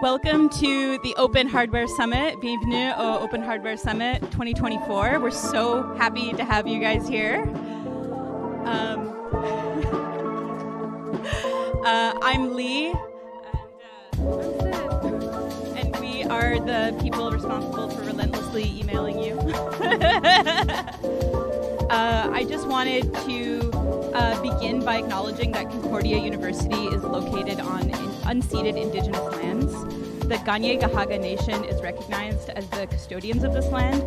Welcome to the Open Hardware Summit. Bienvenue au Open Hardware Summit 2024. We're so happy to have you guys here. I'm Lee, and we are the people responsible for relentlessly emailing you. I just wanted to begin by acknowledging that Concordia University is located on unceded Indigenous lands. The Ganye-Gahaga Nation is recognized as the custodians of this land,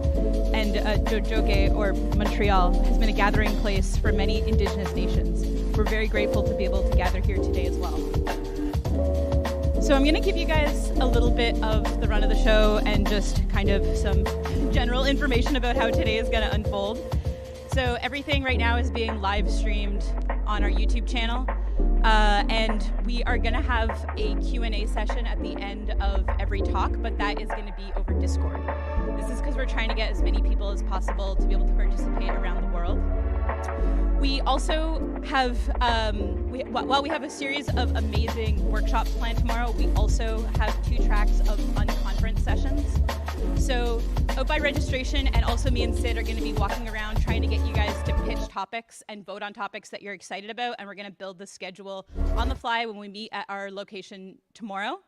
and Jojoge, or Montreal, has been a gathering place for many Indigenous nations. We're very grateful to be able to gather here today as well. So I'm going to give you guys a little bit of the run of the show and just kind of some general information about how today is going to unfold. So everything right now is being live streamed on our YouTube channel. And we are going to have a Q&A session at the end of every talk, but that is going to be over Discord. This is because we're trying to get as many people as possible to be able to participate around the world. We also have, while we have a series of amazing workshops planned tomorrow, we also have 2 tracks of unconference sessions. So out by registration, and also me and Sid are going to be walking around trying to get you guys to pitch topics and vote on topics that you're excited about, and we're going to build the schedule on the fly when we meet at our location tomorrow.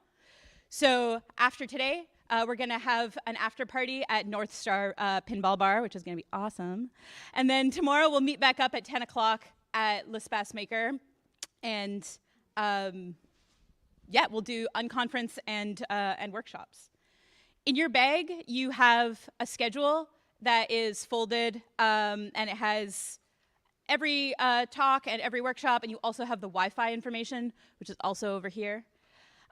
So after today, we're going to have an after party at North Star Pinball Bar, which is going to be awesome. And then tomorrow we'll meet back up at 10 o'clock at L'Espace Maker. And yeah, we'll do unconference and workshops. In your bag, you have a schedule that is folded, and it has every talk and every workshop, and you also have the Wi-Fi information, which is also over here.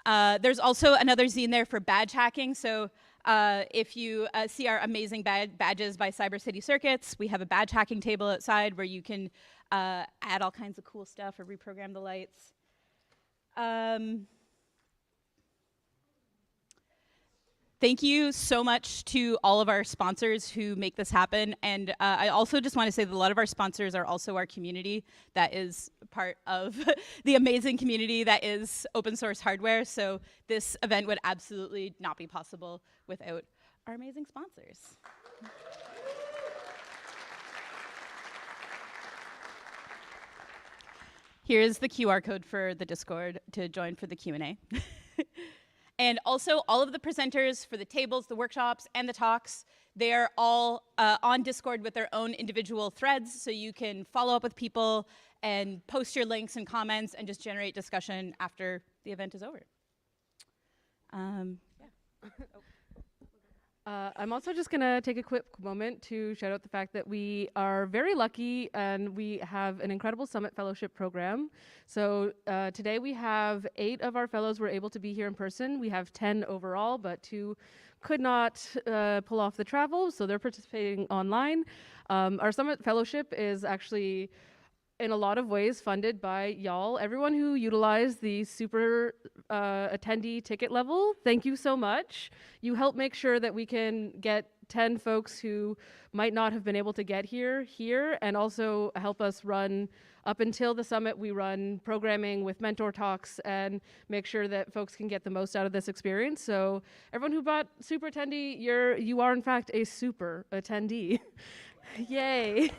There's also another zine there for badge hacking, so if you see our amazing badges by Cyber City Circuits, we have a badge hacking table outside where you can add all kinds of cool stuff or reprogram the lights. Thank you so much to all of our sponsors who make this happen. And I also just want to say that a lot of our sponsors are also our community that is part of the amazing community that is open source hardware. So this event would absolutely not be possible without our amazing sponsors. Here's the QR code for the Discord to join for the Q&A. And also, all of the presenters for the tables, the workshops, and the talks, they're all on Discord with their own individual threads, so you can follow up with people and post your links and comments and just generate discussion after the event is over. I'm also just going to take a quick moment to shout out the fact that we are very lucky and we have an incredible Summit Fellowship program. So today we have 8 of our fellows were able to be here in person. We have 10 overall, but 2 could not pull off the travel, so they're participating online. Our Summit Fellowship is actually in a lot of ways funded by y'all. Everyone who utilized the super attendee ticket level, thank you so much. You help make sure that we can get 10 folks who might not have been able to get here, and also help us run, up until the summit, we run programming with mentor talks and make sure that folks can get the most out of this experience. So everyone who bought super attendee, you are in fact a super attendee. Yay.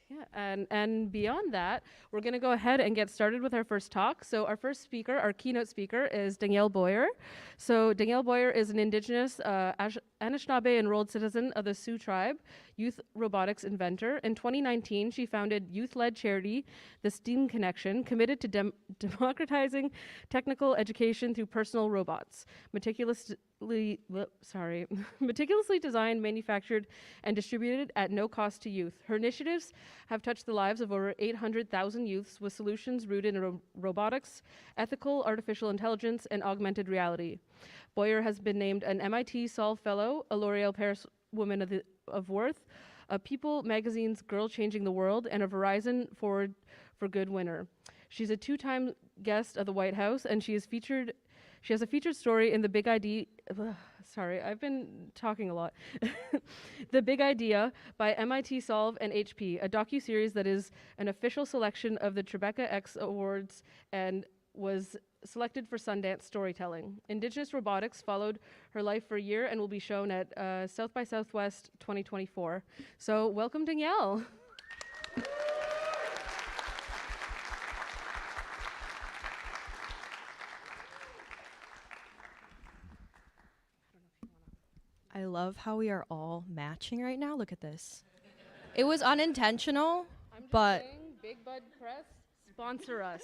Yeah, and beyond that, we're going to go ahead and get started with our first talk. So our first speaker, our keynote speaker, is Danielle Boyer. So Danielle Boyer is an Indigenous Anishinaabe enrolled citizen of the Sioux tribe, youth robotics inventor. In 2019, she founded youth-led charity, The STEAM Connection, committed to democratizing technical education through personal robots, meticulously designed, manufactured, and distributed at no cost to youth. Her initiatives have touched the lives of over 800,000 youths with solutions rooted in robotics, ethical artificial intelligence, and augmented reality. Boyer has been named an MIT Solve Fellow, a L'Oreal Paris Woman of Worth, a People Magazine's Girl Changing the World, and a Verizon Forward for Good winner. She's a 2-time guest of the White House, and she She has a featured story in The Big Idea. Sorry, I've been talking a lot. The Big Idea by MIT Solve and HP, a docu-series that is an official selection of the Tribeca X Awards and was selected for Sundance Storytelling. Indigenous robotics followed her life for a year and will be shown at South by Southwest 2024. So welcome, Danielle. I love how we are all matching right now. Look at this. It was unintentional, but saying, Big Bud Press, sponsor us.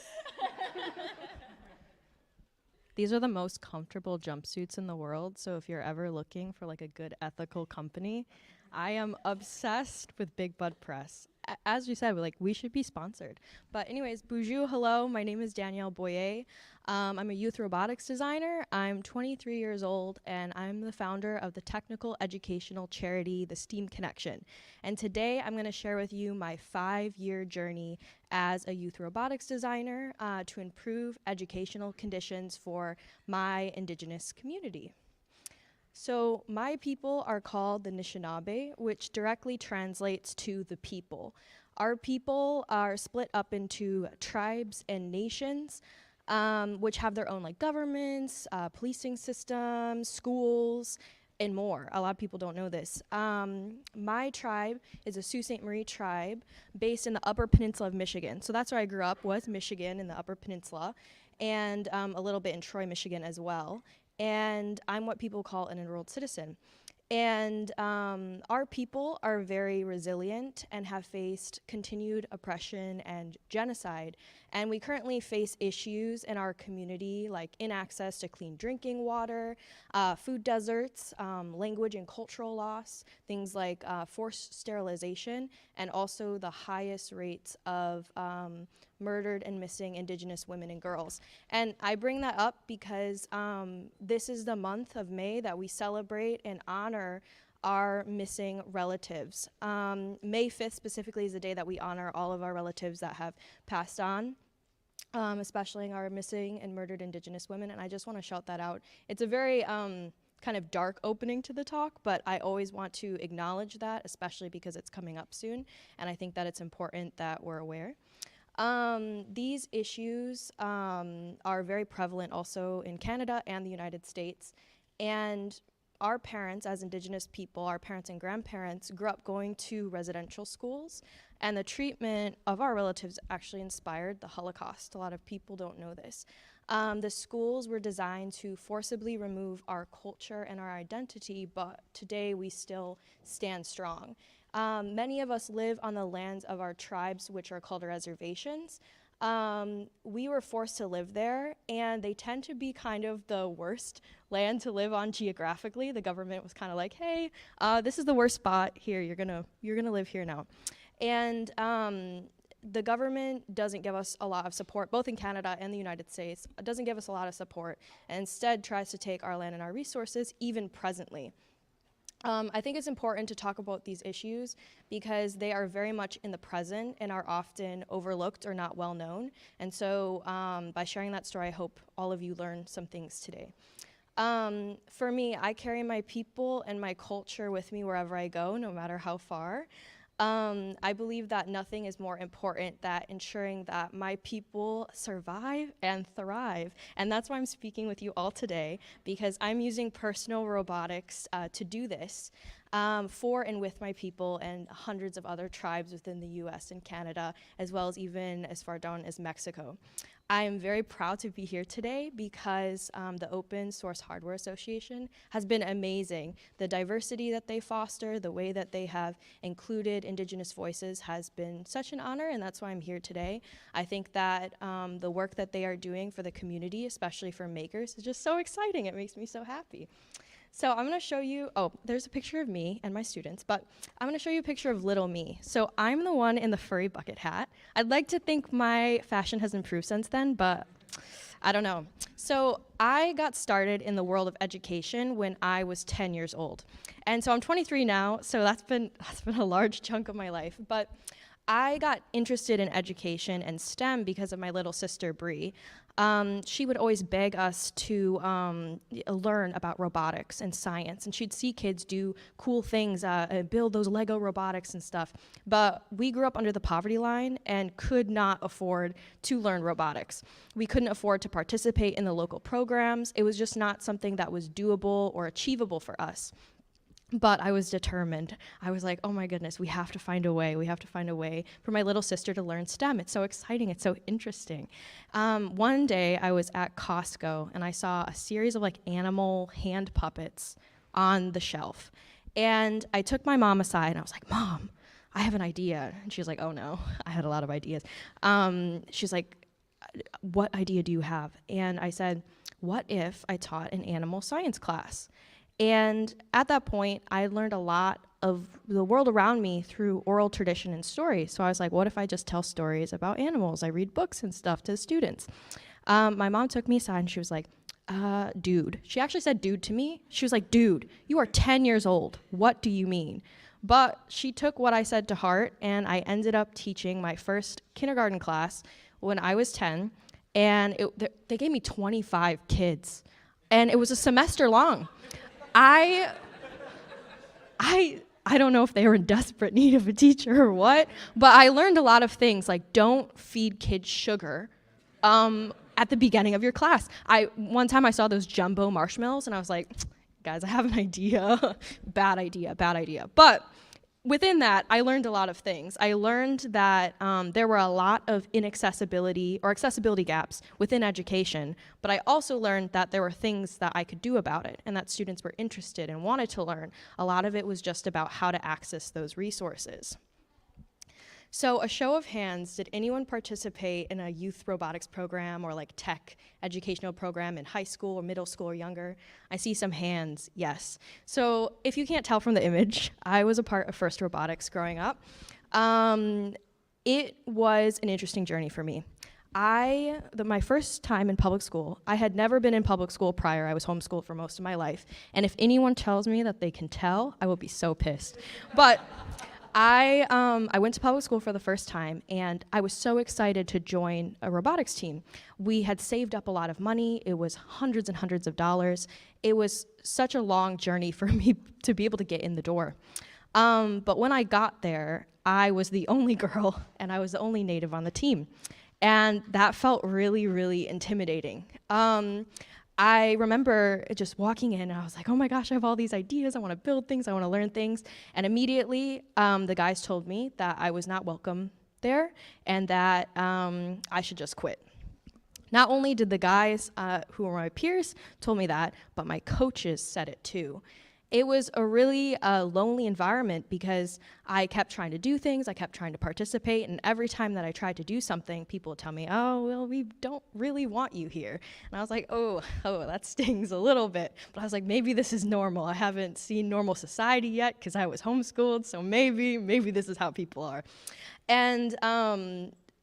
these are the most comfortable jumpsuits in the world. So if you're ever looking for like a good ethical company, I am obsessed with Big Bud Press. As you said, we should be sponsored. But anyways, bonjour, hello. My name is Danielle Boyer. I'm a youth robotics designer. I'm 23 years old, and I'm the founder of the technical educational charity, the STEAM Connection. And today, I'm going to share with you my 5-year journey as a youth robotics designer to improve educational conditions for my Indigenous community. So my people are called the Anishinaabe, which directly translates to the people. Our people are split up into tribes and nations, which have their own governments, policing systems, schools, and more. A lot of people don't know this. My tribe is a Sault Ste. Marie tribe based in the Upper Peninsula of Michigan. So that's where I grew up, was Michigan in the Upper Peninsula, and a little bit in Troy, Michigan as well. And I'm what people call an enrolled citizen. And our people are very resilient and have faced continued oppression and genocide. And we currently face issues in our community like inaccess to clean drinking water, food deserts, language and cultural loss, things like forced sterilization, and also the highest rates of murdered and missing Indigenous women and girls. And I bring that up because this is the month of May that we celebrate and honor our missing relatives. May 5th specifically is the day that we honor all of our relatives that have passed on, especially our missing and murdered Indigenous women, and I just want to shout that out. It's a very kind of dark opening to the talk, but I always want to acknowledge that, especially because it's coming up soon, and I think that it's important that we're aware. These issues are very prevalent also in Canada and the United States, and our parents, as Indigenous people, our parents and grandparents, grew up going to residential schools, and the treatment of our relatives actually inspired the Holocaust. A lot of people don't know this. The schools were designed to forcibly remove our culture and our identity, but today we still stand strong. Many of us live on the lands of our tribes, which are called reservations. We were forced to live there, and they tend to be kind of the worst land to live on geographically. The government was kind of like, hey, this is the worst spot here. You're gonna live here now. And the government doesn't give us a lot of support, both in Canada and the United States. It doesn't give us a lot of support, and instead tries to take our land and our resources, even presently. I think it's important to talk about these issues because they are very much in the present and are often overlooked or not well known. And so by sharing that story, I hope all of you learn some things today. For me, I carry my people and my culture with me wherever I go, no matter how far. I believe that nothing is more important than ensuring that my people survive and thrive. And that's why I'm speaking with you all today, because I'm using personal robotics to do this for and with my people and hundreds of other tribes within the US and Canada, as well as even as far down as Mexico. I am very proud to be here today because the Open Source Hardware Association has been amazing. The diversity that they foster, the way that they have included Indigenous voices has been such an honor, and that's why I'm here today. I think that the work that they are doing for the community, especially for makers, is just so exciting. It makes me so happy. So I'm going to show you, oh, there's a picture of me and my students, but I'm going to show you a picture of little me. So I'm the one in the furry bucket hat. I'd like to think my fashion has improved since then, but I don't know. So I got started in the world of education when I was 10 years old. And so I'm 23 now, so that's been a large chunk of my life. But I got interested in education and STEM because of my little sister, Bree. She would always beg us to learn about robotics and science, and she'd see kids do cool things, build those Lego robotics and stuff. But we grew up under the poverty line and could not afford to learn robotics. We couldn't afford to participate in the local programs. It was just not something that was doable or achievable for us. But I was determined. I was like, oh my goodness, we have to find a way. We have to find a way for my little sister to learn STEM. It's so exciting. It's so interesting. One day I was at Costco and I saw a series of like animal hand puppets on the shelf. And I took my mom aside and I was like, Mom, I have an idea. And she was like, oh no, I had a lot of ideas. She's like, what idea do you have? And I said, what if I taught an animal science class? And at that point, I learned a lot of the world around me through oral tradition and stories. So I was like, what if I just tell stories about animals? I read books and stuff to students. My mom took me aside and she was like, dude. She actually said dude to me. She was like, dude, you are 10 years old. What do you mean? But she took what I said to heart, and I ended up teaching my first kindergarten class when I was 10. And they gave me 25 kids. And it was a semester long. I don't know if they were in desperate need of a teacher or what, but I learned a lot of things, like don't feed kids sugar at the beginning of your class. One time I saw those jumbo marshmallows and I was like, guys, I have an idea. Bad idea. But within that, I learned a lot of things. I learned that there were a lot of inaccessibility or accessibility gaps within education, but I also learned that there were things that I could do about it and that students were interested and wanted to learn. A lot of it was just about how to access those resources. So a show of hands, did anyone participate in a youth robotics program or like tech educational program in high school or middle school or younger? I see some hands, yes. So if you can't tell from the image, I was a part of First Robotics growing up. It was an interesting journey for me. My first time in public school, I had never been in public school prior. I was homeschooled for most of my life. And if anyone tells me that they can tell, I will be so pissed. But I went to public school for the first time, and I was so excited to join a robotics team. We had saved up a lot of money. It was hundreds and hundreds of dollars. It was such a long journey for me to be able to get in the door. But when I got there, I was the only girl, and I was the only native on the team. And that felt really, really intimidating. I remember just walking in and I was like, oh my gosh, I have all these ideas. I want to build things. I want to learn things. And immediately, the guys told me that I was not welcome there and that I should just quit. Not only did the guys who were my peers told me that, but my coaches said it too. It was a really lonely environment because I kept trying to do things, I kept trying to participate, and every time that I tried to do something, people would tell me, oh, well, we don't really want you here. And I was like, oh, that stings a little bit. But I was like, maybe this is normal. I haven't seen normal society yet because I was homeschooled, so maybe this is how people are. And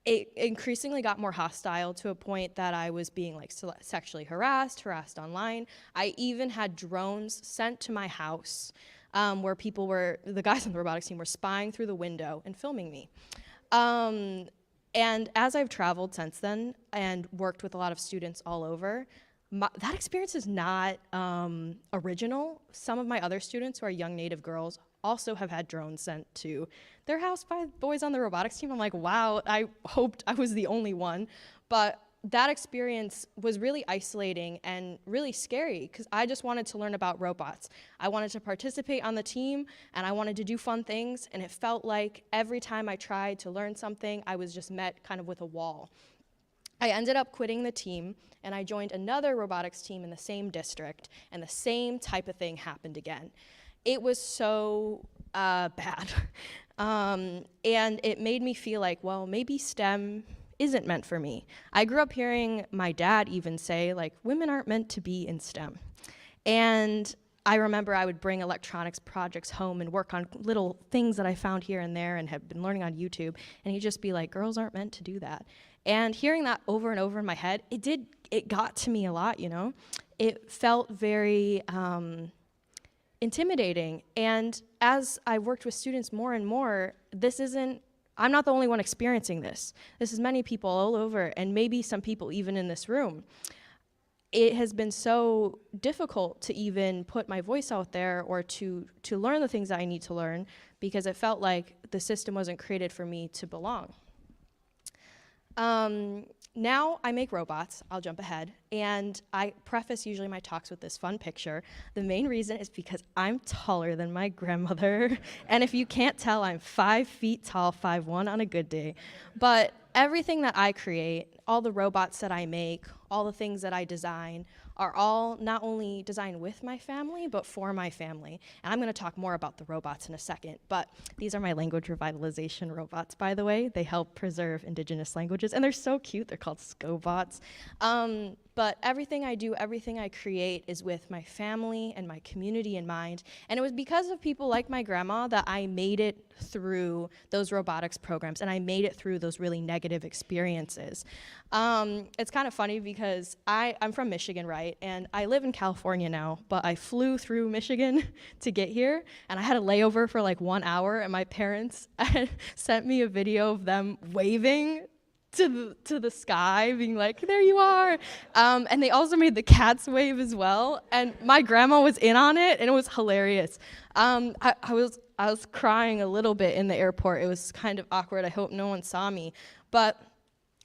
it increasingly got more hostile to a point that I was being like sexually harassed online. I even had drones sent to my house where the guys on the robotics team were spying through the window and filming me. And as I've traveled since then and worked with a lot of students all over, that experience is not original. Some of my other students who are young Native girls also have had drones sent to their house by boys on the robotics team. I'm like, wow, I hoped I was the only one. But that experience was really isolating and really scary because I just wanted to learn about robots. I wanted to participate on the team and I wanted to do fun things, and it felt like every time I tried to learn something, I was just met kind of with a wall. I ended up quitting the team and I joined another robotics team in the same district, and the same type of thing happened again. It was so bad. And it made me feel like, well, maybe STEM isn't meant for me. I grew up hearing my dad even say, like, women aren't meant to be in STEM. And I remember I would bring electronics projects home and work on little things that I found here and there and had been learning on YouTube, and he'd just be like, girls aren't meant to do that. And hearing that over and over in my head, it got to me a lot, you know? It felt very intimidating. And as I worked with students more and more, this isn't I'm not the only one experiencing this. This is many people all over, and maybe some people even in this room. It has been so difficult to even put my voice out there or to learn the things that I need to learn, because it felt like the system wasn't created for me to belong. Now I make robots, I'll jump ahead, and I preface usually my talks with this fun picture. The main reason is because I'm taller than my grandmother, and if you can't tell, I'm 5 feet tall, 5'1" on a good day. But everything that I create, all the robots that I make, all the things that I design, are all not only designed with my family, but for my family. And I'm gonna talk more about the robots in a second, but these are my language revitalization robots, by the way. They help preserve Indigenous languages, and they're so cute. They're called scobots. But everything I do, everything I create is with my family and my community in mind. And it was because of people like my grandma that I made it through those robotics programs, and I made it through those really negative experiences. It's kind of funny because I'm from Michigan, right? And I live in California now, but I flew through Michigan to get here, and I had a layover for like 1 hour, and my parents sent me a video of them waving to the sky, being like, there you are. And they also made the cats wave as well. And my grandma was in on it, and it was hilarious. I was crying a little bit in the airport. It was kind of awkward. I hope no one saw me. But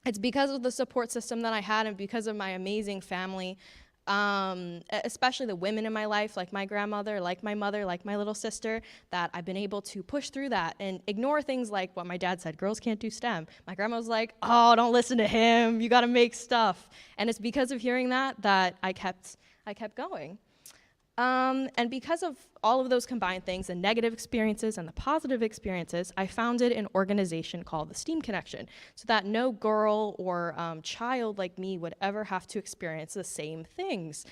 it's because of the support system that I had and because of my amazing family, especially the women in my life, like my grandmother, like my mother, like my little sister, that I've been able to push through that and ignore things like what my dad said, girls can't do STEM. My grandma was like, oh, don't listen to him, you gotta make stuff. And it's because of hearing that I kept going. And because of all of those combined things, the negative experiences and the positive experiences, I founded an organization called the STEAM Connection, so that no girl or child like me would ever have to experience the same things.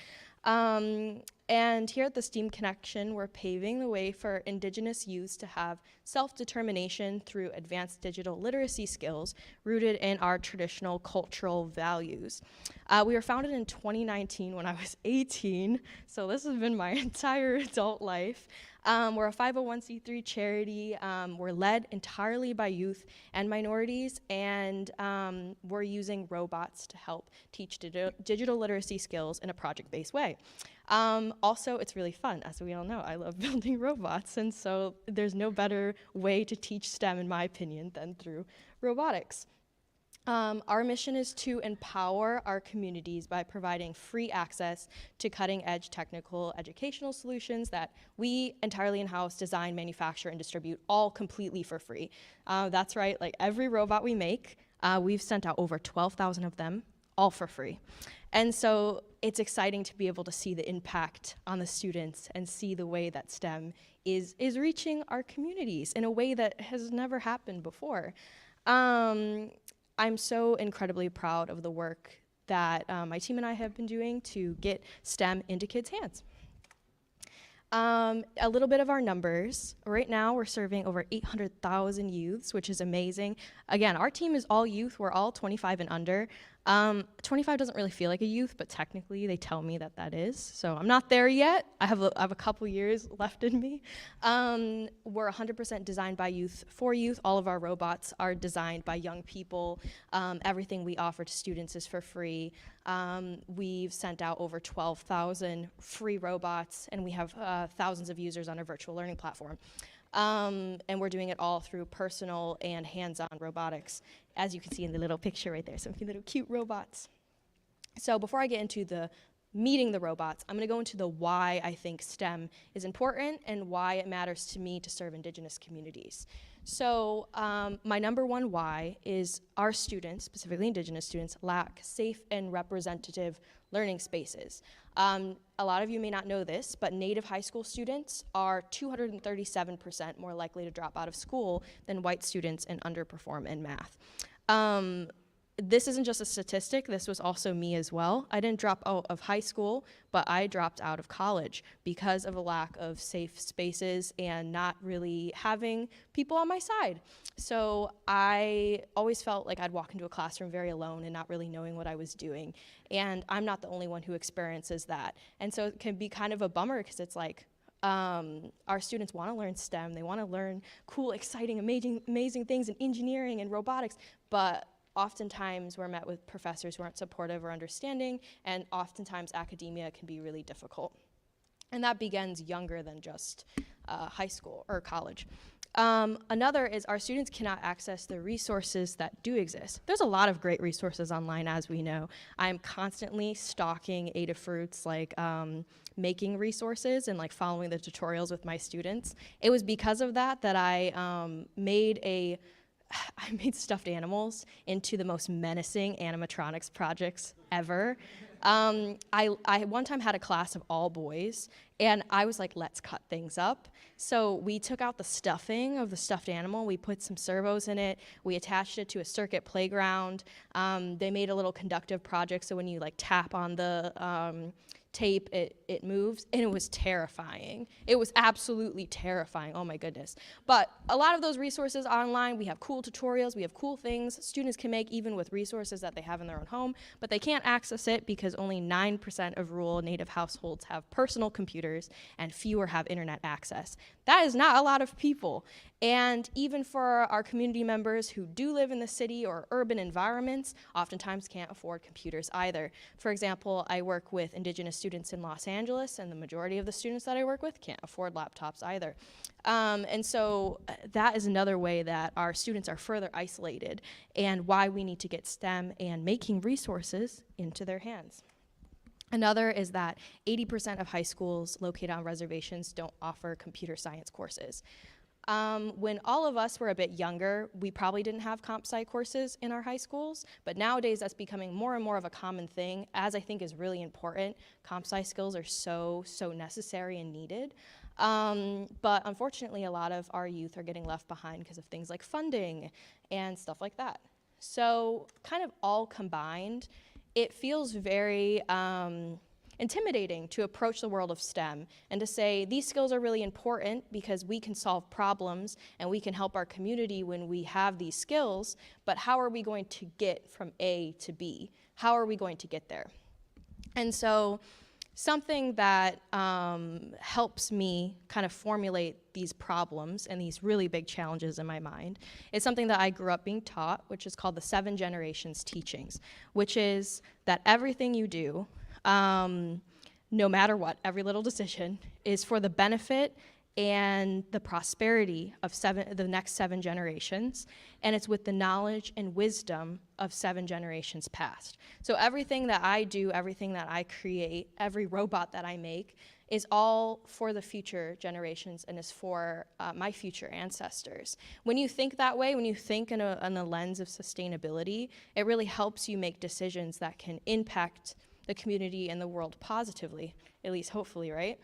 And here at the STEAM Connection, we're paving the way for Indigenous youths to have self-determination through advanced digital literacy skills rooted in our traditional cultural values. We were founded in 2019 when I was 18, so this has been my entire adult life. We're a 501c3 charity. We're led entirely by youth and minorities, and we're using robots to help teach digital literacy skills in a project-based way. Also, it's really fun. As we all know, I love building robots, and so there's no better way to teach STEM, in my opinion, than through robotics. Our mission is to empower our communities by providing free access to cutting-edge technical educational solutions that we entirely in-house design, manufacture, and distribute, all completely for free. That's right, like every robot we make, we've sent out over 12,000 of them, all for free. And so it's exciting to be able to see the impact on the students and see the way that STEM is reaching our communities in a way that has never happened before. I'm so incredibly proud of the work that my team and I have been doing to get STEM into kids' hands. A little bit of our numbers. Right now, we're serving over 800,000 youths, which is amazing. Again, our team is all youth. We're all 25 and under. 25 doesn't really feel like a youth, but technically they tell me that that is. So I'm not there yet. I have a couple years left in me. We're 100% designed by youth for youth. All of our robots are designed by young people. Everything we offer to students is for free. We've sent out over 12,000 free robots, and we have thousands of users on our virtual learning platform. And we're doing it all through personal and hands-on robotics, as you can see in the little picture right there, some little cute robots. So before I get into the meeting the robots, I'm gonna go into the why I think STEM is important and why it matters to me to serve Indigenous communities. So my number one why is our students, specifically Indigenous students, lack safe and representative learning spaces. A lot of you may not know this, but Native high school students are 237% more likely to drop out of school than white students and underperform in math. This isn't just a statistic, this was also me as well. I didn't drop out of high school, but I dropped out of college because of a lack of safe spaces and not really having people on my side. So I always felt like I'd walk into a classroom very alone and not really knowing what I was doing. And I'm not the only one who experiences that. And so it can be kind of a bummer because it's like, our students want to learn STEM. They want to learn cool, exciting, amazing things in engineering and robotics, but oftentimes we're met with professors who aren't supportive or understanding, and oftentimes academia can be really difficult. And that begins younger than just high school or college. Another is our students cannot access the resources that do exist. There's a lot of great resources online, as we know. I'm constantly stalking Adafruit's making resources and like following the tutorials with my students. It was because of that that I made stuffed animals into the most menacing animatronics projects ever. I one time had a class of all boys, and I was like, let's cut things up. So we took out the stuffing of the stuffed animal, we put some servos in it, we attached it to a circuit playground. They made a little conductive project, so when you like tap on the tape, it moves, and it was terrifying. It was absolutely terrifying, oh my goodness. But a lot of those resources online, we have cool tutorials, we have cool things students can make even with resources that they have in their own home, but they can't access it because only 9% of rural Native households have personal computers and fewer have internet access. That is not a lot of people. And even for our community members who do live in the city or urban environments, oftentimes can't afford computers either. For example, I work with Indigenous students in Los Angeles, and the majority of the students that I work with can't afford laptops either. And so that is another way that our students are further isolated, and why we need to get STEM and making resources into their hands. Another is that 80% of high schools located on reservations don't offer computer science courses. When all of us were a bit younger, we probably didn't have comp sci courses in our high schools, but nowadays that's becoming more and more of a common thing, as I think is really important. Comp sci skills are so necessary and needed. But unfortunately, a lot of our youth are getting left behind because of things like funding and stuff like that. So kind of all combined, it feels very intimidating to approach the world of STEM and to say these skills are really important because we can solve problems and we can help our community when we have these skills, but how are we going to get from A to B? How are we going to get there? And so something that helps me kind of formulate these problems and these really big challenges in my mind is something that I grew up being taught, which is called the 7 Generations Teachings, which is that everything you do, no matter what, every little decision is for the benefit and the prosperity of the next 7 generations, and it's with the knowledge and wisdom of 7 generations past. So everything that I do, everything that I create, every robot that I make is all for the future generations and is for my future ancestors. When you think that way, when you think in a lens of sustainability, it really helps you make decisions that can impact the community and the world positively, at least hopefully, right?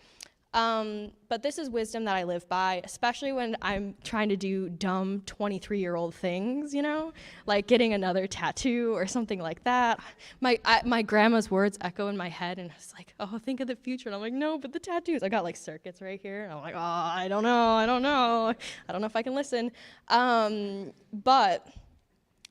But this is wisdom that I live by, especially when I'm trying to do dumb 23-year-old things, you know, like getting another tattoo or something like that. My grandma's words echo in my head, and I was like, oh, think of the future. And I'm like, no, but the tattoos. I got like circuits right here, and I'm like, oh, I don't know if I can listen. But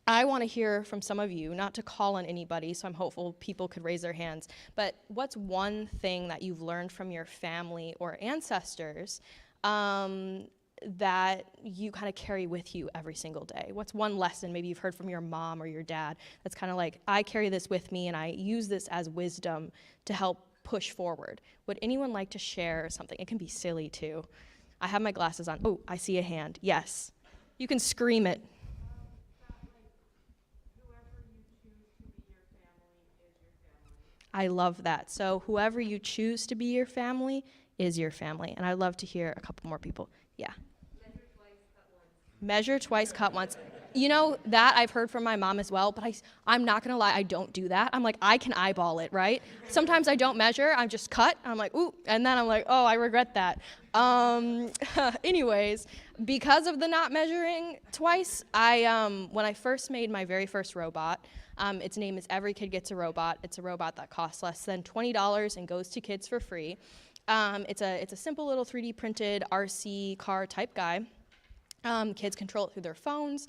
I want to hear from some of you, not to call on anybody, so I'm hopeful people could raise their hands, but what's one thing that you've learned from your family or ancestors that you kind of carry with you every single day? What's one lesson maybe you've heard from your mom or your dad that's kind of like, I carry this with me and I use this as wisdom to help push forward? Would anyone like to share something? It can be silly too. I have my glasses on. Oh, I see a hand. Yes. You can scream it. I love that. So whoever you choose to be your family is your family. And I'd love to hear a couple more people. Yeah. Measure twice, cut once. You know, that I've heard from my mom as well, but I'm not going to lie, I don't do that. I'm like, I can eyeball it, right? Sometimes I don't measure, I'm just cut. I'm like, ooh, and then I'm like, oh, I regret that. Anyways, because of the not measuring twice, when I first made my very first robot, its name is Every Kid Gets a Robot. It's a robot that costs less than $20 and goes to kids for free. It's a simple little 3D printed RC car type guy. Kids control it through their phones.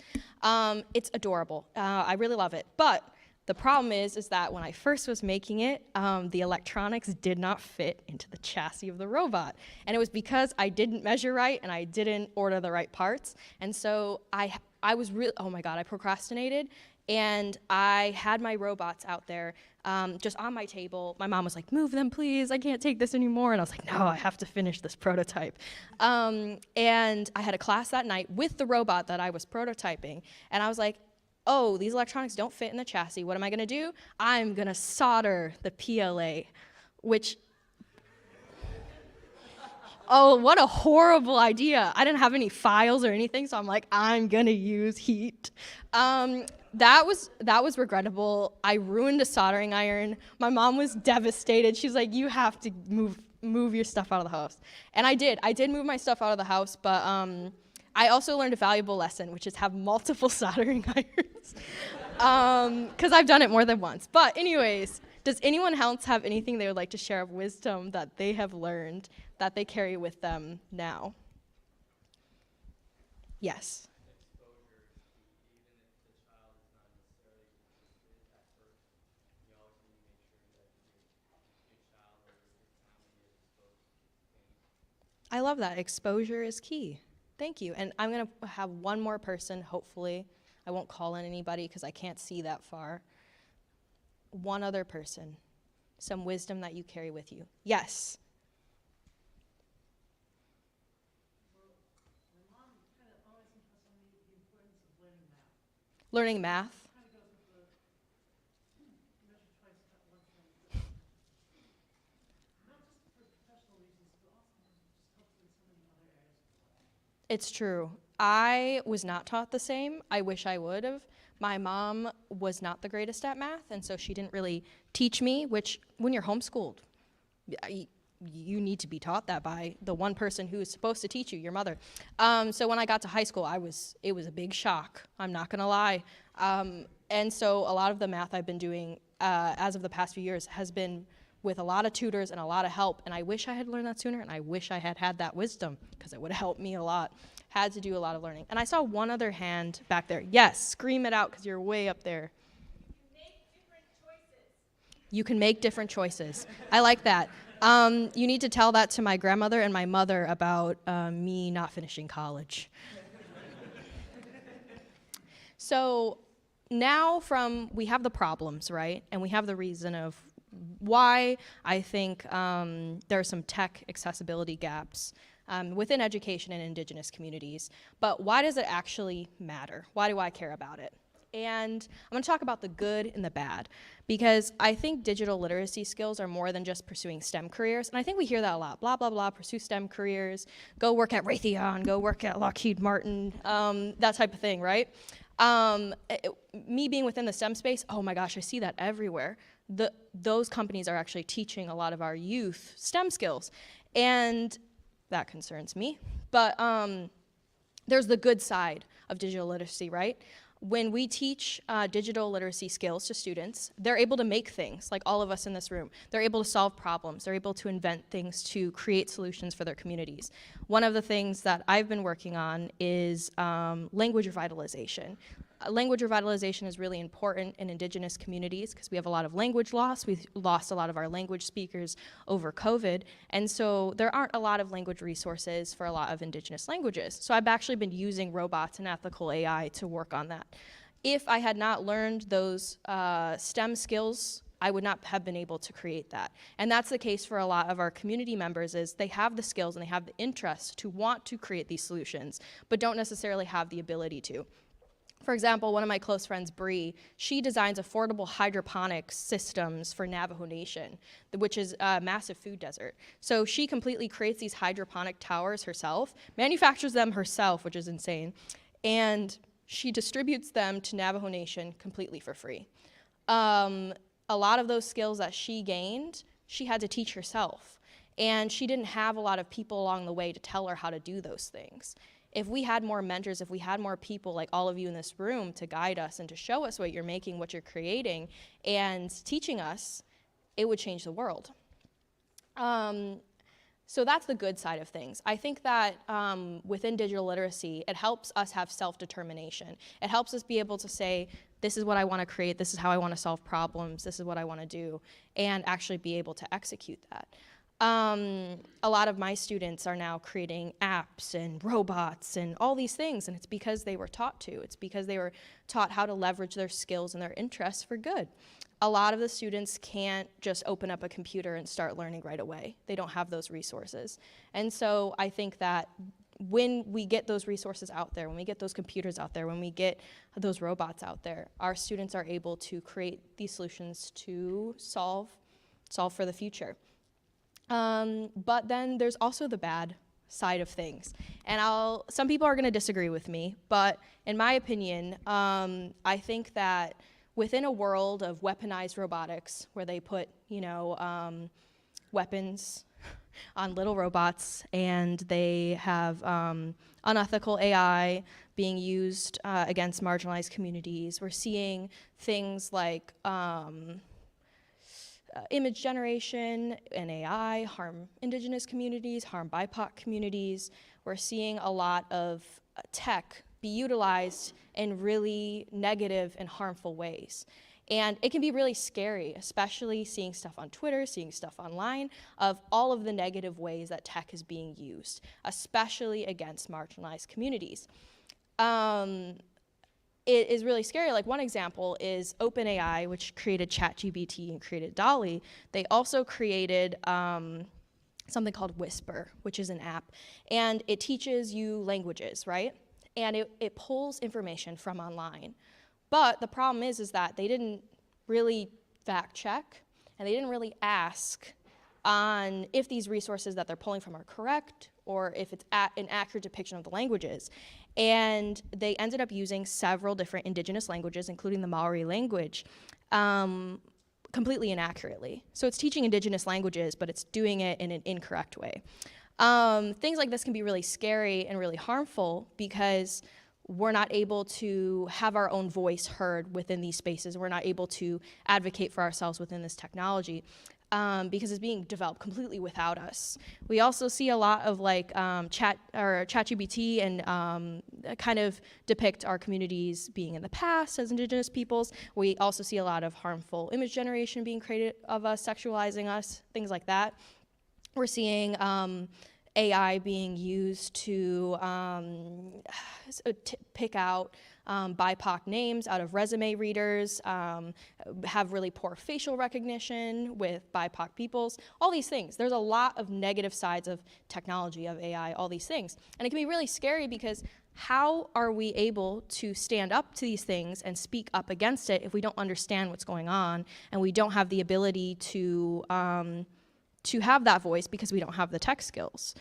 It's adorable. I really love it. But The problem is that when I first was making it, the electronics did not fit into the chassis of the robot. And it was because I didn't measure right and I didn't order the right parts. And so I was really, oh my God, I procrastinated. And I had my robots out there just on my table. My mom was like, move them, please. I can't take this anymore. And I was like, no, I have to finish this prototype. And I had a class that night with the robot that I was prototyping. And I was like, oh, these electronics don't fit in the chassis. What am I going to do? I'm going to solder the PLA, which, oh, what a horrible idea. I didn't have any files or anything, so I'm like, I'm going to use heat. That was regrettable. I ruined a soldering iron. My mom was devastated. She's like, you have to move your stuff out of the house. And I did. I did move my stuff out of the house, but I also learned a valuable lesson, which is have multiple soldering irons, because I've done it more than once. But anyways, does anyone else have anything they would like to share of wisdom that they have learned that they carry with them now? Yes. I love that. Exposure is key. Thank you. And I'm going to have one more person, hopefully. I won't call in anybody because I can't see that far. One other person. Some wisdom that you carry with you. Yes. Learning math. It's true. I was not taught the same. I wish I would have. My mom was not the greatest at math, and so she didn't really teach me, which when you're homeschooled, you need to be taught that by the one person who is supposed to teach you, your mother. So when I got to high school, it was a big shock. I'm not gonna lie. And so a lot of the math I've been doing as of the past few years has been with a lot of tutors and a lot of help, and I wish I had learned that sooner, and I wish I had had that wisdom, because it would have helped me a lot. Had to do a lot of learning. And I saw one other hand back there. Yes, scream it out, because you're way up there. You can make different choices. I like that. You need to tell that to my grandmother and my mother about me not finishing college. So now we have the problems, right? And we have the reason of why I think there are some tech accessibility gaps within education and Indigenous communities. But why does it actually matter? Why do I care about it? And I'm going to talk about the good and the bad, because I think digital literacy skills are more than just pursuing STEM careers. And I think we hear that a lot. Blah, blah, blah, pursue STEM careers, go work at Raytheon, go work at Lockheed Martin, that type of thing, right? Me being within the STEM space, oh my gosh, I see that everywhere. Those companies are actually teaching a lot of our youth STEM skills. And that concerns me. But there's the good side of digital literacy, right? When we teach digital literacy skills to students, they're able to make things, like all of us in this room. They're able to solve problems. They're able to invent things to create solutions for their communities. One of the things that I've been working on is language revitalization. Language revitalization is really important in Indigenous communities because we have a lot of language loss. We've lost a lot of our language speakers over COVID, and so there aren't a lot of language resources for a lot of Indigenous languages. So I've actually been using robots and ethical AI to work on that. If I had not learned those STEM skills, I would not have been able to create that. And that's the case for a lot of our community members, is they have the skills and they have the interest to want to create these solutions, but don't necessarily have the ability to. For example, one of my close friends, Bree, she designs affordable hydroponic systems for Navajo Nation, which is a massive food desert. So she completely creates these hydroponic towers herself, manufactures them herself, which is insane, and she distributes them to Navajo Nation completely for free. A lot of those skills that she gained, she had to teach herself, and she didn't have a lot of people along the way to tell her how to do those things. If we had more mentors, if we had more people like all of you in this room to guide us and to show us what you're making, what you're creating, and teaching us, it would change the world. So that's the good side of things. I think that within digital literacy, it helps us have self-determination. It helps us be able to say, this is what I want to create, this is how I want to solve problems, this is what I want to do, and actually be able to execute that. A lot of my students are now creating apps and robots and all these things, and it's because they were taught to. It's because they were taught how to leverage their skills and their interests for good. A lot of the students can't just open up a computer and start learning right away. They don't have those resources. And so I think that when we get those resources out there, when we get those computers out there, when we get those robots out there, our students are able to create these solutions to solve for the future. But then there's also the bad side of things. And some people are gonna disagree with me, but in my opinion, I think that within a world of weaponized robotics, where they put, weapons on little robots, and they have unethical AI being used against marginalized communities. We're seeing things like image generation and AI harm Indigenous communities, harm BIPOC communities. We're seeing a lot of tech be utilized in really negative and harmful ways. And it can be really scary, especially seeing stuff on Twitter, seeing stuff online, of all of the negative ways that tech is being used, especially against marginalized communities. It is really scary. Like, one example is OpenAI, which created ChatGPT and created DALL-E. They also created something called Whisper, which is an app, and it teaches you languages, right? And it pulls information from online. But the problem is that they didn't really fact check, and they didn't really ask on if these resources that they're pulling from are correct, or if it's an accurate depiction of the languages. And they ended up using several different Indigenous languages, including the Maori language, completely inaccurately. So it's teaching Indigenous languages, but it's doing it in an incorrect way. Things like this can be really scary and really harmful, because we're not able to have our own voice heard within these spaces. We're not able to advocate for ourselves within this technology, because it's being developed completely without us. We also see a lot of ChatGPT and kind of depict our communities being in the past as Indigenous peoples. We also see a lot of harmful image generation being created of us, sexualizing us, things like that. We're seeing AI being used to pick out BIPOC names out of resume readers, have really poor facial recognition with BIPOC peoples, all these things. There's a lot of negative sides of technology, of AI, all these things. And it can be really scary, because how are we able to stand up to these things and speak up against it if we don't understand what's going on, and we don't have the ability to have that voice because we don't have the tech skills?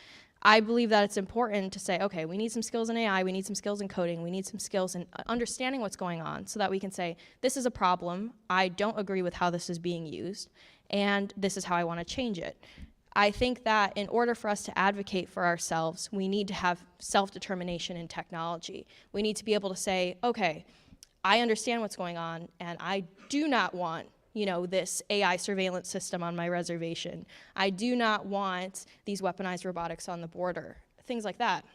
I believe that it's important to say, okay, we need some skills in AI, we need some skills in coding, we need some skills in understanding what's going on, so that we can say, this is a problem, I don't agree with how this is being used, and this is how I want to change it. I think that in order for us to advocate for ourselves, we need to have self-determination in technology. We need to be able to say, okay, I understand what's going on, and I do not want this AI surveillance system on my reservation. I do not want these weaponized robotics on the border, things like that.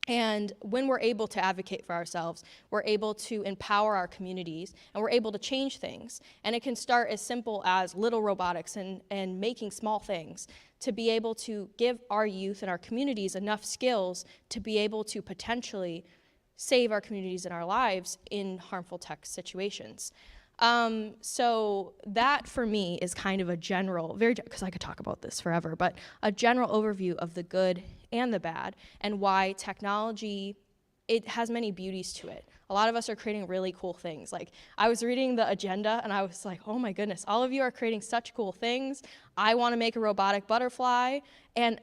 And when we're able to advocate for ourselves, we're able to empower our communities, and we're able to change things. And it can start as simple as little robotics and making small things, to be able to give our youth and our communities enough skills to be able to potentially save our communities and our lives in harmful tech situations. So that for me is kind of a general, because I could talk about this forever, but a general overview of the good and the bad, and why technology, it has many beauties to it. A lot of us are creating really cool things. Like, I was reading the agenda and I was like, oh my goodness, all of you are creating such cool things. I want to make a robotic butterfly. And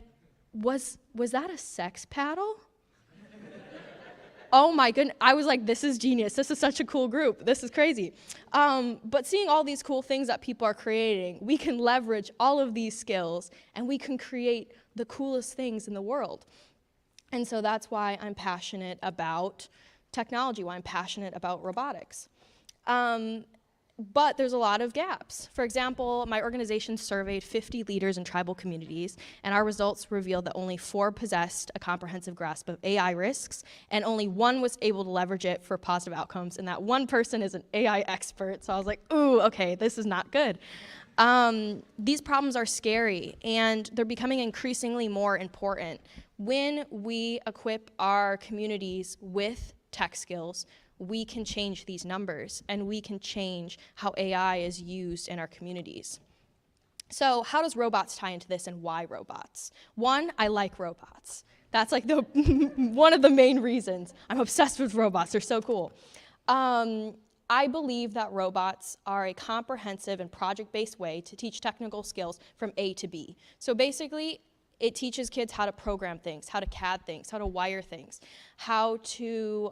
was that a sex paddle? Oh my goodness, I was like, this is genius. This is such a cool group. This is crazy. But seeing all these cool things that people are creating, we can leverage all of these skills, and we can create the coolest things in the world. And so that's why I'm passionate about technology, why I'm passionate about robotics. But there's a lot of gaps. For example, my organization surveyed 50 leaders in tribal communities, and our results revealed that only 4 possessed a comprehensive grasp of AI risks, and only 1 was able to leverage it for positive outcomes, and that 1 person is an AI expert. So I was like, ooh, okay, this is not good. These problems are scary, and they're becoming increasingly more important. When we equip our communities with tech skills, we can change these numbers, and we can change how AI is used in our communities. So how does robots tie into this, and why robots? 1, I like robots. That's like the one of the main reasons. I'm obsessed with robots, they're so cool. I believe that robots are a comprehensive and project-based way to teach technical skills from A to B. So basically, it teaches kids how to program things, how to CAD things, how to wire things, how to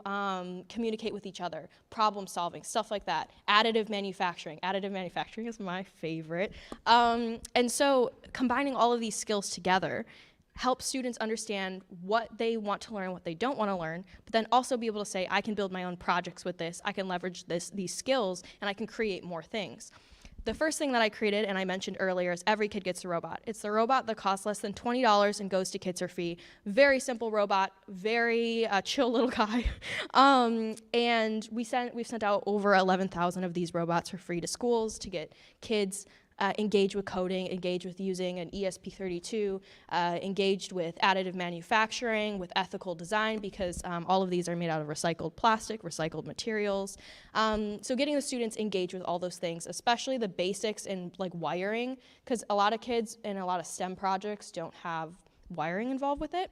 communicate with each other, problem solving, stuff like that. Additive manufacturing. Additive manufacturing is my favorite. And so combining all of these skills together helps students understand what they want to learn, what they don't want to learn, but then also be able to say, I can build my own projects with this, I can leverage these skills, and I can create more things. The first thing that I created, and I mentioned earlier, is Every Kid Gets a Robot. It's the robot that costs less than $20 and goes to kids for free. Very simple robot, very chill little guy. And we've sent out over 11,000 of these robots for free to schools to get kids engaged with coding, engaged with using an ESP32, engaged with additive manufacturing, with ethical design, because all of these are made out of recycled plastic, recycled materials. So getting the students engaged with all those things, especially the basics in like wiring, because a lot of kids in a lot of STEM projects don't have wiring involved with it.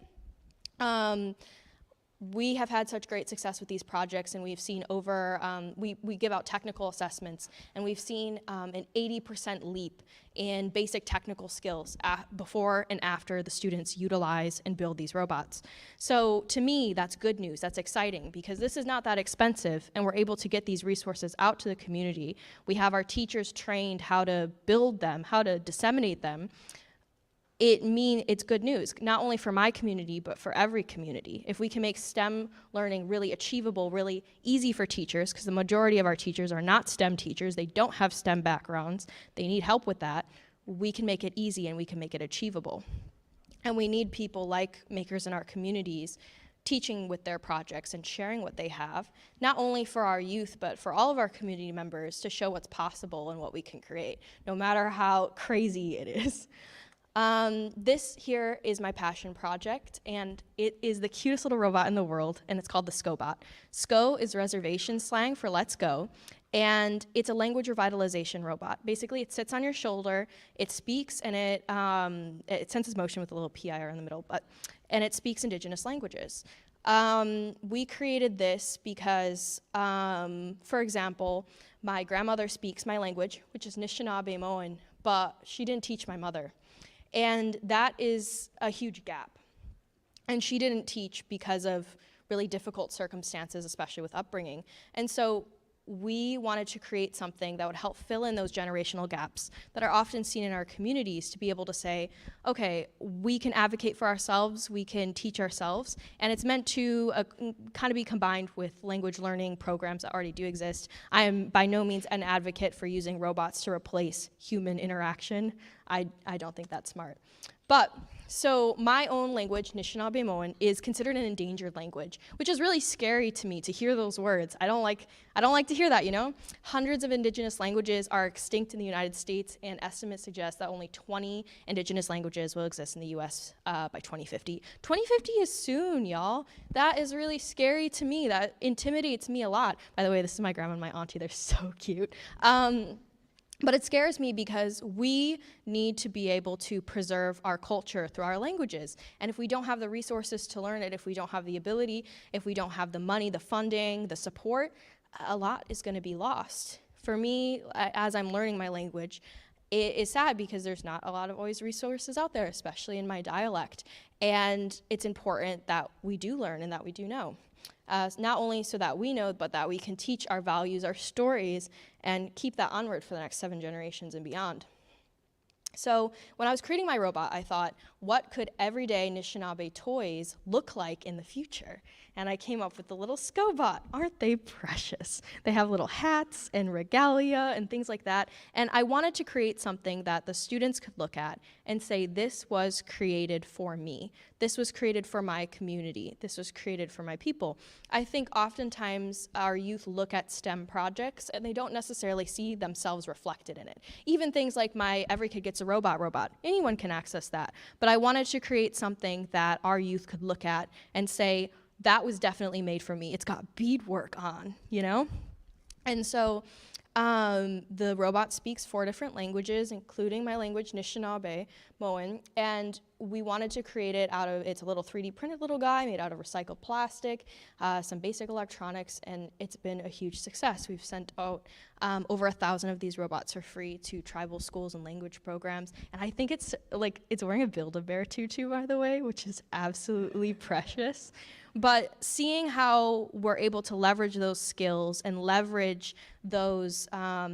We have had such great success with these projects, and we've seen over, we give out technical assessments, and we've seen an 80% leap in basic technical skills before and after the students utilize and build these robots. So to me, that's good news, that's exciting, because this is not that expensive, and we're able to get these resources out to the community. We have our teachers trained how to build them, how to disseminate them. It's good news, not only for my community, but for every community. If we can make STEM learning really achievable, really easy for teachers, because the majority of our teachers are not STEM teachers, they don't have STEM backgrounds, they need help with that, we can make it easy and we can make it achievable. And we need people like makers in our communities teaching with their projects and sharing what they have, not only for our youth, but for all of our community members to show what's possible and what we can create, no matter how crazy it is. This here is my passion project, and it is the cutest little robot in the world, and it's called the SCOBot. SCO is reservation slang for let's go, and it's a language revitalization robot. Basically, it sits on your shoulder, it speaks, and it senses motion with a little PIR in the middle, and it speaks Indigenous languages. We created this because, for example, my grandmother speaks my language, which is Anishinaabe-Moan, but she didn't teach my mother. And that is a huge gap. And she didn't teach because of really difficult circumstances, especially with upbringing. And so we wanted to create something that would help fill in those generational gaps that are often seen in our communities, to be able to say, okay, we can advocate for ourselves, we can teach ourselves, and it's meant to kind of be combined with language learning programs that already do exist. I am by no means an advocate for using robots to replace human interaction. I don't think that's smart. But, so my own language, Anishinaabe-Moan, is considered an endangered language, which is really scary to me to hear those words. I don't like to hear that, you know? Hundreds of Indigenous languages are extinct in the United States, and estimates suggest that only 20 Indigenous languages will exist in the US by 2050. 2050 is soon, y'all. That is really scary to me. That intimidates me a lot. By the way, this is my grandma and my auntie. They're so cute. But it scares me because we need to be able to preserve our culture through our languages. And if we don't have the resources to learn it, if we don't have the ability, if we don't have the money, the funding, the support, a lot is going to be lost. For me, as I'm learning my language, it is sad because there's not a lot of always resources out there, especially in my dialect. And it's important that we do learn and that we do know. Not only so that we know, but that we can teach our values, our stories, and keep that onward for the next 7 generations and beyond. So when I was creating my robot, I thought, what could everyday Anishinaabe toys look like in the future? and I came up with the little Scobot. Aren't they precious? They have little hats and regalia and things like that. And I wanted to create something that the students could look at and say, this was created for me. This was created for my community. This was created for my people. I think oftentimes our youth look at STEM projects and they don't necessarily see themselves reflected in it. Even things like my Every Kid Gets a Robot. Anyone can access that. But I wanted to create something that our youth could look at and say, that was definitely made for me. It's got beadwork on, you know? And so the robot speaks 4 different languages, including my language, Anishinaabe, Moan, and we wanted to create it out of, it's a little 3D printed little guy made out of recycled plastic, some basic electronics, and it's been a huge success. We've sent out over 1,000 of these robots for free to tribal schools and language programs, and I think it's like, it's wearing a Build-A-Bear tutu, by the way, which is absolutely precious. But seeing how we're able to leverage those skills and leverage those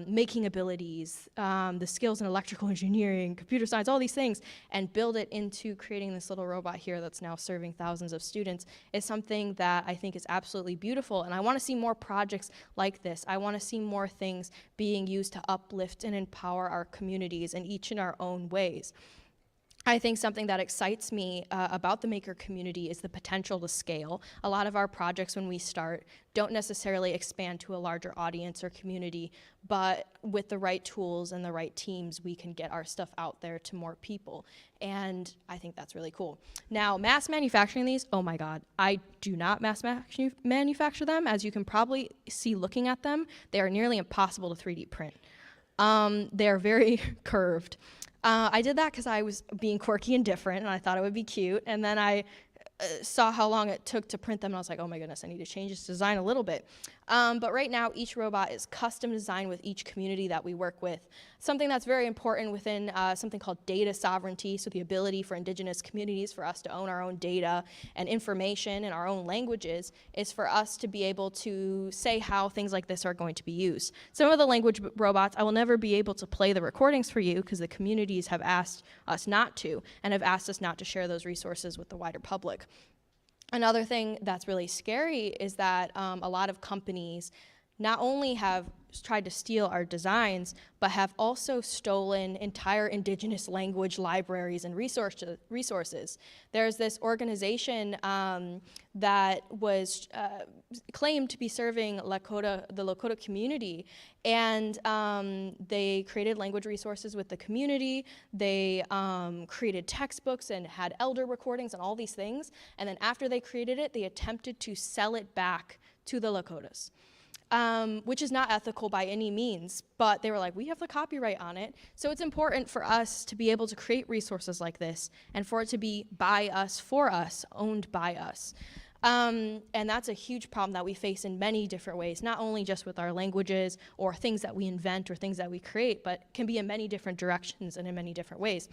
making abilities, the skills in electrical engineering, computer science, all these things, and build it into creating this little robot here that's now serving thousands of students is something that I think is absolutely beautiful. And I want to see more projects like this. I want to see more things being used to uplift and empower our communities in each in our own ways. I think something that excites me about the maker community is the potential to scale. A lot of our projects when we start don't necessarily expand to a larger audience or community, but with the right tools and the right teams, we can get our stuff out there to more people. And I think that's really cool. Now, mass manufacturing these, oh my God, I do not mass manufacture them. As you can probably see looking at them, they are nearly impossible to 3D print. They're very curved. I did that because I was being quirky and different, and I thought it would be cute. And then I saw how long it took to print them, and I was like, oh my goodness, I need to change this design a little bit. But right now, each robot is custom designed with each community that we work with. Something that's very important within something called data sovereignty, so the ability for Indigenous communities for us to own our own data and information in our own languages, is for us to be able to say how things like this are going to be used. Some of the language robots, I will never be able to play the recordings for you because the communities have asked us not to, and have asked us not to share those resources with the wider public. Another thing that's really scary is that a lot of companies not only have tried to steal our designs, but have also stolen entire Indigenous language libraries and resources. There's this organization that was claimed to be serving the Lakota community, and they created language resources with the community. They created textbooks and had elder recordings and all these things, and then after they created it, they attempted to sell it back to the Lakotas. Which is not ethical by any means, but they were like, we have the copyright on it. So it's important for us to be able to create resources like this and for it to be by us, for us, owned by us. And that's a huge problem that we face in many different ways, not only just with our languages or things that we invent or things that we create, but can be in many different directions and in many different ways.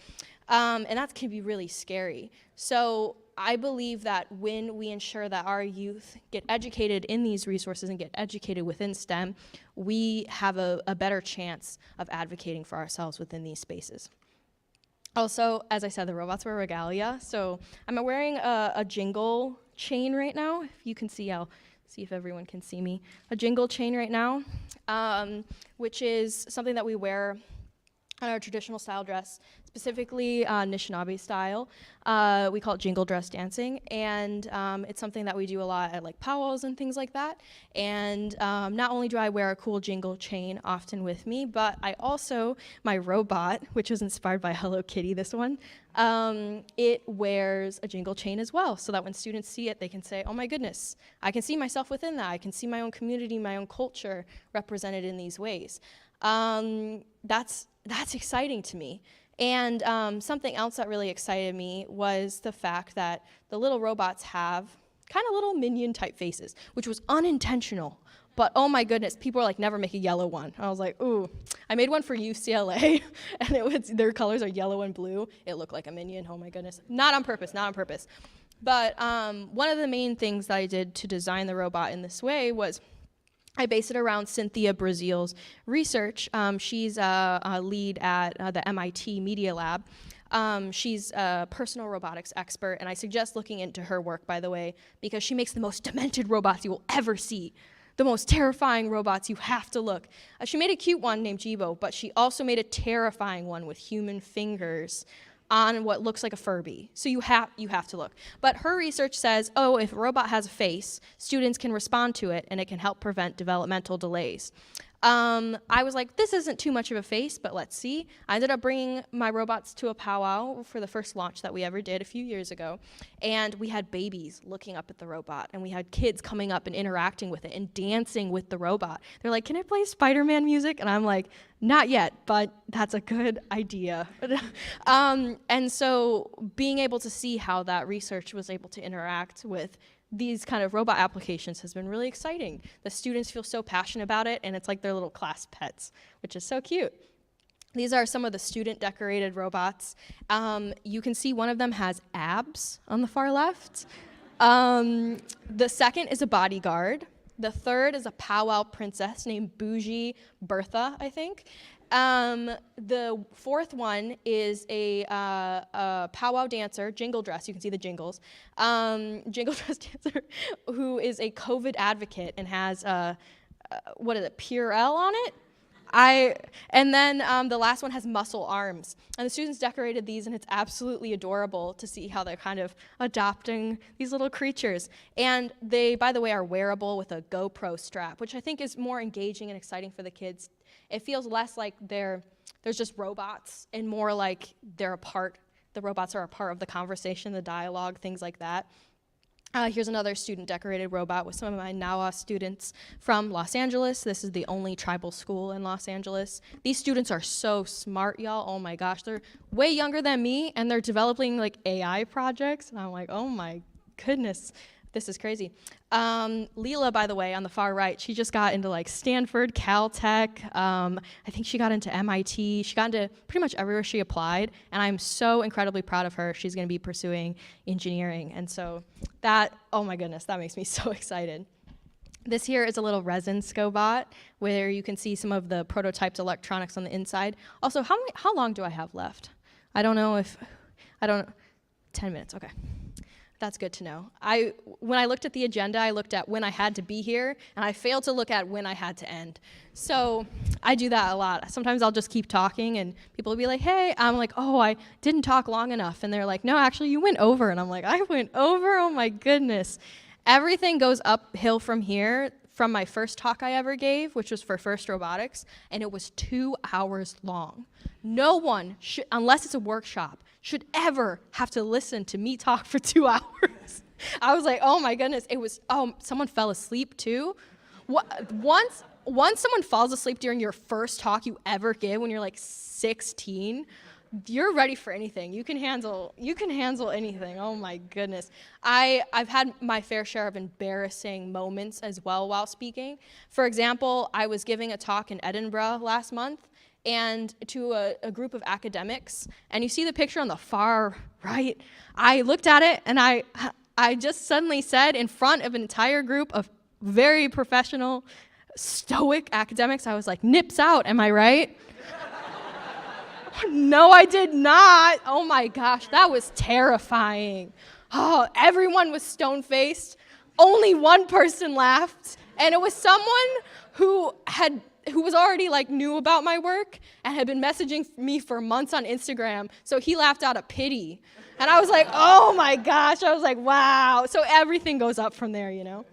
And that can be really scary. So I believe that when we ensure that our youth get educated in these resources and get educated within STEM, we have a better chance of advocating for ourselves within these spaces. Also, as I said, the robots wear regalia. So I'm wearing a jingle chain right now. If you can see, I'll see if everyone can see me. A jingle chain right now, which is something that we wear on our traditional style dress, specifically Anishinaabe style. We call it jingle dress dancing, and it's something that we do a lot at like powwows and things like that. And not only do I wear a cool jingle chain often with me, but I also, my robot, which was inspired by Hello Kitty, this one, it wears a jingle chain as well, so that when students see it, they can say, oh my goodness, I can see myself within that. I can see my own community, my own culture represented in these ways. That's exciting to me. And something else that really excited me was the fact that the little robots have kind of little minion type faces, which was unintentional. But oh my goodness, people are like, never make a yellow one. I was like, ooh. I made one for UCLA, and their colors are yellow and blue. It looked like a minion, oh my goodness. Not on purpose, not on purpose. But one of the main things that I did to design the robot in this way was I base it around Thea Brazil's research. She's a lead at the MIT Media Lab. She's a personal robotics expert, and I suggest looking into her work, by the way, because she makes the most demented robots you will ever see. The most terrifying robots, you have to look. She made a cute one named Jibo, but she also made a terrifying one with human fingers on what looks like a Furby. So you have to look. But her research says, oh, if a robot has a face, students can respond to it, and it can help prevent developmental delays. I was like, this isn't too much of a face, but let's see. I ended up bringing my robots to a powwow for the first launch that we ever did a few years ago, and we had babies looking up at the robot, and we had kids coming up and interacting with it and dancing with the robot. They're like, can I play Spider-Man music? And I'm like, not yet, but that's a good idea. And so being able to see how that research was able to interact with these kind of robot applications has been really exciting. The students feel so passionate about it, and it's like their little class pets, which is so cute. These are some of the student-decorated robots. You can see one of them has abs on the far left. The second is a bodyguard. The third is a powwow princess named Bougie Bertha, I think. The fourth one is a powwow dancer, jingle dress, you can see the jingles, jingle dress dancer who is a COVID advocate and has, what is it, Purell on it? And then the last one has muscle arms. And the students decorated these, and it's absolutely adorable to see how they're kind of adopting these little creatures. And they, by the way, are wearable with a GoPro strap, which I think is more engaging and exciting for the kids. It feels less like there's just robots and more like the robots are a part of the conversation, the dialogue, things like that. Here's another student-decorated robot with some of my NAWA students from Los Angeles. This is the only tribal school in Los Angeles. These students are so smart, y'all. Oh my gosh, they're way younger than me, and they're developing like AI projects. And I'm like, oh my goodness, this is crazy. Leela, by the way, on the far right, she just got into like Stanford, Caltech. I think she got into MIT. She got into pretty much everywhere she applied, and I'm so incredibly proud of her. She's going to be pursuing engineering, and so that, oh my goodness, that makes me so excited. This here is a little resin scobot where you can see some of the prototyped electronics on the inside. Also, how long do I have left? I don't know 10 minutes, okay. That's good to know. When I looked at the agenda, I looked at when I had to be here, and I failed to look at when I had to end. So I do that a lot. Sometimes I'll just keep talking, and people will be like, hey, I'm like, oh, I didn't talk long enough. And they're like, no, actually, you went over. And I'm like, I went over? Oh, my goodness. Everything goes uphill from here, from my first talk I ever gave, which was for First Robotics, and it was 2 hours long. No one should, unless it's a workshop, should ever have to listen to me talk for 2 hours. I was like, oh my goodness, someone fell asleep too. Once someone falls asleep during your first talk you ever give when you're like 16, you're ready for anything. You can handle anything. Oh my goodness. I've had my fair share of embarrassing moments as well while speaking. For example, I was giving a talk in Edinburgh last month, and to a group of academics, and you see the picture on the far right. I looked at it, and I just suddenly said in front of an entire group of very professional, stoic academics, I was like, nips out, am I right? No, I did not. Oh my gosh, that was terrifying. Oh, everyone was stone-faced. Only one person laughed, and it was someone who was already like knew about my work and had been messaging me for months on Instagram, so he laughed out of pity. And I was like, oh my gosh, I was like, wow. So everything goes up from there, you know?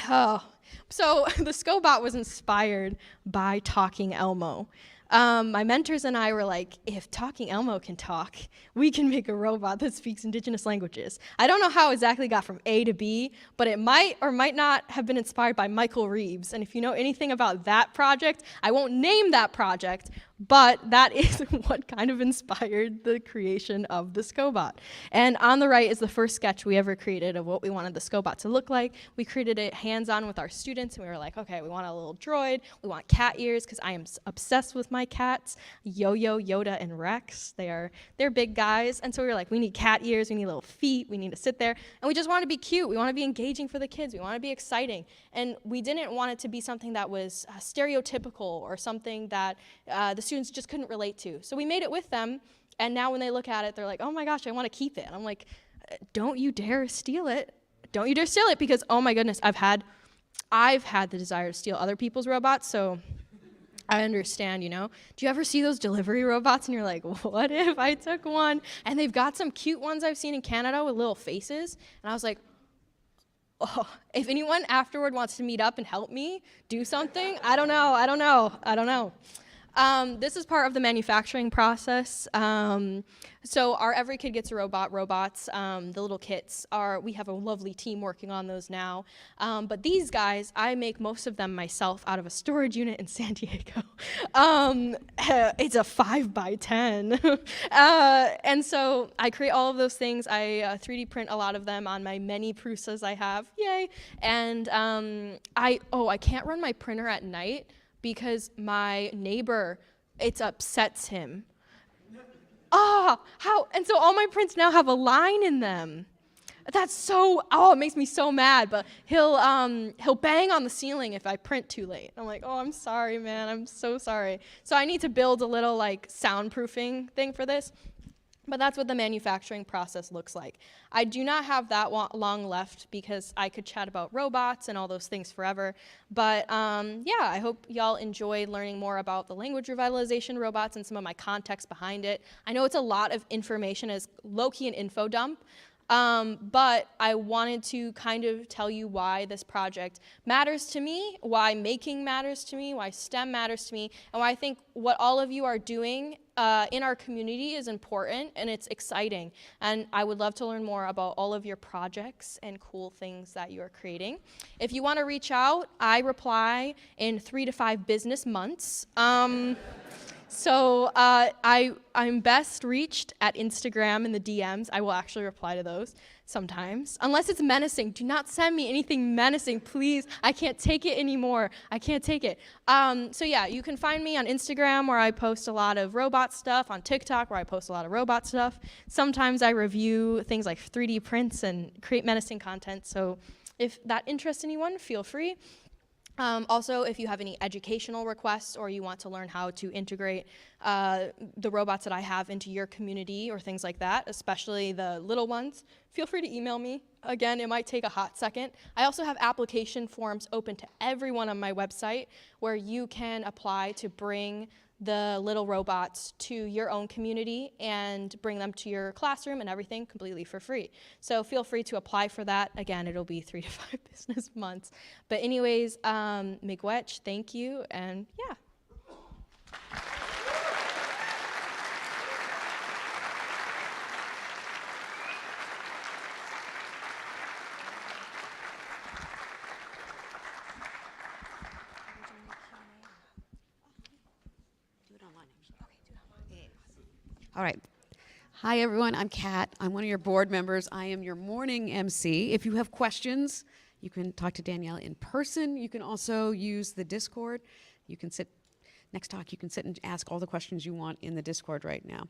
Oh. So the Scobot was inspired by Talking Elmo. My mentors and I were like, if Talking Elmo can talk, we can make a robot that speaks Indigenous languages. I don't know how it exactly got from A to B, but it might or might not have been inspired by Michael Reeves. And if you know anything about that project, I won't name that project, but that is what kind of inspired the creation of the Scobot. And on the right is the first sketch we ever created of what we wanted the Scobot to look like. We created it hands-on with our students, and we were like, okay, we want a little droid, we want cat ears, because I am obsessed with my cats, Yo-Yo, Yoda, and Rex. They're big guys, and so we were like, we need cat ears, we need little feet, we need to sit there, and we just want to be cute, we want to be engaging for the kids, we want to be exciting, and we didn't want it to be something that was stereotypical or something that the students just couldn't relate to. So we made it with them, And now when they look at it, they're like, oh my gosh, I want to keep it. And I'm like, don't you dare steal it. Don't you dare steal it, because oh my goodness, I've had the desire to steal other people's robots, so I understand, you know. Do you ever see those delivery robots and you're like, what if I took one? And they've got some cute ones I've seen in Canada with little faces, and I was like, oh, if anyone afterward wants to meet up and help me do something, I don't know. This is part of the manufacturing process. So our Every Kid Gets a Robot robots, the little kits, we have a lovely team working on those now. But these guys, I make most of them myself out of a storage unit in San Diego. It's a 5x10. And so I create all of those things. I 3D print a lot of them on my many Prusas I have, yay. And I can't run my printer at night because my neighbor, it upsets him. How? And so all my prints now have a line in them. That's so, it makes me so mad, but he'll bang on the ceiling if I print too late. I'm like, oh, I'm sorry, man, I'm so sorry. So I need to build a little like soundproofing thing for this. But that's what the manufacturing process looks like. I do not have that long left because I could chat about robots and all those things forever. But yeah, I hope y'all enjoyed learning more about the language revitalization robots and some of my context behind it. I know it's a lot of information, as low-key an info dump. But I wanted to kind of tell you why this project matters to me, why making matters to me, why STEM matters to me, and why I think what all of you are doing in our community is important and it's exciting. And I would love to learn more about all of your projects and cool things that you are creating. If you want to reach out, I reply in 3 to 5 business months. So I'm best reached at Instagram in the DMs. I will actually reply to those sometimes. Unless it's menacing. Do not send me anything menacing, please. I can't take it anymore. I can't take it. So yeah, you can find me on Instagram, where I post a lot of robot stuff, on TikTok, where I post a lot of robot stuff. Sometimes I review things like 3D prints and create menacing content. So if that interests anyone, feel free. Also, if you have any educational requests or you want to learn how to integrate the robots that I have into your community or things like that, especially the little ones, feel free to email me. Again, it might take a hot second. I also have application forms open to everyone on my website where you can apply to bring the little robots to your own community and bring them to your classroom and everything completely for free. So feel free to apply for that. Again, it'll be 3 to 5 business months. But anyways, miigwech, thank you, and yeah. All right. Hi, everyone. I'm Kat. I'm one of your board members. I am your morning MC. If you have questions, you can talk to Danielle in person. You can also use the Discord. You can sit, next talk, you can sit and ask all the questions you want in the Discord right now.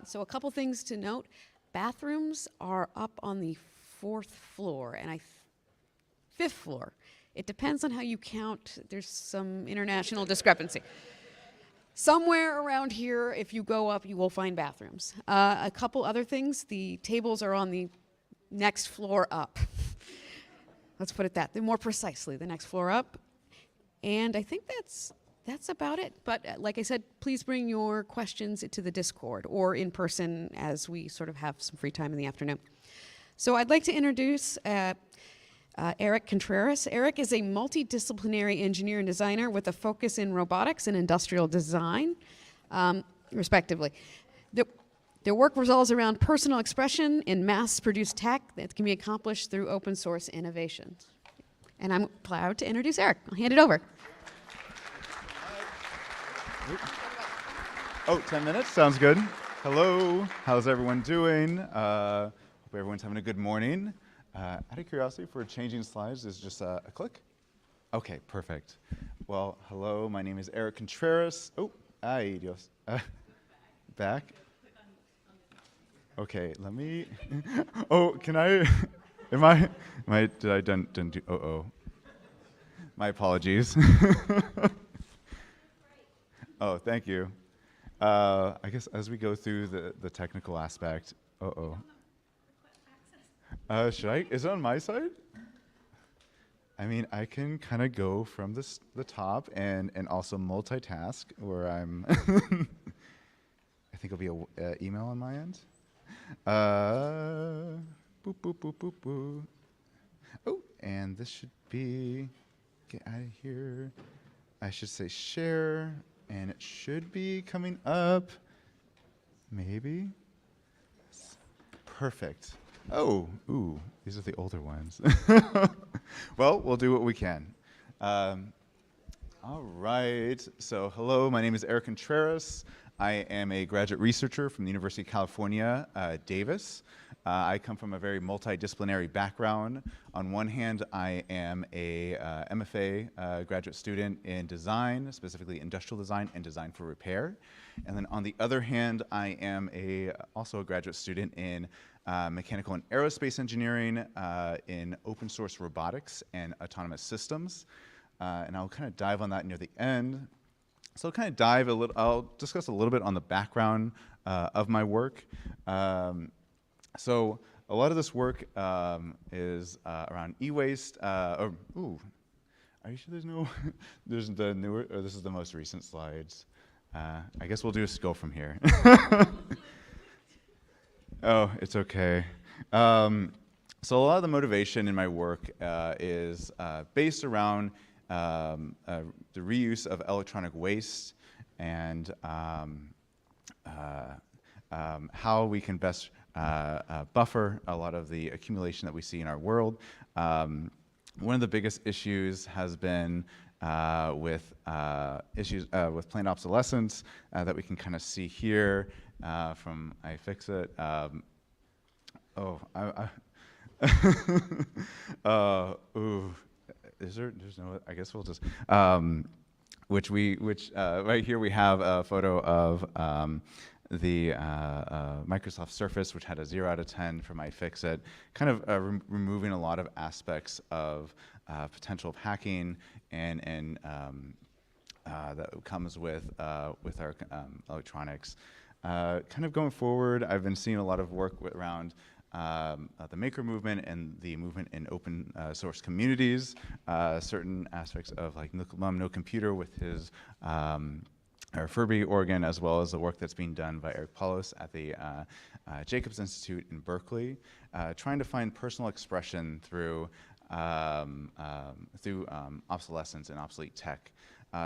So a couple things to note. Bathrooms are up on the 4th floor and 5th floor. It depends on how you count. There's some international discrepancy. Somewhere around here, if you go up, you will find bathrooms. A couple other things, the tables are on the next floor up. Let's put it that, more precisely, the next floor up. And I think that's about it. But like I said, please bring your questions to the Discord or in person as we sort of have some free time in the afternoon. So I'd like to introduce Eric Contreras. Eric is a multidisciplinary engineer and designer with a focus in robotics and industrial design, respectively. Their work revolves around personal expression in mass-produced tech that can be accomplished through open source innovations. And I'm proud to introduce Eric. I'll hand it over. 10 minutes, sounds good. Hello, how's everyone doing? Hope everyone's having a good morning. Out of curiosity, for changing slides, is just a click? Okay, perfect. Well, hello, my name is Eric Contreras. Oh, ay Dios. Back. Okay, let me, can I, did I done do, My apologies. Oh, thank you. I guess as we go through the technical aspect, should I, is it on my side? I mean, I can kind of go from the top and also multitask where I'm, I think it'll be a email on my end. Boop, boop, boop, boop, boop. Oh, and this should be, get out of here. I should say share, and it should be coming up. Maybe. Perfect. Oh, ooh, these are the older ones. Well, we'll do what we can. All right, so hello, my name is Eric Contreras. I am a graduate researcher from the University of California, Davis. I come from a very multidisciplinary background. On one hand, I am a MFA graduate student in design, specifically industrial design and design for repair. And then on the other hand, I am also a graduate student in mechanical and aerospace engineering, in open source robotics and autonomous systems. And I'll kind of dive on that near the end. So I'll kind of dive a little, I'll discuss a little bit on the background of my work. So a lot of this work is around e-waste, are you sure there's no, there's the newer, or this is the most recent slides? I guess we'll do a go from here. Oh, it's okay. So a lot of the motivation in my work is based around the reuse of electronic waste and how we can best buffer a lot of the accumulation that we see in our world. One of the biggest issues has been with planned obsolescence that we can kind of see here from iFixit. There's no, I guess we'll just, right here we have a photo of the Microsoft Surface, which had a 0 out of 10 from iFixit, kind of removing a lot of aspects of potential of hacking and that comes with our electronics. Kind of going forward, I've been seeing a lot of work around the maker movement and the movement in open source communities, certain aspects of like No Computer with his our Furby organ, as well as the work that's being done by Eric Paulos at the Jacobs Institute in Berkeley, trying to find personal expression through obsolescence and obsolete tech.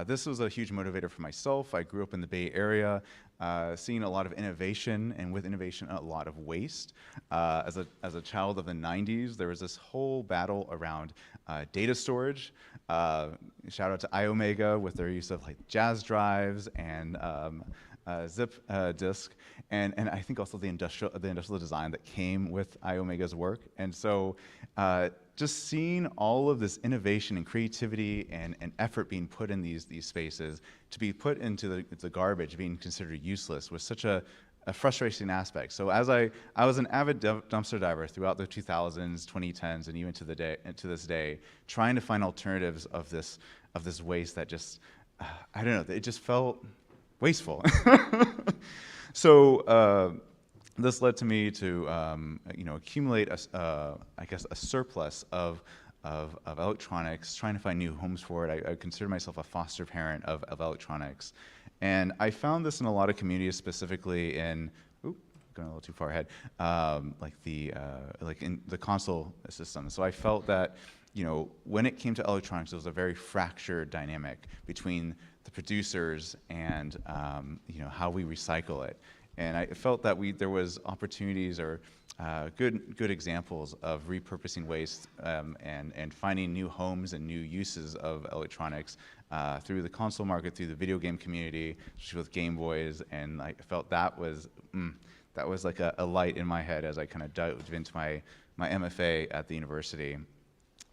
This was a huge motivator for myself. I grew up in the Bay Area, seeing a lot of innovation, and with innovation, a lot of waste. As a child of the 90s, there was this whole battle around data storage. Shout out to iOmega with their use of like jazz drives and zip disk, and I think also the industrial design that came with iOmega's work. And so just seeing all of this innovation and creativity and effort being put in these spaces to be put into the garbage, being considered useless, was such a frustrating aspect. So as I was an avid dumpster diver throughout the 2000s, 2010s, and even to this day, trying to find alternatives of this waste that just, I don't know, it just felt wasteful. So this led to me to accumulate I guess a surplus of electronics, trying to find new homes for it. I consider myself a foster parent of electronics, and I found this in a lot of communities, specifically in going a little too far ahead, like in the console system. So I felt that when it came to electronics, it was a very fractured dynamic between the producers and how we recycle it. And I felt that there was opportunities or good examples of repurposing waste and finding new homes and new uses of electronics through the console market, through the video game community, especially with Game Boys. And I felt that was like a light in my head as I kind of dove into my MFA at the university.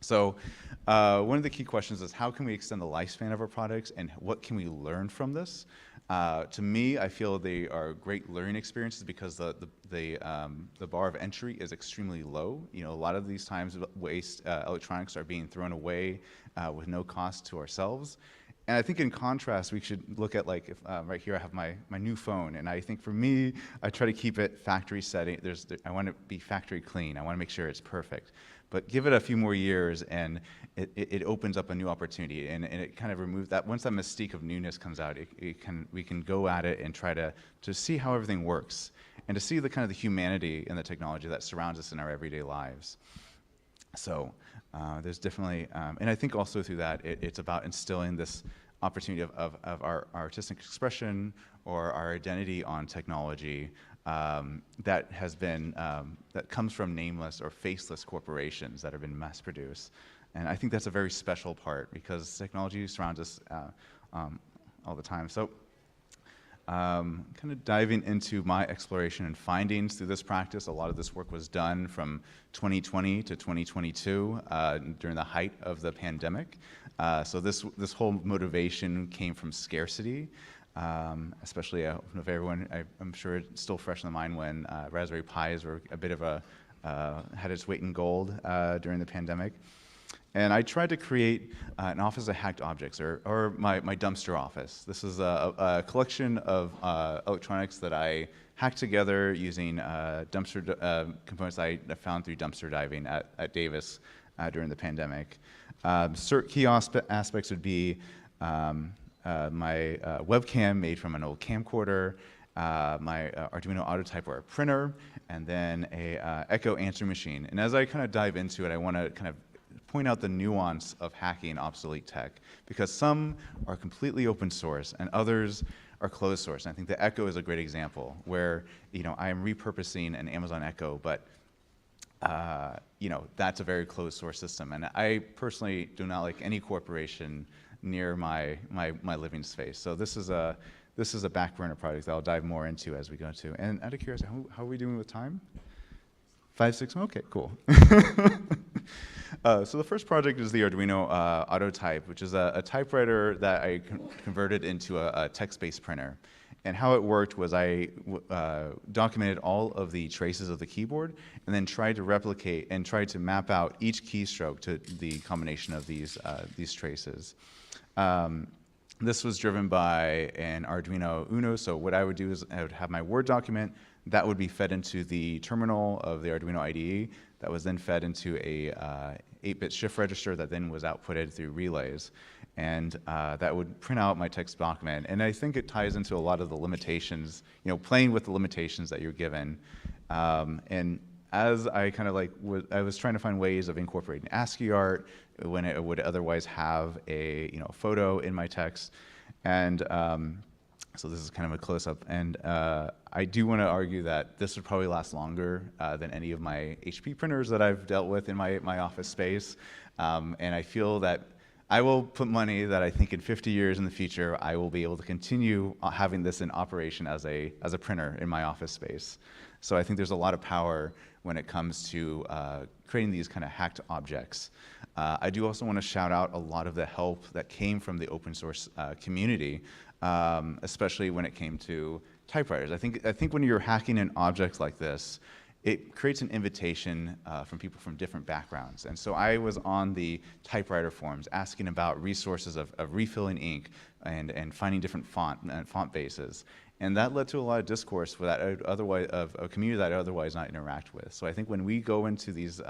So one of the key questions is, how can we extend the lifespan of our products, and what can we learn from this? To me, I feel they are great learning experiences because the bar of entry is extremely low. A lot of these times waste electronics are being thrown away with no cost to ourselves. And I think in contrast, we should look at like, if, right here I have my new phone, and I think for me, I try to keep it factory setting. I want to be factory clean. I want to make sure it's perfect. But give it a few more years, and it opens up a new opportunity, and it kind of removes that. Once that mystique of newness comes out, we can go at it and try to see how everything works, and to see the kind of the humanity and the technology that surrounds us in our everyday lives. So there's definitely, and I think also through that, it's about instilling this opportunity of our artistic expression or our identity on technology that has been, that comes from nameless or faceless corporations that have been mass produced. And I think that's a very special part because technology surrounds us all the time. So kind of diving into my exploration and findings through this practice, a lot of this work was done from 2020 to 2022 during the height of the pandemic. So this whole motivation came from scarcity, especially if everyone, I'm sure it's still fresh in the mind when Raspberry Pis were a bit of a, had its weight in gold during the pandemic. And I tried to create an office of hacked objects, or my dumpster office. This is a collection of electronics that I hacked together using dumpster components I found through dumpster diving at Davis during the pandemic. Key aspects would be my webcam made from an old camcorder, my Arduino Autotype or a printer, and then a Echo answering machine. And as I kind of dive into it, I want to kind of point out the nuance of hacking obsolete tech, because some are completely open source and others are closed source. And I think the Echo is a great example where, I am repurposing an Amazon Echo, but that's a very closed source system. And I personally do not like any corporation near my living space. So this is a back burner project that I'll dive more into as we go to. And out of curiosity, how are we doing with time? 5, 6, okay, cool. So the first project is the Arduino Autotype, which is a typewriter that I converted into a text-based printer. And how it worked was I documented all of the traces of the keyboard and then tried to replicate and tried to map out each keystroke to the combination of these traces. This was driven by an Arduino Uno, so what I would do is I would have my Word document, that would be fed into the terminal of the Arduino IDE, that was then fed into a 8-bit shift register that then was outputted through relays. And that would print out my text document. And I think it ties into a lot of the limitations, playing with the limitations that you're given. And as I kind of I was trying to find ways of incorporating ASCII art when it would otherwise have a photo in my text. And so this is kind of a close-up. And I do want to argue that this would probably last longer than any of my HP printers that I've dealt with in my office space. And I feel that I will put money that I think in 50 years in the future, I will be able to continue having this in operation as a printer in my office space. So I think there's a lot of power when it comes to creating these kind of hacked objects. I do also want to shout out a lot of the help that came from the open source community, especially when it came to typewriters. I think when you're hacking an object like this, it creates an invitation from people from different backgrounds. And so I was on the typewriter forums asking about resources of refilling ink and finding different font bases. And that led to a lot of discourse of a community that I otherwise not interact with. So I think when we go into these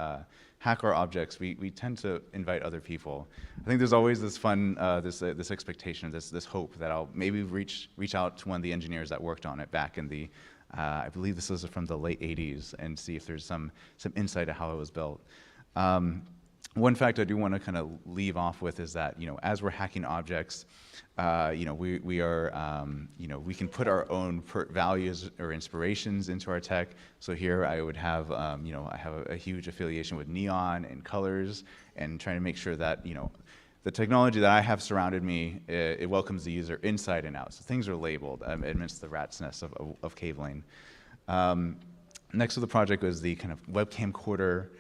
hack our objects, we tend to invite other people. I think there's always this fun, this expectation, this hope that I'll maybe reach out to one of the engineers that worked on it back in the I believe this was from the late 80s, and see if there's some insight of how it was built. One fact I do want to kind of leave off with is that, as we're hacking objects, we are, we can put our own values or inspirations into our tech. So here I would have, I have a huge affiliation with neon and colors, and trying to make sure that, the technology that I have surrounded me, it welcomes the user inside and out. So things are labeled amidst the rat's nest of cabling. Next to the project was the kind of webcam quarter,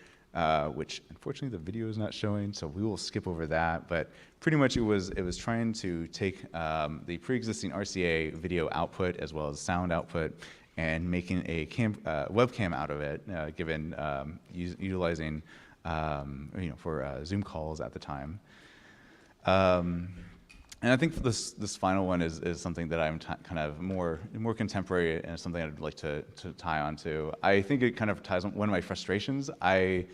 which unfortunately the video is not showing, so we will skip over that. But pretty much it was trying to take the pre-existing RCA video output as well as sound output and making a webcam out of it, given utilizing for Zoom calls at the time. And I think this final one is something that I'm kind of more contemporary, and something I'd like to tie onto. I think it kind of ties on one of my frustrations. I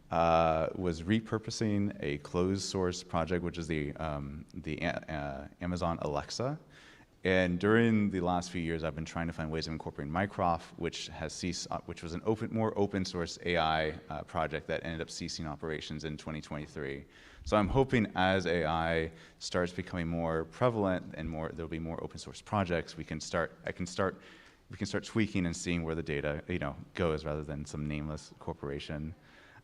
was repurposing a closed source project, which is the Amazon Alexa. And during the last few years, I've been trying to find ways of incorporating Mycroft, which was an more open source AI project that ended up ceasing operations in 2023. So I'm hoping as AI starts becoming more prevalent and there'll be more open source projects, we can start tweaking and seeing where the data goes rather than some nameless corporation.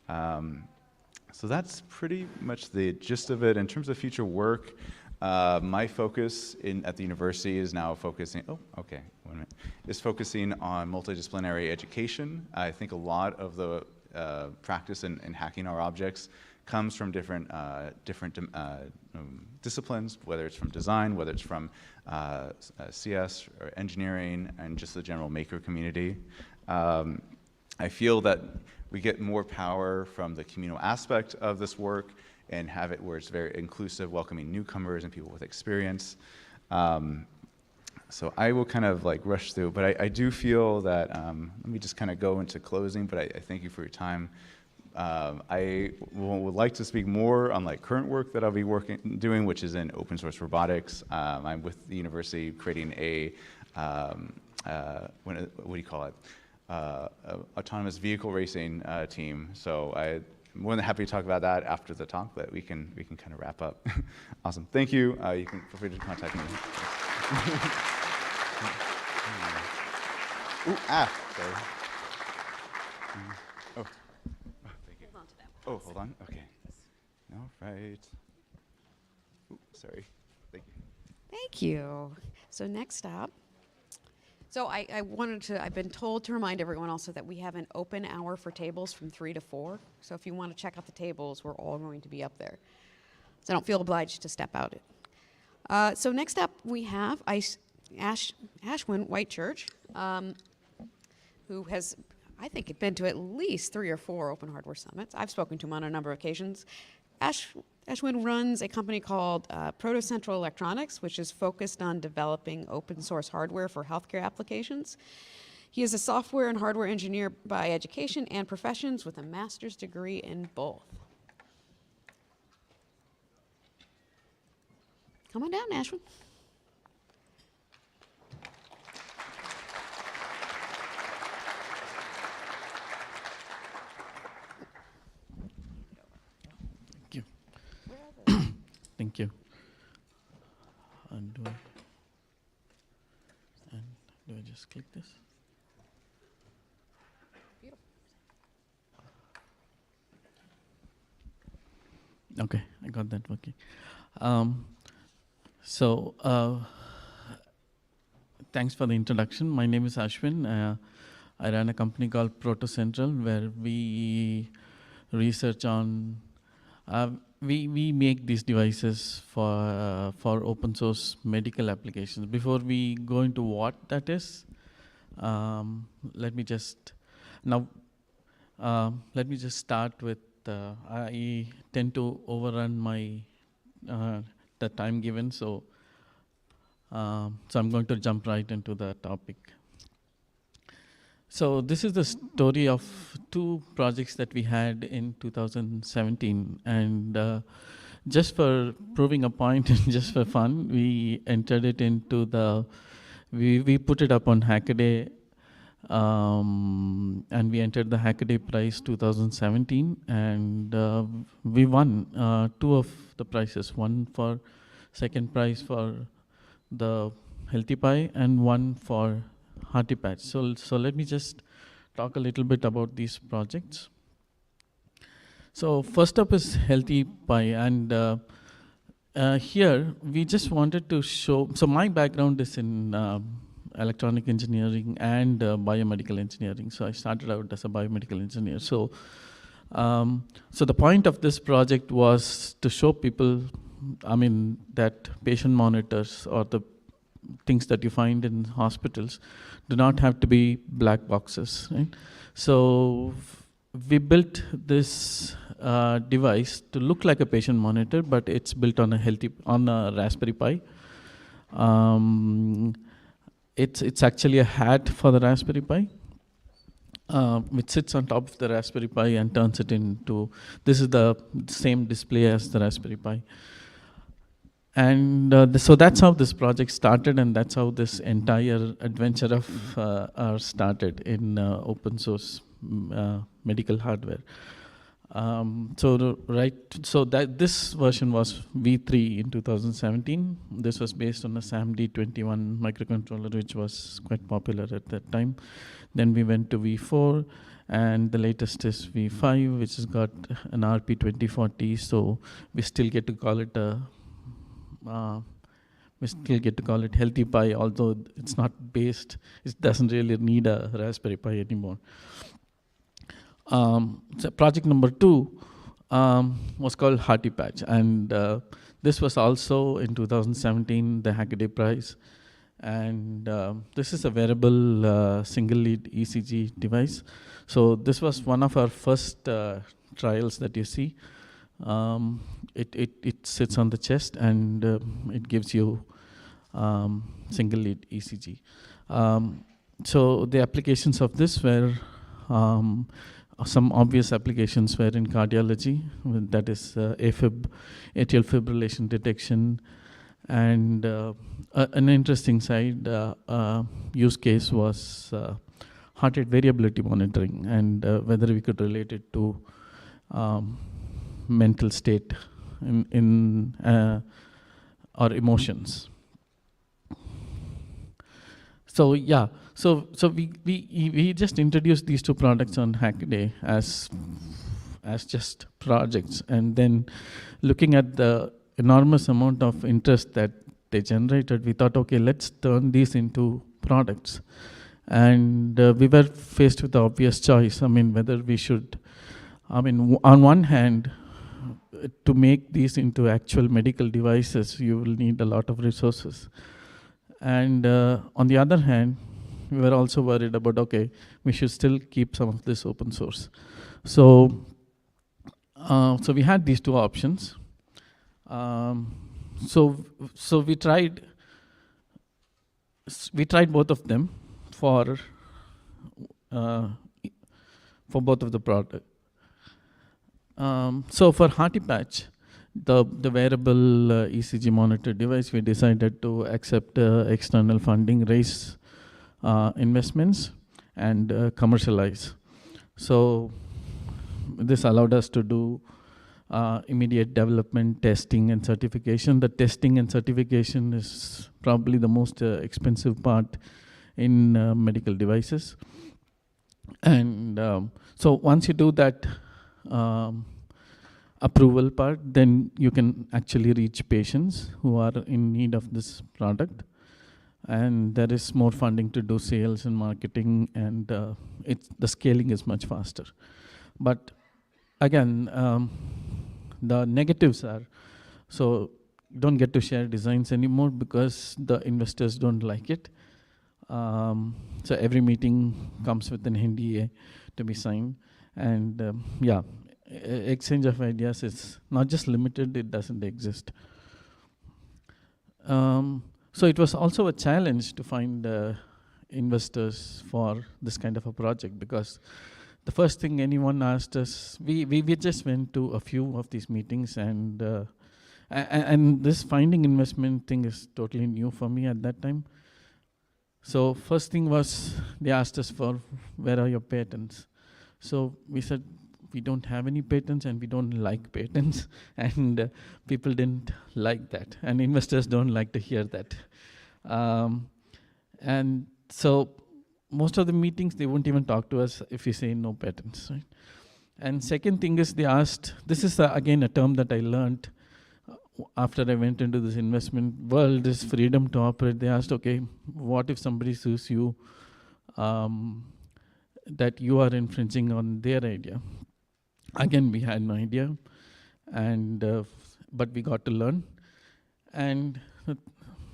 So that's pretty much the gist of it. In terms of future work, my focus at the university is now focusing, is focusing on multidisciplinary education. I think a lot of the practice in hacking our objects comes from different disciplines, whether it's from design, whether it's from CS or engineering, and just the general maker community. I feel that we get more power from the communal aspect of this work and have it where it's very inclusive, welcoming newcomers and people with experience. So I will kind of like rush through, but I do feel that, let me just kind of go into closing, but I thank you for your time. I would like to speak more on like current work that I'll be doing, which is in open source robotics. I'm with the university creating a, what do you call it? Autonomous vehicle racing team. So I'm more than happy to talk about that after the talk, but we can kind of wrap up. Awesome, thank you. You can feel free to contact me. Ooh, sorry. Oh. Oh, hold on. Okay. All right. Ooh, sorry. Thank you. Thank you. So next up, I've been told to remind everyone also that we have an open hour for tables from 3 to 4. So if you want to check out the tables, we're all going to be up there. So don't feel obliged to step out. So next up, we have Ashwin Whitechurch, who has, I think, been to at least 3 or 4 open hardware summits. I've spoken to him on a number of occasions. Ashwin runs a company called Protocentral Electronics, which is focused on developing open source hardware for healthcare applications. He is a software and hardware engineer by education and professions with a master's degree in both. Come on down, Ashwin. Thank you. Do I just click this? Beautiful. Okay, I got that working. Thanks for the introduction. My name is Ashwin. I run a company called Protocentral, where we research on we make these devices for open source medical applications. Before we go into what that is, let me just start with I tend to overrun my the time given, so I'm going to jump right into the topic. So this is the story of 2 projects that we had in 2017, and just for proving a point and just for fun, we entered it into we put it up on Hackaday, and we entered the Hackaday prize 2017, and we won 2 of the prizes, one for second prize for the Healthy Pie and one for Hearty Patch. So let me just talk a little bit about these projects. So first up is Healthy Pie, and here we just wanted to show, so my background is in electronic engineering and biomedical engineering. So I started out as a biomedical engineer. So the point of this project was to show people, that patient monitors or the things that you find in hospitals do not have to be black boxes, right? So we built this device to look like a patient monitor, but it's built on a Raspberry Pi. It's actually a hat for the Raspberry Pi, which sits on top of the Raspberry Pi and turns it into, this is the same display as the Raspberry Pi. And so that's how this project started, and that's how this entire adventure of ours started in open source medical hardware. So that this version was V3 in 2017. This was based on a SAMD21 microcontroller, which was quite popular at that time. Then we went to V4, and the latest is V5, which has got an RP2040. So we still get to call it Healthy Pi, although it's not based. It doesn't really need a Raspberry Pi anymore. So project number 2 was called Hearty Patch, and this was also in 2017 the Hackaday Prize. And this is a wearable single lead ECG device. So this was one of our first trials that you see. It sits on the chest, and it gives you single lead ECG. So the applications of this were some obvious applications were in cardiology, that is AFib, atrial fibrillation detection, and an interesting side use case was heart rate variability monitoring, and whether we could relate it to mental state or emotions. So yeah, so we just introduced these 2 products on Hackaday as just projects, and then looking at the enormous amount of interest that they generated, we thought, okay, let's turn these into products. And we were faced with the obvious choice. I mean, whether we should, on one hand, to make these into actual medical devices, you will need a lot of resources. And on the other hand, we were also worried about, okay, we should still keep some of this open source. So we had these 2 options. So we tried both of them for both of the product. So for Hearty Patch, the wearable ECG monitor device, we decided to accept external funding, raise investments, and commercialize. So this allowed us to do immediate development, testing, and certification. The testing and certification is probably the most expensive part in medical devices. And so once you do that approval part, then you can actually reach patients who are in need of this product. And there is more funding to do sales and marketing, and the scaling is much faster. But again, the negatives are, so you don't get to share designs anymore because the investors don't like it. So every meeting comes with an NDA to be signed. And yeah, exchange of ideas is not just limited, it doesn't exist. So it was also a challenge to find investors for this kind of a project, because the first thing anyone asked us, we just went to a few of these meetings, and this finding investment thing is totally new for me at that time. So first thing was, they asked us for, where are your patents? So we said, we don't have any patents and we don't like patents, and people didn't like that, and investors don't like to hear that. And so most of the meetings, they won't even talk to us if we say no patents, right? And second thing is, they asked, this is again a term that I learned after I went into this investment world, is freedom to operate. They asked, okay, what if somebody sues you that you are infringing on their idea? Again, we had no idea, and but we got to learn,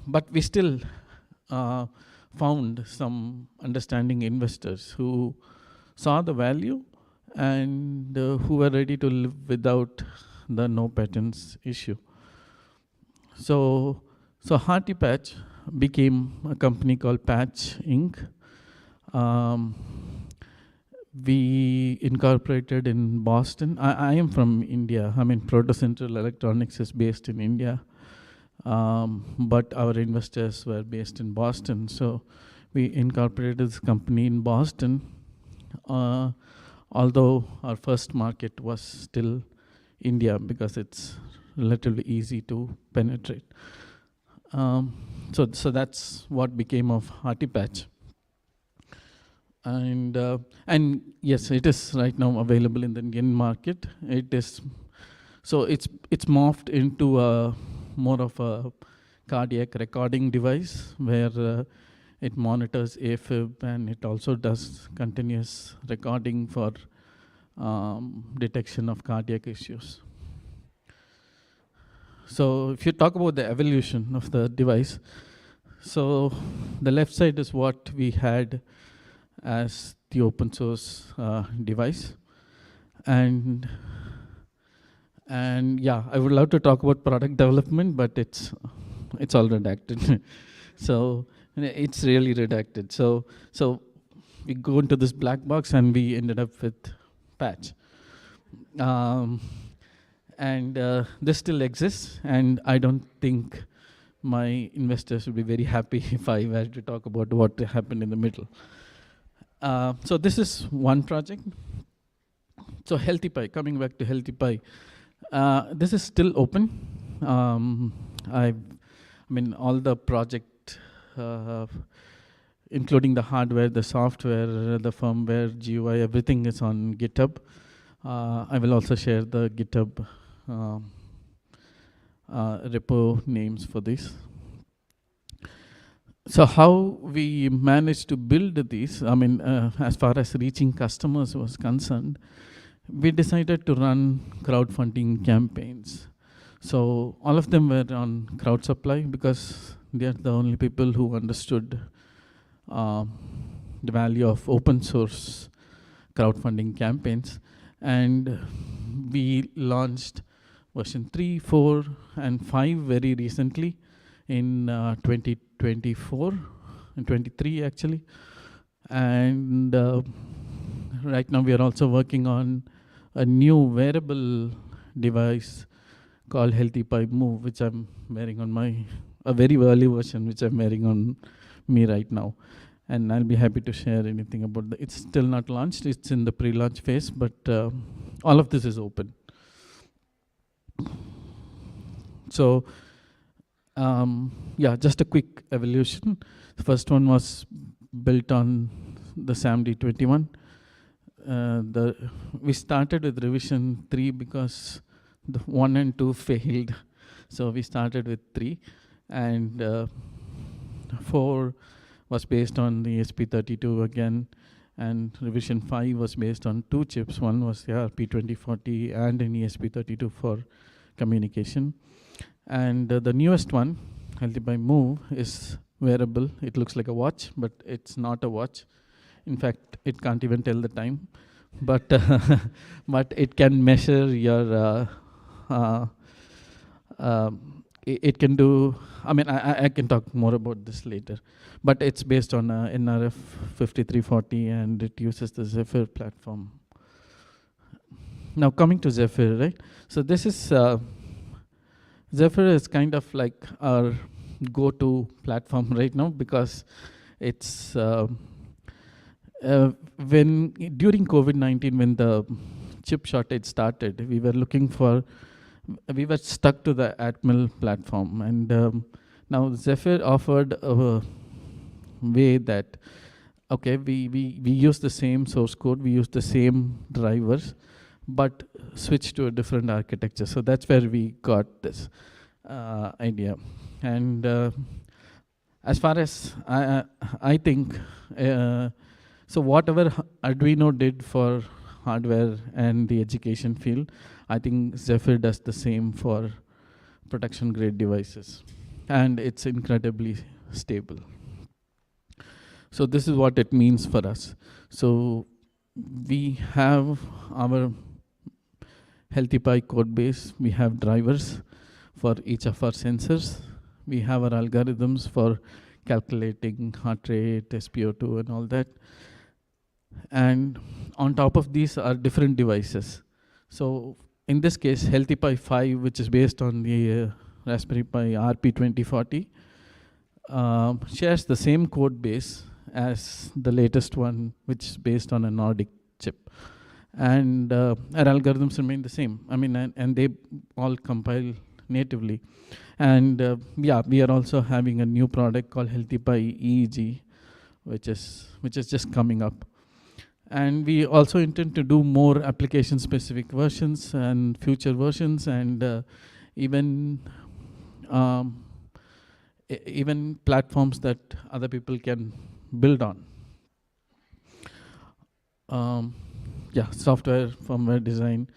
but we still found some understanding investors who saw the value and who were ready to live without the no patents issue. So Hearty Patch became a company called Patch Inc. We incorporated in Boston. I am from India. I mean, Proto Central Electronics is based in India, but our investors were based in Boston. So we incorporated this company in Boston, although our first market was still India because it's relatively easy to penetrate. So that's what became of Hearty Patch. And yes, it is right now available in the Indian market. It's morphed into more of a cardiac recording device where it monitors AFib, and it also does continuous recording for detection of cardiac issues. So if you talk about the evolution of the device, so the left side is what we had as the open source device. And yeah, I would love to talk about product development, but it's all redacted. So it's really redacted. So we go into this black box and we ended up with Patch. This still exists, and I don't think my investors would be very happy if I were to talk about what happened in the middle. So this is one project. So Healthy Pie, coming back to Healthy Pie. This is still open. I mean, all the project, including the hardware, the software, the firmware, GUI, everything is on GitHub. I will also share the GitHub repo names for this. So how we managed to build these, I mean, as far as reaching customers was concerned, we decided to run crowdfunding campaigns. So all of them were on crowd supply because they are the only people who understood the value of open source crowdfunding campaigns. And we launched version 3, 4, and 5 very recently in 2024, and 23 actually. And right now we are also working on a new wearable device called Healthy Pie Move, which I'm wearing on a very early version, which I'm wearing on me right now. And I'll be happy to share anything about it's still not launched, it's in the pre-launch phase, but all of this is open. So, yeah, just a quick evolution. The first one was built on the SAMD21. We started with revision 3 because the 1 and 2 failed. So we started with 3, and 4 was based on the ESP32 again, and revision 5 was based on 2 chips. One was the RP2040 and an ESP32 for communication. And the newest one, Healthy Pie Move, is wearable. It looks like a watch, but it's not a watch. In fact, it can't even tell the time. But but it can measure your it can do, I mean, I can talk more about this later, but it's based on NRF 5340, and it uses the Zephyr platform. Now coming to Zephyr, right? So this is, Zephyr is kind of like our go-to platform right now because it's, during COVID-19, when the chip shortage started, we were stuck to the Atmel platform, and now Zephyr offered a way that, okay, we use the same source code, we use the same drivers, but switch to a different architecture. So that's where we got this idea. And as far as I think, so whatever Arduino did for hardware and the education field, I think Zephyr does the same for production grade devices, and it's incredibly stable. So this is what it means for us. So we have our Healthy Pie code base. We have drivers for each of our sensors. We have our algorithms for calculating heart rate, SpO2, and all that. And on top of these are different devices. So in this case, Healthy Pie 5, which is based on the Raspberry Pi RP2040, shares the same code base as the latest one, which is based on a Nordic chip. And our algorithms remain the same. I mean, and they all compile natively. And yeah, we are also having a new product called Healthy Pie EEG, which is just coming up. And we also intend to do more application-specific versions and future versions, and even platforms that other people can build on. Yeah, software, firmware design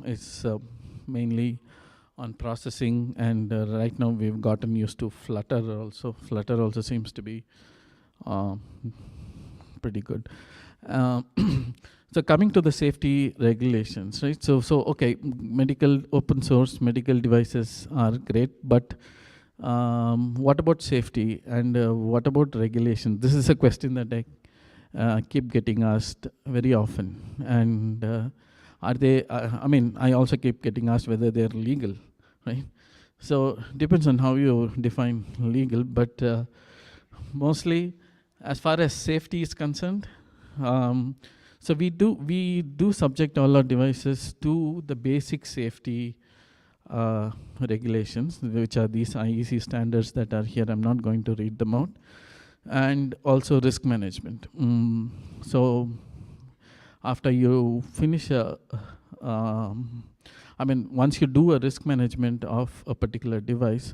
is mainly on processing, and right now we've gotten used to Flutter also. Flutter also seems to be pretty good. So coming to the safety regulations, right? So okay, medical open source medical devices are great, but what about safety, and what about regulation? This is a question that I keep getting asked very often. And are they, I mean, I also keep getting asked whether they're legal, right? So depends on how you define legal, but mostly as far as safety is concerned, so we do subject all our devices to the basic safety regulations, which are these IEC standards that are here. I'm not going to read them out. And also risk management. So after you finish once you do a risk management of a particular device,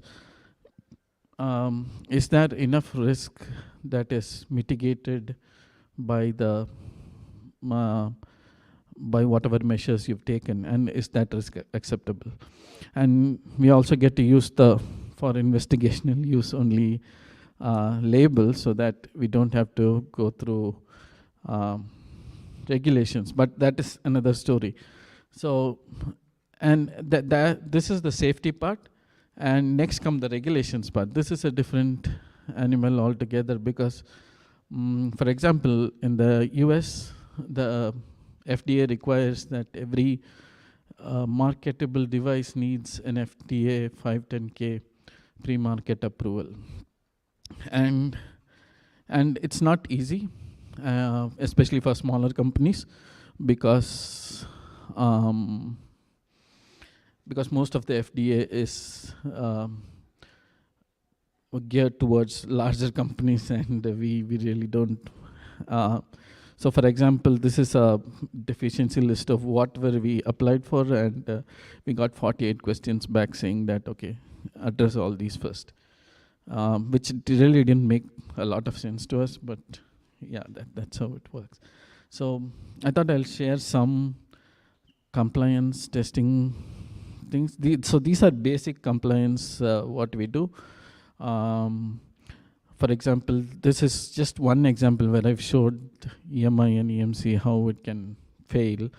is there enough risk that is mitigated by the by whatever measures you've taken, and is that risk acceptable? And we also get to use for investigational use only label, so that we don't have to go through regulations, but that is another story. So, and this is the safety part, and next come the regulations part. This is a different animal altogether, because for example, in the US, the FDA requires that every marketable device needs an FDA 510K pre-market approval. And it's not easy, especially for smaller companies, because most of the FDA is geared towards larger companies, and we really don't. So for example, this is a deficiency list of what were we applied for, and we got 48 questions back saying that, okay, address all these first. Which really didn't make a lot of sense to us, but yeah, that's how it works. So I thought I'll share some compliance testing things. So these are basic compliance, what we do. For example, this is just one example where I've showed EMI and EMC how it can fail.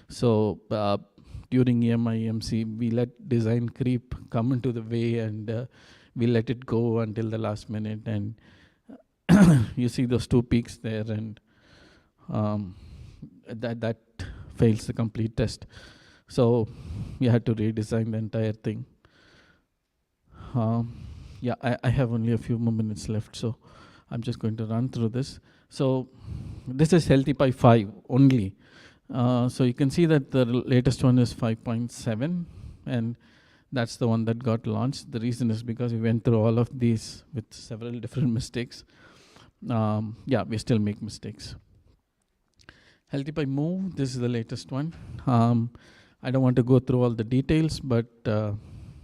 So during EMI, EMC, we let design creep come into the way, and we let it go until the last minute, and you see those two peaks there, and that fails the complete test. So we had to redesign the entire thing. Yeah, I have only a few more minutes left, so I'm just going to run through this. So this is Healthy Pie 5 only. So you can see that the latest one is 5.7, and that's the one that got launched. The reason is because we went through all of these with several different mistakes. Yeah, we still make mistakes. Healthy Pie Move, this is the latest one. I don't want to go through all the details, but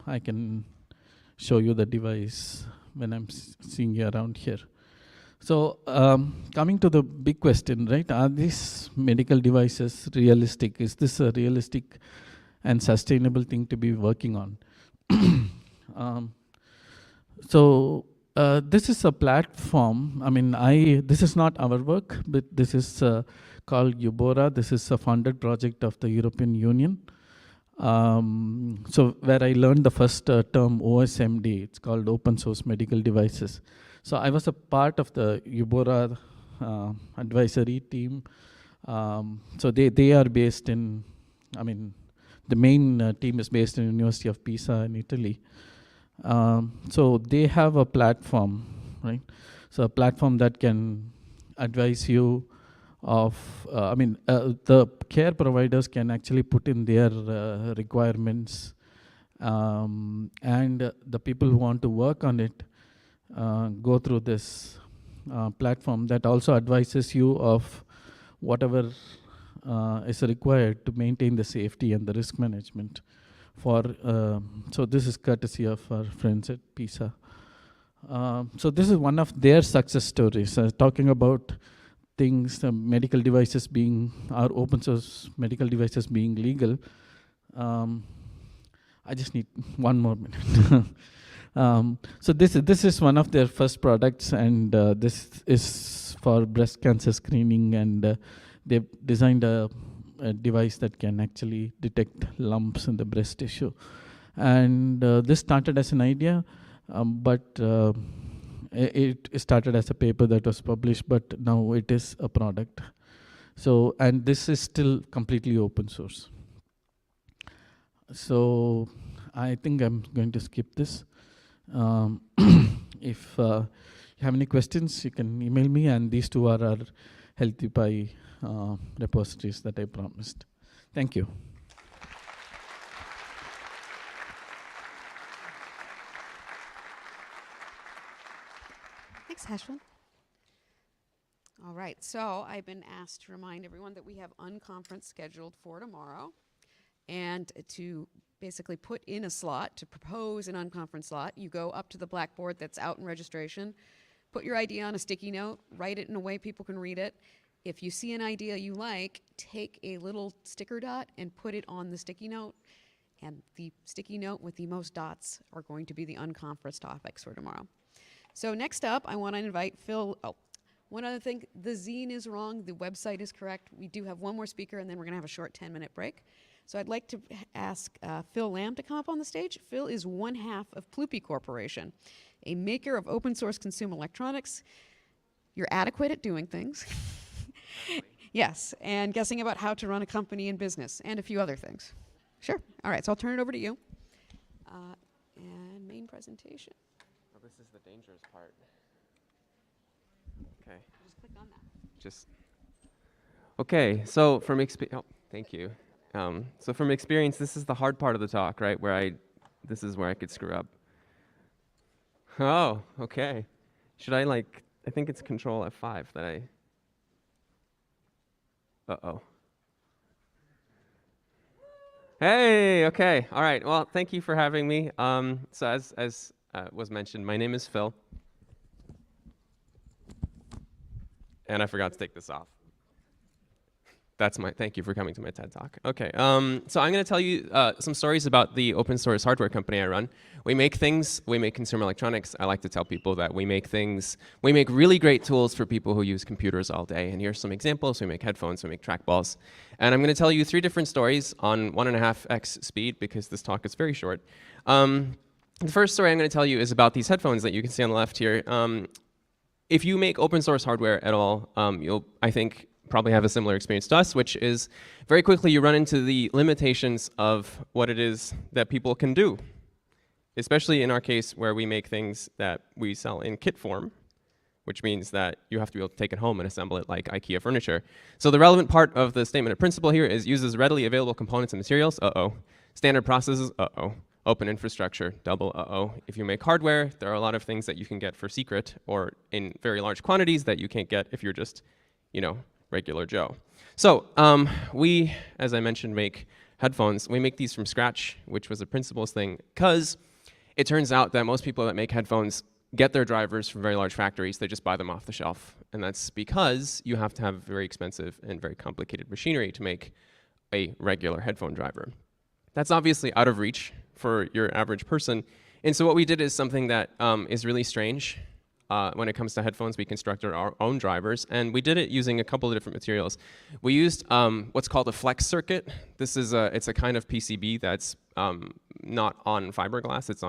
I can show you the device when I'm seeing you around here. So coming to the big question, right? Are these medical devices realistic? Is this a realistic and sustainable thing to be working on? So This is a platform. I mean, this is not our work, but this is called Ubora. This is a funded project of the European Union. So where I learned the first term OSMD, it's called Open Source Medical Devices. So I was a part of the Ubora advisory team. So they are based in, I mean, the main team is based in University of Pisa in Italy. So they have a platform, right? So a platform that can advise you of, the care providers can actually put in their requirements, and the people who want to work on it go through this platform that also advises you of whatever is required to maintain the safety and the risk management. So this is courtesy of our friends at PISA. So this is one of their success stories, talking about things, medical devices being, our open source medical devices being legal. I just need one more minute. So this is one of their first products, and this is for breast cancer screening, and they've designed a device that can actually detect lumps in the breast tissue. And this started as an idea, but it started as a paper that was published, but now it is a product. So, and this is still completely open source. So I think I'm going to skip this. If you have any questions, you can email me, and these two are our Healthy Pie repositories that I promised. Thank you. Thanks, Ashwin. All right, so I've been asked to remind everyone that we have unconference scheduled for tomorrow, and to basically put in a slot, to propose an unconference slot, you go up to the blackboard that's out in registration, put your idea on a sticky note, write it in a way people can read it. If you see an idea you like, take a little sticker dot and put it on the sticky note, and the sticky note with the most dots are going to be the unconference topics for tomorrow. So next up, I want to invite Phil. Oh, one other thing, the zine is wrong, the website is correct. We do have one more speaker, and then we're going to have a short 10-minute break. So I'd like to ask Phil Lamb to come up on the stage. Phil is one half of Ploopy Corporation, a maker of open source consumer electronics. You're adequate at doing things. Yes, and guessing about how to run a company and business, and a few other things. Sure. All right, so I'll turn it over to you. And main presentation. Well, this is the dangerous part. Okay. Just click on that. Just. Okay, so from experience, oh, thank you. So from experience, this is the hard part of the talk, right? This is where I could screw up. Oh, okay. Should I I think it's Control F5 that I. Uh-oh. Hey, okay, all right. Well, thank you for having me. So as was mentioned, my name is Phil. And I forgot to take this off. Thank you for coming to my TED Talk. Okay, so I'm gonna tell you some stories about the open source hardware company I run. We make consumer electronics. I like to tell people that we make really great tools for people who use computers all day. And here's some examples. We make headphones, we make trackballs. And I'm gonna tell you 3 different stories on 1.5x speed because this talk is very short. The first story I'm gonna tell you is about these headphones that you can see on the left here. If you make open source hardware at all, you'll, I think, probably have a similar experience to us, which is very quickly you run into the limitations of what it is that people can do, especially in our case where we make things that we sell in kit form, which means that you have to be able to take it home and assemble it like IKEA furniture. So the relevant part of the statement of principle here is uses readily available components and materials, uh-oh. Standard processes, uh-oh. Open infrastructure, double uh-oh. If you make hardware, there are a lot of things that you can get for secret or in very large quantities that you can't get if you're just, regular Joe. So we, as I mentioned, make headphones. We make these from scratch, which was a principles thing, because it turns out that most people that make headphones get their drivers from very large factories. They just buy them off the shelf. And that's because you have to have very expensive and very complicated machinery to make a regular headphone driver. That's obviously out of reach for your average person And so what we did is something that is really strange. When it comes to headphones, we constructed our own drivers, and we did it using a couple of different materials. We used what's called a flex circuit. This is it's a kind of PCB that's not on fiberglass. It's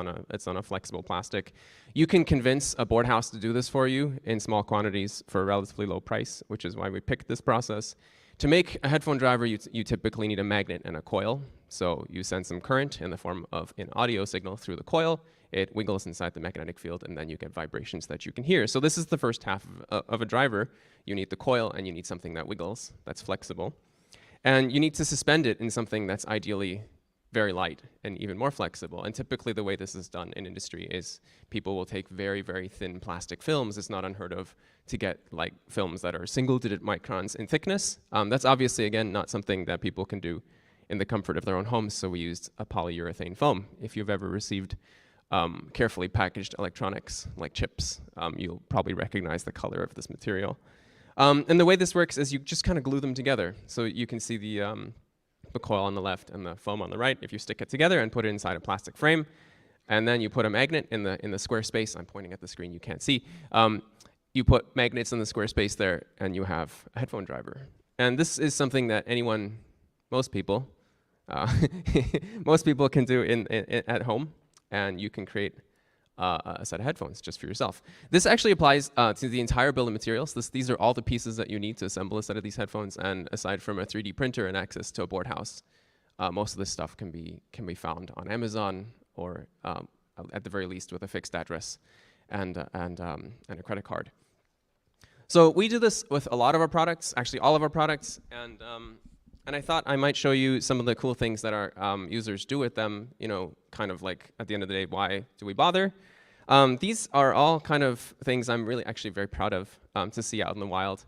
on a flexible plastic. You can convince a board house to do this for you in small quantities for a relatively low price, which is why we picked this process. To make a headphone driver, you typically need a magnet and a coil. So you send some current in the form of an audio signal through the coil. It wiggles inside the magnetic field, and then you get vibrations that you can hear. So this is the first half of a driver. You need the coil, and you need something that wiggles, that's flexible. And you need to suspend it in something that's ideally very light and even more flexible. And typically the way this is done in industry is people will take very, very thin plastic films. It's not unheard of to get like films that are single-digit microns in thickness. That's obviously, again, not something that people can do in the comfort of their own homes, so we used a polyurethane foam. If you've ever received carefully packaged electronics like chips, you'll probably recognize the color of this material. And the way this works is you just kind of glue them together. So you can see the coil on the left and the foam on the right. If you stick it together and put it inside a plastic frame, and then you put a magnet in the square space. I'm pointing at the screen, you can't see. You put magnets in the square space there, and you have a headphone driver. And this is something that most people can do at home, and you can create a set of headphones just for yourself. This actually applies to the entire bill of materials. These are all the pieces that you need to assemble a set of these headphones, and aside from a 3D printer and access to a board house, most of this stuff can be found on Amazon, or at the very least with a fixed address and a credit card. So we do this with a lot of our products, actually all of our products, and I thought I might show you some of the cool things that our users do with them, kind of like at the end of the day, why do we bother? These are all kind of things I'm really actually very proud of to see out in the wild.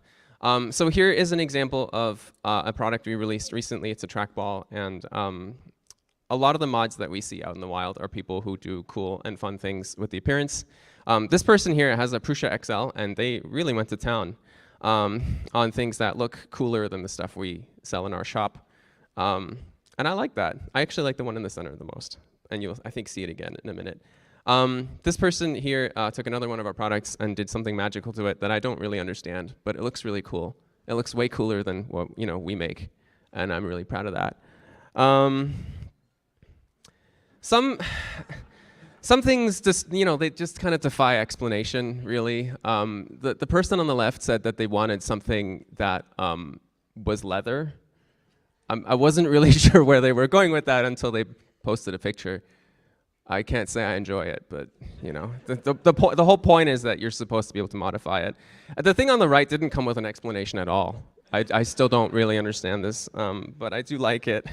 So here is an example of a product we released recently. It's a trackball, and a lot of the mods that we see out in the wild are people who do cool and fun things with the appearance. This person here has a Prusa XL, and they really went to town on things that look cooler than the stuff we sell in our shop. And I like that. I actually like the one in the center the most, and you'll, I think, see it again in a minute. This person here took another one of our products and did something magical to it that I don't really understand, but it looks really cool. It looks way cooler than what we make, and I'm really proud of that. Some things just, they just kind of defy explanation, really. The person on the left said that they wanted something that was leather. I wasn't really sure where they were going with that until they posted a picture. I can't say I enjoy it, but the whole point is that you're supposed to be able to modify it. The thing on the right didn't come with an explanation at all. I still don't really understand this, but I do like it.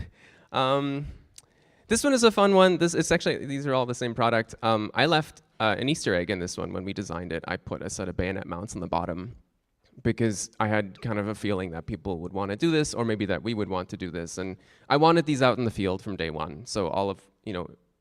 This one is a fun one. These are all the same product. I left an Easter egg in this one when we designed it. I put a set of bayonet mounts on the bottom because I had kind of a feeling that people would want to do this, or maybe that we would want to do this. And I wanted these out in the field from day one. So all of,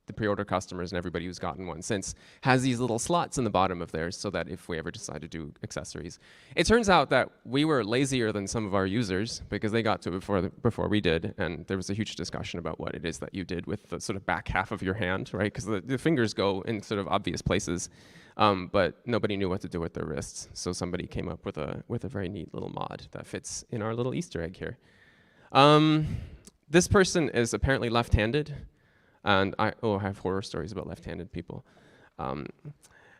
the pre-order customers and everybody who's gotten one since has these little slots in the bottom of theirs so that if we ever decide to do accessories. It turns out that we were lazier than some of our users because they got to it before we did, and there was a huge discussion about what it is that you did with the sort of back half of your hand, right? Because the fingers go in sort of obvious places, but nobody knew what to do with their wrists. So somebody came up with a very neat little mod that fits in our little Easter egg here. This person is apparently left-handed. And I have horror stories about left-handed people.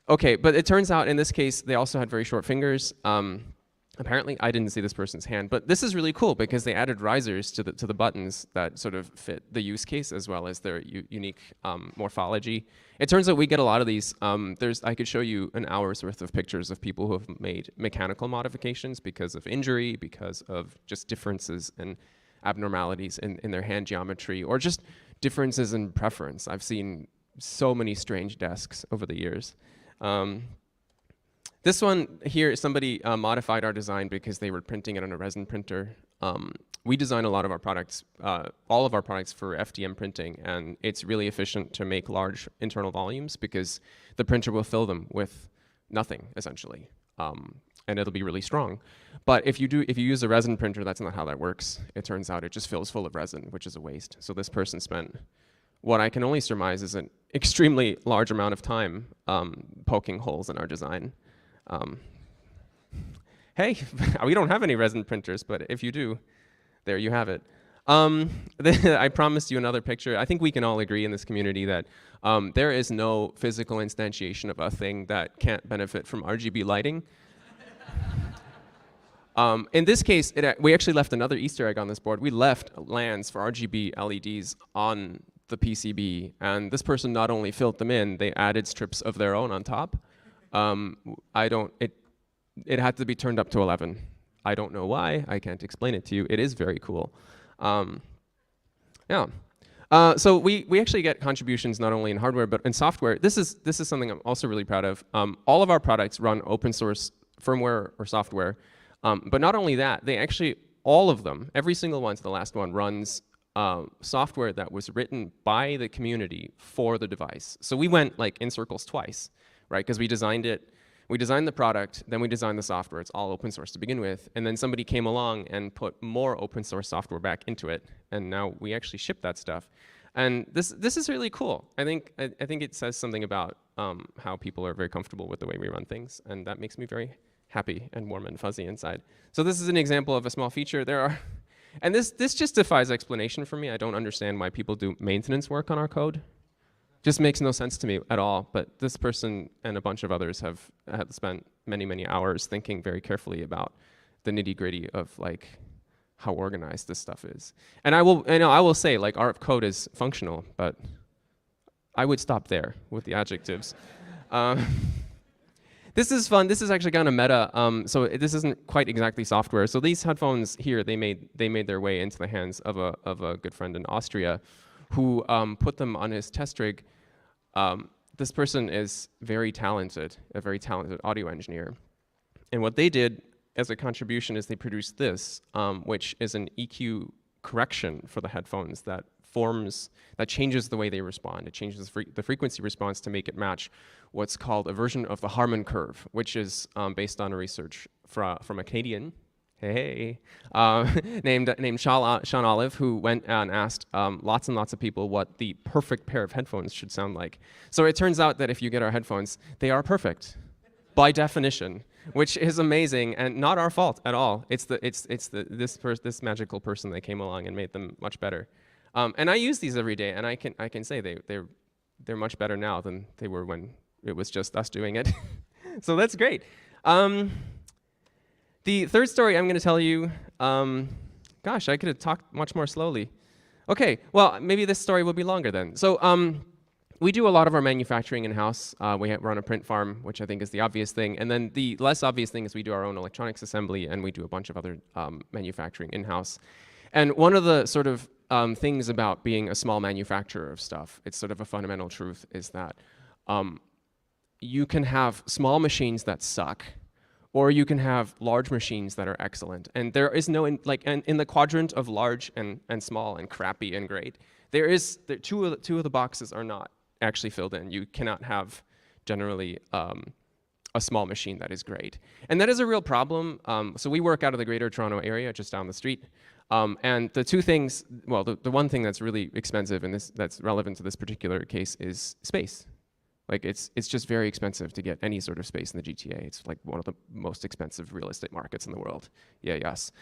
Okay, but it turns out in this case, they also had very short fingers. Apparently, I didn't see this person's hand, but this is really cool because they added risers to the buttons that sort of fit the use case as well as their unique morphology. It turns out we get a lot of these. I could show you an hour's worth of pictures of people who have made mechanical modifications because of injury, because of just differences and abnormalities in their hand geometry, or just differences in preference. I've seen so many strange desks over the years. This one here, somebody modified our design because they were printing it on a resin printer. We design a lot of our products, all of our products for FDM printing, and it's really efficient to make large internal volumes because the printer will fill them with nothing, essentially. And it'll be really strong. But if you use a resin printer, that's not how that works. It turns out it just fills full of resin, which is a waste. So this person spent what I can only surmise is an extremely large amount of time poking holes in our design. Hey, we don't have any resin printers, but if you do, there you have it. I promised you another picture. I think we can all agree in this community that there is no physical instantiation of a thing that can't benefit from RGB lighting. In this case, we actually left another Easter egg on this board. We left lands for RGB LEDs on the PCB, and this person not only filled them in, they added strips of their own on top. It had to be turned up to 11. I don't know why. I can't explain it to you. It is very cool. Yeah. So we actually get contributions not only in hardware but in software. This is something I'm also really proud of. All of our products run open source firmware or software. But not only that, they actually, all of them, every single one to the last one, runs software that was written by the community for the device. So we went like in circles twice, right? Because we designed the product, then we designed the software. It's all open source to begin with. And then somebody came along and put more open source software back into it. And now we actually ship that stuff. And this is really cool. I think it says something about how people are very comfortable with the way we run things. And that makes me very happy and warm and fuzzy inside. So this is an example of a small feature. And this just defies explanation for me. I don't understand why people do maintenance work on our code. Just makes no sense to me at all. But this person and a bunch of others have spent many, many hours thinking very carefully about the nitty-gritty of like how organized this stuff is. And I will say, like, our code is functional, but I would stop there with the adjectives. This is fun. This is actually kind of meta. So this isn't quite exactly software. So these headphones here, they made their way into the hands of a good friend in Austria, who put them on his test rig. This person is a very talented audio engineer. And what they did as a contribution is they produced this, which is an EQ correction for the headphones that changes the way they respond. It changes the frequency response to make it match what's called a version of the Harman curve, which is based on a research from a Canadian, named Sean Olive, who went and asked lots and lots of people what the perfect pair of headphones should sound like. So it turns out that if you get our headphones, they are perfect, by definition, which is amazing and not our fault at all. It's this magical person that came along and made them much better. And I use these every day, and I can say they're much better now than they were when it was just us doing it. So that's great. The third story I'm going to tell you, gosh, I could have talked much more slowly. Okay, well, maybe this story will be longer then. So we do a lot of our manufacturing in-house. We run a print farm, which I think is the obvious thing. And then the less obvious thing is we do our own electronics assembly, and we do a bunch of other manufacturing in-house. And one of the sort of things about being a small manufacturer of stuff, it's sort of a fundamental truth, is that you can have small machines that suck, or you can have large machines that are excellent. And there is no, in the quadrant of large and small and crappy and great, two of the boxes are not actually filled in. You cannot have generally a small machine that is great. And that is a real problem. So we work out of the Greater Toronto area, just down the street. And the two things, well, the one thing that's really expensive and that's relevant to this particular case is space. Like it's just very expensive to get any sort of space in the GTA. It's like one of the most expensive real estate markets in the world. Yeah, yes.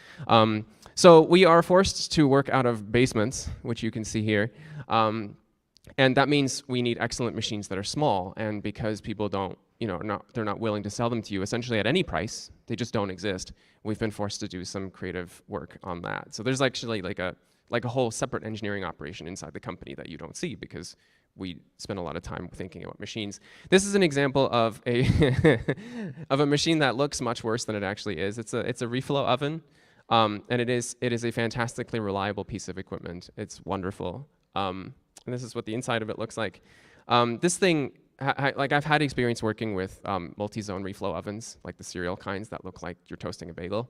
So we are forced to work out of basements, which you can see here. And that means we need excellent machines that are small. And because people don't, they're not willing to sell them to you essentially at any price, they just don't exist. We've been forced to do some creative work on that. So there's actually like a whole separate engineering operation inside the company that you don't see because we spend a lot of time thinking about machines. This is an example of a of a machine that looks much worse than it actually is. It's a reflow oven, and it is a fantastically reliable piece of equipment. It's wonderful, and this is what the inside of it looks like. This thing, I've had experience working with multi-zone reflow ovens, like the cereal kinds that look like you're toasting a bagel.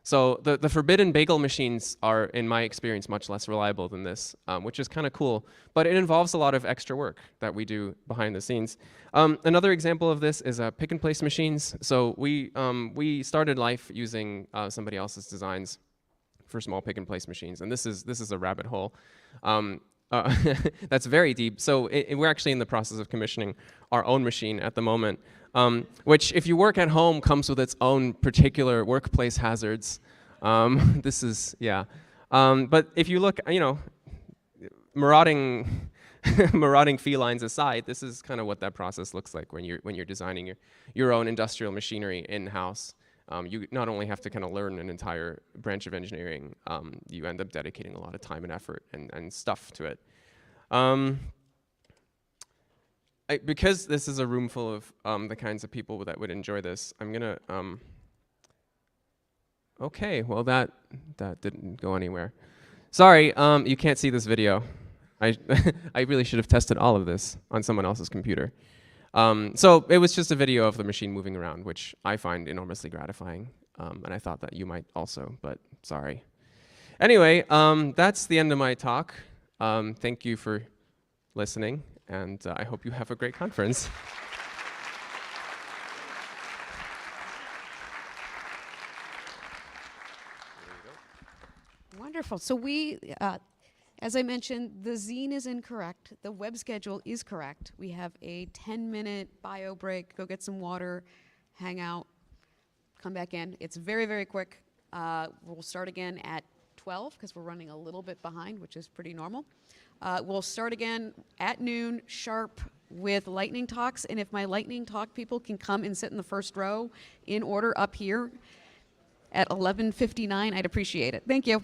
So the forbidden bagel machines are, in my experience, much less reliable than this, which is kind of cool. But it involves a lot of extra work that we do behind the scenes. Another example of this is pick-and-place machines. So we started life using somebody else's designs for small pick-and-place machines, and this is a rabbit hole. That's very deep. So we're actually in the process of commissioning our own machine at the moment, which if you work at home comes with its own particular workplace hazards. This is, yeah. But if you look, marauding marauding felines aside, this is kind of what that process looks like when you're designing your own industrial machinery in-house. You not only have to kind of learn an entire branch of engineering, you end up dedicating a lot of time and effort and stuff to it. Because this is a room full of the kinds of people that would enjoy this, I'm gonna, okay, well that didn't go anywhere. Sorry, you can't see this video. I really should have tested all of this on someone else's computer. So it was just a video of the machine moving around, which I find enormously gratifying. And I thought that you might also, but sorry. Anyway, that's the end of my talk. Thank you for listening, and I hope you have a great conference. Wonderful. So we, as I mentioned, the zine is incorrect. The web schedule is correct. We have a 10-minute bio break. Go get some water, hang out, come back in. It's very, very quick. We'll start again at 12 because we're running a little bit behind, which is pretty normal. We'll start again at noon sharp with lightning talks. And if my lightning talk people can come and sit in the first row in order up here at 11:59, I'd appreciate it. Thank you.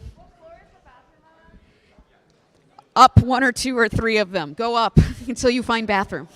Up 1 or 2 or 3 of them. Go up until you find bathroom.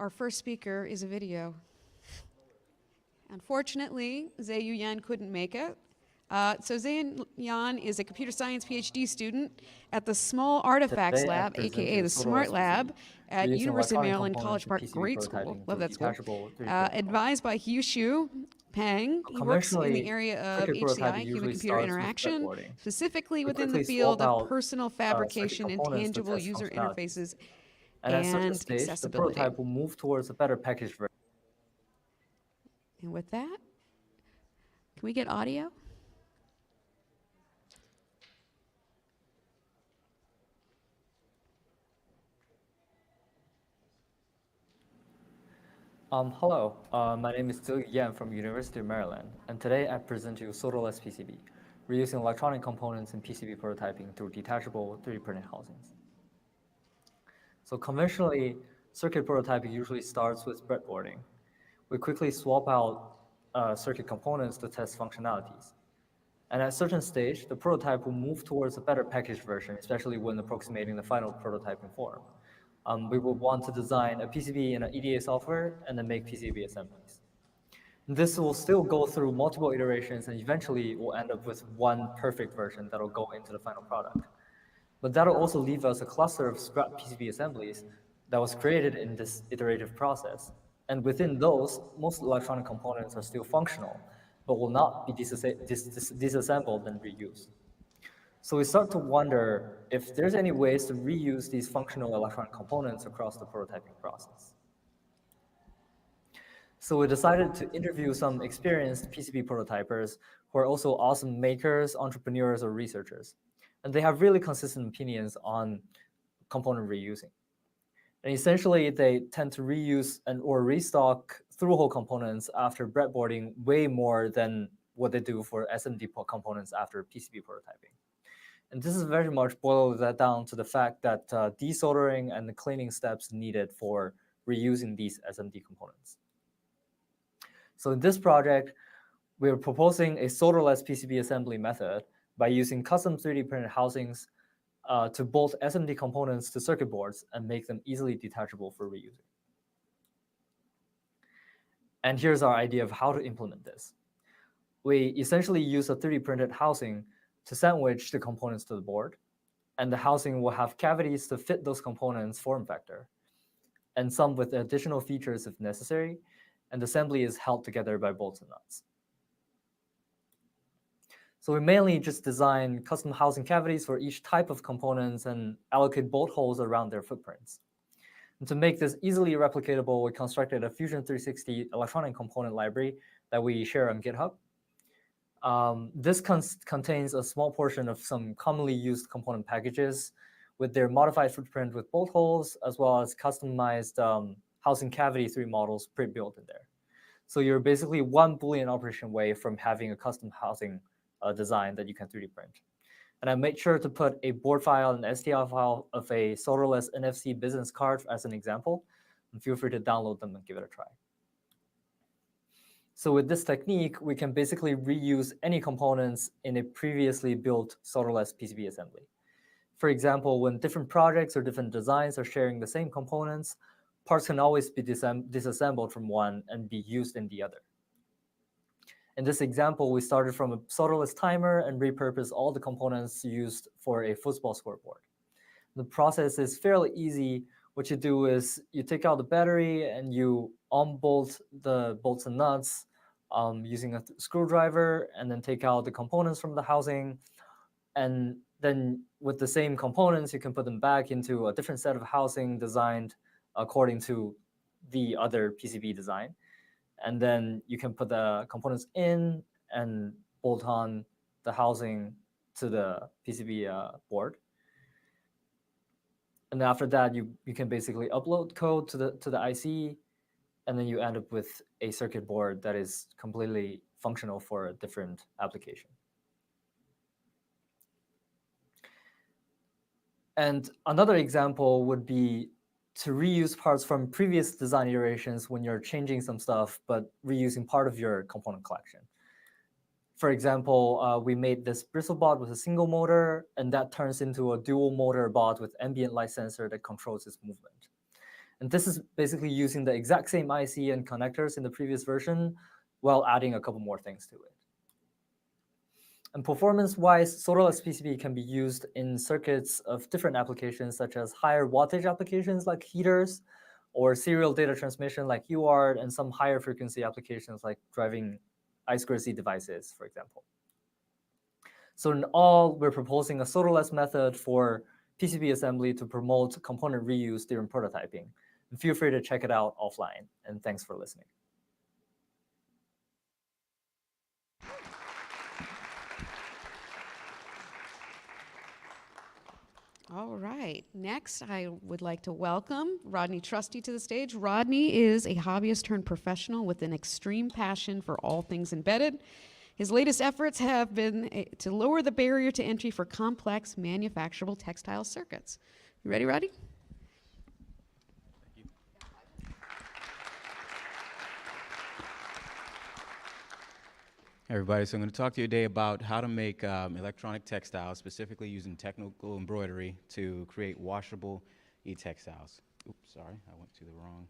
our first speaker is a video. Unfortunately, Zayu Yan couldn't make it. So Zayu Yan is a computer science PhD student at the Small Artifacts Today, Lab, aka the SMART Lab, at University of Maryland College Park. Great school. Love that school. Advised by Hyushu Pang. He works in the area of HCI, human-computer interaction, specifically within the field of personal fabrication and tangible user interfaces and at a certain stage, accessibility. The prototype will move towards a better packaged version. And with that, can we get audio? Hello, my name is Zhe Yan from University of Maryland, and today I present you Solderless PCB, reusing electronic components in PCB prototyping through detachable 3D printed housings. So conventionally, circuit prototyping usually starts with breadboarding. We quickly swap out circuit components to test functionalities. And at a certain stage, the prototype will move towards a better packaged version, especially when approximating the final prototyping form. We will want to design a PCB in an EDA software and then make PCB assemblies. This will still go through multiple iterations and eventually will end up with one perfect version that will go into the final product. But that will also leave us a cluster of scrap PCB assemblies that was created in this iterative process. And within those, most electronic components are still functional, but will not be disassembled and reused. So we start to wonder if there's any ways to reuse these functional electronic components across the prototyping process. So we decided to interview some experienced PCB prototypers who are also awesome makers, entrepreneurs, or researchers. And they have really consistent opinions on component reusing. And essentially, they tend to reuse or restock through-hole components after breadboarding way more than what they do for SMD components after PCB prototyping. And this is very much boils that down to the fact that desoldering and the cleaning steps needed for reusing these SMD components. So in this project, we're proposing a solderless PCB assembly method by using custom 3D printed housings to bolt SMD components to circuit boards and make them easily detachable for reusing. And here's our idea of how to implement this. We essentially use a 3D printed housing to sandwich the components to the board, and the housing will have cavities to fit those components form factor, and some with additional features if necessary, and the assembly is held together by bolts and nuts. So we mainly just design custom housing cavities for each type of components and allocate bolt holes around their footprints. And to make this easily replicatable, we constructed a Fusion 360 electronic component library that we share on GitHub. This contains a small portion of some commonly used component packages with their modified footprint with bolt holes, as well as customized housing cavity 3 models pre-built in there. So you're basically one Boolean operation away from having a custom housing design that you can 3D print. And I made sure to put a board file and STL file of a solderless NFC business card as an example, and feel free to download them and give it a try. So with this technique, we can basically reuse any components in a previously built solderless PCB assembly. For example, when different projects or different designs are sharing the same components, parts can always be disassembled from one and be used in the other. In this example, we started from a solderless timer and repurposed all the components used for a football scoreboard. The process is fairly easy. What you do is you take out the battery and you unbolt the bolts and nuts using a screwdriver, and then take out the components from the housing. And then with the same components, you can put them back into a different set of housing designed according to the other PCB design. And then you can put the components in and bolt on the housing to the PCB board. And then after that, you can basically upload code to the IC, and then you end up with a circuit board that is completely functional for a different application. And another example would be to reuse parts from previous design iterations when you're changing some stuff, but reusing part of your component collection. For example, we made this bristle bot with a single motor, and that turns into a dual motor bot with ambient light sensor that controls its movement. And this is basically using the exact same IC and connectors in the previous version while adding a couple more things to it. And performance-wise, solderless PCB can be used in circuits of different applications, such as higher wattage applications like heaters, or serial data transmission like UART, and some higher frequency applications like driving I2C devices, for example. So in all, we're proposing a solderless method for PCB assembly to promote component reuse during prototyping. And feel free to check it out offline. And thanks for listening. All right. Next, I would like to welcome Rodney Trusty to the stage. Rodney is a hobbyist turned professional with an extreme passion for all things embedded. His latest efforts have been to lower the barrier to entry for complex manufacturable textile circuits. You ready, Rodney? Hey everybody, so I'm going to talk to you today about how to make electronic textiles, specifically using technical embroidery to create washable E-textiles. Oops, sorry, I went to the wrong.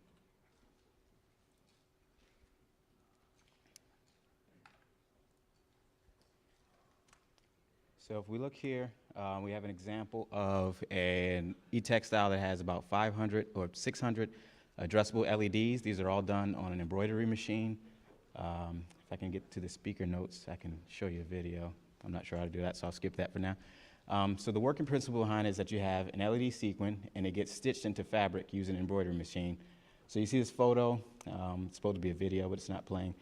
So if we look here, we have an example of an E-textile that has about 500 or 600 addressable LEDs. These are all done on an embroidery machine. If I can get to the speaker notes, I can show you a video. I'm not sure how to do that, so I'll skip that for now. So the working principle behind it is that you have an LED sequin, and it gets stitched into fabric using an embroidery machine. So you see this photo. It's supposed to be a video, but it's not playing.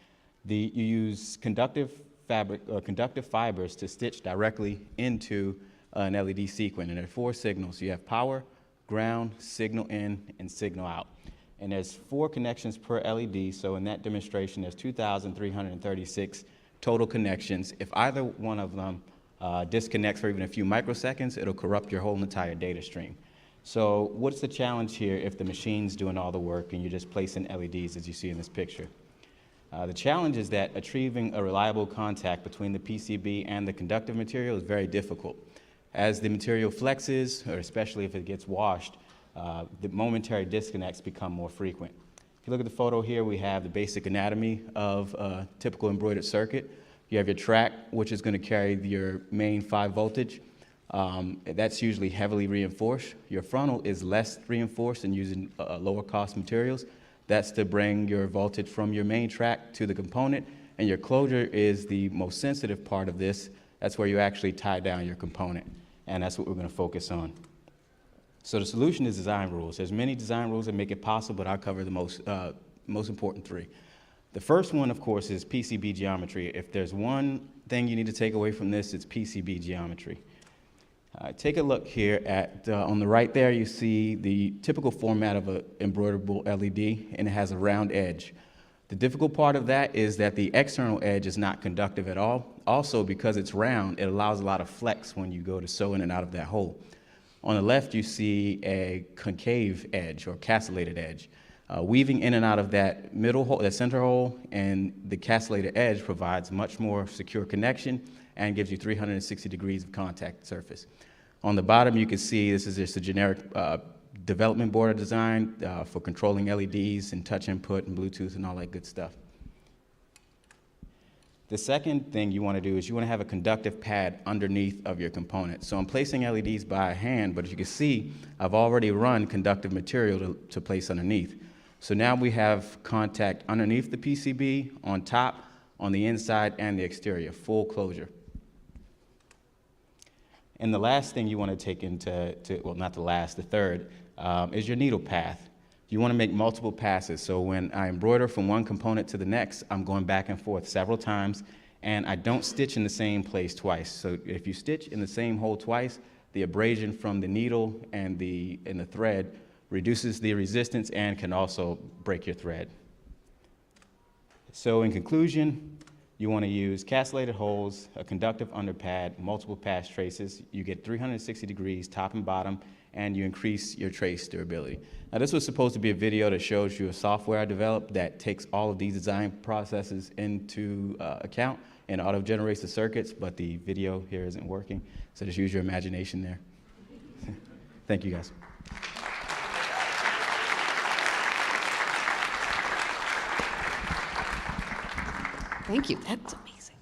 You use conductive fabric or conductive fibers to stitch directly into an LED sequin, and there are 4 signals. You have power, ground, signal in, and signal out. And there's 4 connections per LED, so in that demonstration, there's 2,336 total connections. If either one of them disconnects for even a few microseconds, it'll corrupt your whole entire data stream. So what's the challenge here if the machine's doing all the work and you're just placing LEDs, as you see in this picture? The challenge is that achieving a reliable contact between the PCB and the conductive material is very difficult. As the material flexes, or especially if it gets washed, the momentary disconnects become more frequent. If you look at the photo here, we have the basic anatomy of a typical embroidered circuit. You have your track, which is going to carry your main 5 voltage. That's usually heavily reinforced. Your frontal is less reinforced and using lower cost materials. That's to bring your voltage from your main track to the component. And your closure is the most sensitive part of this. That's where you actually tie down your component. And that's what we're going to focus on. So the solution is design rules. There's many design rules that make it possible, but I'll cover the most important 3. The first one, of course, is PCB geometry. If there's one thing you need to take away from this, it's PCB geometry. Take a look here at, on the right there, you see the typical format of an embroiderable LED, and it has a round edge. The difficult part of that is that the external edge is not conductive at all. Also, because it's round, it allows a lot of flex when you go to sew in and out of that hole. On the left, you see a concave edge or castellated edge. Weaving in and out of that middle hole, that center hole, and the castellated edge provides much more secure connection and gives you 360 degrees of contact surface. On the bottom, you can see this is just a generic development board design for controlling LEDs and touch input and Bluetooth and all that good stuff. The second thing you want to do is you want to have a conductive pad underneath of your component. So I'm placing LEDs by hand, but as you can see, I've already run conductive material to place underneath. So now we have contact underneath the PCB, on top, on the inside, and the exterior, full closure. And the last thing you want to take into, well, not the last, the third, is your needle path. You want to make multiple passes. So when I embroider from one component to the next, I'm going back and forth several times, and I don't stitch in the same place twice. So if you stitch in the same hole twice, the abrasion from the needle and the thread reduces the resistance and can also break your thread. So in conclusion, you want to use castellated holes, a conductive underpad, multiple pass traces. You get 360 degrees top and bottom, and you increase your trace durability. Now, this was supposed to be a video that shows you a software I developed that takes all of these design processes into account and auto-generates the circuits, but the video here isn't working, so just use your imagination there. Thank you, guys. Thank you. That's amazing.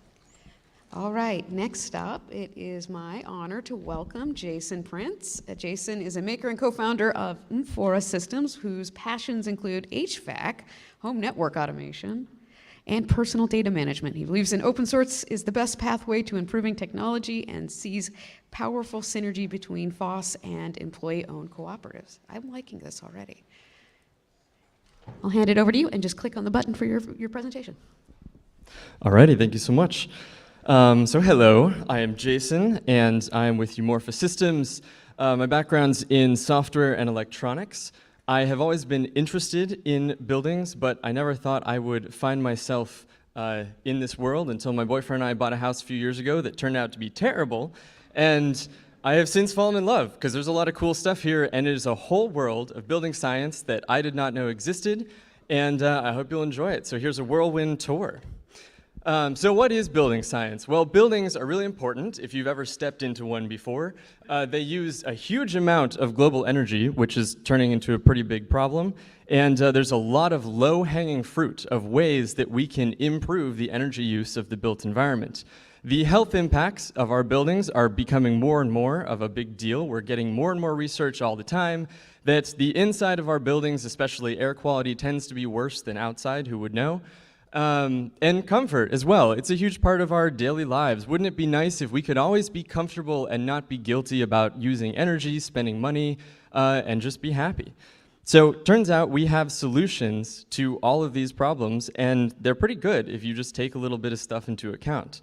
All right, next up, it is my honor to welcome Jason Prince. Jason is a maker and co-founder of Fora Systems, whose passions include HVAC, home network automation, and personal data management. He believes in open source is the best pathway to improving technology and sees powerful synergy between FOSS and employee-owned cooperatives. I'm liking this already. I'll hand it over to you and just click on the button for your presentation. Alrighty, thank you so much. So hello, I am Jason, and I am with Umorpha Systems. My background's in software and electronics. I have always been interested in buildings, but I never thought I would find myself in this world until my boyfriend and I bought a house a few years ago that turned out to be terrible. And I have since fallen in love, because there's a lot of cool stuff here, and it is a whole world of building science that I did not know existed, and I hope you'll enjoy it. So here's a whirlwind tour. So what is building science? Well, buildings are really important if you've ever stepped into one before. They use a huge amount of global energy, which is turning into a pretty big problem. And there's a lot of low-hanging fruit of ways that we can improve the energy use of the built environment. The health impacts of our buildings are becoming more and more of a big deal. We're getting more and more research all the time that the inside of our buildings, especially air quality, tends to be worse than outside. Who would know? And comfort as well. It's a huge part of our daily lives. Wouldn't it be nice if we could always be comfortable and not be guilty about using energy, spending money, and just be happy? So turns out we have solutions to all of these problems, and they're pretty good if you just take a little bit of stuff into account.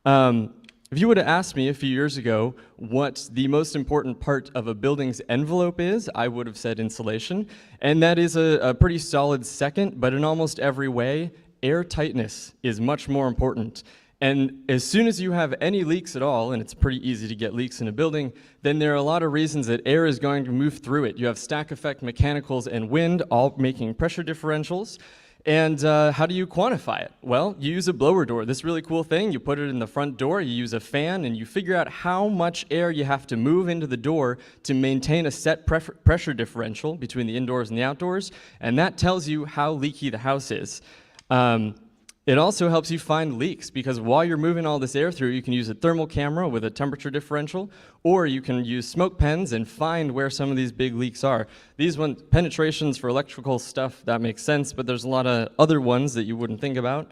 If you would have asked me a few years ago what the most important part of a building's envelope is, I would have said insulation, and that is a pretty solid second, but in almost every way, air tightness is much more important. And as soon as you have any leaks at all, and it's pretty easy to get leaks in a building, then there are a lot of reasons that air is going to move through it. You have stack effect mechanicals and wind all making pressure differentials. And how do you quantify it? Well, you use a blower door. This really cool thing, you put it in the front door, you use a fan, and you figure out how much air you have to move into the door to maintain a set pressure differential between the indoors and the outdoors, and that tells you how leaky the house is. It also helps you find leaks, because while you're moving all this air through, you can use a thermal camera with a temperature differential, or you can use smoke pens and find where some of these big leaks are. These ones, penetrations for electrical stuff, that makes sense, but there's a lot of other ones that you wouldn't think about.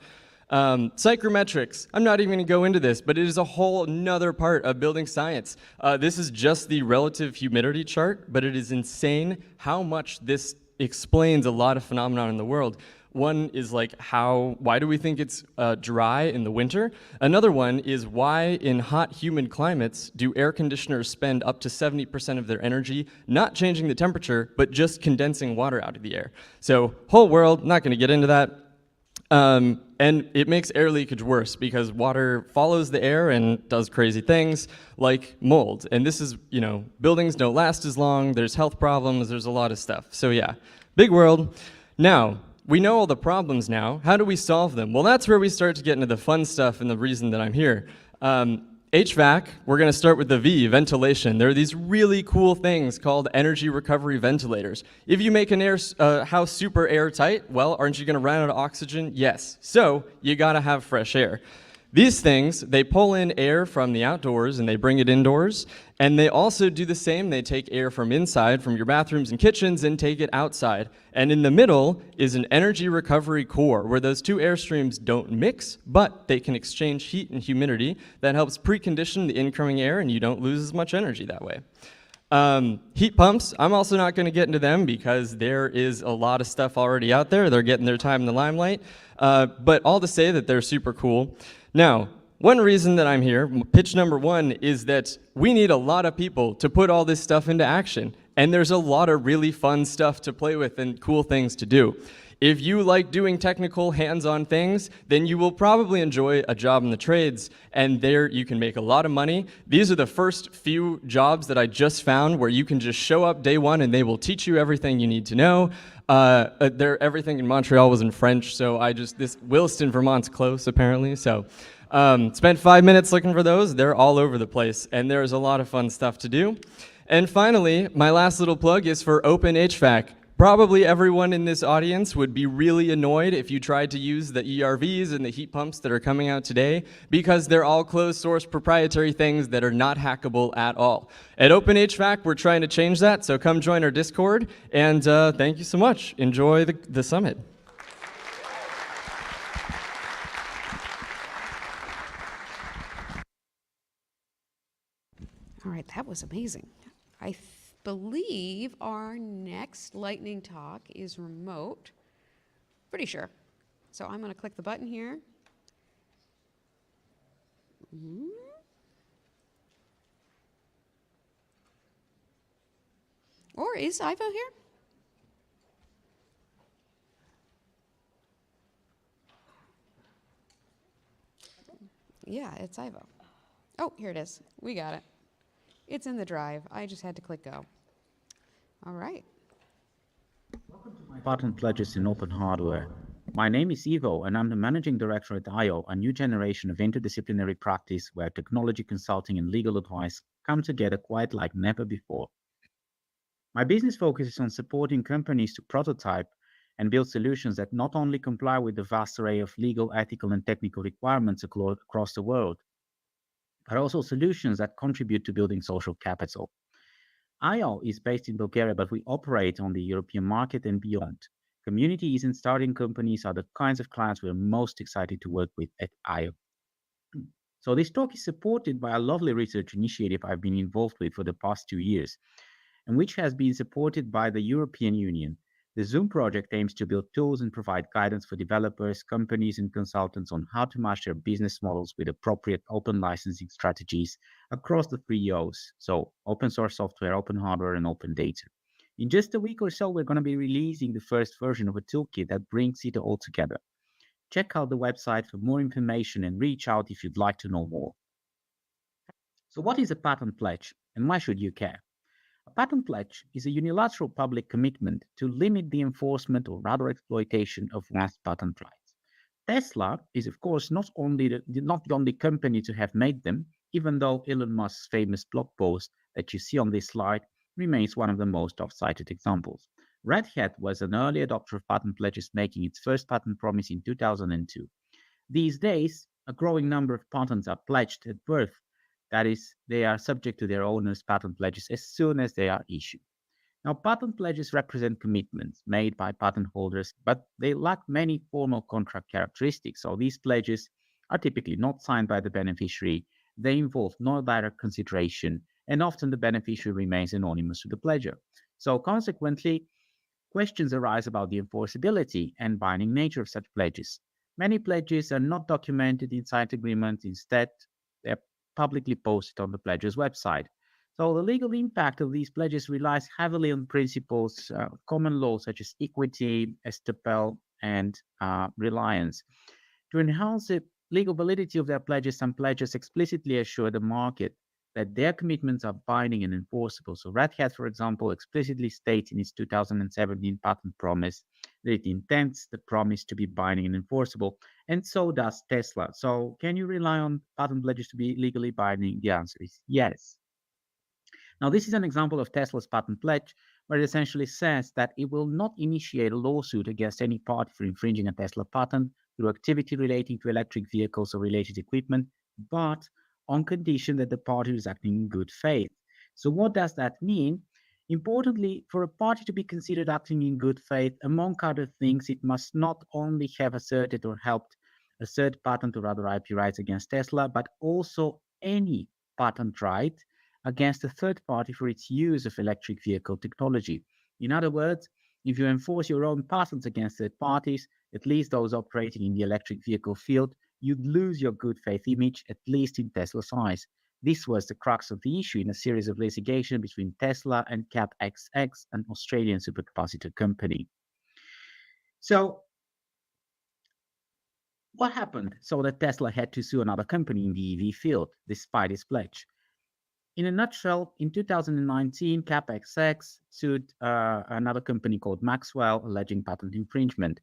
Psychrometrics, I'm not even going to go into this, but it is a whole nother part of building science. This is just the relative humidity chart, but it is insane how much this explains a lot of phenomena in the world. One is like why do we think it's dry in the winter? Another one is why in hot, humid climates do air conditioners spend up to 70% of their energy not changing the temperature, but just condensing water out of the air? So whole world, not gonna get into that. And it makes air leakage worse because water follows the air and does crazy things like mold. And this is, buildings don't last as long, there's health problems, there's a lot of stuff. So yeah, big world. Now, we know all the problems now. How do we solve them? Well, that's where we start to get into the fun stuff and the reason that I'm here. HVAC, we're going to start with the V, ventilation. There are these really cool things called energy recovery ventilators. If you make a house super airtight, well, aren't you going to run out of oxygen? Yes. So you got to have fresh air. These things, they pull in air from the outdoors and they bring it indoors, and they also do the same. They take air from inside, from your bathrooms and kitchens, and take it outside. And in the middle is an energy recovery core, where those two air streams don't mix, but they can exchange heat and humidity. That helps precondition the incoming air, and you don't lose as much energy that way. Heat pumps, I'm also not going to get into them because there is a lot of stuff already out there. They're getting their time in the limelight, but all to say that they're super cool. Now, one reason that I'm here, pitch number one, is that we need a lot of people to put all this stuff into action. And there's a lot of really fun stuff to play with and cool things to do. If you like doing technical, hands-on things, then you will probably enjoy a job in the trades, and there you can make a lot of money. These are the first few jobs that I just found where you can just show up day one and they will teach you everything you need to know. Everything in Montreal was in French, so Williston, Vermont's close apparently, so spent 5 minutes looking for those. They're all over the place, and there's a lot of fun stuff to do. And finally, my last little plug is for Open HVAC. Probably everyone in this audience would be really annoyed if you tried to use the ERVs and the heat pumps that are coming out today, because they're all closed source proprietary things that are not hackable at all. At Open HVAC, we're trying to change that, so come join our Discord, and thank you so much. Enjoy the summit. All right, that was amazing. I believe our next lightning talk is remote. Pretty sure. So I'm going to click the button here. Or is Ivo here? Yeah, it's Ivo. Oh, here it is. We got it. It's in the drive. I just had to click go. All right. Patent pledges in open hardware. My name is Ivo, and I'm the managing director at IO, a new generation of interdisciplinary practice where technology consulting and legal advice come together quite like never before. My business focuses on supporting companies to prototype and build solutions that not only comply with the vast array of legal, ethical, and technical requirements across the world, but also solutions that contribute to building social capital. IO is based in Bulgaria, but we operate on the European market and beyond. Communities and starting companies are the kinds of clients we're most excited to work with at IO. So this talk is supported by a lovely research initiative I've been involved with for the past 2 years, and which has been supported by the European Union. The Zoom project aims to build tools and provide guidance for developers, companies, and consultants on how to match their business models with appropriate open licensing strategies across the 3 O's, so open source software, open hardware, and open data. In just a week or so, we're going to be releasing the first version of a toolkit that brings it all together. Check out the website for more information and reach out if you'd like to know more. So what is a patent pledge, and why should you care? A patent pledge is a unilateral public commitment to limit the enforcement or rather exploitation of vast patent rights. Tesla is, of course, not the only company to have made them, even though Elon Musk's famous blog post that you see on this slide remains one of the most oft-cited examples. Red Hat was an early adopter of patent pledges, making its first patent promise in 2002. These days, a growing number of patents are pledged at birth. That is, they are subject to their owners' patent pledges as soon as they are issued. Now, patent pledges represent commitments made by patent holders, but they lack many formal contract characteristics. So these pledges are typically not signed by the beneficiary. They involve no direct consideration, and often the beneficiary remains anonymous to the pledger. So consequently, questions arise about the enforceability and binding nature of such pledges. Many pledges are not documented in signed agreements. Instead, they're publicly posted on the pledger's website. So the legal impact of these pledges relies heavily on principles of common law such as equity, estoppel, and reliance. To enhance the legal validity of their pledges, some pledges explicitly assure the market that their commitments are binding and enforceable. So Red Hat, for example, explicitly states in its 2017 patent promise that it intends the promise to be binding and enforceable, and so does Tesla. So can you rely on patent pledges to be legally binding? The answer is yes. Now, this is an example of Tesla's patent pledge, where it essentially says that it will not initiate a lawsuit against any party for infringing a Tesla patent through activity relating to electric vehicles or related equipment, but on condition that the party is acting in good faith. So what does that mean? Importantly, for a party to be considered acting in good faith, among other things, it must not only have asserted or helped assert patent or other IP rights against Tesla, but also any patent right against a third party for its use of electric vehicle technology. In other words, if you enforce your own patents against third parties, at least those operating in the electric vehicle field, you'd lose your good faith image, at least in Tesla's eyes. This was the crux of the issue in a series of litigation between Tesla and CapXX, an Australian supercapacitor company. So what happened so that Tesla had to sue another company in the EV field, despite its pledge? In a nutshell, in 2019, CapXX sued another company called Maxwell, alleging patent infringement.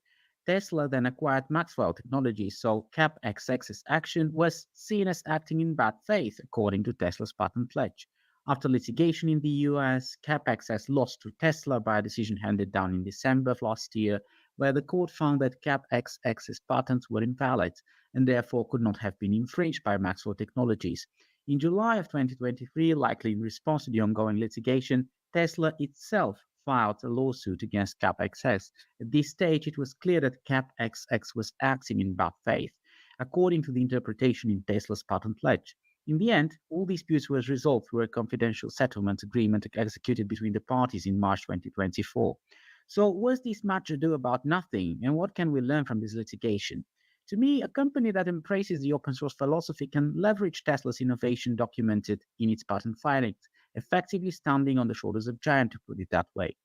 Tesla then acquired Maxwell Technologies, so CapXX's action was seen as acting in bad faith, according to Tesla's patent pledge. After litigation in the US, CAP-XX lost to Tesla by a decision handed down in December of last year, where the court found that CAP-XX's patents were invalid and therefore could not have been infringed by Maxwell Technologies. In July of 2023, likely in response to the ongoing litigation, Tesla itself filed a lawsuit against CAP-XX. At this stage, it was clear that CAP-XX was acting in bad faith, according to the interpretation in Tesla's patent pledge. In the end, all disputes were resolved through a confidential settlement agreement executed between the parties in March 2024. So, was this matter ado about nothing, and what can we learn from this litigation? To me, a company that embraces the open source philosophy can leverage Tesla's innovation documented in its patent filings, effectively standing on the shoulders of giants, to put it that way.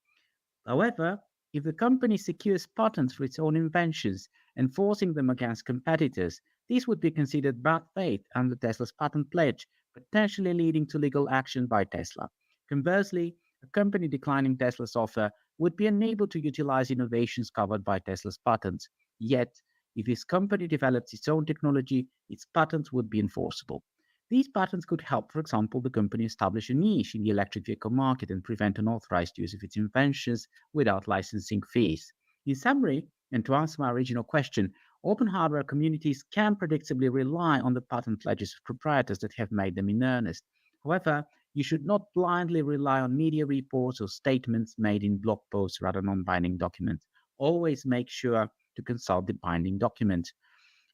However, if the company secures patents for its own inventions, enforcing them against competitors, this would be considered bad faith under Tesla's patent pledge, potentially leading to legal action by Tesla. Conversely, a company declining Tesla's offer would be unable to utilize innovations covered by Tesla's patents. Yet, if this company develops its own technology, its patents would be enforceable. These patents could help, for example, the company establish a niche in the electric vehicle market and prevent unauthorized use of its inventions without licensing fees. In summary, and to answer my original question, open hardware communities can predictably rely on the patent pledges of proprietors that have made them in earnest. However, you should not blindly rely on media reports or statements made in blog posts rather than non-binding documents. Always make sure to consult the binding document.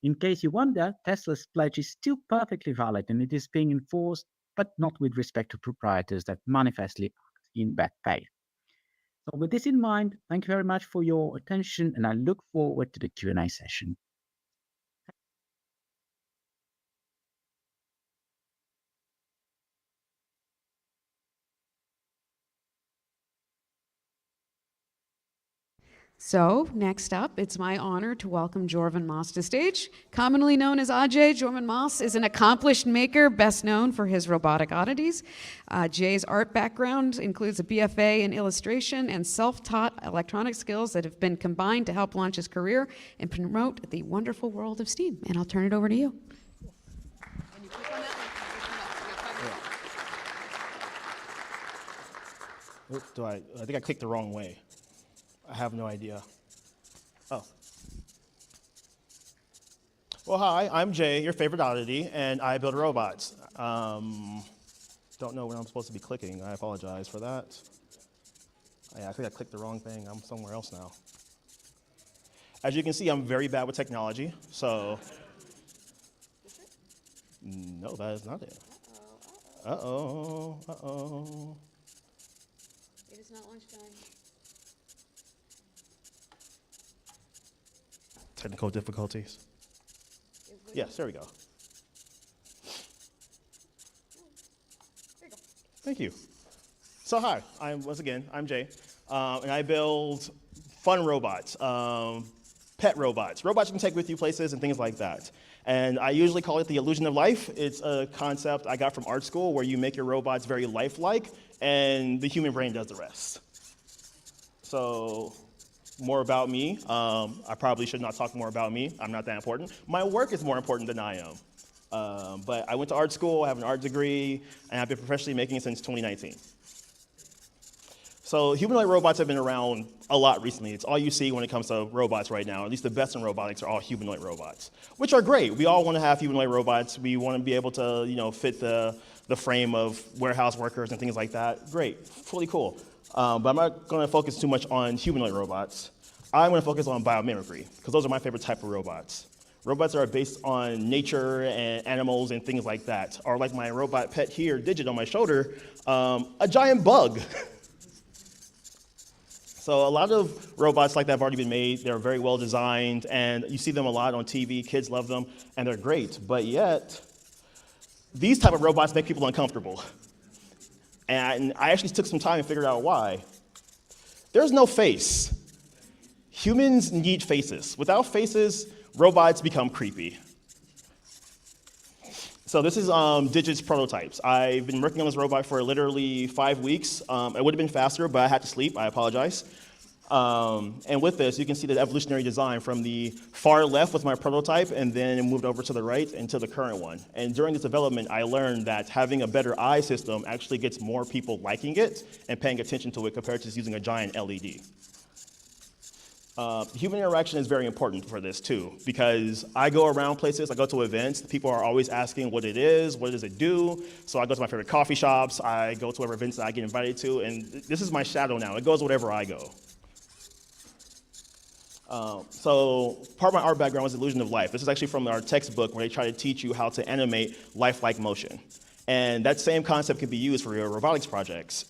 In case you wonder, Tesla's pledge is still perfectly valid and it is being enforced, but not with respect to proprietors that manifestly act in bad faith. So with this in mind, thank you very much for your attention and I look forward to the Q&A session. So, next up, it's my honor to welcome Jorvan Mas to stage. Commonly known as Ajay, Jorvan Mas is an accomplished maker, best known for his robotic oddities. Jay's art background includes a BFA in illustration and self-taught electronic skills that have been combined to help launch his career and promote the wonderful world of STEAM. And I'll turn it over to you. I think I clicked the wrong way. I have no idea. Oh. Well, hi, I'm Jay, your favorite oddity, and I build robots. Don't know when I'm supposed to be clicking. I apologize for that. Yeah, I think I clicked the wrong thing. I'm somewhere else now. As you can see, I'm very bad with technology, so. No, that is not it. Uh-oh, uh-oh. It is not lunchtime. Technical difficulties. Yes, there we go. Thank you. So hi, I'm Jay, and I build fun robots, pet robots you can take with you places and things like that. And I usually call it the illusion of life. It's a concept I got from art school where you make your robots very lifelike and the human brain does the rest. So more about me. I probably should not talk more about me. I'm not that important. My work is more important than I am. But I went to art school, I have an art degree, and I've been professionally making it since 2019. So humanoid robots have been around a lot recently. It's all you see when it comes to robots right now. At least the best in robotics are all humanoid robots, which are great. We all want to have humanoid robots. We want to be able to, fit the frame of warehouse workers and things like that. Great, fully cool. But I'm not going to focus too much on humanoid robots. I'm going to focus on biomimicry, because those are my favorite type of robots. Robots that are based on nature and animals and things like that, or like my robot pet here, Digit, on my shoulder, a giant bug. So a lot of robots like that have already been made. They're very well designed, and you see them a lot on TV. Kids love them, and they're great. But yet, these type of robots make people uncomfortable. And I actually took some time and figured out why. There's no face. Humans need faces. Without faces, robots become creepy. So this is Digit's prototypes. I've been working on this robot for literally 5 weeks. It would have been faster, but I had to sleep. I apologize. And with this, you can see the evolutionary design from the far left with my prototype, and then it moved over to the right and to the current one. And during this development, I learned that having a better eye system actually gets more people liking it and paying attention to it compared to just using a giant LED. Human interaction is very important for this too, because I go around places, I go to events, people are always asking what it is, what does it do? So I go to my favorite coffee shops, I go to whatever events that I get invited to, and this is my shadow now. It goes wherever I go. So part of my art background was Illusion of Life. This is actually from our textbook where they try to teach you how to animate lifelike motion. And that same concept can be used for your robotics projects.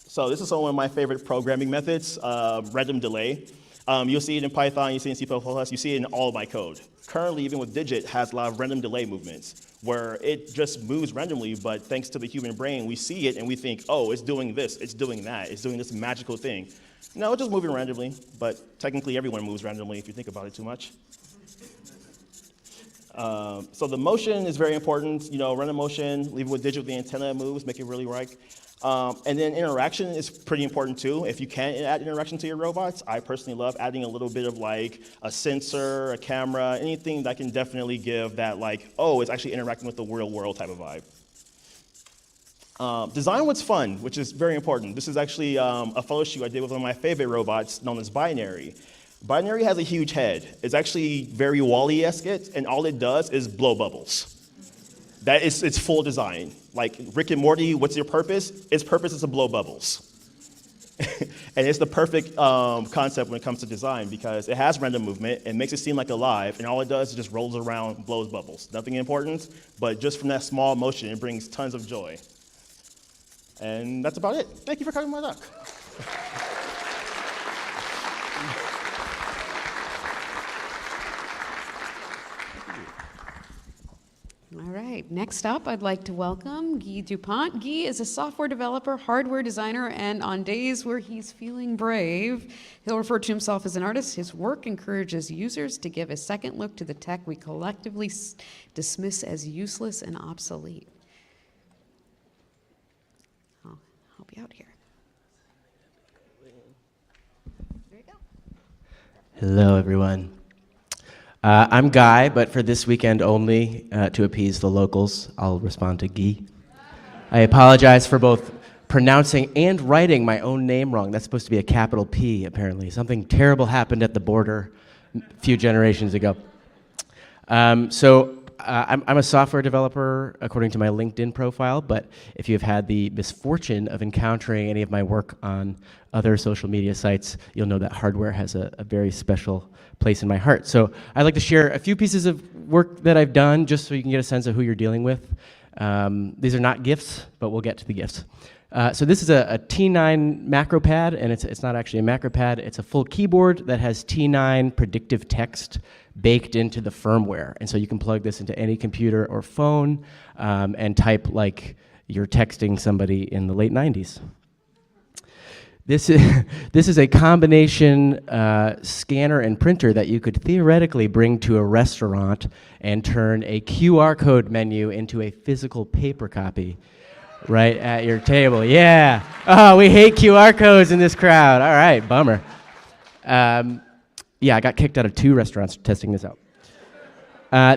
So this is one of my favorite programming methods, random delay. You'll see it in Python, you see it in C++, you see it in all of my code. Currently, even with Digit, has a lot of random delay movements, where it just moves randomly, but thanks to the human brain, we see it and we think, oh, it's doing this, it's doing that, it's doing this magical thing. No, it's just moving randomly, but technically everyone moves randomly if you think about it too much. So the motion is very important, random motion, leave it with Digit with the antenna moves, make it really right. And then interaction is pretty important too. If you can add interaction to your robots, I personally love adding a little bit of like a sensor, a camera, anything that can definitely give that like, oh, it's actually interacting with the real world type of vibe. Design what's fun, which is very important. This is actually a photo shoot I did with one of my favorite robots known as Binary. Binary has a huge head. It's actually very Wall-E-esque, and all it does is blow bubbles. That is its full design. Like Rick and Morty, what's your purpose? Its purpose is to blow bubbles. And it's the perfect concept when it comes to design because it has random movement, it makes it seem like alive, and all it does is just rolls around, blows bubbles. Nothing important, but just from that small motion, it brings tons of joy. And that's about it. Thank you for coming my talk. All right, next up, I'd like to welcome Guy Dupont. Guy is a software developer, hardware designer, and on days where he's feeling brave, he'll refer to himself as an artist. His work encourages users to give a second look to the tech we collectively dismiss as useless and obsolete. I'll help you out here. There you go. Hello, everyone. I'm Guy, but for this weekend only, to appease the locals, I'll respond to Guy. I apologize for both pronouncing and writing my own name wrong. That's supposed to be a capital P, apparently. Something terrible happened at the border a few generations ago. I'm a software developer, according to my LinkedIn profile, but if you've had the misfortune of encountering any of my work on other social media sites, you'll know that hardware has a very special place in my heart. So I'd like to share a few pieces of work that I've done just so you can get a sense of who you're dealing with. These are not GIFs, but we'll get to the GIFs. So this is a T9 macro pad, and it's not actually a macro pad. It's a full keyboard that has T9 predictive text baked into the firmware. And so you can plug this into any computer or phone and type like you're texting somebody in the late 90s. This is a combination scanner and printer that you could theoretically bring to a restaurant and turn a QR code menu into a physical paper copy right at your table. Yeah. Oh, we hate QR codes in this crowd. All right, bummer. Yeah, I got kicked out of 2 restaurants testing this out.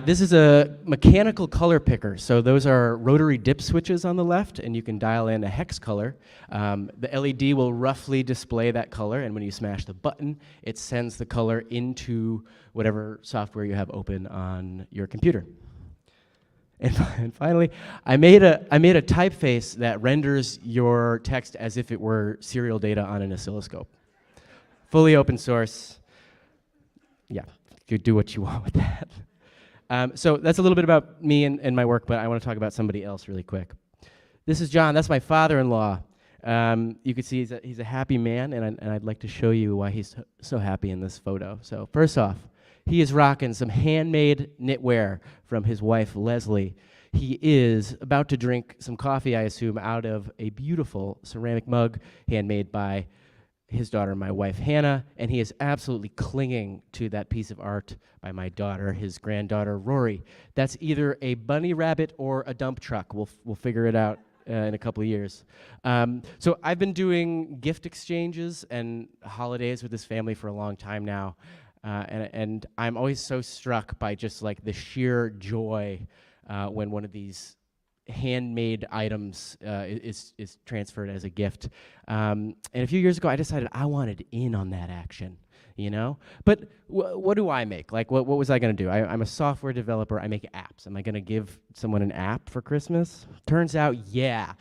This is a mechanical color picker. So those are rotary dip switches on the left, and you can dial in a hex color. The LED will roughly display that color, and when you smash the button, it sends the color into whatever software you have open on your computer. And finally, I made a typeface that renders your text as if it were serial data on an oscilloscope. Fully open source. Yeah, you do what you want with that. So that's a little bit about me and my work, but I want to talk about somebody else really quick. This is John. That's my father-in-law. You can see he's a happy man, and I'd like to show you why he's so happy in this photo. So first off, he is rocking some handmade knitwear from his wife, Leslie. He is about to drink some coffee, I assume, out of a beautiful ceramic mug handmade by his daughter, my wife, Hannah, and he is absolutely clinging to that piece of art by my daughter, his granddaughter, Rory. That's either a bunny rabbit or a dump truck. We'll figure it out in a couple of years. So I've been doing gift exchanges and holidays with this family for a long time now, and I'm always so struck by just like the sheer joy when one of these handmade items is transferred as a gift. And a few years ago, I decided I wanted in on that action, you know? But what do I make? Like, what was I gonna do? I'm a software developer, I make apps. Am I gonna give someone an app for Christmas? Turns out, yeah.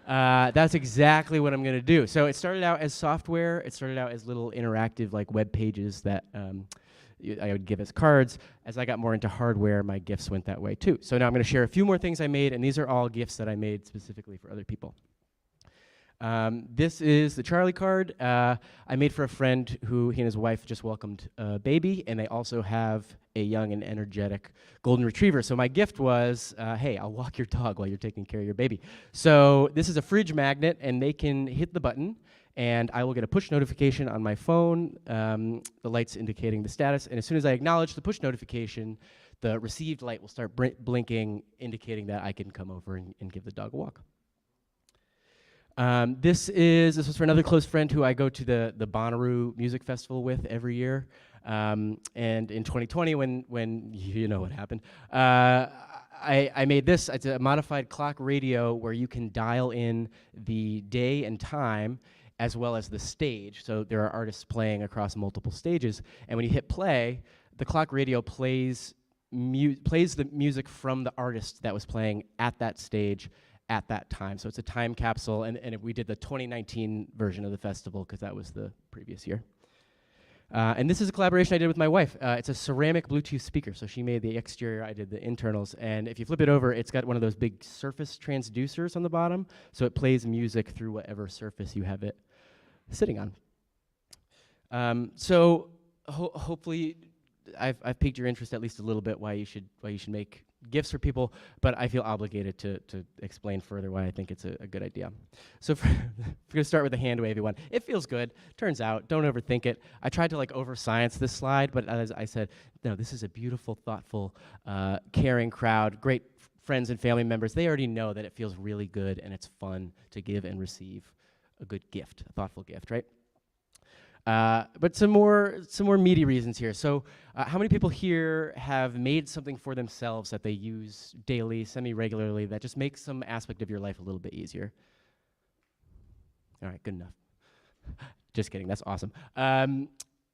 That's exactly what I'm gonna do. So it started out as software, it started out as little interactive like web pages that I would give as cards. As I got more into hardware, my gifts went that way too. So now I'm gonna share a few more things I made, and these are all gifts that I made specifically for other people. This is the Charlie card I made for a friend who he and his wife just welcomed a baby, and they also have a young and energetic golden retriever. So my gift was, hey, I'll walk your dog while you're taking care of your baby. So this is a fridge magnet, and they can hit the button, and I will get a push notification on my phone, the light's indicating the status, and as soon as I acknowledge the push notification, the received light will start blinking, indicating that I can come over and give the dog a walk. This was for another close friend who I go to the Bonnaroo Music Festival with every year. And in 2020, when you know what happened, I made this. It's a modified clock radio where you can dial in the day and time as well as the stage. So there are artists playing across multiple stages. And when you hit play, the clock radio plays the music from the artist that was playing at that stage at that time. So it's a time capsule, and we did the 2019 version of the festival because that was the previous year. And this is a collaboration I did with my wife. It's a ceramic Bluetooth speaker, so she made the exterior, I did the internals, and if you flip it over, it's got one of those big surface transducers on the bottom, so it plays music through whatever surface you have it sitting on. So hopefully I've piqued your interest at least a little bit why you should make gifts for people, but I feel obligated to explain further why I think it's a good idea. So we're gonna start with the hand wavy one. It feels good, turns out, don't overthink it. I tried to like over science this slide, but as I said, no, this is a beautiful, thoughtful, caring crowd, great friends and family members. They already know that it feels really good and it's fun to give and receive a good gift, a thoughtful gift, right? But some more meaty reasons here. So how many people here have made something for themselves that they use daily, semi-regularly, that just makes some aspect of your life a little bit easier? All right, good enough. Just kidding, that's awesome.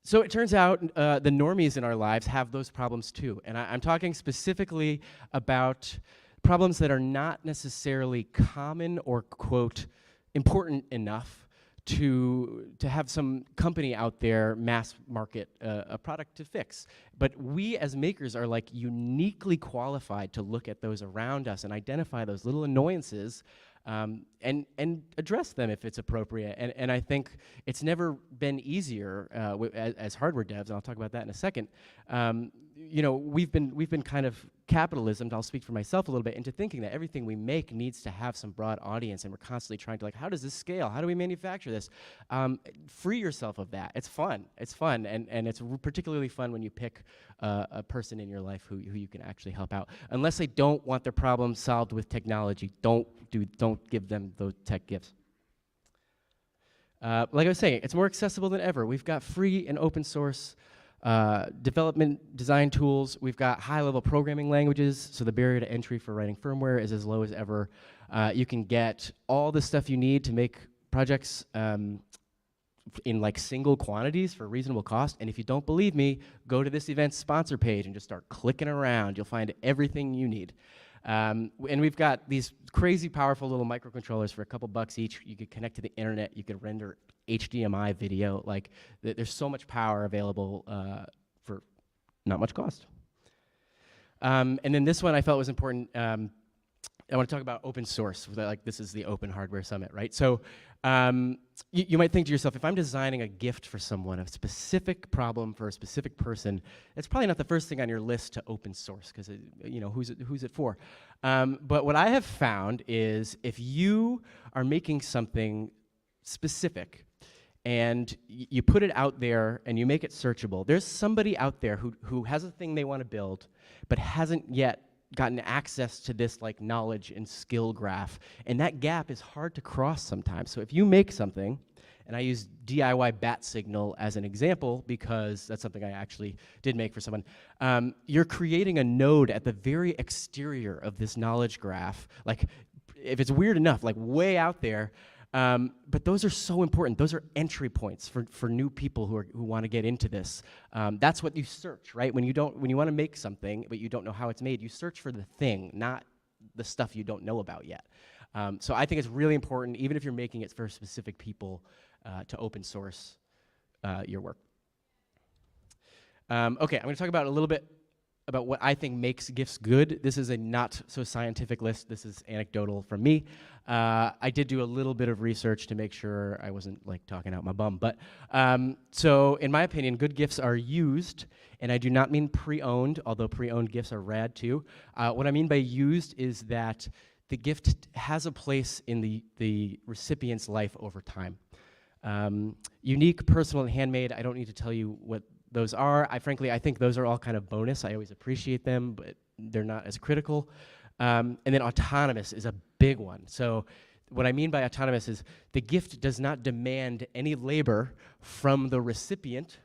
So it turns out the normies in our lives have those problems too. And I'm talking specifically about problems that are not necessarily common or, quote, important enough to have some company out there mass market a product to fix. But we as makers are like uniquely qualified to look at those around us and identify those little annoyances and address them if it's appropriate. And I think it's never been easier as hardware devs, and I'll talk about that in a second. You know, we've been kind of capitalism, I'll speak for myself a little bit, into thinking that everything we make needs to have some broad audience, and we're constantly trying to like, how does this scale? How do we manufacture this? Free yourself of that. It's fun, and it's particularly fun when you pick a person in your life who you can actually help out. Unless they don't want their problem solved with technology, don't give them those tech gifts. Like I was saying, it's more accessible than ever. We've got free and open source development design tools. We've got high-level programming languages, so the barrier to entry for writing firmware is as low as ever. You can get all the stuff you need to make projects in like single quantities for reasonable cost. And if you don't believe me, go to this event's sponsor page and just start clicking around. You'll find everything you need. And we've got these crazy powerful little microcontrollers for a couple bucks each. You could connect to the internet. You could render HDMI video. Like, there's so much power available for not much cost. And then this one I felt was important. I want to talk about open source. Like, this is the Open Hardware Summit, right? So you might think to yourself, if I'm designing a gift for someone, a specific problem for a specific person, it's probably not the first thing on your list to open source, because you know, who's it for? But what I have found is if you are making something specific and you put it out there and you make it searchable, there's somebody out there who has a thing they want to build but hasn't yet gotten access to this like knowledge and skill graph, and that gap is hard to cross sometimes. So if you make something, and I use DIY bat signal as an example because that's something I actually did make for someone. You're creating a node at the very exterior of this knowledge graph. Like, if it's weird enough, like way out there. But those are so important. Those are entry points for new people who want to get into this. That's what you search, right? When you want to make something but you don't know how it's made, you search for the thing, not the stuff you don't know about yet. So I think it's really important, even if you're making it for specific people, to open source your work. Okay, I'm going to talk about a little bit about what I think makes GIFs good. This is a not so scientific list. This is anecdotal from me. I did do a little bit of research to make sure I wasn't like talking out my bum. But so in my opinion, good GIFs are used, and I do not mean pre-owned, although pre-owned GIFs are rad too. What I mean by used is that the gift has a place in the recipient's life over time. Unique, personal, and handmade, I don't need to tell you what those are. Frankly, I think those are all kind of bonus. I always appreciate them, but they're not as critical. And then autonomous is a big one. So what I mean by autonomous is the gift does not demand any labor from the recipient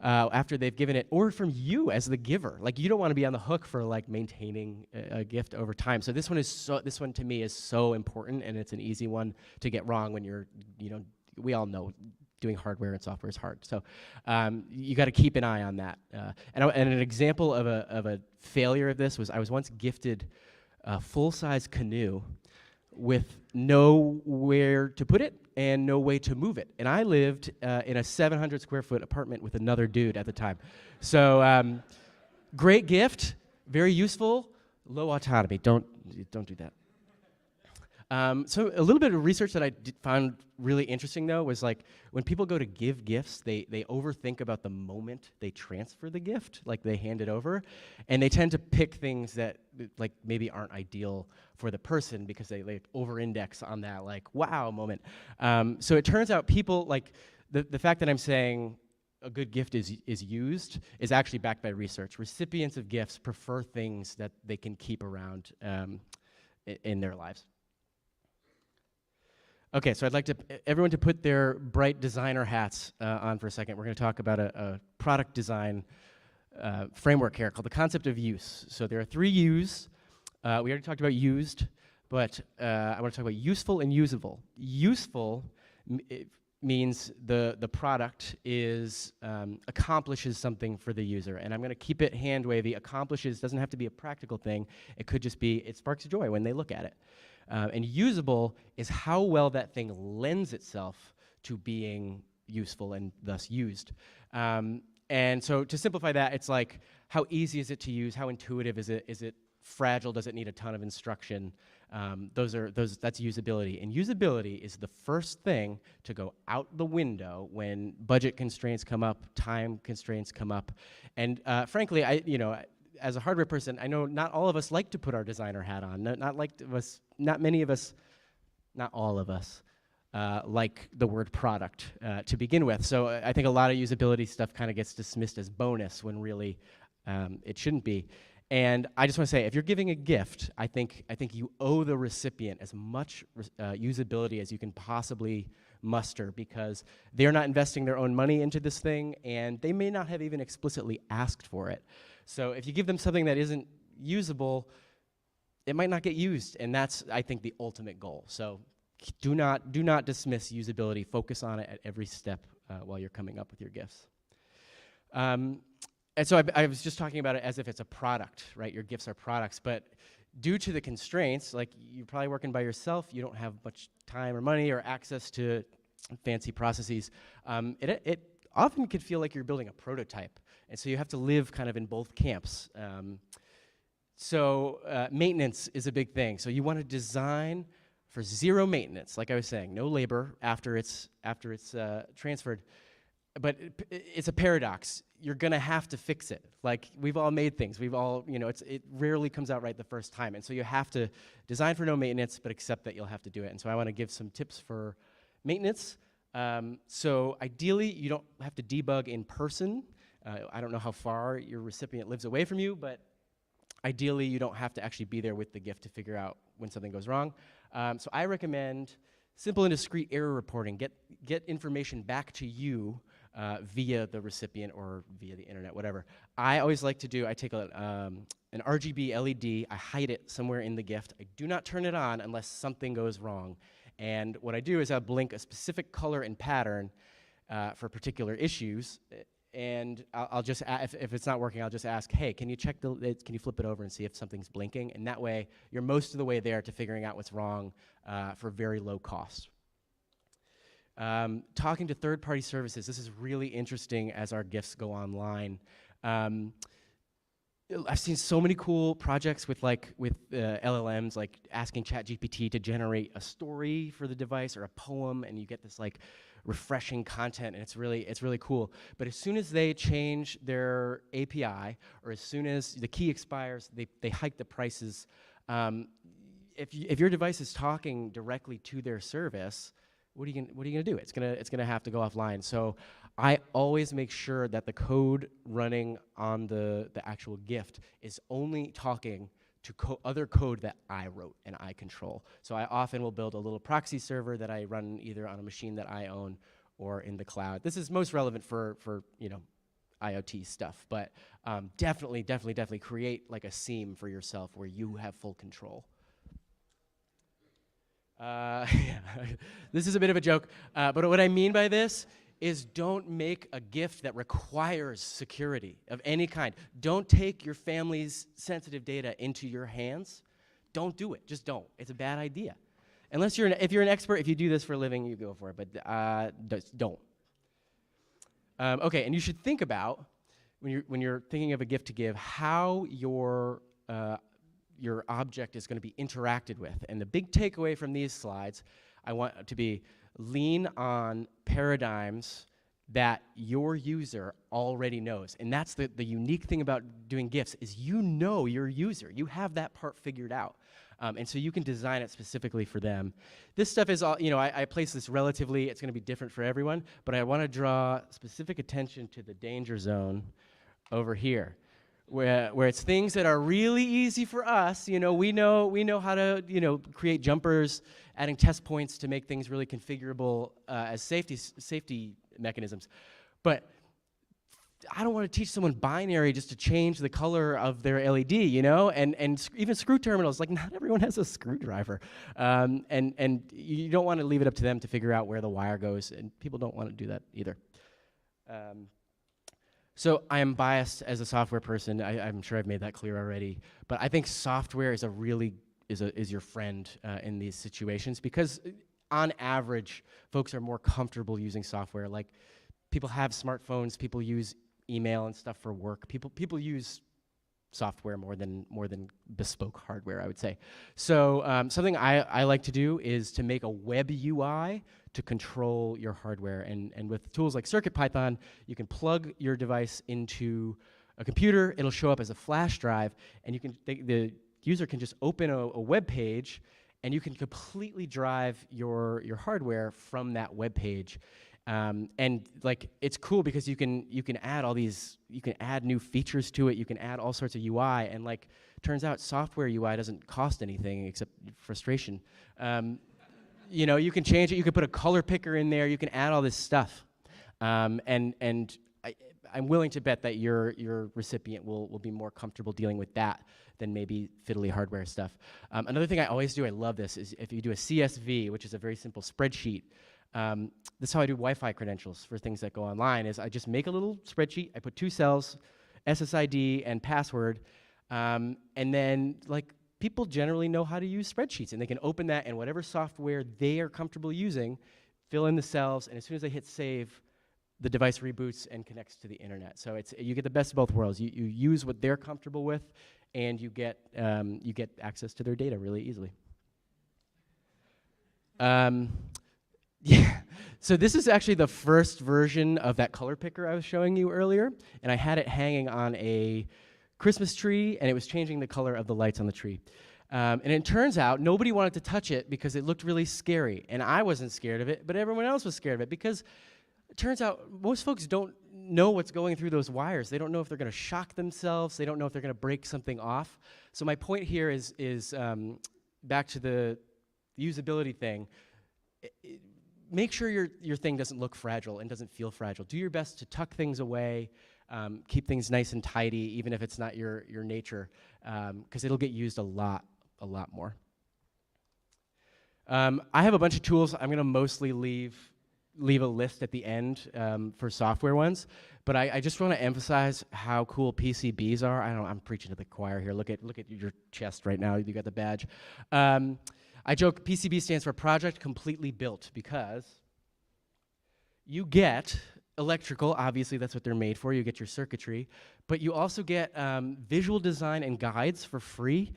after they've given it, or from you as the giver. Like, you don't want to be on the hook for like maintaining a gift over time. So this one to me is so important, and it's an easy one to get wrong when you're, we all know doing hardware and software is hard. So you got to keep an eye on that. And an example of a failure of this was I was once gifted a full-size canoe with nowhere to put it and no way to move it. And I lived in a 700 square foot apartment with another dude at the time. So great gift, very useful, low autonomy. Don't do that. So a little bit of research that I found really interesting, though, was like when people go to give gifts, they overthink about the moment they transfer the gift, like they hand it over, and they tend to pick things that like maybe aren't ideal for the person because they over-index on that like wow moment. So it turns out people like the fact that I'm saying a good gift is used is actually backed by research. Recipients of gifts prefer things that they can keep around in their lives. Okay, so I'd like everyone to put their bright designer hats on for a second. We're going to talk about a product design framework here called the concept of use. So there are 3 U's. We already talked about used, but I want to talk about useful and usable. Useful means the product accomplishes something for the user, and I'm going to keep it hand wavy. Accomplishes doesn't have to be a practical thing. It could just be it sparks joy when they look at it. And usable is how well that thing lends itself to being useful and thus used. And so to simplify that, it's like how easy is it to use? How intuitive is it? Is it fragile? Does it need a ton of instruction? That's usability. And usability is the first thing to go out the window when budget constraints come up, time constraints come up. And frankly, as a hardware person, I know not all of us like to put our designer hat on. Not many of us, not all of us, like the word product to begin with. So I think a lot of usability stuff kind of gets dismissed as bonus when really it shouldn't be. And I just want to say, if you're giving a gift, I think you owe the recipient as much usability as you can possibly muster, because they're not investing their own money into this thing, and they may not have even explicitly asked for it. So if you give them something that isn't usable, it might not get used, and that's, I think, the ultimate goal. So do not dismiss usability. Focus on it at every step while you're coming up with your gifts. And so I was just talking about it as if it's a product, right? Your gifts are products, but due to the constraints, like you're probably working by yourself, you don't have much time or money or access to fancy processes. It often could feel like you're building a prototype, and so you have to live kind of in both camps. So maintenance is a big thing. So you want to design for 0 maintenance, like I was saying, no labor after it's transferred. But it's a paradox. You're gonna have to fix it. Like, we've all made things. We've all, it rarely comes out right the first time. And so you have to design for no maintenance, but accept that you'll have to do it. And so I want to give some tips for maintenance. So ideally, you don't have to debug in person. I don't know how far your recipient lives away from you, but Ideally, you don't have to actually be there with the gift to figure out when something goes wrong. So I recommend simple and discrete error reporting. Get information back to you via the recipient or via the internet, whatever. I always like to do, I take an RGB LED, I hide it somewhere in the gift. I do not turn it on unless something goes wrong. And what I do is I blink a specific color and pattern for particular issues. And I'll just, if it's not working, I'll just ask, hey, can you check can you flip it over and see if something's blinking? And that way, you're most of the way there to figuring out what's wrong for very low cost. Talking to third-party services, this is really interesting as our gifts go online. I've seen so many cool projects with LLMs, like asking ChatGPT to generate a story for the device or a poem, and you get this like refreshing content, and it's really cool. But as soon as they change their API, or as soon as the key expires, they hike the prices. If your device is talking directly to their service, what are you gonna do? It's gonna have to go offline. So I always make sure that the code running on the actual gift is only talking to other code that I wrote and I control. So I often will build a little proxy server that I run either on a machine that I own or in the cloud. This is most relevant for IoT stuff, but definitely create like a seam for yourself where you have full control. Yeah. This is a bit of a joke, but what I mean by this is don't make a gift that requires security of any kind. Don't take your family's sensitive data into your hands. Don't do it. Just don't. It's a bad idea. Unless if you're an expert, if you do this for a living, you go for it, but don't. Okay, and you should think about, when you're thinking of a gift to give, how your object is going to be interacted with. And the big takeaway from these slides, I want to be lean on paradigms that your user already knows. And that's the unique thing about doing gifts, is you know your user. You have that part figured out. And so you can design it specifically for them. This stuff is all, I place this relatively, it's going to be different for everyone, but I want to draw specific attention to the danger zone over here, where it's things that are really easy for us. We know how to create jumpers, adding test points to make things really configurable as safety mechanisms. But I don't want to teach someone binary just to change the color of their LED, and even screw terminals. Like, not everyone has a screwdriver, and you don't want to leave it up to them to figure out where the wire goes, and people don't want to do that either. So I am biased as a software person. I'm sure I've made that clear already. But I think software is is your friend in these situations, because on average, folks are more comfortable using software. Like, people have smartphones, people use email and stuff for work. People use software more than bespoke hardware, I would say. So something I like to do is to make a web UI to control your hardware. And with tools like CircuitPython, you can plug your device into a computer. It'll show up as a flash drive, and the user can just open a web page, and you can completely drive your hardware from that web page. And like, it's cool because you can add you can add new features to it, you can add all sorts of UI, and like, turns out software UI doesn't cost anything except frustration. You can change it, you can put a color picker in there, you can add all this stuff. And I'm willing to bet that your recipient will be more comfortable dealing with that than maybe fiddly hardware stuff. Another thing I always do, I love this, is if you do a CSV, which is a very simple spreadsheet. This is how I do Wi-Fi credentials for things that go online, is I just make a little spreadsheet, I put 2 cells, SSID and password, and then like, people generally know how to use spreadsheets, and they can open that in whatever software they are comfortable using, fill in the cells, and as soon as they hit save, the device reboots and connects to the internet. So you get the best of both worlds. You use what they're comfortable with, and you get access to their data really easily. Yeah, so this is actually the first version of that color picker I was showing you earlier, and I had it hanging on a Christmas tree, and it was changing the color of the lights on the tree. And it turns out nobody wanted to touch it because it looked really scary, and I wasn't scared of it, but everyone else was scared of it, because It turns out most folks don't know what's going through those wires. They don't know if they're going to shock themselves. They don't know if they're going to break something off. So my point here is back to the usability thing. Make sure your thing doesn't look fragile and doesn't feel fragile. Do your best to tuck things away, keep things nice and tidy, even if it's not your nature, because it'll get used a lot more. I have a bunch of tools. I'm going to mostly leave a list at the end for software ones, but I just want to emphasize how cool PCBs are. I'm preaching to the choir here. Look at your chest right now. You got the badge. I joke PCB stands for Project Completely Built because you get electrical, obviously that's what they're made for, you get your circuitry, but you also get visual design and guides for free,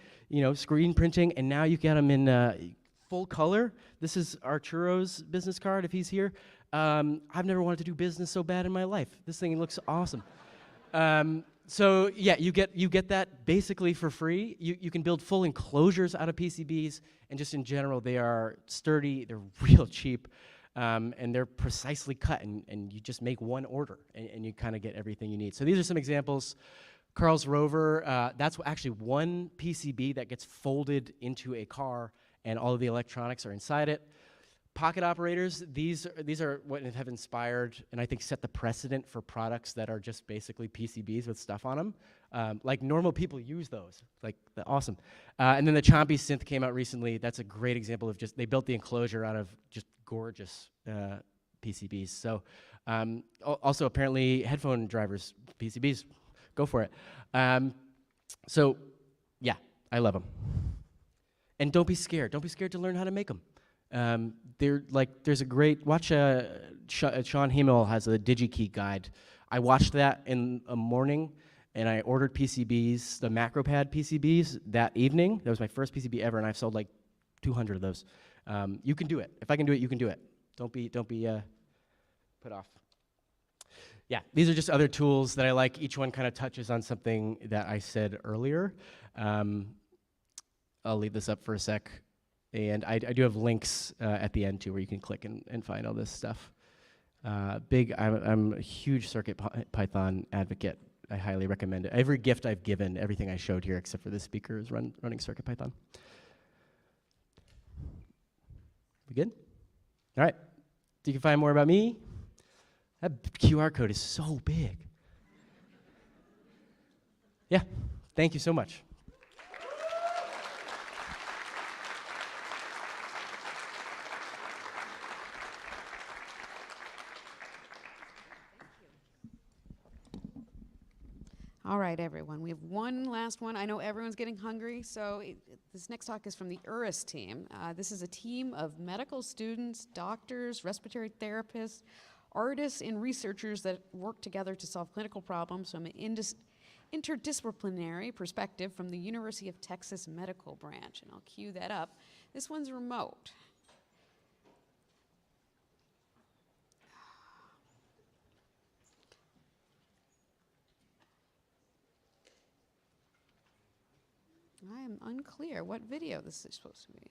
screen printing, and now you get them in full color. This is Arturo's business card if he's here. I've never wanted to do business so bad in my life. This thing looks awesome. So yeah, you get that basically for free. You can build full enclosures out of PCBs, and just in general, they are sturdy, they're real cheap, and they're precisely cut, and you just make one order, and you kind of get everything you need. So these are some examples. Carl's Rover, that's actually one PCB that gets folded into a car, and all of the electronics are inside it. Pocket operators, these are what have inspired and I think set the precedent for products that are just basically PCBs with stuff on them. Like normal people use those, awesome. And then the Chompy synth came out recently. That's a great example of they built the enclosure out of just gorgeous PCBs. So also apparently headphone drivers, PCBs, go for it. So yeah, I love them. And don't be scared. Don't be scared to learn how to make them. There's a great, watch Sean Himmel has a DigiKey guide. I watched that in a morning, and I ordered PCBs, the MacroPad PCBs, that evening. That was my first PCB ever, and I've sold like 200 of those. You can do it. If I can do it, you can do it. Don't be put off. Yeah, these are just other tools that I like. Each one kind of touches on something that I said earlier. I'll leave this up for a sec. And I do have links at the end too, where you can click and find all this stuff. I'm a huge CircuitPython advocate. I highly recommend it. Every gift I've given, everything I showed here except for this speaker is running CircuitPython. We good? All right. So you can find more about me. That QR code is so big. Yeah. Thank you so much. All right, everyone. We have one last one. I know everyone's getting hungry, so this next talk is from the URIS team. This is a team of medical students, doctors, respiratory therapists, artists, and researchers that work together to solve clinical problems from an interdisciplinary perspective from the University of Texas Medical Branch. And I'll cue that up. This one's remote. I am unclear what video this is supposed to be.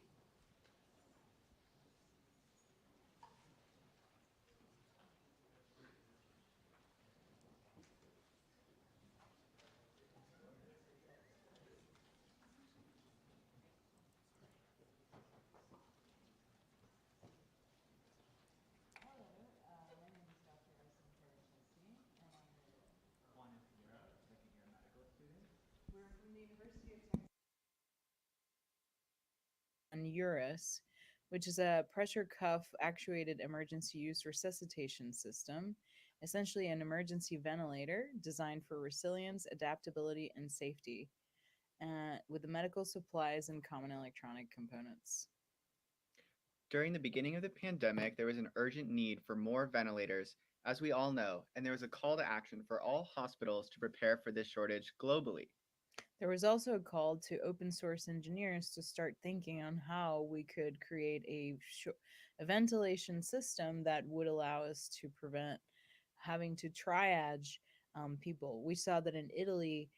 On URIS, which is a pressure cuff actuated emergency use resuscitation system, essentially an emergency ventilator designed for resilience, adaptability, and safety, with the medical supplies and common electronic components. During the beginning of the pandemic, there was an urgent need for more ventilators, as we all know, and there was a call to action for all hospitals to prepare for this shortage globally. There was also a call to open source engineers to start thinking on how we could create a ventilation system that would allow us to prevent having to triage people. We saw that in Italy,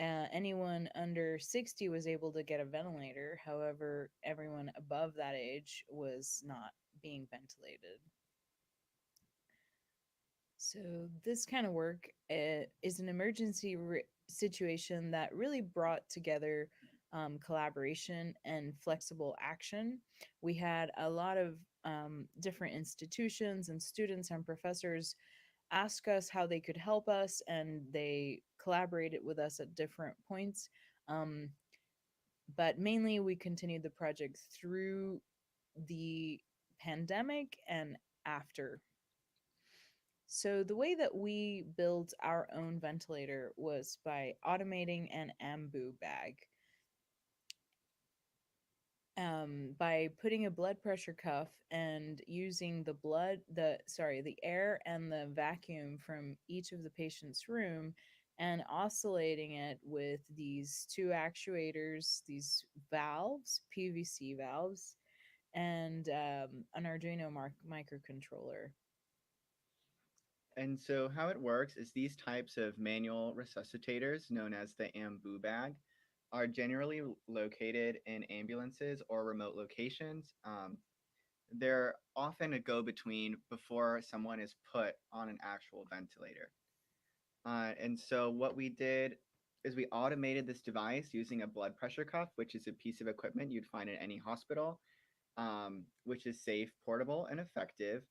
anyone under 60 was able to get a ventilator. However, everyone above that age was not being ventilated. So this kind of work is an emergency situation that really brought together collaboration and flexible action. We had a lot of different institutions and students and professors ask us how they could help us, and they collaborated with us at different points. Um, but mainly, we continued the project through the pandemic and after. So the way that we built our own ventilator was by automating an ambu bag. By putting a blood pressure cuff and using the air and the vacuum from each of the patient's room, and oscillating it with these two actuators, these valves, PVC valves, and an Arduino microcontroller. And so how it works is these types of manual resuscitators, known as the ambu bag, are generally located in ambulances or remote locations. They're often a go-between before someone is put on an actual ventilator. And so what we did is we automated this device using a blood pressure cuff, which is a piece of equipment you'd find in any hospital, which is safe, portable, and effective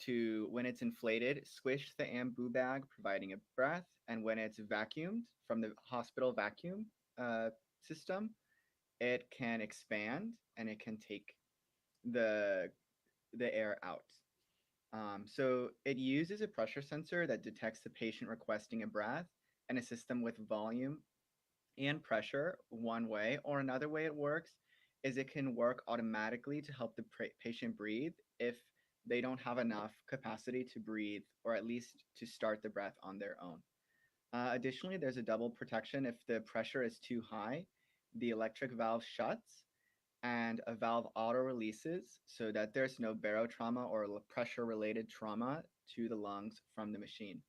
to, when it's inflated, squish the ambu bag, providing a breath, and when it's vacuumed from the hospital vacuum system, it can expand and it can take the air out. So it uses a pressure sensor that detects the patient requesting a breath and a system with volume and pressure one way, or another way it works is it can work automatically to help the patient breathe if they don't have enough capacity to breathe, or at least to start the breath on their own. Additionally, there's a double protection. If the pressure is too high, the electric valve shuts and a valve auto releases so that there's no barotrauma or pressure related trauma to the lungs from the machine.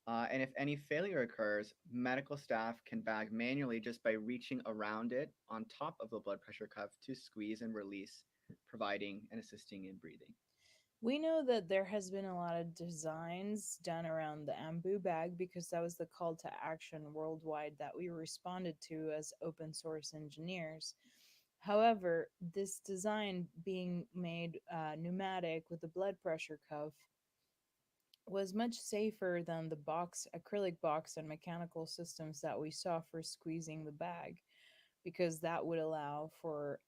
And if any failure occurs, medical staff can bag manually just by reaching around it on top of the blood pressure cuff to squeeze and release, providing and assisting in breathing. We know that there has been a lot of designs done around the ambu bag because that was the call to action worldwide that we responded to as open source engineers. However, this design being made pneumatic with the blood pressure cuff was much safer than the acrylic box and mechanical systems that we saw for squeezing the bag, because that would allow for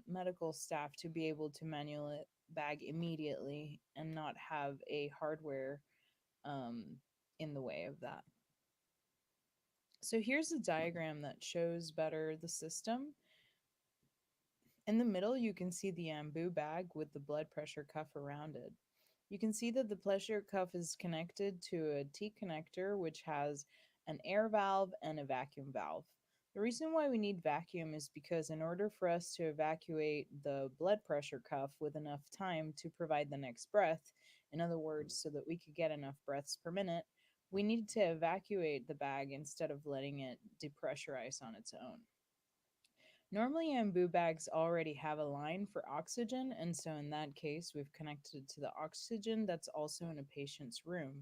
medical staff to be able to manually bag immediately and not have a hardware in the way of that. So here's a diagram that shows better the system. In the middle, you can see the ambu bag with the blood pressure cuff around it. You can see that the pressure cuff is connected to a T connector, which has an air valve and a vacuum valve. The reason why we need vacuum is because in order for us to evacuate the blood pressure cuff with enough time to provide the next breath, in other words, so that we could get enough breaths per minute, we need to evacuate the bag instead of letting it depressurize on its own. Normally, ambu bags already have a line for oxygen, and so in that case, we've connected to the oxygen that's also in a patient's room.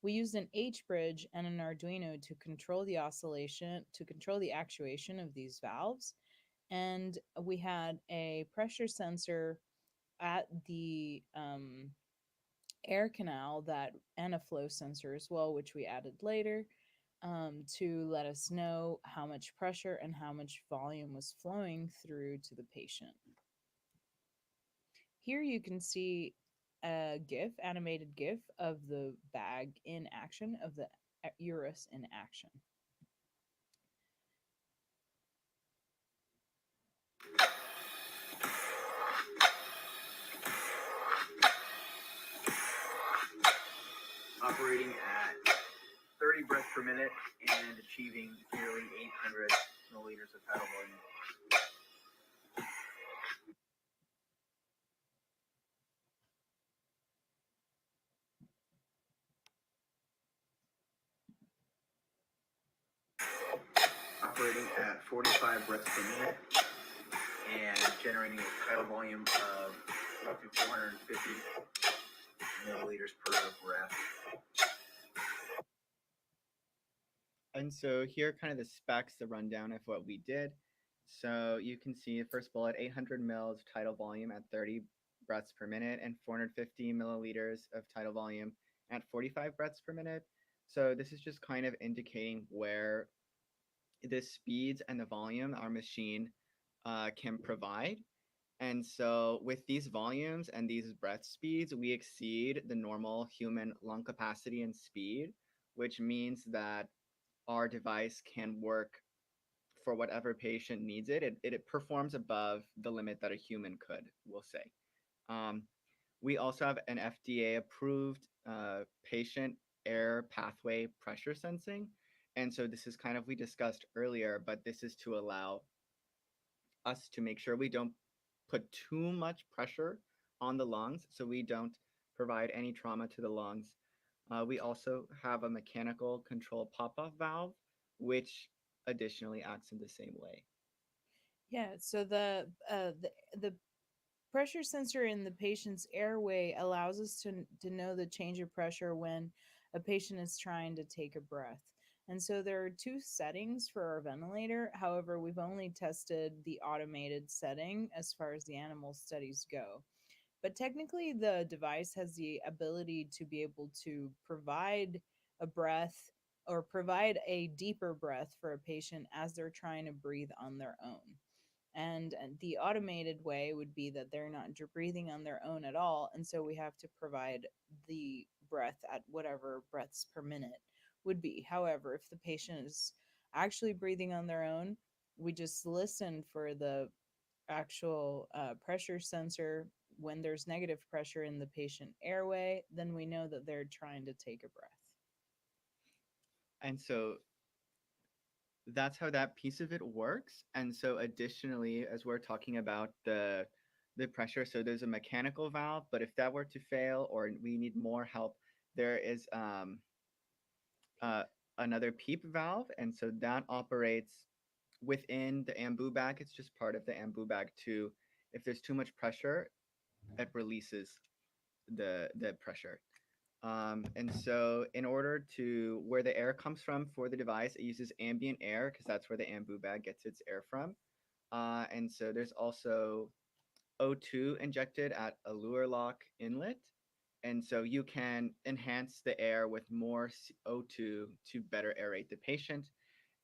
We used an H-bridge and an Arduino to control the oscillation, to control the actuation of these valves, and we had a pressure sensor at the air canal and a flow sensor as well, which we added later. To let us know how much pressure and how much volume was flowing through to the patient. Here you can see a animated GIF of the bag in action, of the Urus in action. Operating at 30 breaths per minute and achieving nearly 800 milliliters of tidal volume. Operating at 45 breaths per minute and generating a tidal volume of up to 450 milliliters per breath. And so here are kind of the specs, the rundown of what we did. So you can see the first bullet, 800 mils of tidal volume at 30 breaths per minute and 450 milliliters of tidal volume at 45 breaths per minute. So this is just kind of indicating where the speeds and the volume our machine can provide. And so with these volumes and these breath speeds, we exceed the normal human lung capacity and speed, which means that our device can work for whatever patient needs it. It performs above the limit that a human could, we'll say. We also have an FDA approved patient air pathway pressure sensing. And so this is kind of, we discussed earlier, but this is to allow us to make sure we don't put too much pressure on the lungs so we don't provide any trauma to the lungs. We also have a mechanical control pop-off valve, which additionally acts in the same way. Yeah, so the pressure sensor in the patient's airway allows us to know the change of pressure when a patient is trying to take a breath. And so there are two settings for our ventilator. However, we've only tested the automated setting as far as the animal studies go. But technically, the device has the ability to be able to provide a breath or provide a deeper breath for a patient as they're trying to breathe on their own. And the automated way would be that they're not breathing on their own at all. And so we have to provide the breath at whatever breaths per minute would be. However, if the patient is actually breathing on their own, we just listen for the actual pressure sensor. When there's negative pressure in the patient airway, then we know that they're trying to take a breath. And so that's how that piece of it works. And so additionally, as we're talking about the pressure, so there's a mechanical valve, but if that were to fail or we need more help, there is another PEEP valve. And so that operates within the ambu bag. It's just part of the ambu bag too. If there's too much pressure, it releases the pressure. And so in order to, where the air comes from for the device, it uses ambient air because that's where the ambu bag gets its air from. And so there's also O2 injected at a Luer lock inlet. And so you can enhance the air with more O2 to better aerate the patient.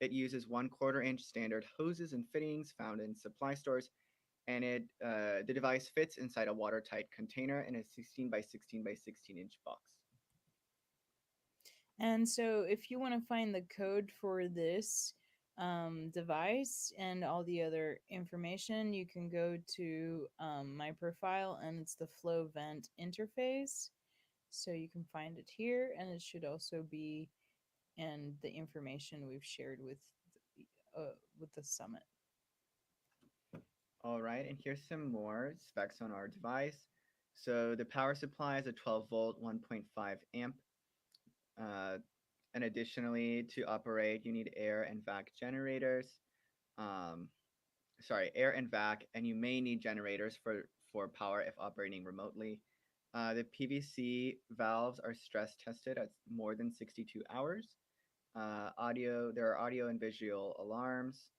It uses 1/4 inch standard hoses and fittings found in supply stores. And the device fits inside a watertight container in a 16 by 16 by 16 inch box. And so if you want to find the code for this device and all the other information, you can go to my profile, and it's the flow vent interface. So you can find it here, and it should also be in the information we've shared with the summit. All right, and here's some more specs on our device. So the power supply is a 12 volt, 1.5 amp. And additionally, to operate, you need air and vac generators. Air and vac, and you may need generators for power if operating remotely. The PVC valves are stress tested at more than 62 hours. There are audio and visual alarms.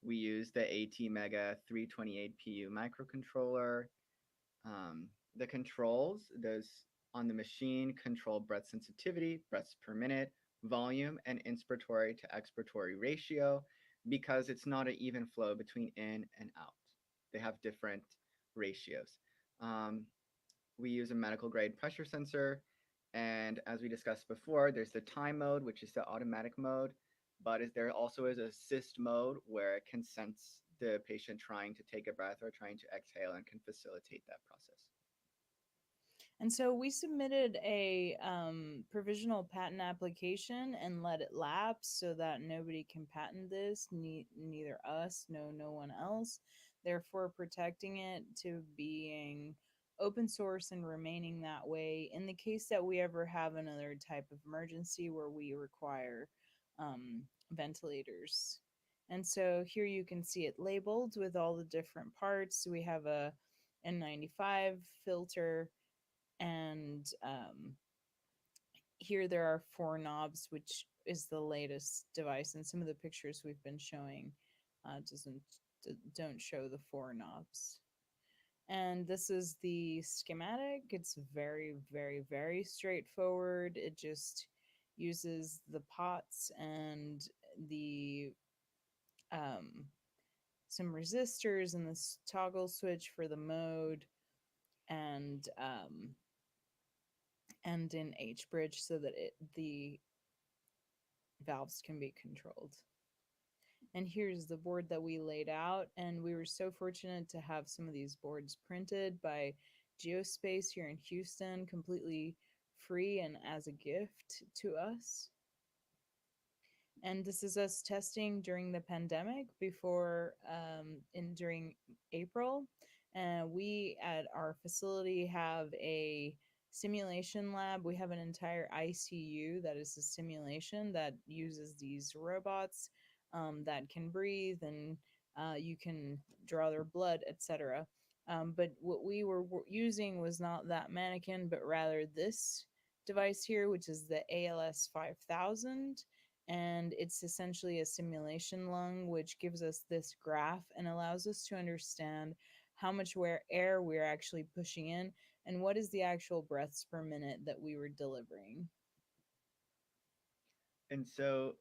We use the ATmega 328PU microcontroller. The controls, those on the machine, control breath sensitivity, breaths per minute, volume, and inspiratory to expiratory ratio, because it's not an even flow between in and out. They have different ratios. We use a medical grade pressure sensor. And as we discussed before, there's the time mode, which is the automatic mode, but there also is a assist mode where it can sense the patient trying to take a breath or trying to exhale and can facilitate that process. And so we submitted a provisional patent application and let it lapse so that nobody can patent this, neither us, no one else, therefore protecting it to being open source and remaining that way in the case that we ever have another type of emergency where we require ventilators. And so here you can see it labeled with all the different parts. We have a N95 filter, And here there are 4 knobs, which is the latest device. And some of the pictures we've been showing don't show the 4 knobs. And this is the schematic. It's very, very, very straightforward. It just uses the pots and the some resistors and this toggle switch for the mode, and an H bridge so that the valves can be controlled. And here's the board that we laid out, and we were so fortunate to have some of these boards printed by Geospace here in Houston, completely free and as a gift to us. And this is us testing during the pandemic during April. We at our facility have a simulation lab. We have an entire ICU that is a simulation that uses these robots that can breathe, and you can draw their blood, etc. But what we were using was not that mannequin, but rather this device here, which is the ALS 5000. And it's essentially a simulation lung, which gives us this graph and allows us to understand how much air we're actually pushing in and what is the actual breaths per minute that we were delivering. And so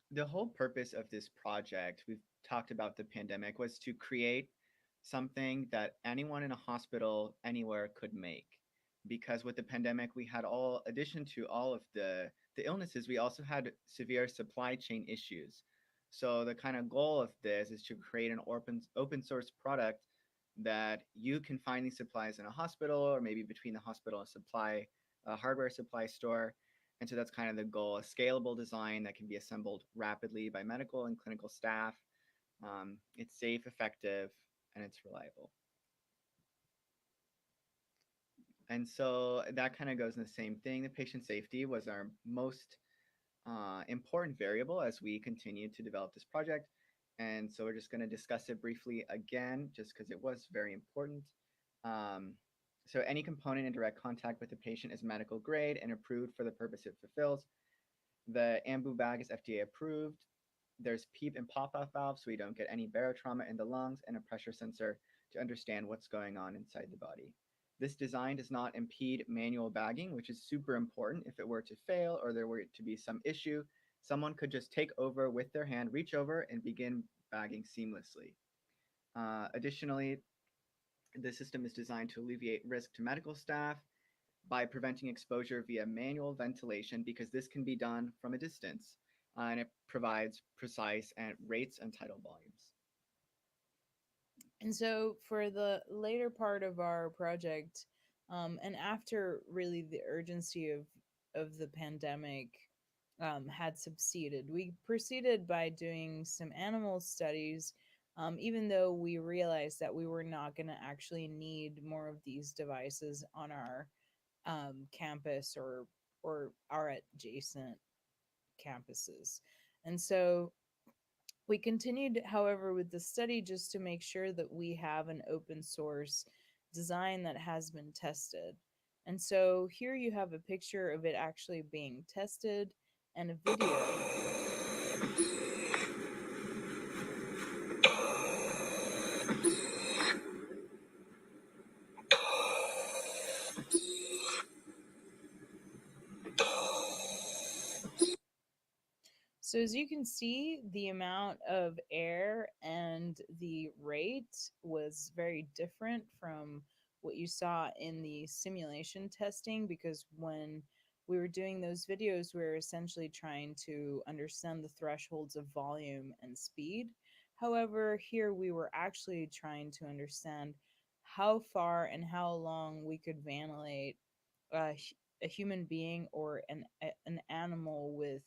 the whole purpose of this project, we've talked about the pandemic, was to create something that anyone in a hospital anywhere could make. Because with the pandemic, we had addition to all of the illnesses, we also had severe supply chain issues. So the kind of goal of this is to create an open source product that you can find these supplies in a hospital, or maybe between the hospital and a hardware supply store. And so that's kind of the goal, a scalable design that can be assembled rapidly by medical and clinical staff. It's safe, effective, and it's reliable. And so that kind of goes in the same thing. The patient safety was our most important variable as we continue to develop this project. And so we're just going to discuss it briefly again, just because it was very important. So any component in direct contact with the patient is medical grade and approved for the purpose it fulfills. The ambu bag is FDA approved. There's PEEP and pop-off valves so we don't get any barotrauma in the lungs, and a pressure sensor to understand what's going on inside the body. This design does not impede manual bagging, which is super important. If it were to fail or there were to be some issue, someone could just take over with their hand, reach over, and begin bagging seamlessly. Additionally, the system is designed to alleviate risk to medical staff by preventing exposure via manual ventilation, because this can be done from a distance, and it provides precise rates and tidal volumes. And so for the later part of our project, and after really the urgency of the pandemic had subsided, we proceeded by doing some animal studies, even though we realized that we were not going to actually need more of these devices on our campus or our adjacent campuses. And so we continued, however, with the study just to make sure that we have an open source design that has been tested. And so here you have a picture of it actually being tested and a video. So as you can see, the amount of air and the rate was very different from what you saw in the simulation testing, because when we were doing those videos, we were essentially trying to understand the thresholds of volume and speed. However, here we were actually trying to understand how far and how long we could ventilate a human being or an animal with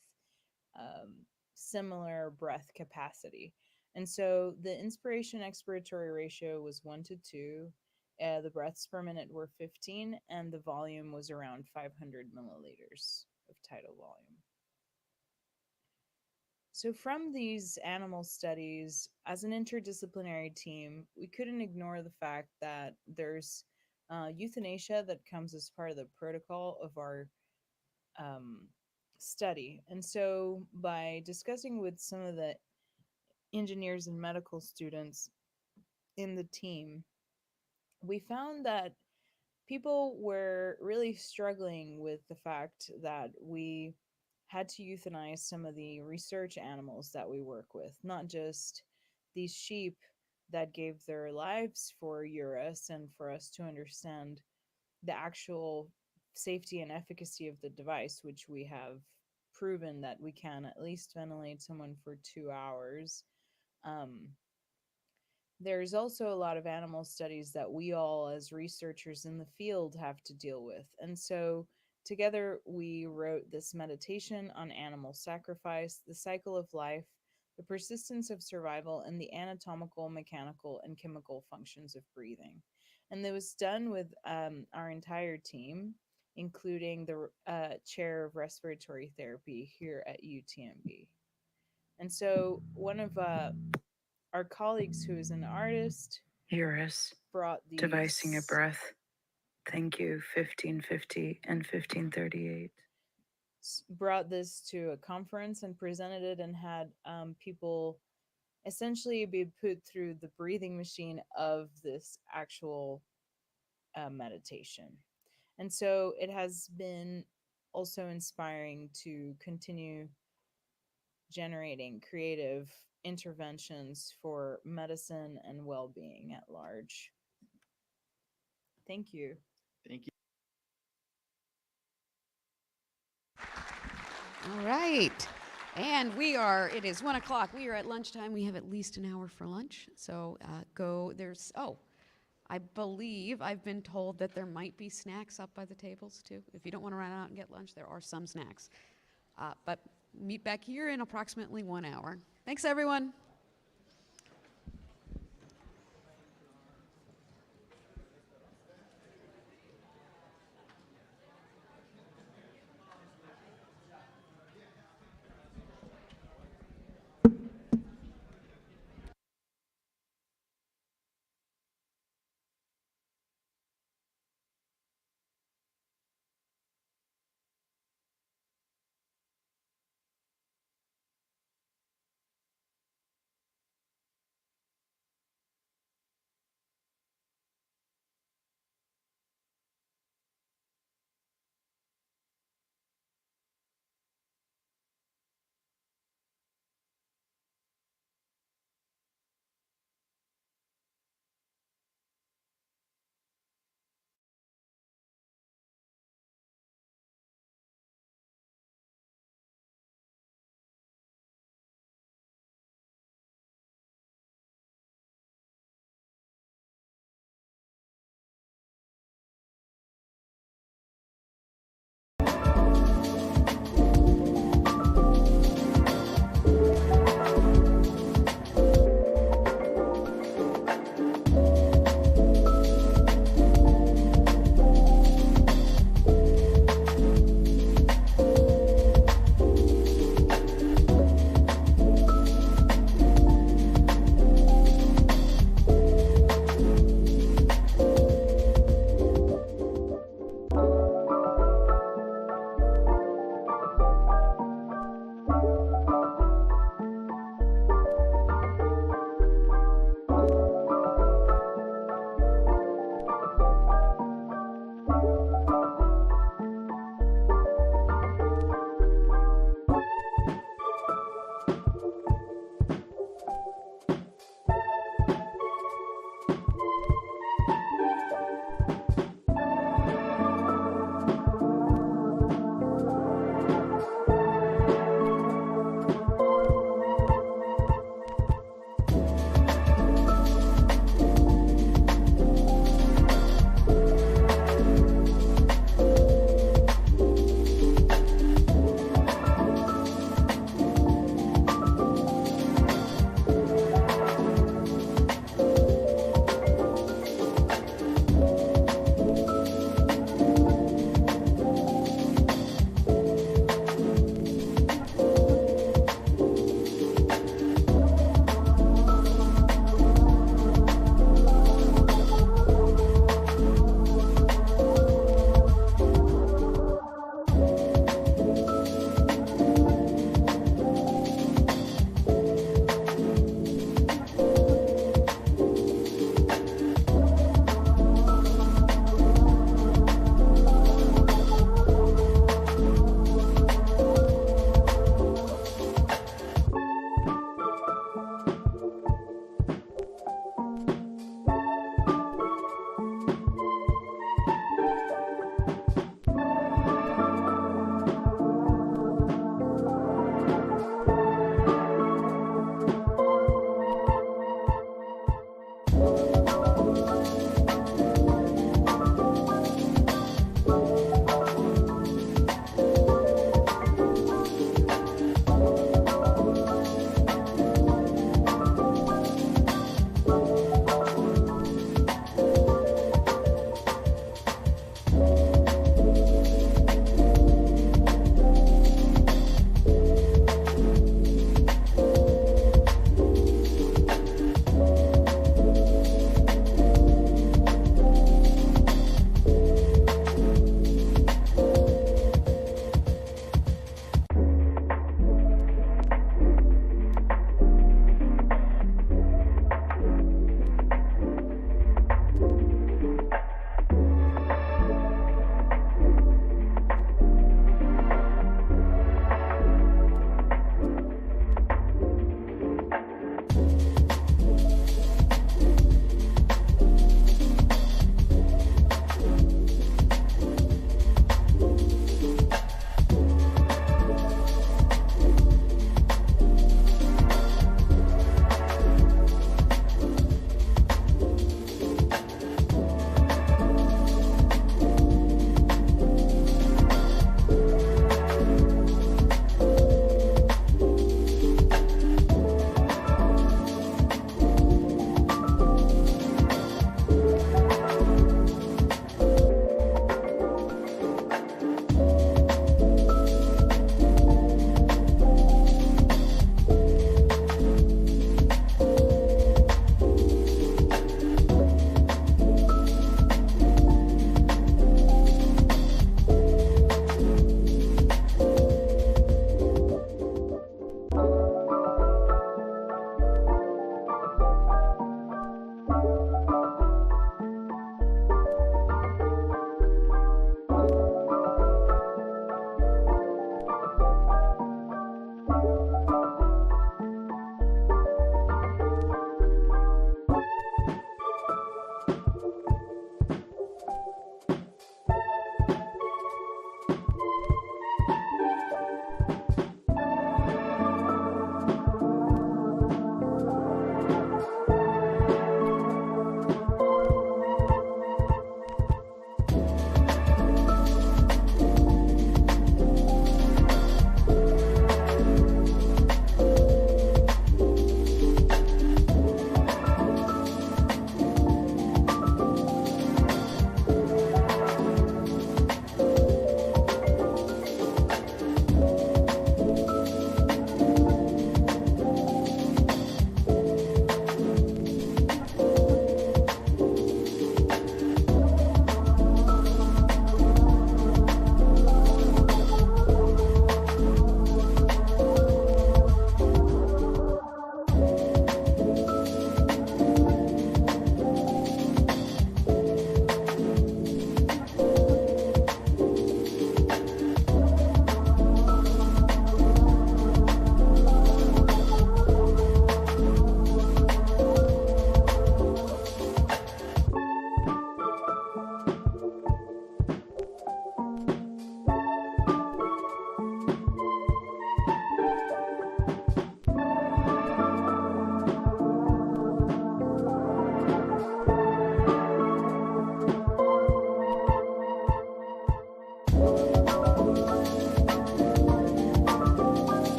similar breath capacity. And so the inspiration expiratory ratio was 1:2. The breaths per minute were 15, and the volume was around 500 milliliters of tidal volume. So from these animal studies, as an interdisciplinary team, we couldn't ignore the fact that there's euthanasia that comes as part of the protocol of our study. And so, by discussing with some of the engineers and medical students in the team, we found that people were really struggling with the fact that we had to euthanize some of the research animals that we work with, not just these sheep that gave their lives for Eurus and for us to understand the actual safety and efficacy of the device, which we have proven that we can at least ventilate someone for 2 hours. There's also a lot of animal studies that we all, as researchers in the field, have to deal with. And so, together, we wrote this meditation on animal sacrifice, the cycle of life, the persistence of survival, and the anatomical, mechanical, and chemical functions of breathing. And it was done with our entire team, including the chair of respiratory therapy here at UTMB. And so, one of our colleagues who is an artist, Eurus, brought these devising a breath. Thank you, 1550 and 1538. Brought this to a conference and presented it, and had people essentially be put through the breathing machine of this actual meditation. And so it has been also inspiring to continue generating creative interventions for medicine and well-being at large. Thank you. Thank you. All right. And it is 1 o'clock. We are at lunchtime. We have at least an hour for lunch. So I believe I've been told that there might be snacks up by the tables too. If you don't want to run out and get lunch, there are some snacks. But meet back here in approximately 1 hour. Thanks, everyone.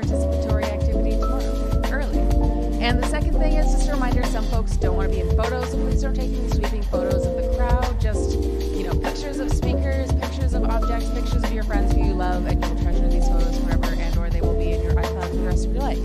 participatory activity tomorrow, early. And the second thing is just a reminder, some folks don't want to be in photos, so please don't take any sweeping photos of the crowd, just, pictures of speakers, pictures of objects, pictures of your friends who you love, and you'll treasure these photos forever, and or they will be in your iCloud for the rest of your life.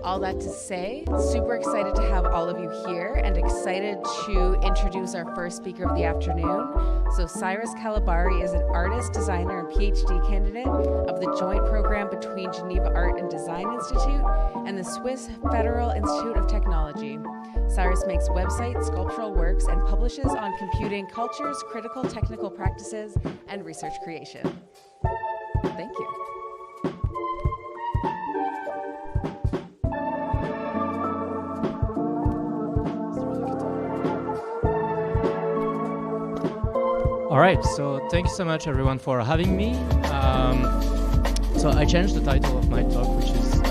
All that to say, super excited to have all of you here and excited to introduce our first speaker of the afternoon. So Cyrus Calabari is an artist, designer, and PhD candidate of the joint program between Geneva Art and Design Institute and the Swiss Federal Institute of Technology. Cyrus makes websites, sculptural works, and publishes on computing cultures, critical technical practices, and research creation. Thank you. All right, so thank you so much everyone for having me. So I changed the title of my talk, which is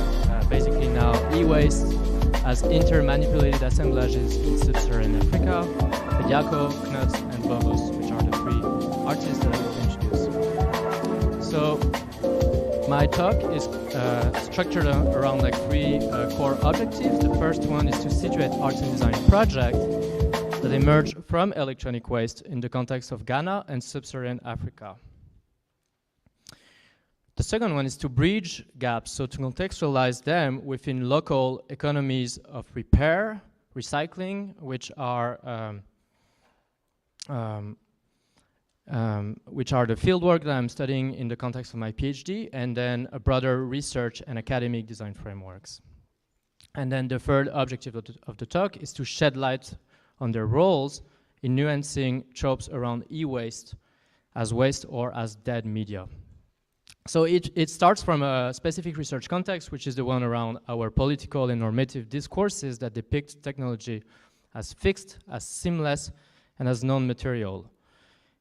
basically now e-waste as intermanipulated assemblages in sub-Saharan Africa, Bediako, Knuts, and Bobos, which are the three artists that I will introduce. So my talk is structured around like three core objectives. The first one is to situate arts and design projects that emerge from electronic waste in the context of Ghana and sub-Saharan Africa. The second one is to bridge gaps, so to contextualize them within local economies of repair, recycling, which are the fieldwork that I'm studying in the context of my PhD, and then a broader research and academic design frameworks. And then the third objective of the talk is to shed light on their roles in nuancing tropes around e-waste as waste or as dead media. So it starts from a specific research context, which is the one around our political and normative discourses that depict technology as fixed, as seamless, and as non-material.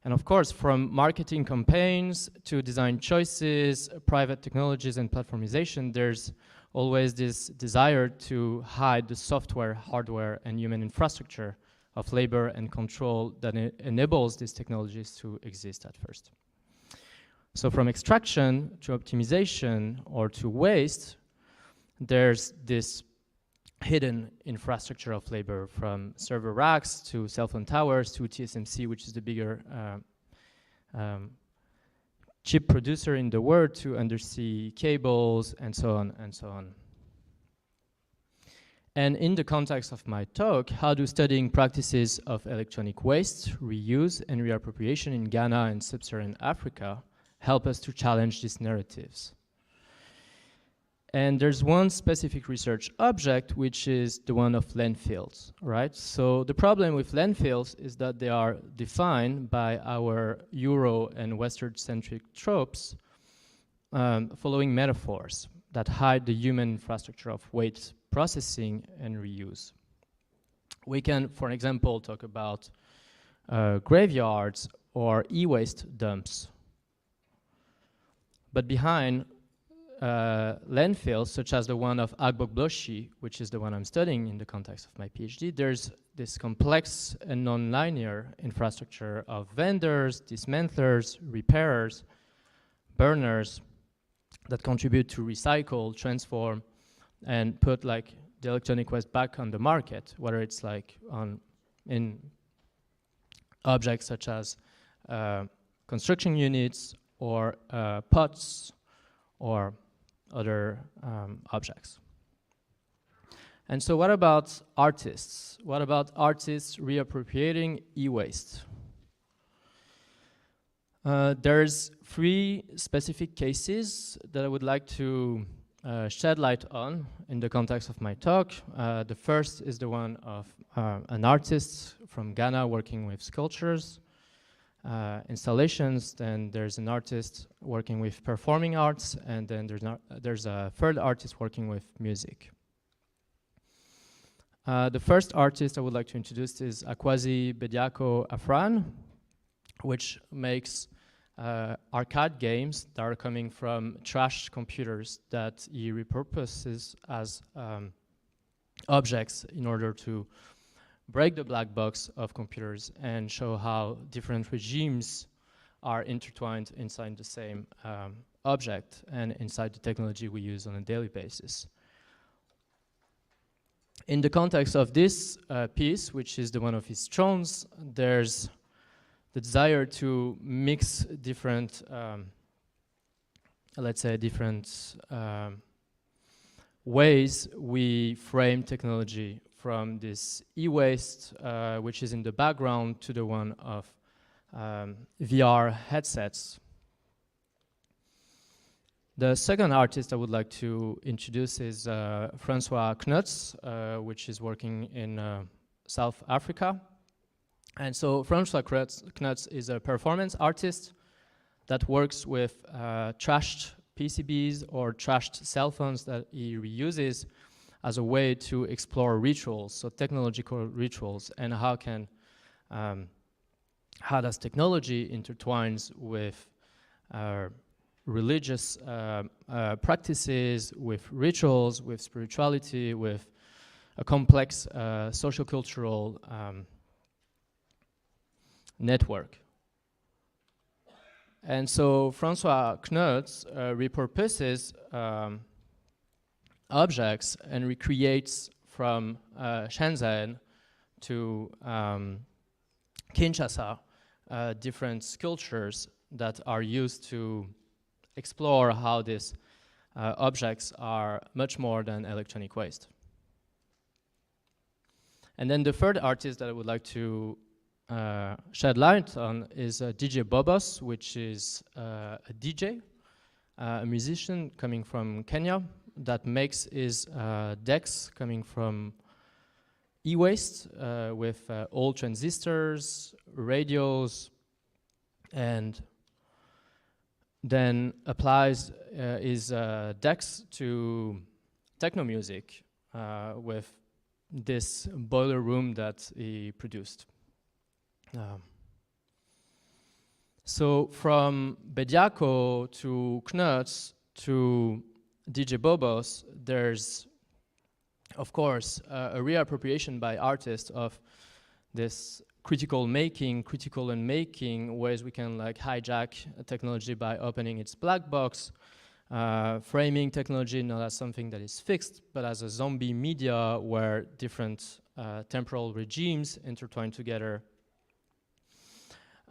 And of course, from marketing campaigns to design choices, private technologies, and platformization, there's always this desire to hide the software, hardware, and human infrastructure of labor and control that enables these technologies to exist at first. So from extraction to optimization or to waste, there's this hidden infrastructure of labor, from server racks to cell phone towers to TSMC, which is the bigger chip producer in the world, to undersea cables, and so on and so on. And in the context of my talk, how do studying practices of electronic waste, reuse, and reappropriation in Ghana and sub-Saharan Africa help us to challenge these narratives? And there's one specific research object, which is the one of landfills, right? So the problem with landfills is that they are defined by our Euro and Western-centric tropes, following metaphors that hide the human infrastructure of waste processing and reuse. We can, for example, talk about graveyards or e-waste dumps. But behind landfills, such as the one of Agbogboshi, which is the one I'm studying in the context of my PhD, there's this complex and non-linear infrastructure of vendors, dismantlers, repairers, burners that contribute to recycle, transform, and put like the electronic waste back on the market, whether it's like in objects such as construction units or pots or other objects. And so what about artists? What about artists reappropriating e-waste? There's three specific cases that I would like to shed light on in the context of my talk. The first is the one of an artist from Ghana working with sculptures, installations. Then there's an artist working with performing arts, and then there's a third artist working with music. The first artist I would like to introduce is Akwazi Bediako Afran, which makes arcade games that are coming from trashed computers that he repurposes as objects in order to break the black box of computers and show how different regimes are intertwined inside the same object and inside the technology we use on a daily basis. In the context of this piece, which is the one of his drones, there's the desire to mix different, let's say, different ways we frame technology, from this e-waste, which is in the background, to the one of VR headsets. The second artist I would like to introduce is Francois Knutz, which is working in South Africa. And so Francois Knutz is a performance artist that works with trashed PCBs or trashed cell phones that he reuses as a way to explore rituals, so technological rituals, and how does technology intertwines with religious practices, with rituals, with spirituality, with a complex sociocultural network. And so Francois Knutz repurposes objects and recreates from Shenzhen to Kinshasa different sculptures that are used to explore how these objects are much more than electronic waste. And then the third artist that I would like to shed light on is DJ Bobos, which is a DJ, a musician coming from Kenya that makes his decks coming from e-waste with old transistors, radios, and then applies his decks to techno music with this boiler room that he produced. So from Bediako to Knutz to DJ Bobos, there's, of course, a reappropriation by artists of this critical and making ways we can like hijack a technology by opening its black box, framing technology not as something that is fixed, but as a zombie media where different temporal regimes intertwine together,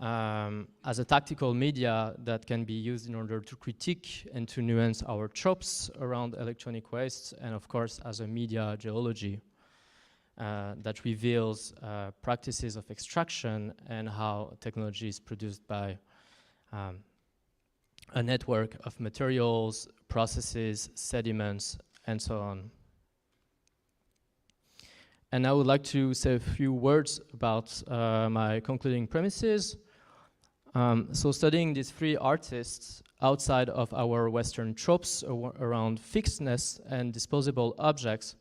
as a tactical media that can be used in order to critique and to nuance our tropes around electronic waste, and of course as a media geology that reveals practices of extraction and how technology is produced by a network of materials, processes, sediments, and so on. And I would like to say a few words about my concluding premises. So studying these three artists outside of our Western tropes around fixedness and disposable objects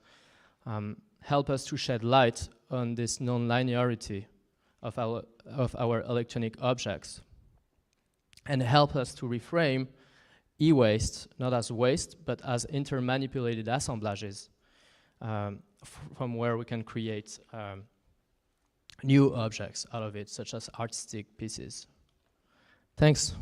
help us to shed light on this non-linearity of our electronic objects, and help us to reframe e-waste not as waste, but as intermanipulated assemblages from where we can create new objects out of it, such as artistic pieces. Thanks.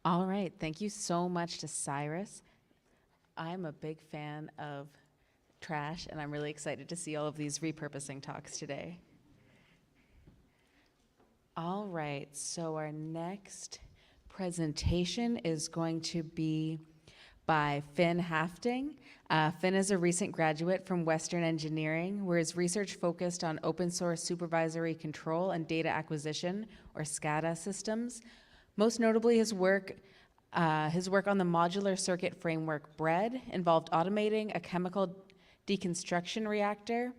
All right, thank you so much to Cyrus. I'm a big fan of trash, and I'm really excited to see all of these repurposing talks today. All right, so our next presentation is going to be by Finn Hafting. Finn is a recent graduate from Western Engineering, where his research focused on open source supervisory control and data acquisition, or SCADA systems. Most notably, his work on the modular circuit framework BREAD involved automating a chemical deconstruction reactor,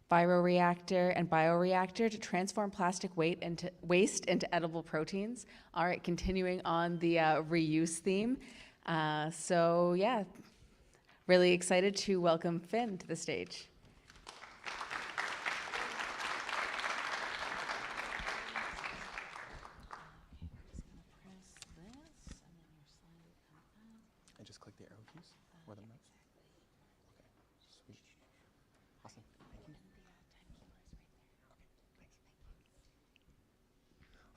bioreactor, and bioreactor to transform plastic waste into edible proteins. All right, continuing on the reuse theme. So yeah, really excited to welcome Finn to the stage. and just click the arrow keys or the mouse. Okay, sweet. Awesome. Thank you.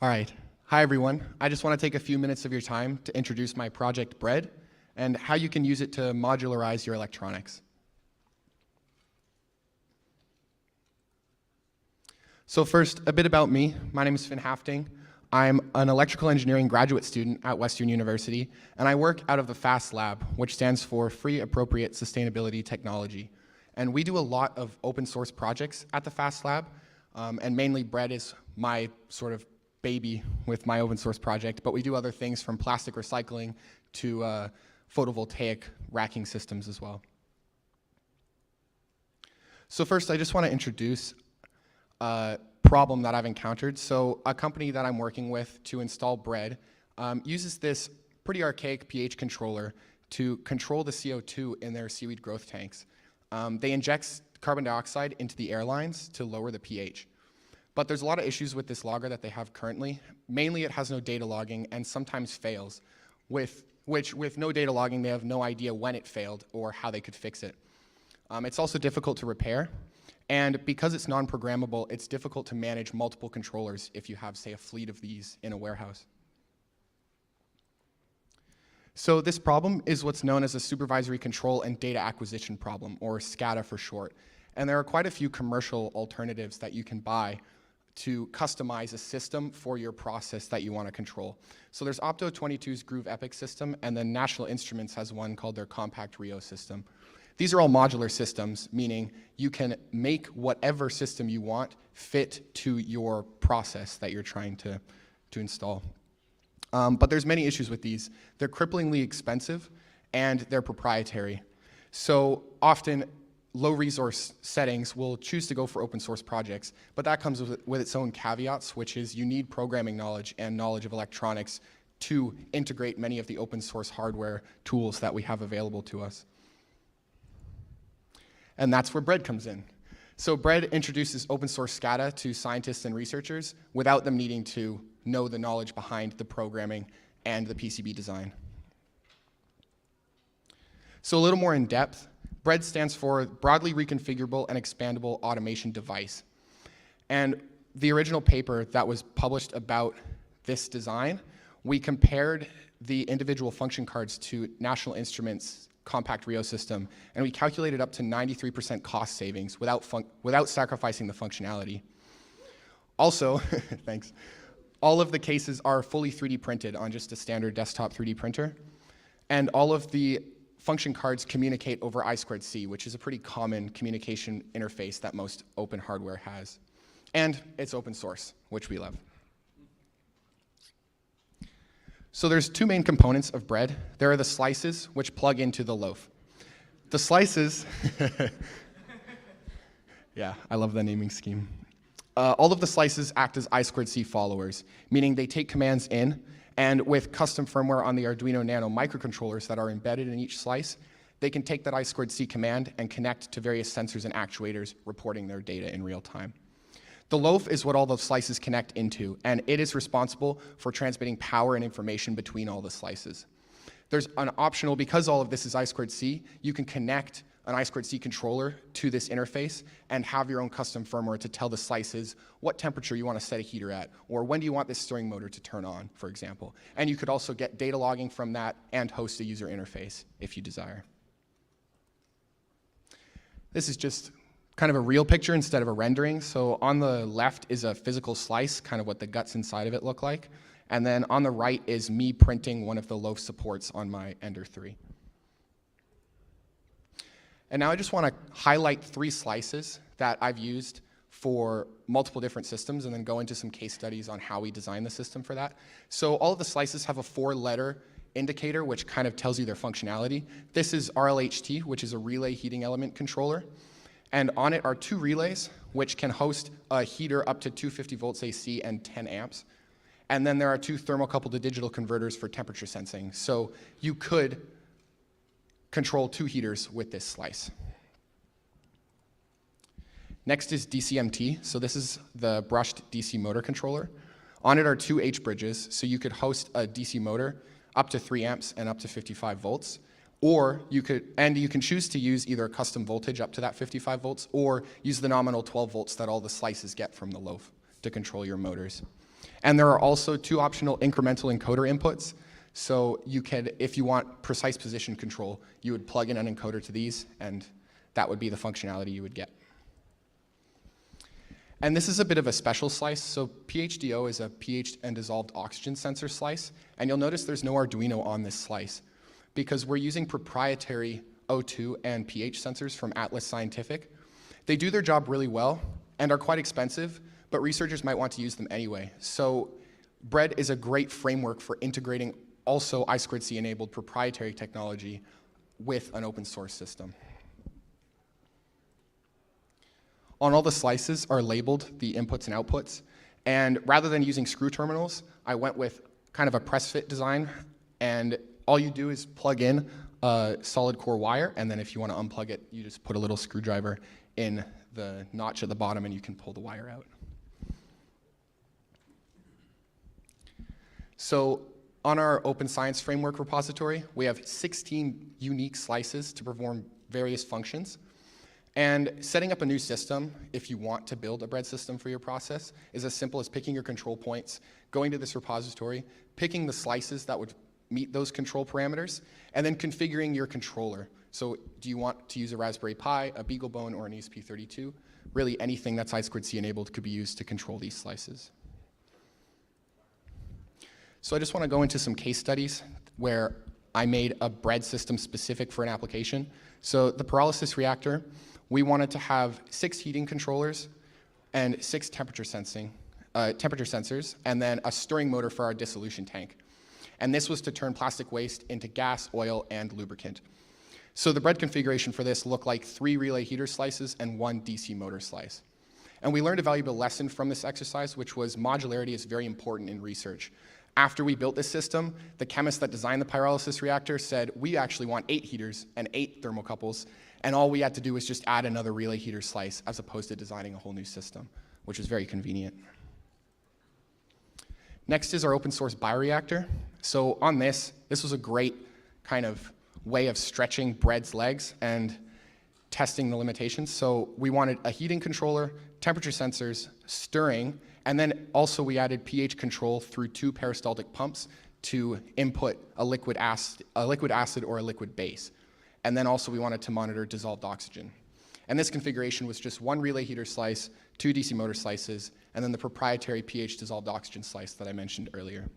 All right. Hi, everyone. I just want to take a few minutes of your time to introduce my project, Bread, and how you can use it to modularize your electronics. So first, a bit about me. My name is Finn Hafting. I'm an electrical engineering graduate student at Western University, and I work out of the FAST Lab, which stands for Free Appropriate Sustainability Technology. And we do a lot of open source projects at the FAST Lab, and mainly Bread is my sort of baby with my open source project, but we do other things from plastic recycling to photovoltaic racking systems as well. So first, I just want to introduce a problem that I've encountered. So a company that I'm working with to install Bread uses this pretty archaic pH controller to control the CO2 in their seaweed growth tanks. They inject carbon dioxide into the air lines to lower the pH. But there's a lot of issues with this logger that they have currently. Mainly it has no data logging and sometimes fails, with no data logging they have no idea when it failed or how they could fix it. It's also difficult to repair. And because it's non-programmable, it's difficult to manage multiple controllers if you have, say, a fleet of these in a warehouse. So this problem is what's known as a supervisory control and data acquisition problem, or SCADA for short. And there are quite a few commercial alternatives that you can buy to customize a system for your process that you want to control. So there's Opto22's Groove Epic system, and then National Instruments has one called their Compact Rio system. These are all modular systems, meaning you can make whatever system you want fit to your process that you're trying to install. But there's many issues with these. They're cripplingly expensive and they're proprietary. So often low resource settings will choose to go for open source projects, but that comes with its own caveats, which is you need programming knowledge and knowledge of electronics to integrate many of the open source hardware tools that we have available to us. And that's where Bread comes in. So Bread introduces open source SCADA to scientists and researchers without them needing to know the knowledge behind the programming and the PCB design. So a little more in depth, Bread stands for Broadly Reconfigurable and Expandable Automation Device. And the original paper that was published about this design, we compared the individual function cards to National Instruments' Compact Rio system, and we calculated up to 93% cost savings without sacrificing the functionality. Also, thanks, all of the cases are fully 3D printed on just a standard desktop 3D printer, and all of the function cards communicate over I2C, which is a pretty common communication interface that most open hardware has. And it's open source, which we love. So there's two main components of Bread. There are the slices, which plug into the loaf. The slices, yeah, I love the naming scheme. All of the slices act as I2C followers, meaning they take commands in, and with custom firmware on the Arduino Nano microcontrollers that are embedded in each slice, they can take that I2C command and connect to various sensors and actuators, reporting their data in real time. The loaf is what all the slices connect into, and it is responsible for transmitting power and information between all the slices. There's an optional, because all of this is I2C, you can connect an I2C controller to this interface and have your own custom firmware to tell the slices what temperature you want to set a heater at, or when do you want this stirring motor to turn on, for example. And you could also get data logging from that and host a user interface if you desire. This is just kind of a real picture instead of a rendering. So on the left is a physical slice, kind of what the guts inside of it look like. And then on the right is me printing one of the loaf supports on my Ender 3. And now I just want to highlight 3 slices that I've used for multiple different systems and then go into some case studies on how we design the system for that. So all of the slices have a 4-letter indicator which kind of tells you their functionality. This is RLHT, which is a relay heating element controller. And on it are 2 relays, which can host a heater up to 250 volts AC and 10 amps. And then there are 2 thermocouple to digital converters for temperature sensing. So you could control 2 heaters with this slice. Next is DCMT. So this is the brushed DC motor controller. On it are 2 H bridges, so you could host a DC motor up to 3 amps and up to 55 volts. Or you can choose to use either a custom voltage up to that 55 volts or use the nominal 12 volts that all the slices get from the loaf to control your motors. And there are also 2 optional incremental encoder inputs. So you can, if you want precise position control, you would plug in an encoder to these, and that would be the functionality you would get. And this is a bit of a special slice. So PHDO is a pH and dissolved oxygen sensor slice. And you'll notice there's no Arduino on this slice because we're using proprietary O2 and pH sensors from Atlas Scientific. They do their job really well and are quite expensive, but researchers might want to use them anyway. So Bread is a great framework for integrating also I2C enabled proprietary technology with an open source system. On all the slices are labeled the inputs and outputs, and rather than using screw terminals, I went with kind of a press fit design, and all you do is plug in a solid core wire, and then if you want to unplug it, you just put a little screwdriver in the notch at the bottom and you can pull the wire out. So on our Open Science Framework repository, we have 16 unique slices to perform various functions. And setting up a new system, if you want to build a bread system for your process, is as simple as picking your control points, going to this repository, picking the slices that would meet those control parameters, and then configuring your controller. So do you want to use a Raspberry Pi, a BeagleBone, or an ESP32? Really anything that's I2C enabled could be used to control these slices. So I just want to go into some case studies where I made a bread system specific for an application. So the pyrolysis reactor, we wanted to have 6 heating controllers and 6 temperature sensors, and then a stirring motor for our dissolution tank. And this was to turn plastic waste into gas, oil, and lubricant. So the bread configuration for this looked like 3 relay heater slices and 1 DC motor slice. And we learned a valuable lesson from this exercise, which was modularity is very important in research. After we built this system, the chemist that designed the pyrolysis reactor said, we actually want 8 heaters and 8 thermocouples, and all we had to do was just add another relay heater slice as opposed to designing a whole new system, which was very convenient. Next is our open source bioreactor. So on this was a great kind of way of stretching bread's legs and testing the limitations. So we wanted a heating controller, temperature sensors, stirring, and then also we added pH control through 2 peristaltic pumps to input a liquid acid or a liquid base. And then also we wanted to monitor dissolved oxygen. And this configuration was just 1 relay heater slice, 2 DC motor slices, and then the proprietary pH dissolved oxygen slice that I mentioned earlier.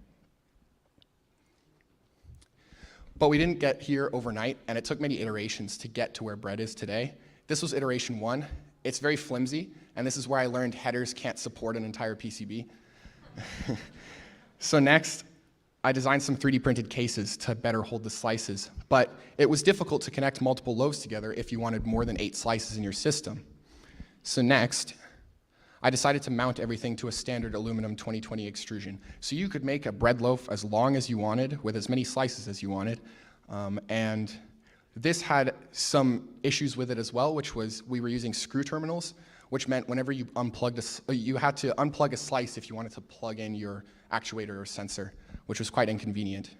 But we didn't get here overnight, and it took many iterations to get to where bread is today. This was iteration 1. It's very flimsy, and this is where I learned headers can't support an entire PCB. So next, I designed some 3D printed cases to better hold the slices, but it was difficult to connect multiple loaves together if you wanted more than 8 slices in your system. So next, I decided to mount everything to a standard aluminum 2020 extrusion. So you could make a bread loaf as long as you wanted, with as many slices as you wanted, and this had some issues with it as well, which was we were using screw terminals, which meant whenever you you had to unplug a slice if you wanted to plug in your actuator or sensor, which was quite inconvenient.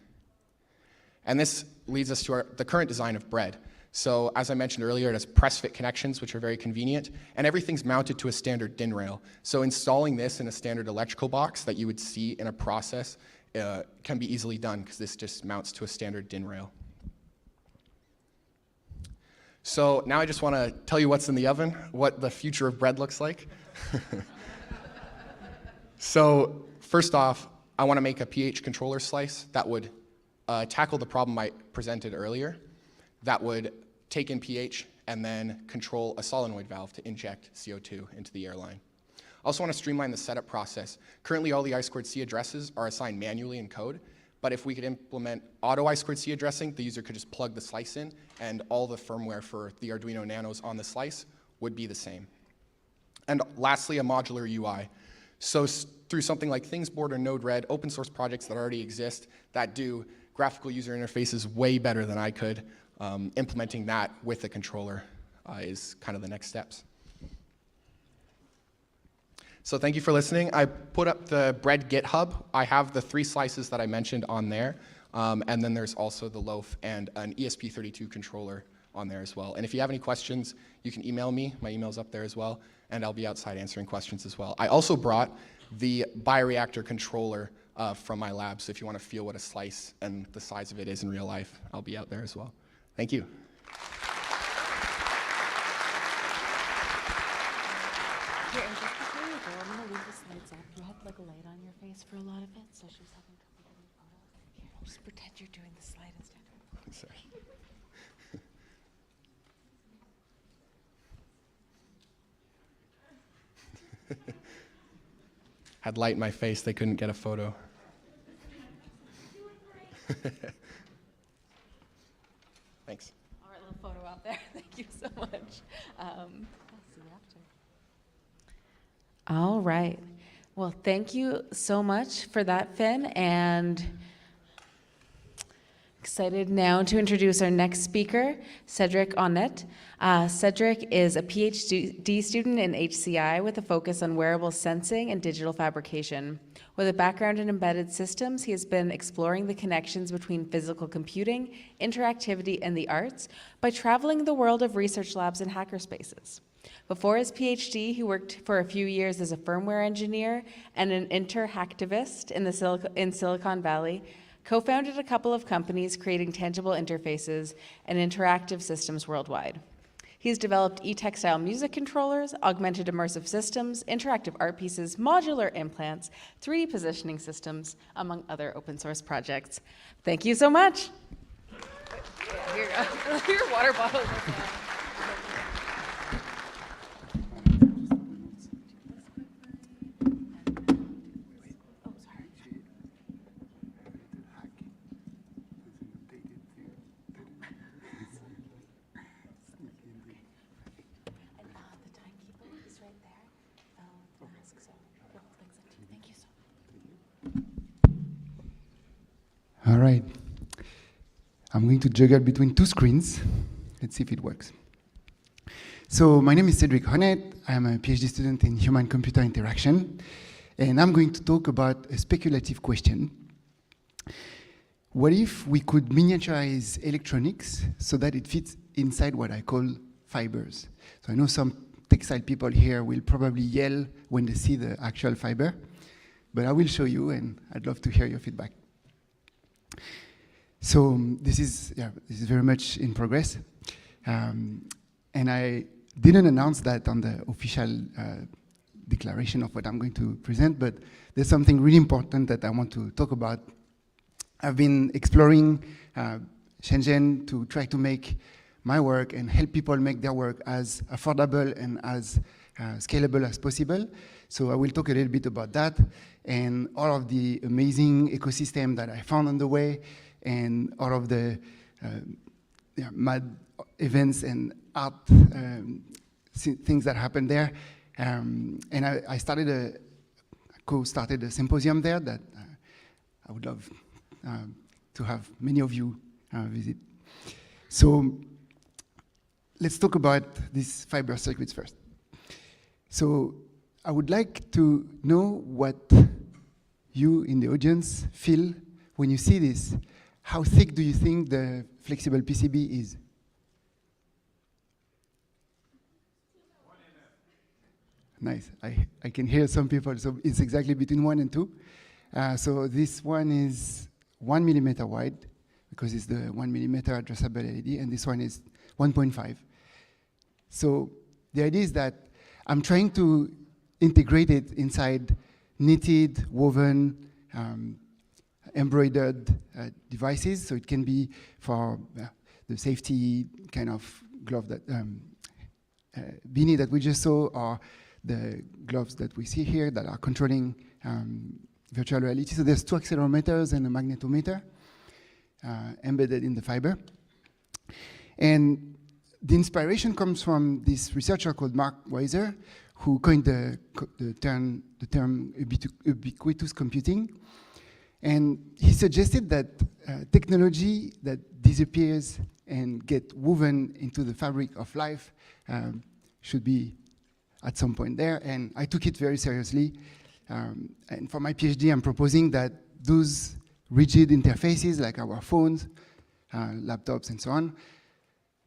And this leads us to the current design of bread. So as I mentioned earlier, it has press fit connections, which are very convenient, and everything's mounted to a standard DIN rail. So installing this in a standard electrical box that you would see in a process can be easily done because this just mounts to a standard DIN rail. So now I just want to tell you what's in the oven, what the future of bread looks like. So first off, I want to make a pH controller slice that would tackle the problem I presented earlier, that would take in pH and then control a solenoid valve to inject CO2 into the airline. I also want to streamline the setup process. Currently, all the I2C addresses are assigned manually in code, but if we could implement auto I2C addressing, the user could just plug the slice in, and all the firmware for the Arduino Nanos on the slice would be the same. And lastly, a modular UI. So through something like ThingsBoard or Node-RED, open source projects that already exist that do graphical user interfaces way better than I could, implementing that with the controller is kind of the next steps. So thank you for listening. I put up the bread GitHub. I have the 3 slices that I mentioned on there. And then there's also the loaf and an ESP32 controller on there as well. And if you have any questions, you can email me. My email's up there as well, and I'll be outside answering questions as well. I also brought the bioreactor controller from my lab, so if you want to feel what a slice and the size of it is in real life, I'll be out there as well. Thank you. Here, and just before you go, I'm gonna leave the slides up. You had like a light on your face for a lot of it, so she was having trouble getting photos. Here, just pretend you're doing the slide instead. Sorry. Had light in my face, they couldn't get a photo. Thanks. All right, little photo out there. Thank you so much. I'll see you after. All right. Well, thank you so much for that, Finn, and excited now to introduce our next speaker, Cedric Onnet. Cedric is a PhD student in HCI with a focus on wearable sensing and digital fabrication. With a background in embedded systems, he has been exploring the connections between physical computing, interactivity, and the arts by traveling the world of research labs and hackerspaces. Before his PhD, he worked for a few years as a firmware engineer and an interhacktivist in Silicon Valley, co-founded a couple of companies creating tangible interfaces and interactive systems worldwide. He's developed E-textile music controllers, augmented immersive systems, interactive art pieces, modular implants, 3D positioning systems, among other open source projects. Thank you so much. Here you go. Your water bottle. All right. I'm going to juggle between two screens. Let's see if it works. So my name is Cedric Onnet. I'm a PhD student in human-computer interaction, and I'm going to talk about a speculative question. What if we could miniaturize electronics so that it fits inside what I call fibers? So I know some textile people here will probably yell when they see the actual fiber, but I will show you, and I'd love to hear your feedback. So this is very much in progress, and I didn't announce that on the official declaration of what I'm going to present, but there's something really important that I want to talk about. I've been exploring Shenzhen to try to make my work and help people make their work as affordable and as scalable as possible. So I will talk a little bit about that and all of the amazing ecosystem that I found on the way and all of the mad events and art things that happened there. And I co-started a symposium there that I would love to have many of you visit. So let's talk about these fiber circuits first. So I would like to know what you in the audience feel when you see this. How thick do you think the flexible PCB is? Nice, I can hear some people, so it's exactly between 1 and 2. So this one is 1 millimeter wide, because it's the 1 millimeter addressable LED, and this one is 1.5. So the idea is that I'm trying to integrate it inside knitted, woven, embroidered devices, so it can be for the safety kind of glove that beanie that we just saw, or the gloves that we see here that are controlling virtual reality. So there's 2 accelerometers and a magnetometer embedded in the fiber. And the inspiration comes from this researcher called Mark Weiser, who coined the term ubiquitous computing. And he suggested that technology that disappears and get woven into the fabric of life should be at some point there. And I took it very seriously. And for my PhD, I'm proposing that those rigid interfaces like our phones, laptops, and so on.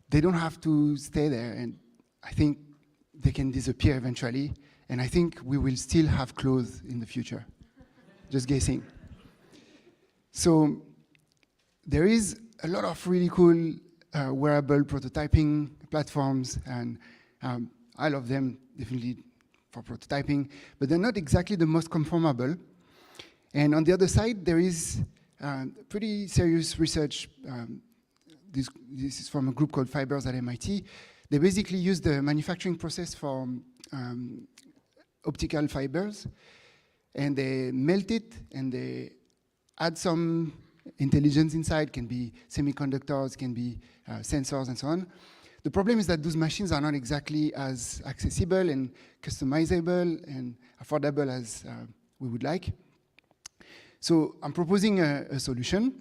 They don't have to stay there, and I think they can disappear eventually, and I think we will still have clothes in the future. Just guessing. So there is a lot of really cool wearable prototyping platforms, and I love them definitely for prototyping, but they're not exactly the most conformable. And on the other side, there is pretty serious research. This is from a group called Fibers at MIT. They basically use the manufacturing process for optical fibers, and they melt it, and they add some intelligence inside. Can be semiconductors, can be sensors, and so on. The problem is that those machines are not exactly as accessible and customizable and affordable as we would like. So I'm proposing a solution,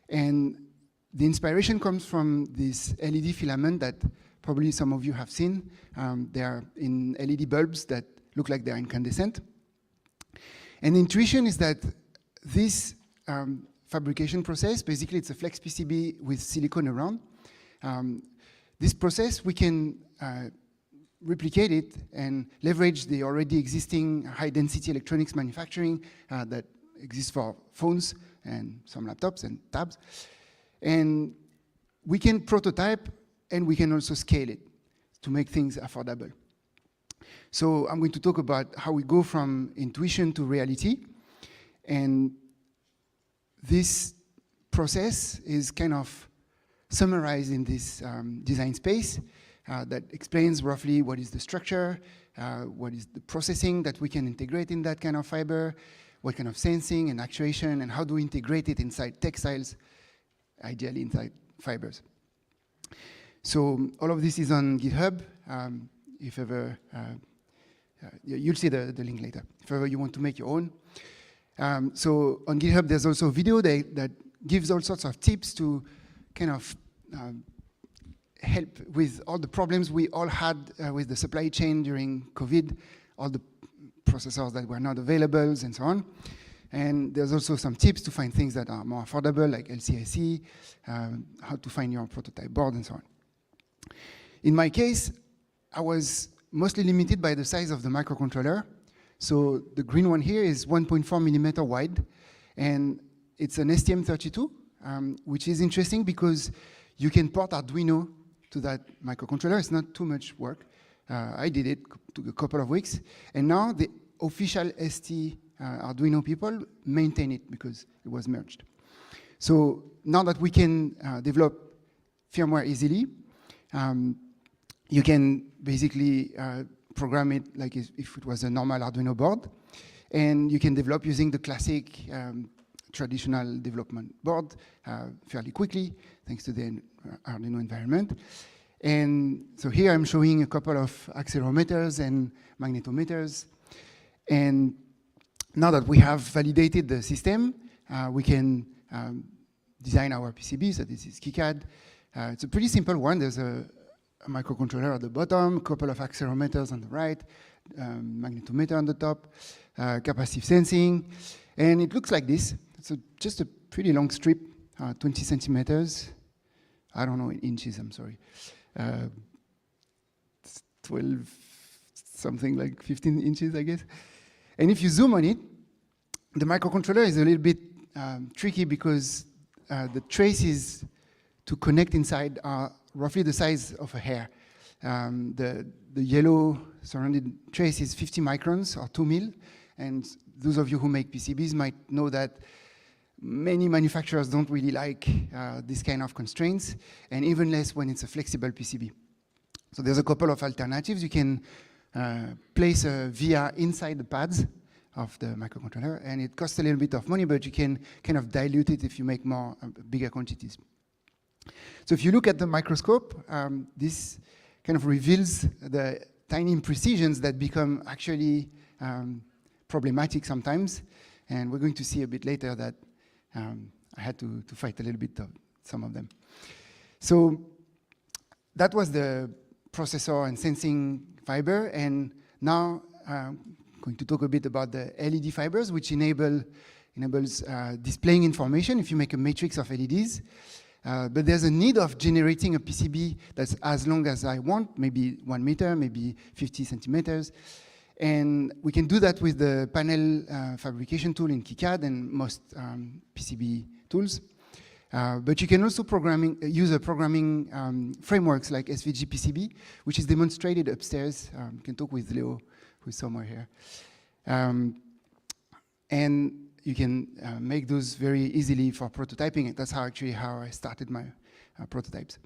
and the inspiration comes from this LED filament that probably some of you have seen. They are in LED bulbs that look like they're incandescent. And the intuition is that this fabrication process, basically it's a flex PCB with silicone around. This process, we can replicate it and leverage the already existing high-density electronics manufacturing that exists for phones and some laptops and tabs. And we can prototype, and we can also scale it to make things affordable. So I'm going to talk about how we go from intuition to reality. And this process is kind of summarized in this design space that explains roughly what is the structure, what is the processing that we can integrate in that kind of fiber, what kind of sensing and actuation, and how do we integrate it inside textiles, ideally inside fibers. So all of this is on GitHub. If ever, you'll see the link later, if ever you want to make your own. So on GitHub, there's also a video that gives all sorts of tips to kind of help with all the problems we all had with the supply chain during COVID, all the processors that were not available and so on. And there's also some tips to find things that are more affordable, like LCIC, how to find your prototype board and so on. In my case, I was mostly limited by the size of the microcontroller. So the green one here is 1.4 millimeter wide, and it's an STM32, which is interesting because you can port Arduino to that microcontroller. It's not too much work. I did it, took a couple of weeks, and now the official ST Arduino people maintain it because it was merged. So now that we can develop firmware easily, you can basically program it like if it was a normal Arduino board, and you can develop using the classic traditional development board fairly quickly, thanks to the Arduino environment. And so here I'm showing a couple of accelerometers and magnetometers. And now that we have validated the system, we can design our PCB. So this is KiCad. It's a pretty simple one. There's a microcontroller at the bottom, a couple of accelerometers on the right, magnetometer on the top, capacitive sensing. And it looks like this. It's just a pretty long strip, 20 centimeters. I don't know in inches, I'm sorry. 12, something like 15 inches, I guess. And if you zoom on it, the microcontroller is a little bit tricky because the traces to connect inside are roughly the size of a hair. The yellow surrounded trace is 50 microns or 2 mil. And those of you who make PCBs might know that many manufacturers don't really like this kind of constraints, and even less when it's a flexible PCB. So there's a couple of alternatives. You can place a VR inside the pads of the microcontroller, and it costs a little bit of money, but you can kind of dilute it if you make more bigger quantities. So if you look at the microscope, this kind of reveals the tiny imprecisions that become actually problematic sometimes, and we're going to see a bit later that I had to fight a little bit of some of them. So that was the processor and sensing fiber, and now I'm going to talk a bit about the LED fibers, which enable enables displaying information if you make a matrix of LEDs. But there's a need of generating a PCB that's as long as I want, maybe 1 meter, maybe 50 centimeters. And we can do that with the panel fabrication tool in KiCad and most PCB tools. But you can also use a programming frameworks like SVG PCB, which is demonstrated upstairs. You can talk with Leo, who's somewhere here. And you can make those very easily for prototyping. That's actually how I started my prototypes.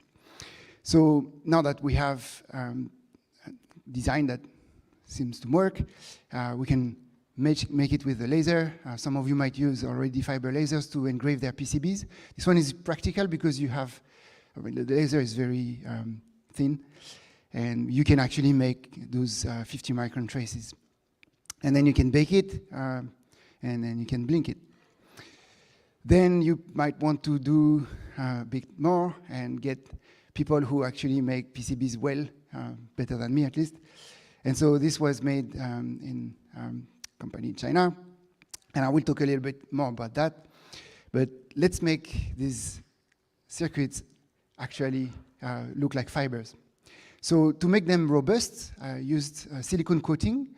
So now that we have design that seems to work, we can make it with a laser. Some of you might use already fiber lasers to engrave their PCBs. This one is practical because you have, the laser is very thin, and you can actually make those 50 micron traces. And then you can bake it, and then you can blink it. Then you might want to do a bit more and get people who actually make PCBs well, better than me at least. And so this was made in company in China, and I will talk a little bit more about that. But let's make these circuits actually look like fibers. So to make them robust, I used silicone coating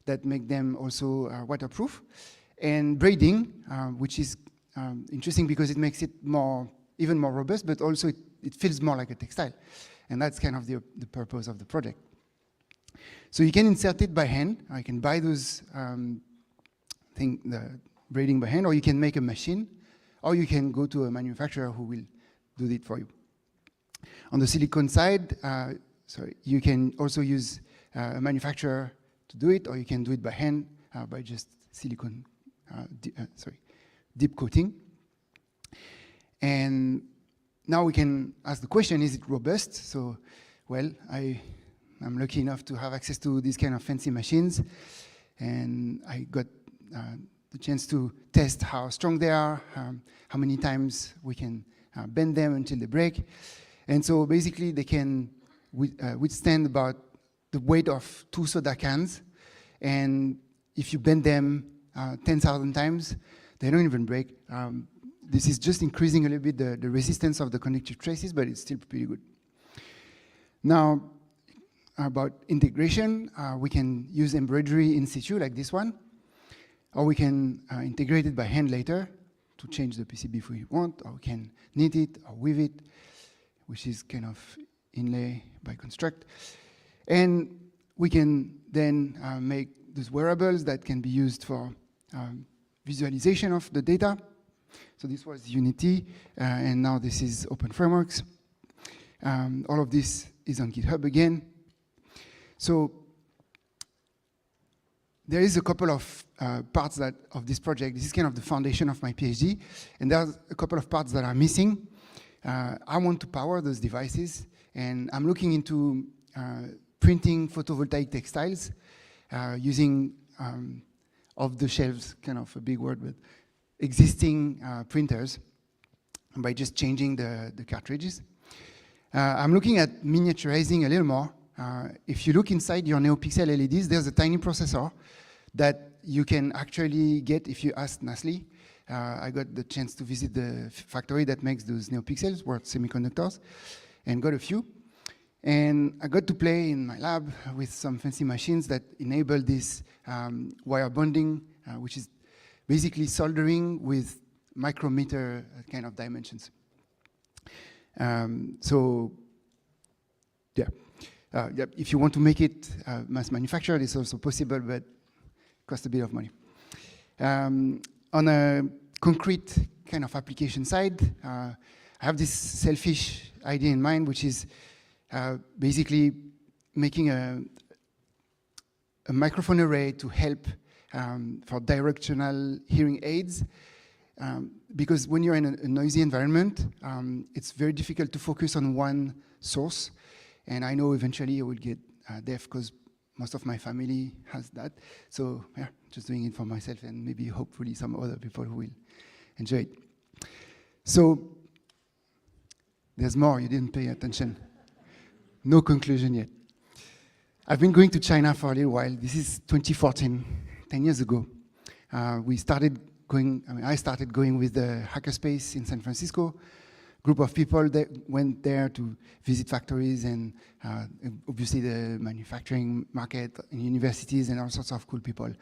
that make them also waterproof, and braiding, which is interesting because it makes it even more robust, but also it feels more like a textile. And that's kind of the purpose of the project. So you can insert it by hand. I can buy those the braiding by hand, or you can make a machine, or you can go to a manufacturer who will do it for you. On the silicone side, you can also use a manufacturer to do it, or you can do it by hand by just silicone deep coating. And now we can ask the question, is it robust? So, well, I'm lucky enough to have access to these kind of fancy machines, and I got the chance to test how strong they are, how many times we can bend them until they break. And so basically they can withstand about the weight of 2 soda cans, and if you bend them 10,000 times, they don't even break. This is just increasing a little bit the resistance of the conductive traces, but it's still pretty good. Now, about integration, we can use embroidery in situ like this one, or we can integrate it by hand later to change the PCB if we want, or we can knit it or weave it, which is kind of inlay by construct. And we can then make those wearables that can be used for visualization of the data. So this was Unity, and now this is Open Frameworks. All of this is on GitHub again. So there is a couple of parts of this project. This is kind of the foundation of my PhD, and there's a couple of parts that are missing. I want to power those devices, and I'm looking into printing photovoltaic textiles using off-the-shelves, kind of a big word, but existing printers, by just changing the cartridges. I'm looking at miniaturizing a little more. If you look inside your NeoPixel LEDs, there's a tiny processor that you can actually get if you ask Nestle. I got the chance to visit the factory that makes those NeoPixels, World Semiconductors, and got a few. And I got to play in my lab with some fancy machines that enable this wire bonding, which is basically soldering with micrometer kind of dimensions. So, yeah. If you want to make it mass manufactured, it's also possible, but costs a bit of money. On a concrete kind of application side, I have this selfish idea in mind, which is basically making a microphone array to help for directional hearing aids. Because when you're in a noisy environment, it's very difficult to focus on one source. And I know eventually I will get deaf because most of my family has that. So yeah, just doing it for myself and maybe hopefully some other people who will enjoy it. So there's more, you didn't pay attention. No conclusion yet. I've been going to China for a little while. This is 2014, 10 years ago. We started I started going with the hackerspace in San Francisco. Group of people that went there to visit factories and obviously the manufacturing market in universities and all sorts of cool people.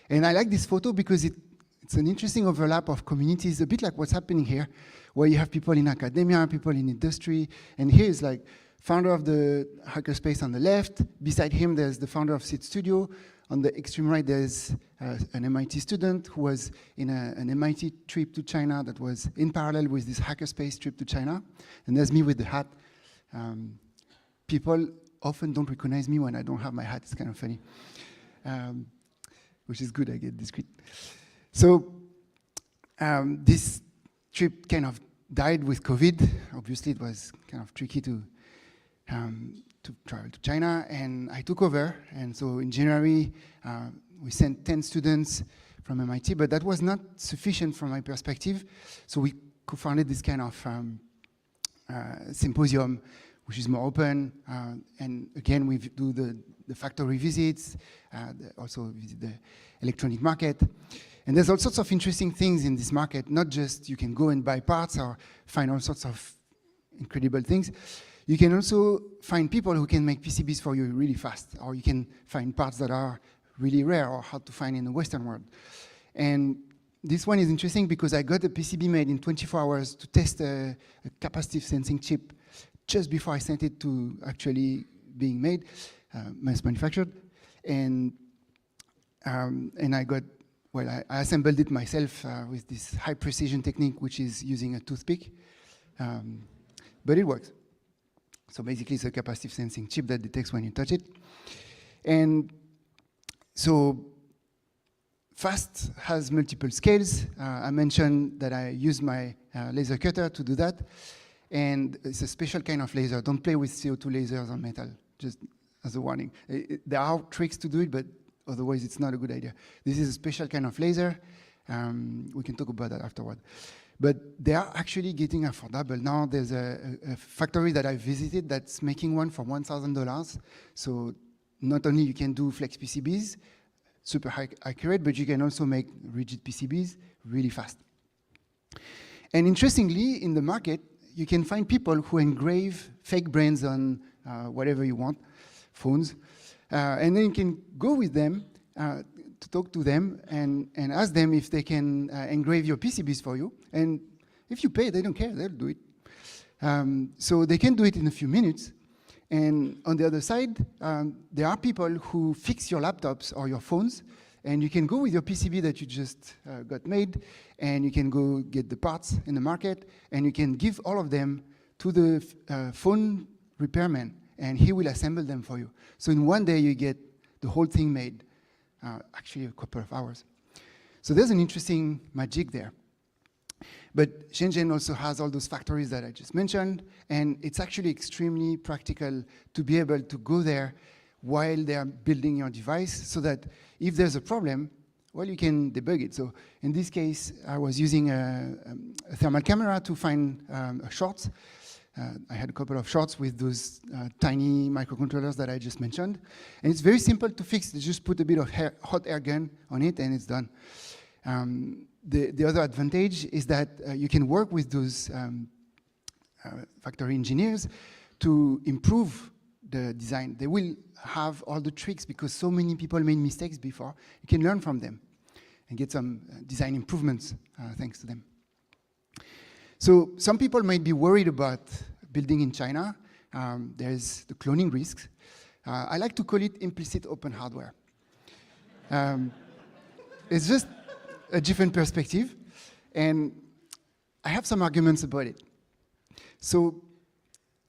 And I like this photo because it's an interesting overlap of communities, a bit like what's happening here, where you have people in academia, people in industry, and here is like founder of the hackerspace on the left. Beside him, there's the founder of Seed Studio. On the extreme right, there's an MIT student who was in an MIT trip to China that was in parallel with this hackerspace trip to China. And there's me with the hat. People often don't recognize me when I don't have my hat. It's kind of funny, which is good, I get discreet. So this trip kind of died with COVID. Obviously, it was kind of tricky to travel to China, and I took over. And so in January, we sent 10 students from MIT, but that was not sufficient from my perspective. So we co-founded this kind of symposium, which is more open. And again, we do the factory visits, also visit the electronic market. And there's all sorts of interesting things in this market, not just you can go and buy parts or find all sorts of incredible things. You can also find people who can make PCBs for you really fast, or you can find parts that are really rare or hard to find in the Western world. And this one is interesting because I got a PCB made in 24 hours to test a capacitive sensing chip just before I sent it to actually being made, mass manufactured. And I got, well, I assembled it myself with this high precision technique, which is using a toothpick, but it works. So basically, it's a capacitive sensing chip that detects when you touch it. And so fast has multiple scales. I mentioned that I use my laser cutter to do that. And it's a special kind of laser. Don't play with CO2 lasers on metal, just as a warning. There are tricks to do it, but otherwise it's not a good idea. This is a special kind of laser. We can talk about that afterward. But they are actually getting affordable. Now there's a factory that I visited that's making one for $1,000. So not only you can do flex PCBs, super high accurate, but you can also make rigid PCBs really fast. And interestingly, in the market, you can find people who engrave fake brains on whatever you want, phones. And then you can go with them to talk to them and ask them if they can engrave your PCBs for you. And if you pay, they don't care, they'll do it. So they can do it in a few minutes. And on the other side, there are people who fix your laptops or your phones, and you can go with your PCB that you just got made, and you can go get the parts in the market, and you can give all of them to the phone repairman, and he will assemble them for you. So in one day, you get the whole thing made, actually a couple of hours. So there's an interesting magic there. But Shenzhen also has all those factories that I just mentioned, and it's actually extremely practical to be able to go there while they are building your device so that if there's a problem, well, you can debug it. So in this case, I was using a thermal camera to find shorts. I had a couple of shorts with those tiny microcontrollers that I just mentioned. And it's very simple to fix. You just put a bit of hot air gun on it, and it's done. The other advantage is that you can work with those factory engineers to improve the design. They will have all the tricks because so many people made mistakes before. You can learn from them and get some design improvements thanks to them. So some people might be worried about building in China. There's the cloning risks. I like to call it implicit open hardware. It's just a different perspective, and I have some arguments about it. So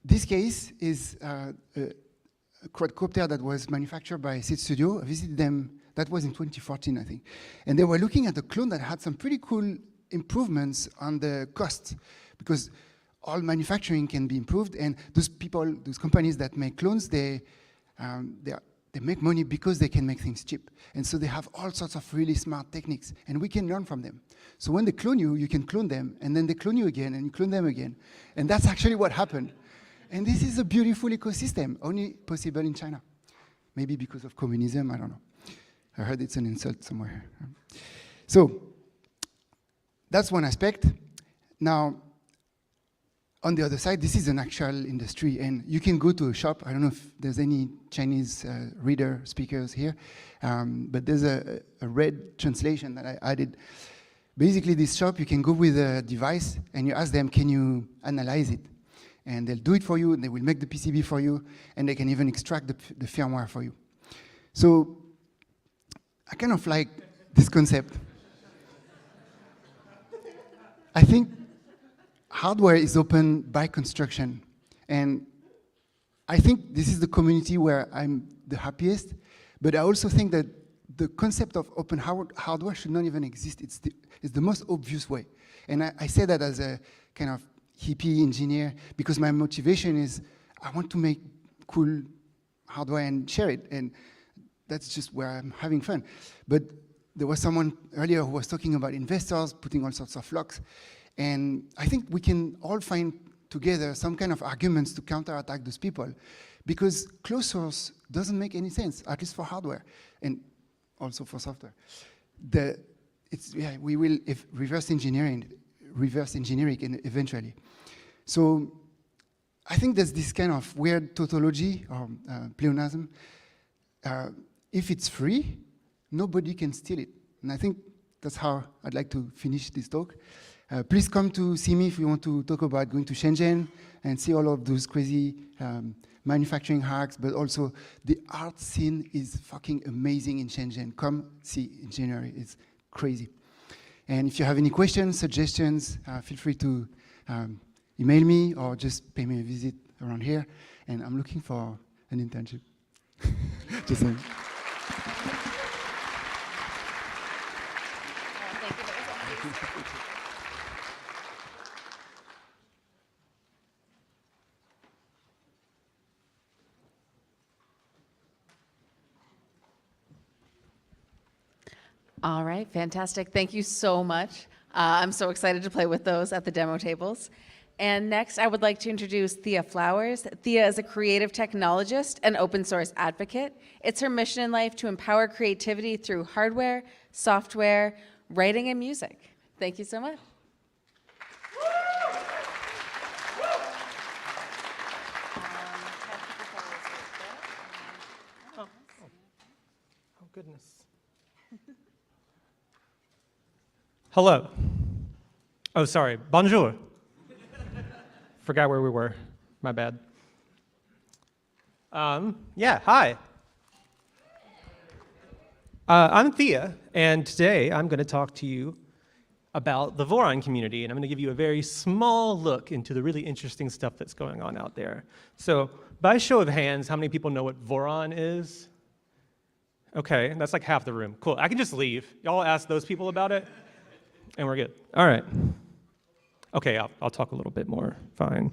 this case is a quadcopter that was manufactured by Seed Studio. I visited them, that was in 2014, I think. And they were looking at a clone that had some pretty cool improvements on the cost, because all manufacturing can be improved, and those people, those companies that make clones, they make money because they can make things cheap. And so they have all sorts of really smart techniques, and we can learn from them. So when they clone you, you can clone them, and then they clone you again, and you clone them again. And that's actually what happened. And this is a beautiful ecosystem, only possible in China. Maybe because of communism, I don't know. I heard it's an insult somewhere. So that's one aspect. Now, on the other side, this is an actual industry, and you can go to a shop. I don't know if there's any Chinese reader speakers here, but there's a red translation that I added. Basically, this shop, you can go with a device, and you ask them, can you analyze it? And they'll do it for you, and they will make the PCB for you, and they can even extract the firmware for you. So I kind of like this concept. I think hardware is open by construction. And I think this is the community where I'm the happiest. But I also think that the concept of open hardware should not even exist. It's the most obvious way. And I say that as a kind of hippie engineer because my motivation is I want to make cool hardware and share it. And that's just where I'm having fun. But there was someone earlier who was talking about investors putting all sorts of locks. And I think we can all find together some kind of arguments to counterattack those people, because closed source doesn't make any sense, at least for hardware, and also for software. We will reverse engineering eventually. So I think there's this kind of weird tautology or pleonasm. If it's free, nobody can steal it. And I think that's how I'd like to finish this talk. Please come to see me if you want to talk about going to Shenzhen and see all of those crazy manufacturing hacks, but also the art scene is fucking amazing in Shenzhen. Come see in January, it's crazy. And if you have any questions, suggestions, feel free to email me or just pay me a visit around here. And I'm looking for an internship. Just saying. All right, fantastic. Thank you so much. I'm so excited to play with those at the demo tables. And next, I would like to introduce Thea Flowers. Thea is a creative technologist and open source advocate. It's her mission in life to empower creativity through hardware, software, writing, and music. Thank you so much. Oh, goodness. Hello. Oh, sorry. Bonjour. Forgot where we were. My bad. Yeah, hi. I'm Thea, and today I'm going to talk to you about the Voron community, and I'm going to give you a very small look into the really interesting stuff that's going on out there. So, by show of hands, how many people know what Voron is? Okay, that's like half the room. Cool, I can just leave. Y'all ask those people about it, and we're good. All right. Okay, I'll talk a little bit more, fine.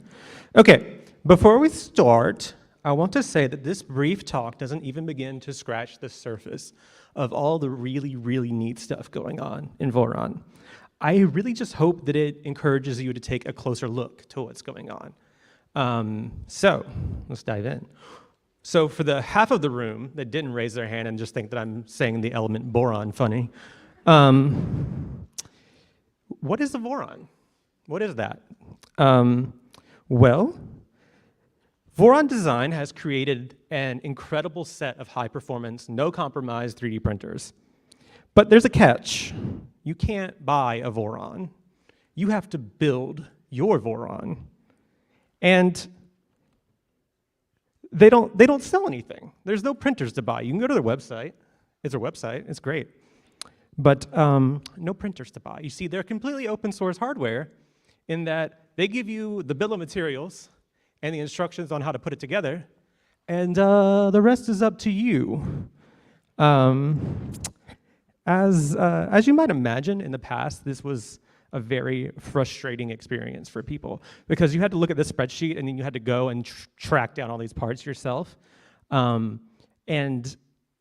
Okay, before we start, I want to say that this brief talk doesn't even begin to scratch the surface of all the really, really neat stuff going on in Voron. I really just hope that it encourages you to take a closer look to what's going on. So, let's dive in. So for the half of the room that didn't raise their hand and just think that I'm saying the element boron funny, what is the Voron? What is that? Well, Voron Design has created an incredible set of high-performance, no-compromise 3D printers. But there's a catch. You can't buy a Voron. You have to build your Voron. And they don't sell anything. There's no printers to buy. You can go to their website. It's their website. It's great. But no printers to buy. You see, they're completely open source hardware in that they give you the bill of materials and the instructions on how to put it together, and the rest is up to you. As you might imagine, in the past, this was a very frustrating experience for people because you had to look at this spreadsheet and then you had to go and track down all these parts yourself. And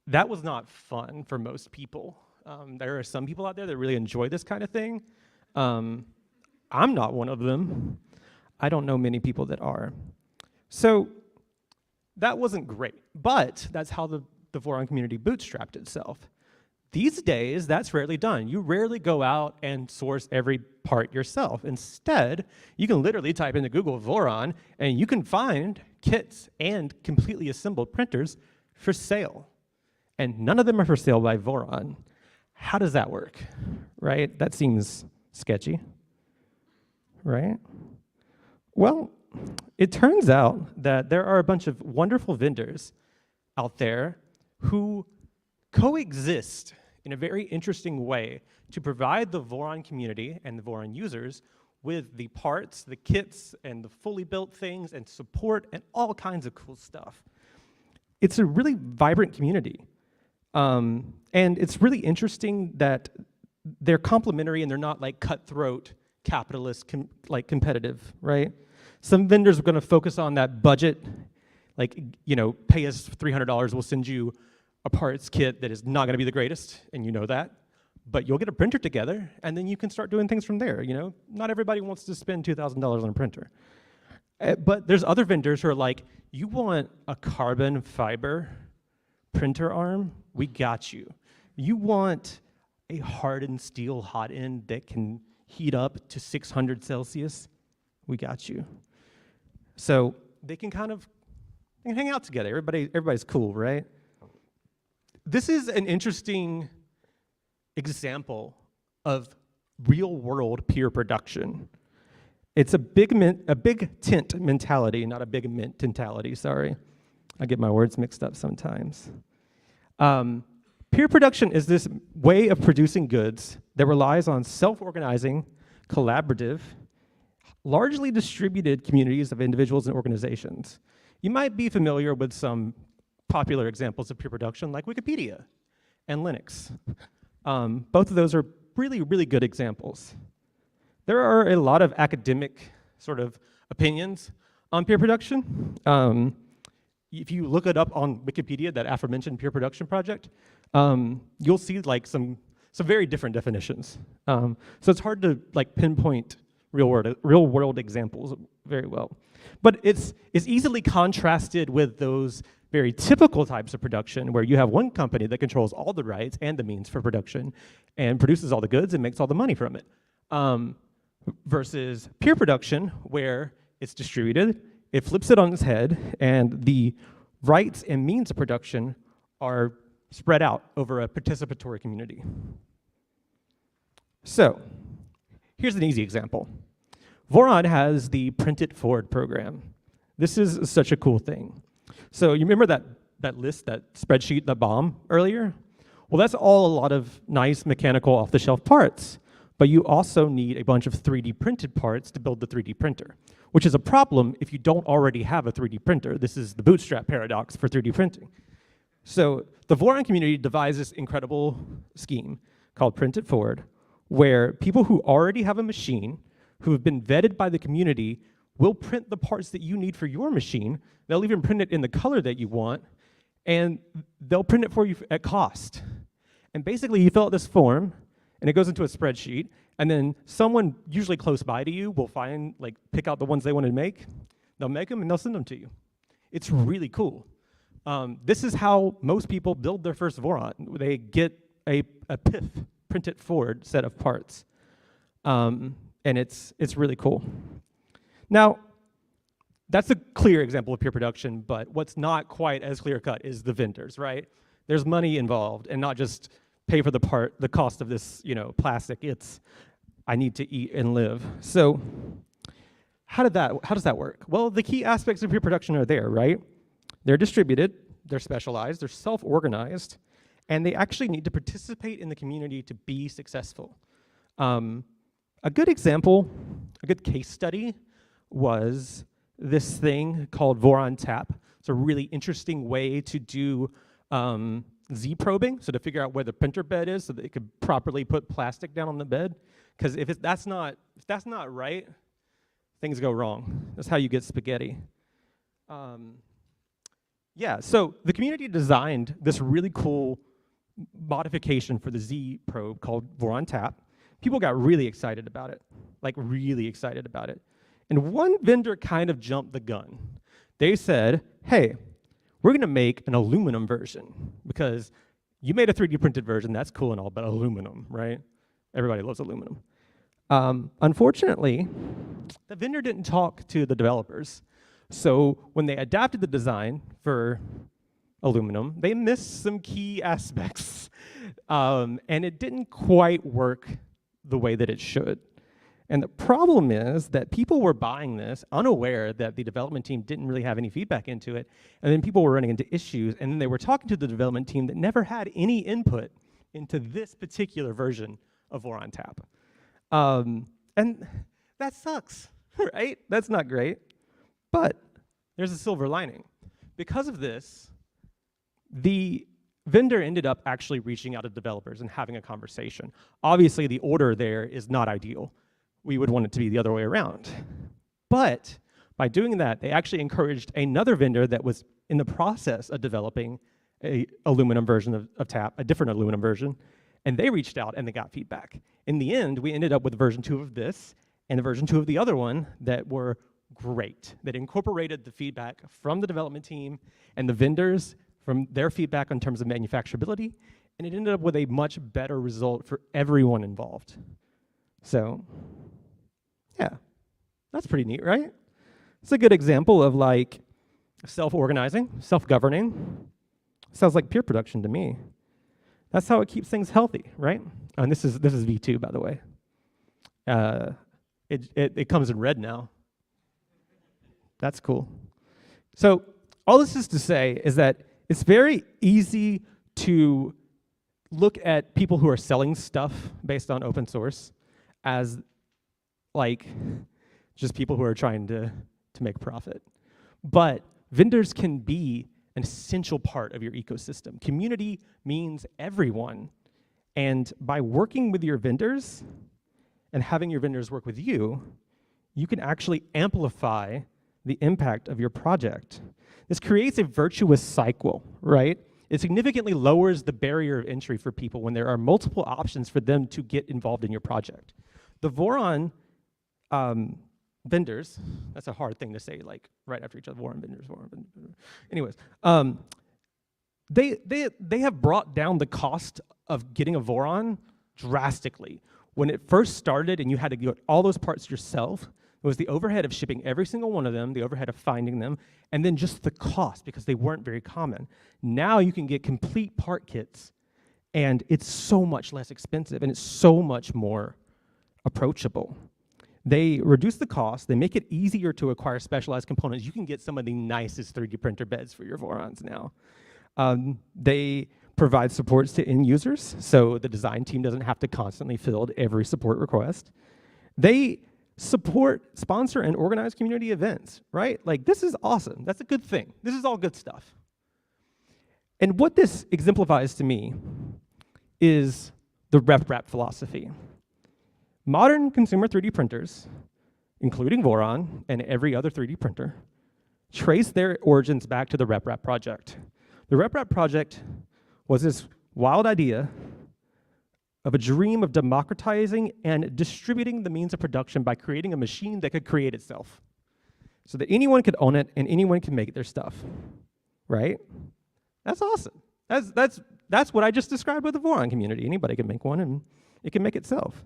that was not fun for most people. There are some people out there that really enjoy this kind of thing. I'm not one of them. I don't know many people that are. So that wasn't great, but that's how the Voron community bootstrapped itself. These days, that's rarely done. You rarely go out and source every part yourself. Instead, you can literally type into Google Voron, and you can find kits and completely assembled printers for sale. And none of them are for sale by Voron. How does that work, right? That seems sketchy, right? Well, it turns out that there are a bunch of wonderful vendors out there who coexist in a very interesting way to provide the Voron community and the Voron users with the parts, the kits, and the fully built things, and support, and all kinds of cool stuff. It's a really vibrant community. And it's really interesting that they're complementary and they're not like cutthroat, capitalist, like competitive, right? Some vendors are gonna focus on that budget, like, you know, pay us $300, we'll send you a parts kit that is not gonna be the greatest, and you know that, but you'll get a printer together, and then you can start doing things from there, you know? Not everybody wants to spend $2,000 on a printer. But there's other vendors who are like, you want a carbon fiber printer arm? We got you. You want a hardened steel hot end that can heat up to 600 Celsius? We got you. So they can kind of hang out together. Everybody's cool, right? This is an interesting example of real-world peer production. It's a big tent mentality, not a big mint mentality, sorry. I get my words mixed up sometimes. Peer production is this way of producing goods that relies on self-organizing, collaborative, largely distributed communities of individuals and organizations. You might be familiar with some popular examples of peer production like Wikipedia and Linux. Both of those are really, really good examples. There are a lot of academic sort of opinions on peer production. If you look it up on Wikipedia, that aforementioned peer production project, you'll see like some very different definitions. So it's hard to like pinpoint real world examples very well. But it's easily contrasted with those very typical types of production where you have one company that controls all the rights and the means for production and produces all the goods and makes all the money from it. Versus peer production where it's distributed, it flips it on its head, and the rights and means of production are spread out over a participatory community. So, here's an easy example. Voron has the Print It Forward program. This is such a cool thing. So you remember that list, that spreadsheet, the bomb earlier? Well, that's all a lot of nice mechanical off-the-shelf parts, but you also need a bunch of 3D printed parts to build the 3D printer, which is a problem if you don't already have a 3D printer. This is the bootstrap paradox for 3D printing. So the Voron community devised this incredible scheme called Print It Forward, where people who already have a machine, who have been vetted by the community, will print the parts that you need for your machine. They'll even print it in the color that you want, and they'll print it for you at cost. And basically, you fill out this form, and it goes into a spreadsheet, and then someone usually close by to you will pick out the ones they want to make. They'll make them, and they'll send them to you. It's really cool. This is how most people build their first Voron. They get a PIF, Print It Forward set of parts. And it's really cool. Now, that's a clear example of peer production, but what's not quite as clear-cut is the vendors, right? There's money involved, and not just pay for the cost of this, plastic. It's, I need to eat and live. So, how does that work? Well, the key aspects of peer production are there, right? They're distributed, they're specialized, they're self-organized, and they actually need to participate in the community to be successful. A good example, a good case study was this thing called Voron Tap. It's a really interesting way to do Z probing, so to figure out where the printer bed is so that it could properly put plastic down on the bed. Because if that's not right, things go wrong. That's how you get spaghetti. Yeah, so the community designed this really cool modification for the Z probe called Voron Tap. People got really excited about it, like really excited about it. And one vendor kind of jumped the gun. They said, hey, we're gonna make an aluminum version because you made a 3D printed version, that's cool and all, but aluminum, right? Everybody loves aluminum. Unfortunately, the vendor didn't talk to the developers. So when they adapted the design for aluminum, they missed some key aspects. And it didn't quite work the way that it should. And the problem is that people were buying this unaware that the development team didn't really have any feedback into it. And then people were running into issues, and then they were talking to the development team that never had any input into this particular version of Voron Tap. And that sucks, right? That's not great. But there's a silver lining. Because of this, the vendor ended up actually reaching out to developers and having a conversation. Obviously, the order there is not ideal. We would want it to be the other way around. But by doing that, they actually encouraged another vendor that was in the process of developing a aluminum version of Tap, a different aluminum version, and they reached out and they got feedback. In the end, we ended up with version 2 of this and the version 2 of the other one that were great, that incorporated the feedback from the development team and the vendors from their feedback in terms of manufacturability, and it ended up with a much better result for everyone involved. So, yeah, that's pretty neat, right? It's a good example of like self-organizing, self-governing. Sounds like peer production to me. That's how it keeps things healthy, right? And this is V2, by the way. It comes in red now. That's cool. So all this is to say is that it's very easy to look at people who are selling stuff based on open source as like just people who are trying to make profit. But vendors can be an essential part of your ecosystem. Community means everyone. And by working with your vendors and having your vendors work with you, you can actually amplify the impact of your project. This creates a virtuous cycle, right? It significantly lowers the barrier of entry for people when there are multiple options for them to get involved in your project. The Voron vendors, that's a hard thing to say, like right after each other, Voron vendors, Voron vendors. Anyways, they have brought down the cost of getting a Voron drastically. When it first started and you had to get all those parts yourself, it was the overhead of shipping every single one of them, the overhead of finding them, and then just the cost because they weren't very common. Now you can get complete part kits, and it's so much less expensive, and it's so much more approachable. They reduce the cost, they make it easier to acquire specialized components. You can get some of the nicest 3D printer beds for your Vorons now. They provide supports to end users, so the design team doesn't have to constantly field every support request. They support, sponsor, and organize community events, right? Like, this is awesome. That's a good thing. This is all good stuff. And what this exemplifies to me is the rep-rap philosophy. Modern consumer 3D printers, including Voron and every other 3D printer, trace their origins back to the rep-rap project. The rep-rap project was this wild idea of a dream of democratizing and distributing the means of production by creating a machine that could create itself so that anyone could own it and anyone can make their stuff, right? That's awesome. That's what I just described with the Voron community. Anybody can make one and it can make itself.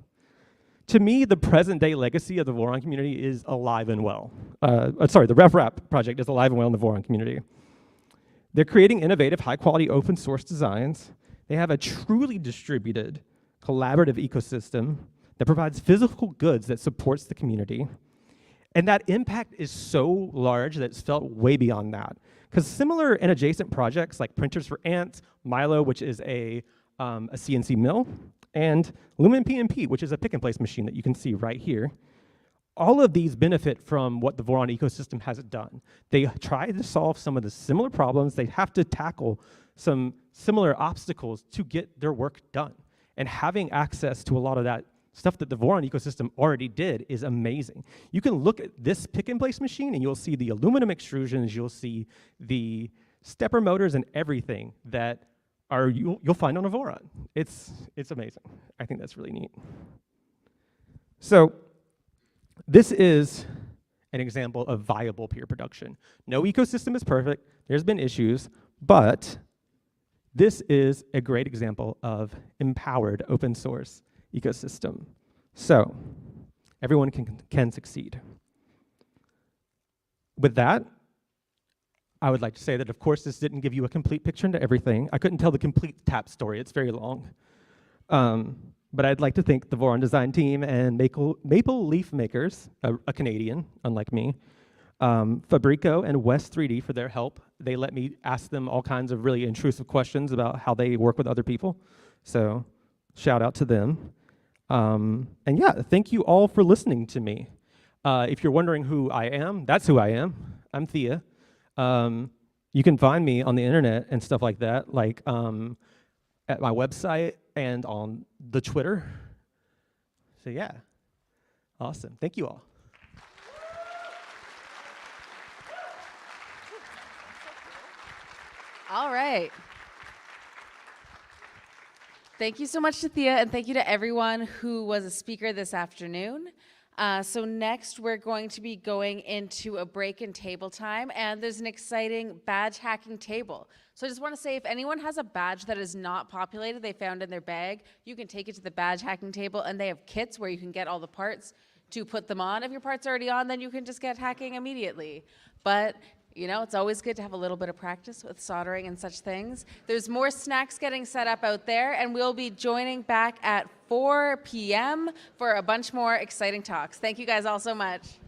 To me, the present day legacy of the Voron community is alive and well. The rep-rap project is alive and well in the Voron community. They're creating innovative, high-quality, open-source designs. They have a truly distributed, collaborative ecosystem that provides physical goods that supports the community. And that impact is so large that it's felt way beyond that. Because similar and adjacent projects like Printers for Ants, Milo, which is a CNC mill, and Lumen PMP, which is a pick-and-place machine that you can see right here, all of these benefit from what the Voron ecosystem has done. They try to solve some of the similar problems. They have to tackle some similar obstacles to get their work done. And having access to a lot of that stuff that the Voron ecosystem already did is amazing. You can look at this pick-and-place machine and you'll see the aluminum extrusions, you'll see the stepper motors and everything that you'll find on a Voron. It's amazing. I think that's really neat. So this is an example of viable peer production. No ecosystem is perfect. There's been issues, but This is a great example of empowered open source ecosystem. So everyone can succeed. With that, I would like to say that, of course, this didn't give you a complete picture into everything. I couldn't tell the complete TAP story. It's very long. But I'd like to thank the Voron design team and Maple Leaf Makers, a Canadian, unlike me, Fabrico and West 3D for their help. They let me ask them all kinds of really intrusive questions about how they work with other people. So shout out to them. And yeah, thank you all for listening to me. If you're wondering who I am, that's who I am. I'm Thea. You can find me on the internet and stuff like that, like at my website and on the Twitter. So yeah, awesome. Thank you all. All right. Thank you so much to Thea, and thank you to everyone who was a speaker this afternoon. So next, we're going to be going into a break and table time, and there's an exciting badge hacking table. So I just want to say, if anyone has a badge that is not populated, they found in their bag, you can take it to the badge hacking table, and they have kits where you can get all the parts to put them on. If your part's already on, then you can just get hacking immediately. But you know, it's always good to have a little bit of practice with soldering and such things. There's more snacks getting set up out there, and we'll be joining back at 4 p.m. for a bunch more exciting talks. Thank you guys all so much.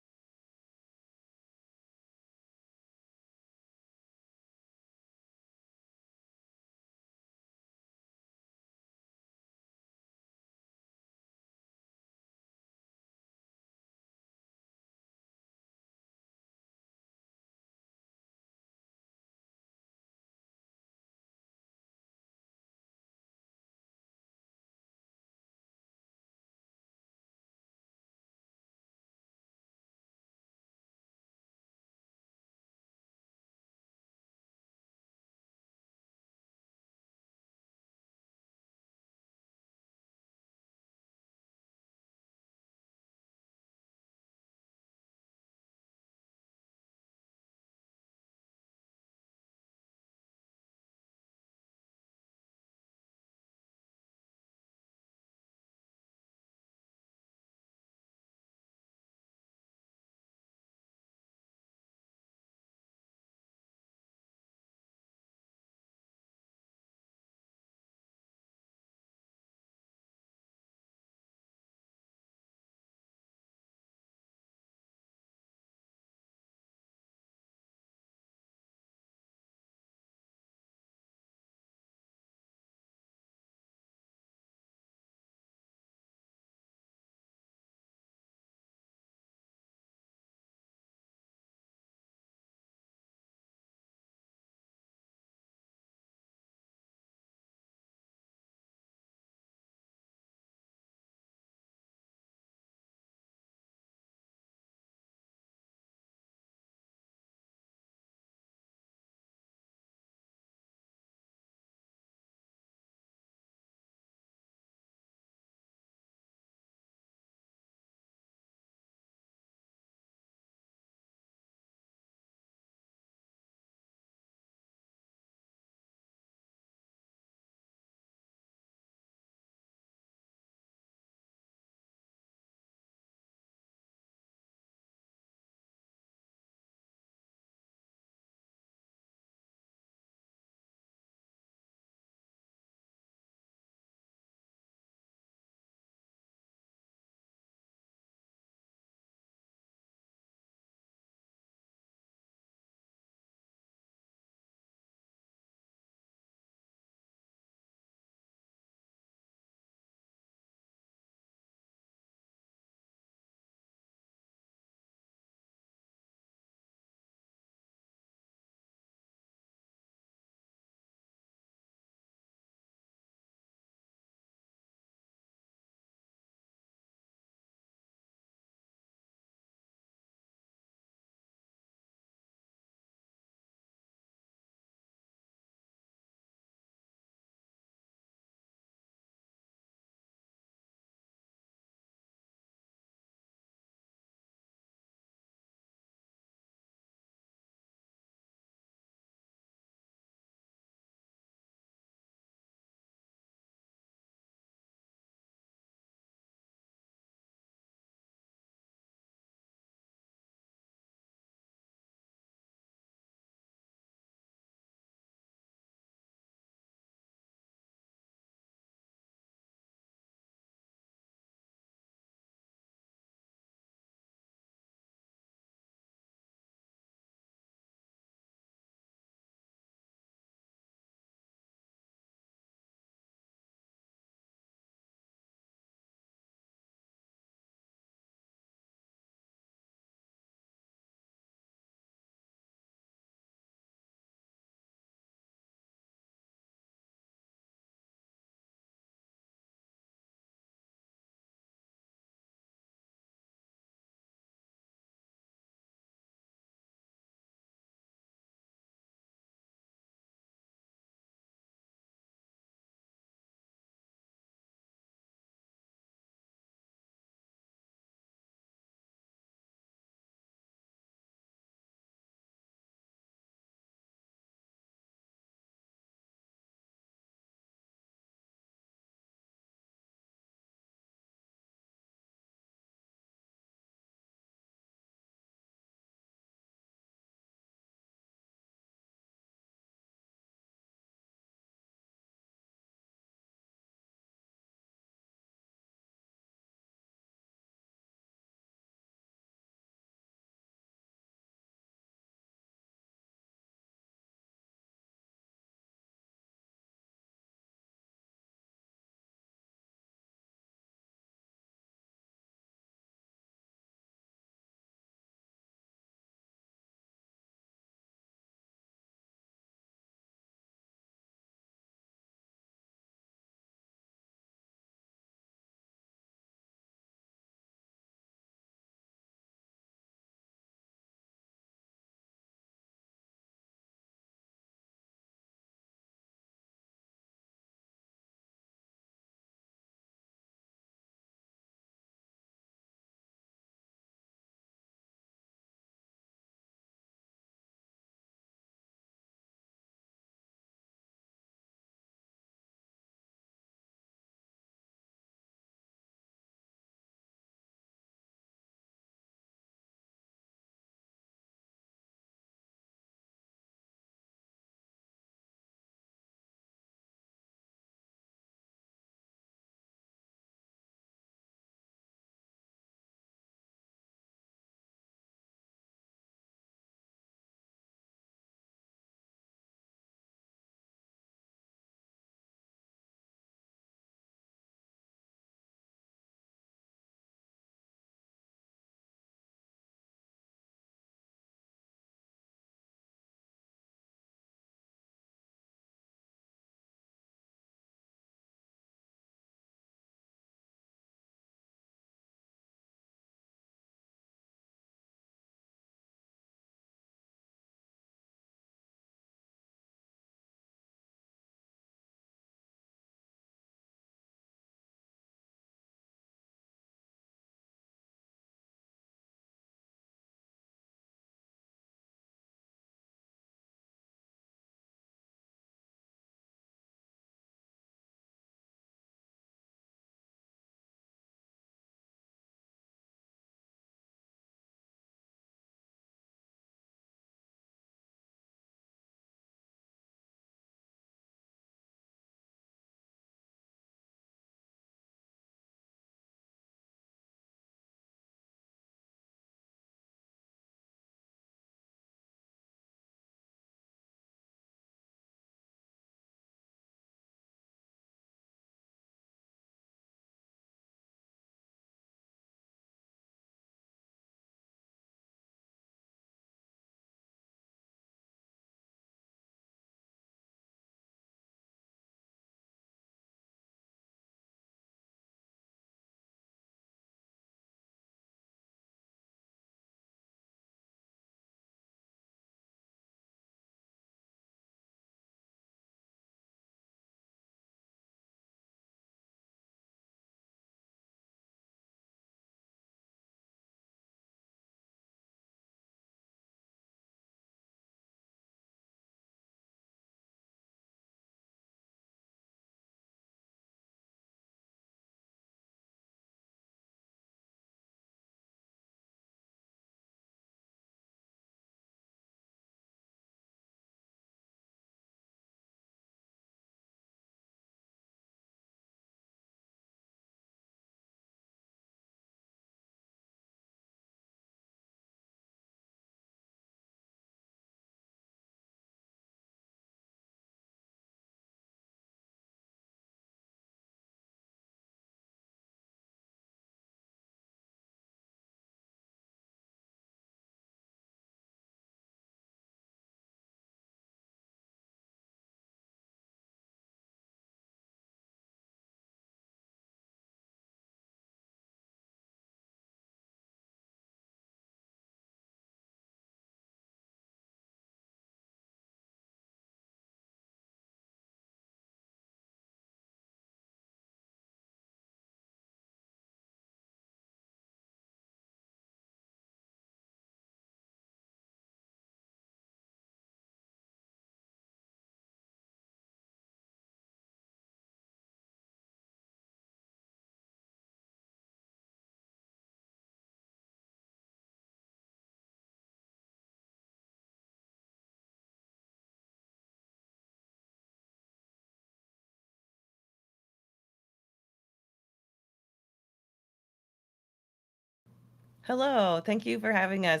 Hello, thank you for having us.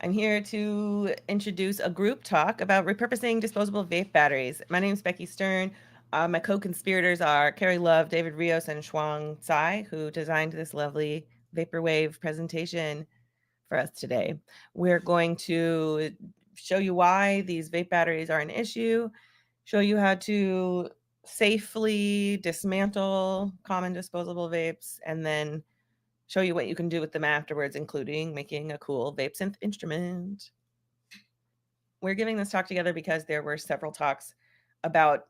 I'm here to introduce a group talk about repurposing disposable vape batteries. My name is Becky Stern. My co-conspirators are Carrie Love, David Rios, and Shuang Tsai, who designed this lovely vaporwave presentation for us today. We're going to show you why these vape batteries are an issue, show you how to safely dismantle common disposable vapes, and then show you what you can do with them afterwards, including making a cool vape synth instrument. We're giving this talk together because there were several talks about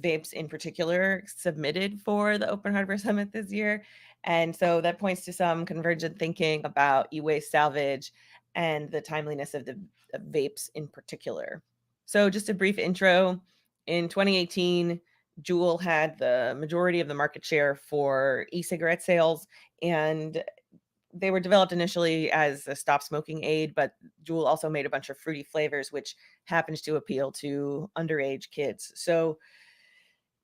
vapes in particular submitted for the Open Hardware Summit this year. And so that points to some convergent thinking about e-waste salvage and the timeliness of the of vapes in particular. So just a brief intro. In 2018, Juul had the majority of the market share for e-cigarette sales, and they were developed initially as a stop smoking aid, but Juul also made a bunch of fruity flavors, which happens to appeal to underage kids. So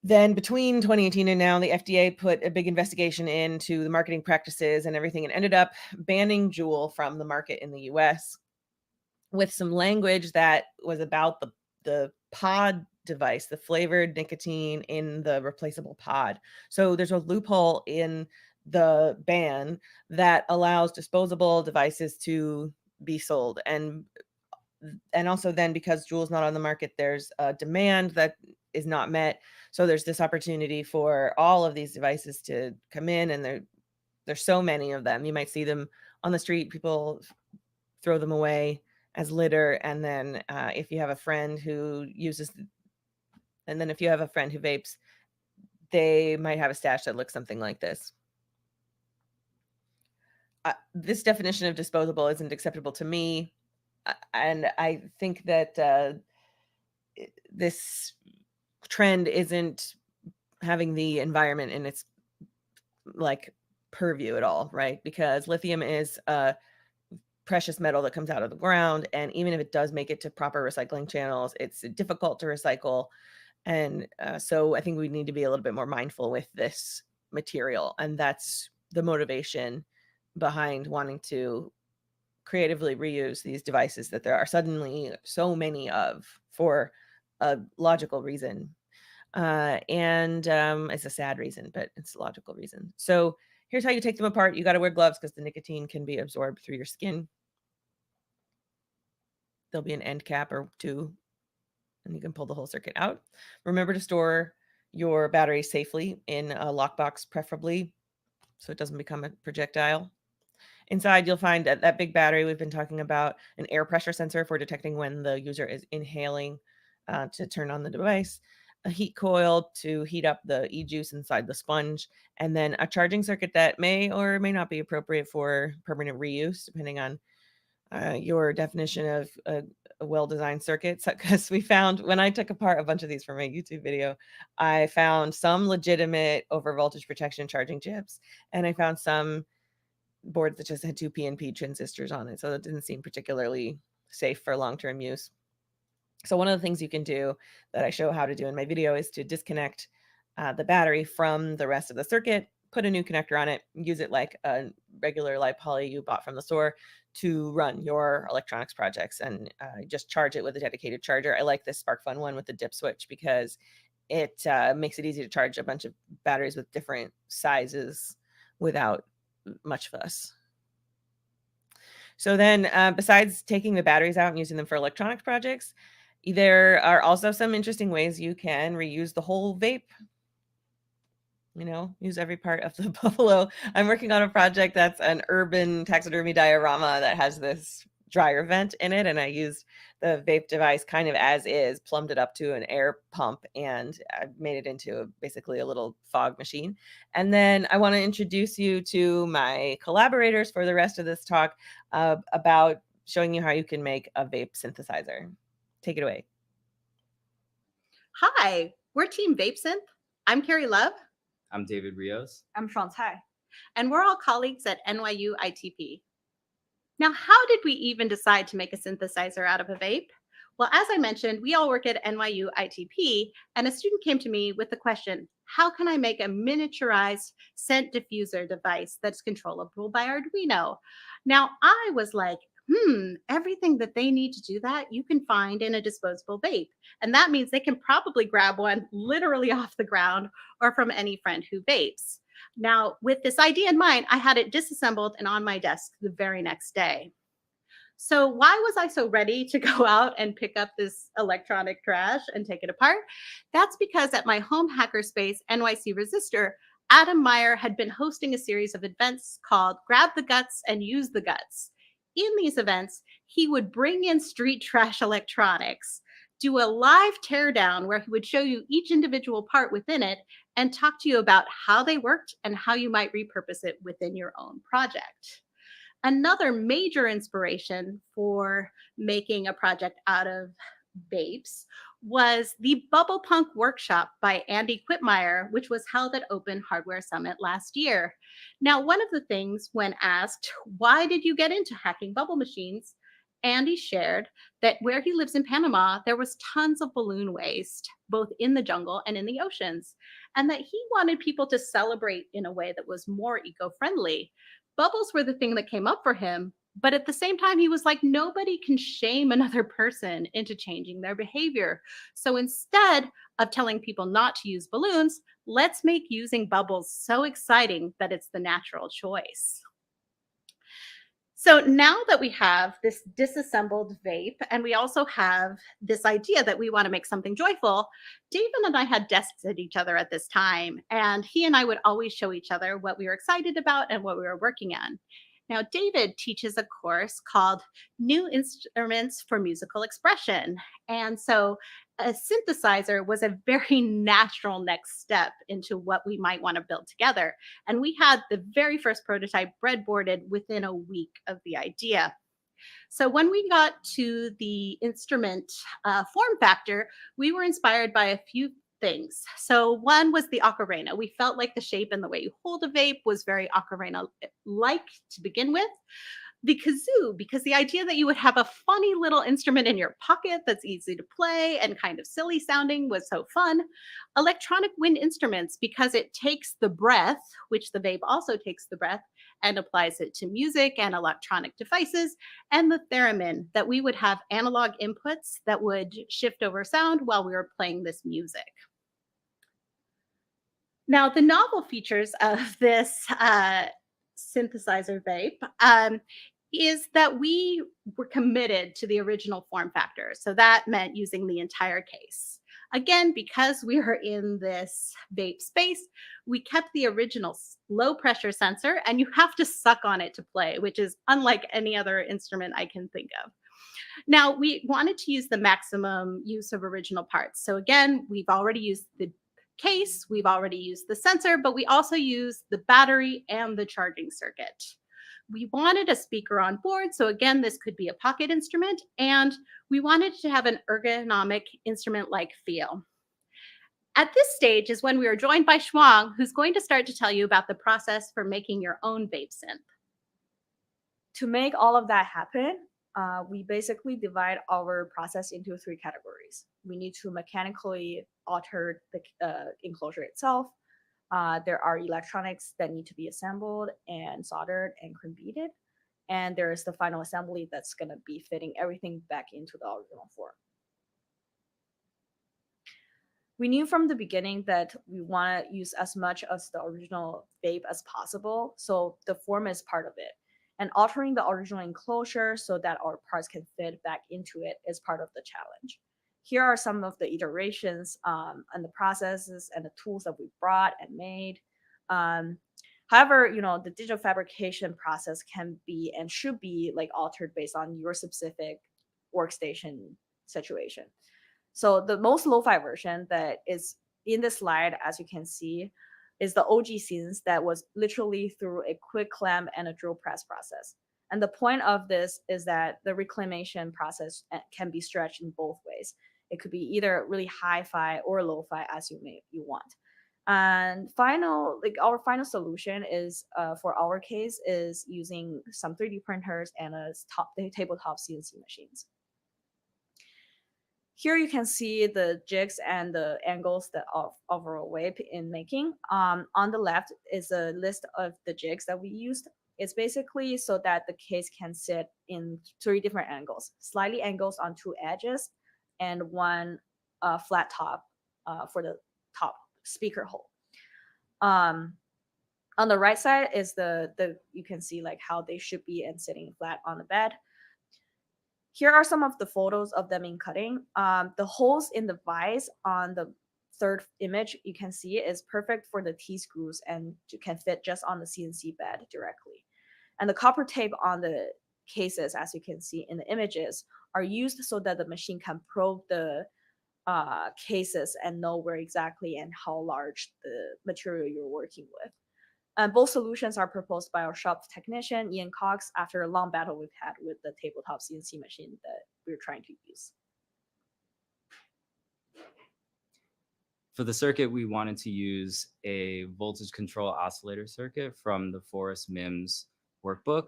then between 2018 and now, the FDA put a big investigation into the marketing practices and everything, and ended up banning Juul from the market in the US with some language that was about the pod device, the flavored nicotine in the replaceable pod. So there's a loophole in the ban that allows disposable devices to be sold. And also then, because Juul's not on the market, there's a demand that is not met. So there's this opportunity for all of these devices to come in, and there's so many of them. You might see them on the street, people throw them away as litter. And then if you have a friend who vapes, they might have a stash that looks something like this. This definition of disposable isn't acceptable to me. And I think that this trend isn't having the environment in its purview at all, right? Because lithium is a precious metal that comes out of the ground, and even if it does make it to proper recycling channels, it's difficult to recycle. And so I think we need to be a little bit more mindful with this material, and that's the motivation behind wanting to creatively reuse these devices that there are suddenly so many of for a logical reason. It's a sad reason, but it's a logical reason. So here's how you take them apart. You got to wear gloves because the nicotine can be absorbed through your skin. There'll be an end cap or two, and you can pull the whole circuit out. Remember to store your battery safely in a lockbox, preferably, so it doesn't become a projectile. Inside, you'll find that big battery we've been talking about, an air pressure sensor for detecting when the user is inhaling to turn on the device, a heat coil to heat up the e-juice inside the sponge, and then a charging circuit that may or may not be appropriate for permanent reuse, depending on your definition of a well-designed circuit. Because we found, when I took apart a bunch of these for my YouTube video, I found some legitimate over voltage protection charging chips, and I found some boards that just had 2 PNP transistors on it. So that didn't seem particularly safe for long-term use. So one of the things you can do that I show how to do in my video is to disconnect the battery from the rest of the circuit, put a new connector on it, use it like a regular light poly you bought from the store to run your electronics projects, and just charge it with a dedicated charger. I like this SparkFun one with the dip switch because it makes it easy to charge a bunch of batteries with different sizes without much fuss. So then besides taking the batteries out and using them for electronics projects, there are also some interesting ways you can reuse the whole vape. Use every part of the buffalo. I'm working on a project that's an urban taxidermy diorama that has this dryer vent in it, and I used the vape device kind of as is, plumbed it up to an air pump, and I made it into basically a little fog machine. And then I want to introduce you to my collaborators for the rest of this talk about showing you how you can make a vape synthesizer. Take it away. Hi, we're Team Vape Synth. I'm Carrie Love. I'm David Rios. I'm Sean Tsai. And we're all colleagues at NYU ITP. Now, how did we even decide to make a synthesizer out of a vape? Well, as I mentioned, we all work at NYU ITP, and a student came to me with the question, how can I make a miniaturized scent diffuser device that's controllable by Arduino? Now, I was like, everything that they need to do that, you can find in a disposable vape. And that means they can probably grab one literally off the ground or from any friend who vapes. Now, with this idea in mind, I had it disassembled and on my desk the very next day. So why was I so ready to go out and pick up this electronic trash and take it apart? That's because at my home hackerspace, NYC Resistor, Adam Meyer had been hosting a series of events called Grab the Guts and Use the Guts. In these events, he would bring in street trash electronics, do a live teardown where he would show you each individual part within it and talk to you about how they worked and how you might repurpose it within your own project. Another major inspiration for making a project out of vapes was the Bubble Punk workshop by Andy Quitmeyer, which was held at Open Hardware Summit last year. Now, one of the things when asked, why did you get into hacking bubble machines? Andy shared that where he lives in Panama, there was tons of balloon waste, both in the jungle and in the oceans, and that he wanted people to celebrate in a way that was more eco-friendly. Bubbles were the thing that came up for him, but at the same time, he was like, nobody can shame another person into changing their behavior. So instead of telling people not to use balloons, let's make using bubbles so exciting that it's the natural choice. So now that we have this disassembled vape, and we also have this idea that we want to make something joyful, David and I had desks at each other at this time, and he and I would always show each other what we were excited about and what we were working on. Now, David teaches a course called New Instruments for Musical Expression. And so a synthesizer was a very natural next step into what we might want to build together. And we had the very first prototype breadboarded within a week of the idea. So when we got to the instrument form factor, we were inspired by a few things. So one was the ocarina. We felt like the shape and the way you hold a vape was very ocarina-like to begin with. The kazoo, because the idea that you would have a funny little instrument in your pocket that's easy to play and kind of silly sounding was so fun. Electronic wind instruments, because it takes the breath, which the vape also takes the breath, and applies it to music and electronic devices. And the theremin, that we would have analog inputs that would shift over sound while we were playing this music. Now, the novel features of this synthesizer vape is that we were committed to the original form factor. So that meant using the entire case. Again, because we are in this vape space, we kept the original low pressure sensor, and you have to suck on it to play, which is unlike any other instrument I can think of. Now, we wanted to use the maximum use of original parts. So again, we've already used the case, we've already used the sensor, but we also use the battery and the charging circuit. We wanted a speaker on board. So again, this could be a pocket instrument, and we wanted to have an ergonomic instrument-like feel. At this stage is when we were joined by Shuang, who's going to start to tell you about the process for making your own vape synth. To make all of that happen, we basically divide our process into 3 categories. We need to mechanically alter the enclosure itself. There are electronics that need to be assembled and soldered and beaded. And there's the final assembly that's going to be fitting everything back into the original form. We knew from the beginning that we want to use as much as the original vape as possible. So the form is part of it. And altering the original enclosure so that our parts can fit back into it is part of the challenge. Here are some of the iterations and the processes and the tools that we brought and made. However, the digital fabrication process can be and should be like altered based on your specific workstation situation. So the most lo-fi version that is in the slide, as you can see, is the OG scenes that was literally through a quick clamp and a drill press process. And the point of this is that the reclamation process can be stretched in both ways. It could be either really hi-fi or lo-fi as you want. And our final solution is for our case is using some 3D printers and tabletop CNC machines. Here you can see the jigs and the angles that of overall Vape in making. On the left is a list of the jigs that we used. It's basically so that the case can sit in 3 different angles, slightly angles on 2 edges, and one flat top for the top speaker hole. On the right side is the you can see like how they should be and sitting flat on the bed. Here are some of the photos of them in cutting. The holes in the vise on the third image you can see is perfect for the T-screws and can fit just on the CNC bed directly. And the copper tape on the cases, as you can see in the images, are used so that the machine can probe the cases and know where exactly and how large the material you're working with. And both solutions are proposed by our shop technician, Ian Cox, after a long battle we've had with the tabletop CNC machine that we're trying to use. For the circuit, we wanted to use a voltage control oscillator circuit from the Forest MIMS workbook,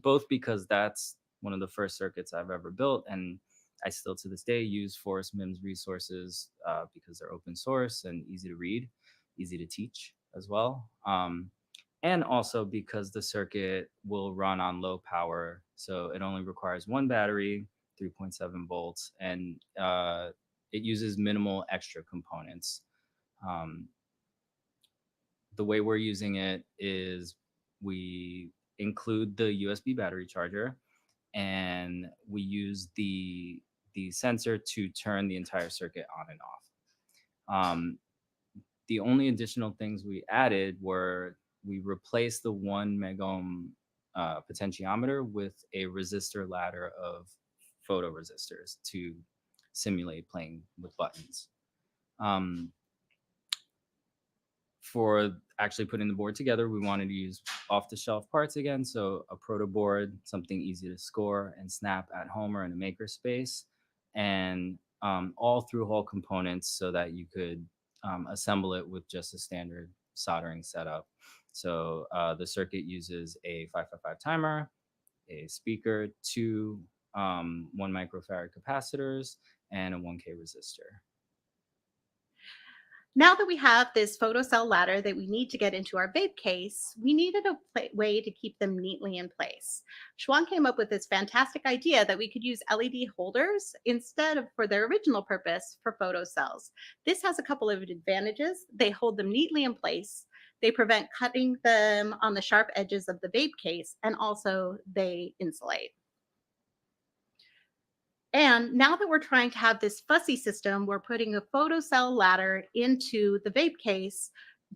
both because that's one of the first circuits I've ever built, and I still to this day use Forest MIMS resources because they're open source and easy to read, easy to teach as well. And also because the circuit will run on low power, so it only requires 1 battery, 3.7 volts, and it uses minimal extra components. The way we're using it is we include the USB battery charger, and we use the sensor to turn the entire circuit on and off. The only additional things we added were we replaced the 1 megohm potentiometer with a resistor ladder of photoresistors to simulate playing with buttons. For actually putting the board together, we wanted to use off-the-shelf parts again, so a proto board, something easy to score and snap at home or in a makerspace, and all through-hole components so that you could assemble it with just a standard soldering setup. So the circuit uses a 555 timer, a speaker, 2 1 microfarad capacitors, and a 1K resistor. Now that we have this photocell ladder that we need to get into our vape case, we needed a way to keep them neatly in place. Ashwin came up with this fantastic idea that we could use LED holders instead of for their original purpose for photocells. This has a couple of advantages. They hold them neatly in place. They prevent cutting them on the sharp edges of the vape case, and also they insulate. And now that we're trying to have this fussy system, we're putting a photocell ladder into the vape case.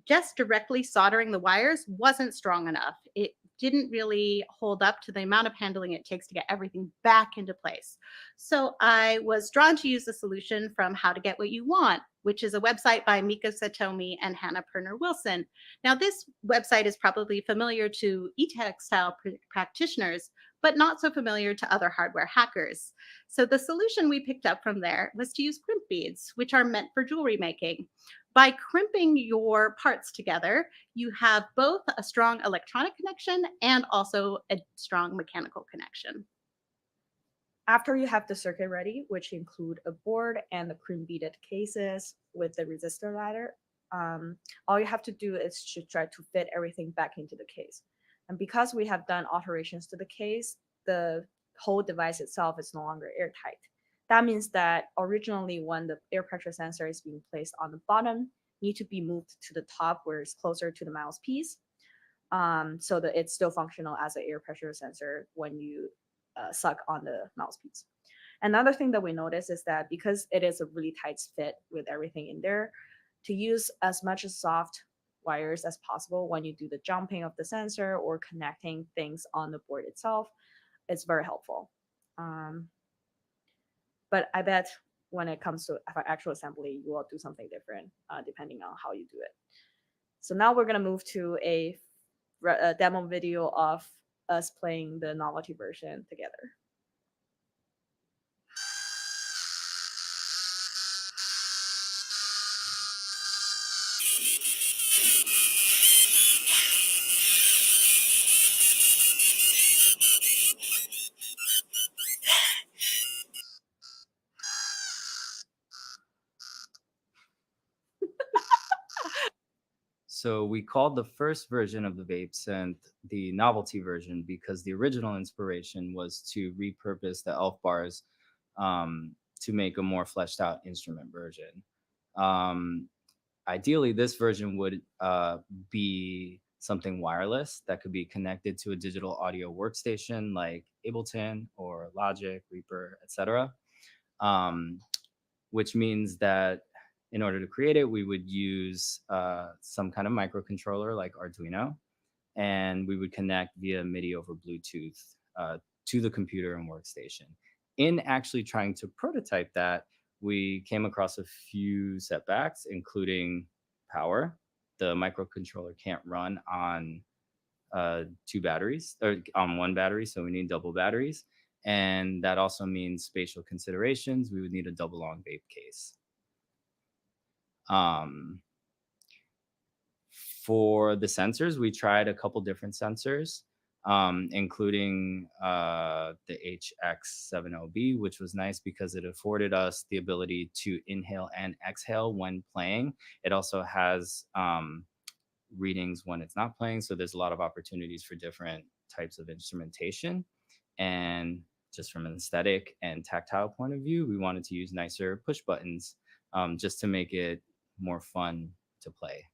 Just directly soldering the wires wasn't strong enough. It didn't really hold up to the amount of handling it takes to get everything back into place. So I was drawn to use the solution from How to Get What You Want, which is a website by Miko Satomi and Hannah Perner-Wilson. Now, this website is probably familiar to e-textile practitioners, but not so familiar to other hardware hackers. So the solution we picked up from there was to use crimp beads, which are meant for jewelry making. By crimping your parts together, you have both a strong electronic connection and also a strong mechanical connection. After you have the circuit ready, which include a board and the crimp beaded cases with the resistor ladder, all you have to do is to try to fit everything back into the case. And because we have done alterations to the case, the whole device itself is no longer airtight. That means that originally when the air pressure sensor is being placed on the bottom, need to be moved to the top where it's closer to the mouthpiece, so that it's still functional as an air pressure sensor when you suck on the mouthpiece. Another thing that we notice is that because it is a really tight fit with everything in there, to use as much soft wires as possible when you do the jumping of the sensor or connecting things on the board itself, it's very helpful. But I bet when it comes to actual assembly, you will do something different depending on how you do it. So now we're gonna move to a demo video of us playing the novelty version together. So we called the first version of the vape synth the novelty version because the original inspiration was to repurpose the elf bars to make a more fleshed out instrument version. Um, Ideally, this version would be something wireless that could be connected to a digital audio workstation like Ableton or Logic, Reaper, etc. Um, which means that in order to create it, we would use some kind of microcontroller like Arduino, and we would connect via MIDI over Bluetooth to the computer and workstation. In actually trying to prototype that, we came across a few setbacks, including power. The microcontroller can't run on two batteries or on one battery, so we need double batteries. And that also means spatial considerations. We would need a double long vape case. For the sensors, we tried a couple different sensors, including the HX70B, which was nice because it afforded us the ability to inhale and exhale when playing. It also has readings when it's not playing, so there's a lot of opportunities for different types of instrumentation. And just from an aesthetic and tactile point of view, we wanted to use nicer push buttons just to make it more fun to play.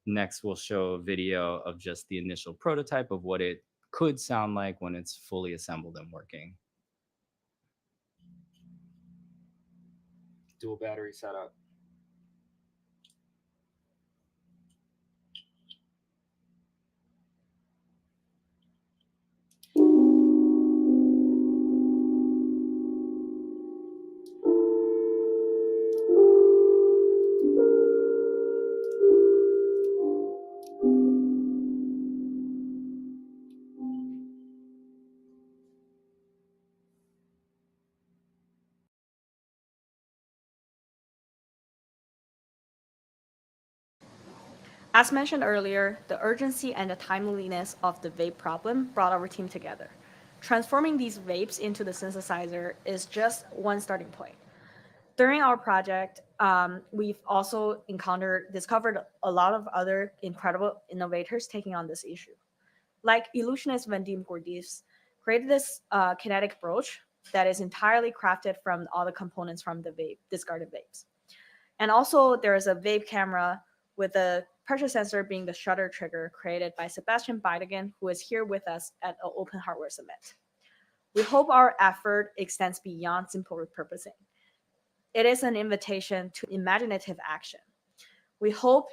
Next, we'll show a video of just the initial prototype of what it could sound like when it's fully assembled and working. Dual battery setup. As mentioned earlier, the urgency and the timeliness of the vape problem brought our team together. Transforming these vapes into the synthesizer is just one starting point. During our project, we've also discovered a lot of other incredible innovators taking on this issue. Like illusionist Vadim Gurdjieff created this kinetic brooch that is entirely crafted from all the components from the vape, discarded vapes. And also there is a vape camera with a pressure sensor being the shutter trigger created by Sebastian Beidigan, who is here with us at an Open Hardware Summit. We hope our effort extends beyond simple repurposing. It is an invitation to imaginative action. We hope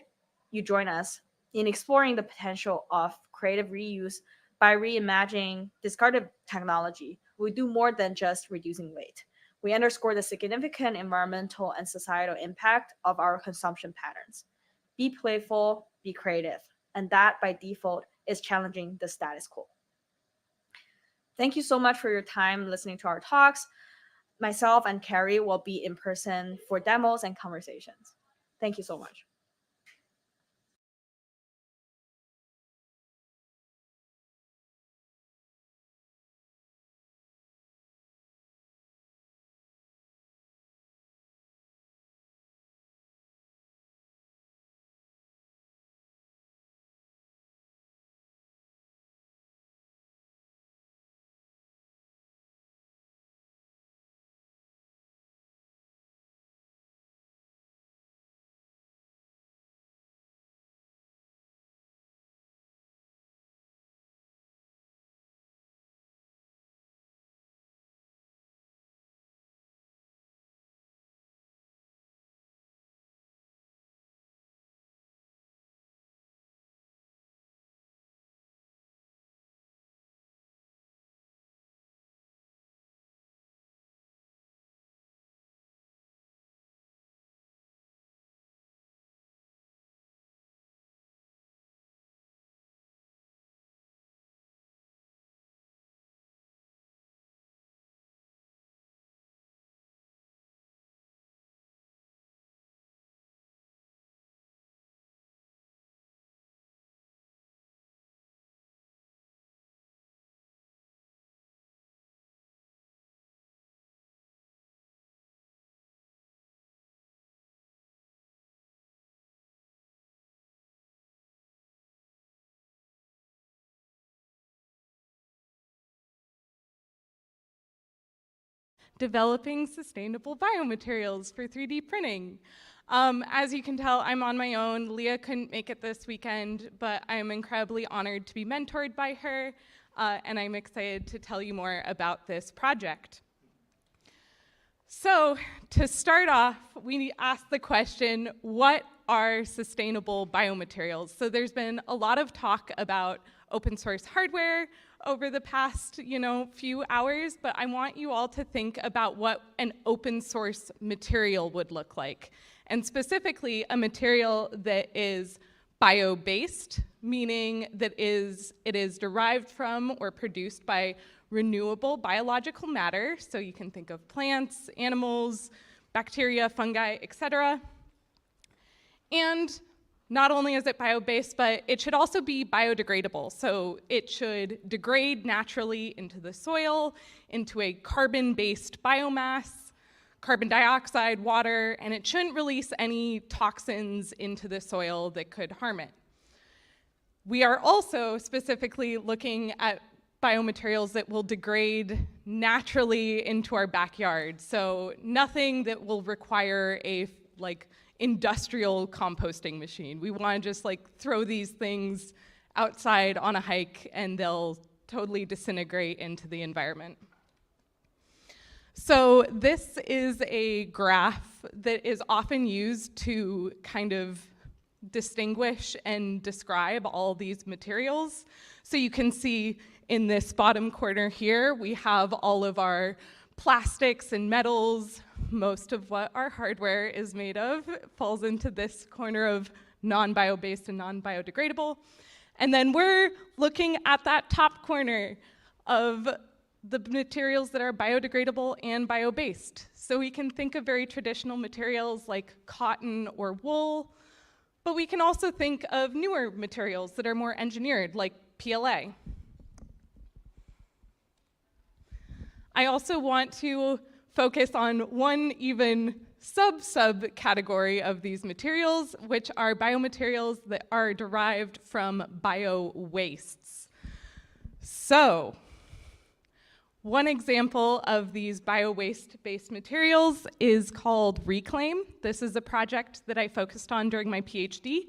you join us in exploring the potential of creative reuse by reimagining discarded technology. We do more than just reducing weight. We underscore the significant environmental and societal impact of our consumption patterns. Be playful, be creative, and that by default is challenging the status quo. Thank you so much for your time listening to our talks. Myself and Carrie will be in person for demos and conversations. Thank you so much. developing sustainable biomaterials for 3D printing. As you can tell, I'm on my own. Leah couldn't make it this weekend, but I'm incredibly honored to be mentored by her, and I'm excited to tell you more about this project. So, to start off, we asked the question, what are sustainable biomaterials? So there's been a lot of talk about open source hardware over the past, few hours, but I want you all to think about what an open source material would look like. And specifically, a material that is bio-based, meaning that it is derived from or produced by renewable biological matter. So you can think of plants, animals, bacteria, fungi, etc. And not only is it bio-based, but it should also be biodegradable. So it should degrade naturally into the soil, into a carbon-based biomass, carbon dioxide, water, and it shouldn't release any toxins into the soil that could harm it. We are also specifically looking at biomaterials that will degrade naturally into our backyard. So nothing that will require a industrial composting machine. We want to just throw these things outside on a hike and they'll totally disintegrate into the environment. So this is a graph that is often used to kind of distinguish and describe all these materials. So you can see in this bottom corner here, we have all of our plastics and metals. Most of what our hardware is made of falls into this corner of non-bio-based and non-biodegradable. And then we're looking at that top corner of the materials that are biodegradable and bio-based. So we can think of very traditional materials like cotton or wool, but we can also think of newer materials that are more engineered, like PLA. I also want to focus on one even sub-category of these materials, which are biomaterials that are derived from bio-wastes. So, one example of these bio-waste-based materials is called Reclaim. This is a project that I focused on during my PhD.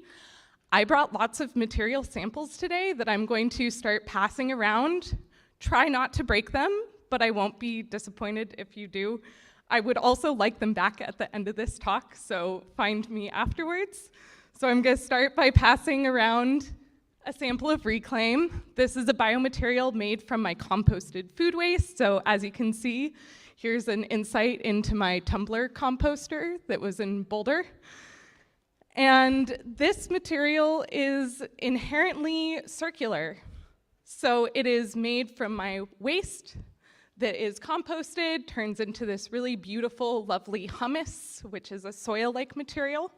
I brought lots of material samples today that I'm going to start passing around. Try not to break them, but I won't be disappointed if you do. I would also like them back at the end of this talk, so find me afterwards. So I'm gonna start by passing around a sample of Reclaim. This is a biomaterial made from my composted food waste. So as you can see, here's an insight into my tumbler composter that was in Boulder. And this material is inherently circular. So it is made from my waste that is composted, turns into this really beautiful, lovely humus, which is a soil-like material.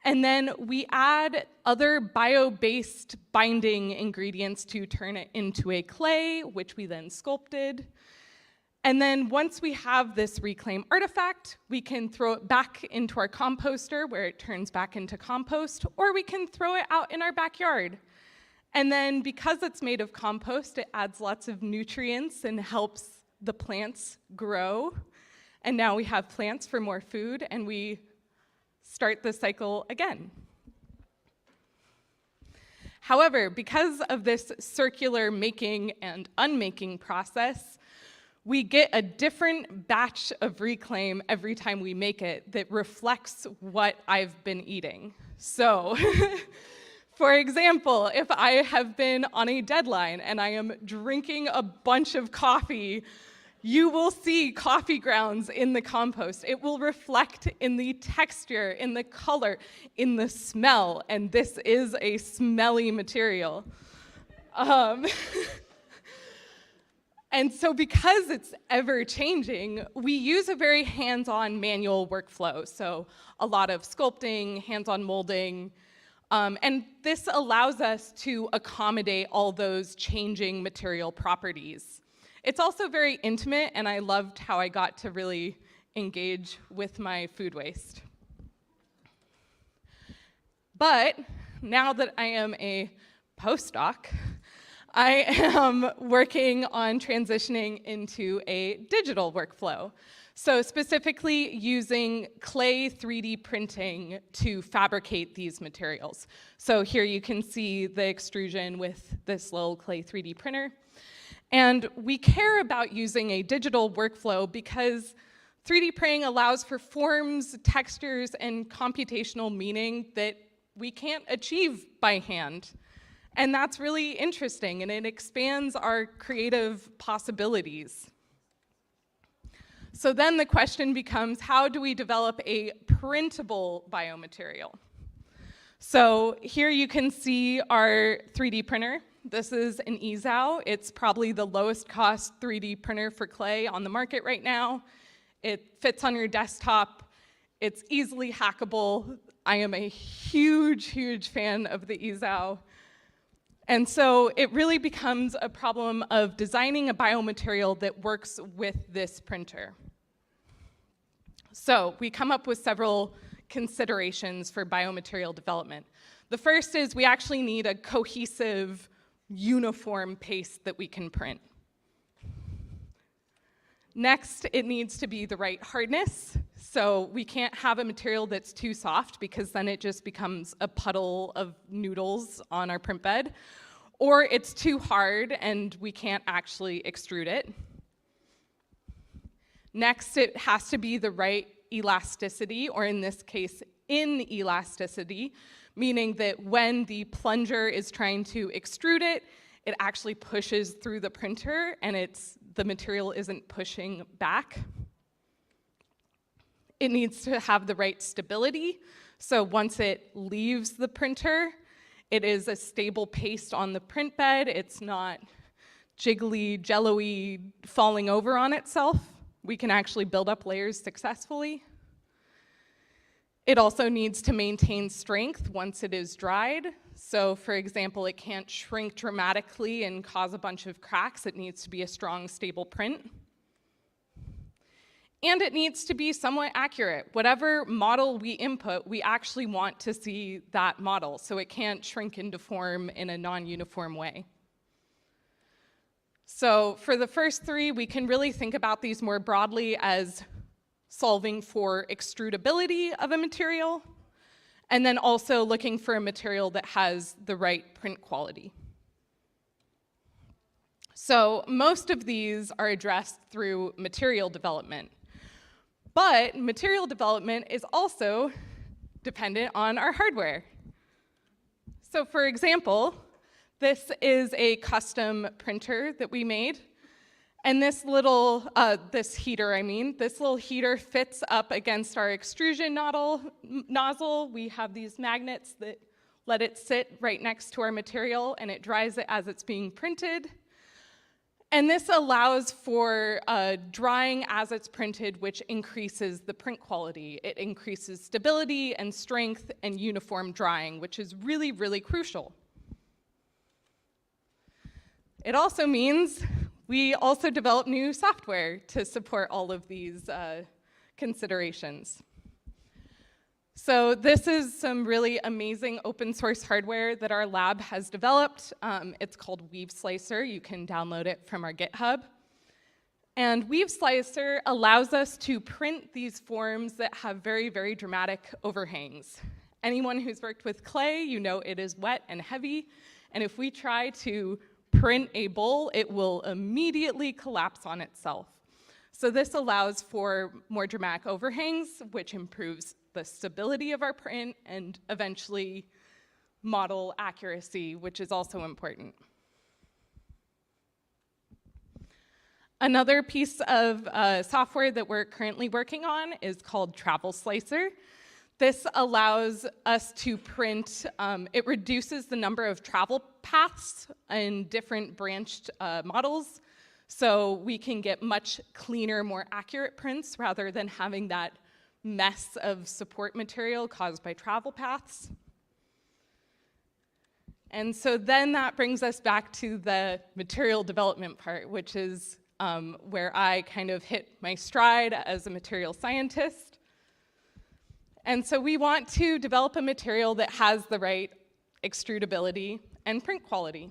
And then we add other bio-based binding ingredients to turn it into a clay, which we then sculpted. And then once we have this Reclaim artifact, we can throw it back into our composter where it turns back into compost, or we can throw it out in our backyard. And then because it's made of compost, it adds lots of nutrients and helps the plants grow. And now we have plants for more food, and we start the cycle again. However, because of this circular making and unmaking process, we get a different batch of Reclaim every time we make it that reflects what I've been eating. So, for example, if I have been on a deadline and I am drinking a bunch of coffee, you will see coffee grounds in the compost. It will reflect in the texture, in the color, in the smell, and this is a smelly material. And so because it's ever-changing, we use a very hands-on manual workflow. So a lot of sculpting, hands-on molding, and this allows us to accommodate all those changing material properties. It's also very intimate, and I loved how I got to really engage with my food waste. But now that I am a postdoc, I am working on transitioning into a digital workflow. So specifically using clay 3D printing to fabricate these materials. So here you can see the extrusion with this little clay 3D printer. And we care about using a digital workflow because 3D printing allows for forms, textures, and computational meaning that we can't achieve by hand. And that's really interesting, and it expands our creative possibilities. So then the question becomes, how do we develop a printable biomaterial? So here you can see our 3D printer. This is an EZOW. It's probably the lowest cost 3D printer for clay on the market right now. It fits on your desktop. It's easily hackable. I am a huge, huge fan of the EZOW. And so it really becomes a problem of designing a biomaterial that works with this printer. So we come up with several considerations for biomaterial development. The first is we actually need a cohesive, uniform paste that we can print. Next, it needs to be the right hardness. So we can't have a material that's too soft because then it just becomes a puddle of noodles on our print bed. Or it's too hard and we can't actually extrude it. Next, it has to be the right elasticity, or in this case, inelasticity, meaning that when the plunger is trying to extrude it, it actually pushes through the printer and the material isn't pushing back. It needs to have the right stability. So once it leaves the printer, it is a stable paste on the print bed. It's not jiggly, jello-y, falling over on itself. We can actually build up layers successfully. It also needs to maintain strength once it is dried. So for example, it can't shrink dramatically and cause a bunch of cracks. It needs to be a strong, stable print. And it needs to be somewhat accurate. Whatever model we input, we actually want to see that model, so it can't shrink and deform in a non-uniform way. So for the first three, we can really think about these more broadly as solving for extrudability of a material, and then also looking for a material that has the right print quality. So most of these are addressed through material development. But material development is also dependent on our hardware. So for example, this is a custom printer that we made. And this little, this little heater fits up against our extrusion nozzle. We have these magnets that let it sit right next to our material, and it dries it as it's being printed. And this allows for drying as it's printed, which increases the print quality. It increases stability and strength and uniform drying, which is really, really crucial. It also means we also develop new software to support all of these considerations. So this is some really amazing open source hardware that our lab has developed. It's called Weave Slicer. You can download it from our GitHub. And Weave Slicer allows us to print these forms that have very, very dramatic overhangs. Anyone who's worked with clay, you know it is wet and heavy. And if we try to print a bowl, it will immediately collapse on itself. So this allows for more dramatic overhangs, which improves the stability of our print and eventually model accuracy, which is also important. Another piece of software that we're currently working on is called Travel Slicer. This allows us to print, it reduces the number of travel paths in different branched models, so we can get much cleaner, more accurate prints rather than having that mess of support material caused by travel paths. And so then that brings us back to the material development part, which is where I kind of hit my stride as a material scientist. And so we want to develop a material that has the right extrudability and print quality.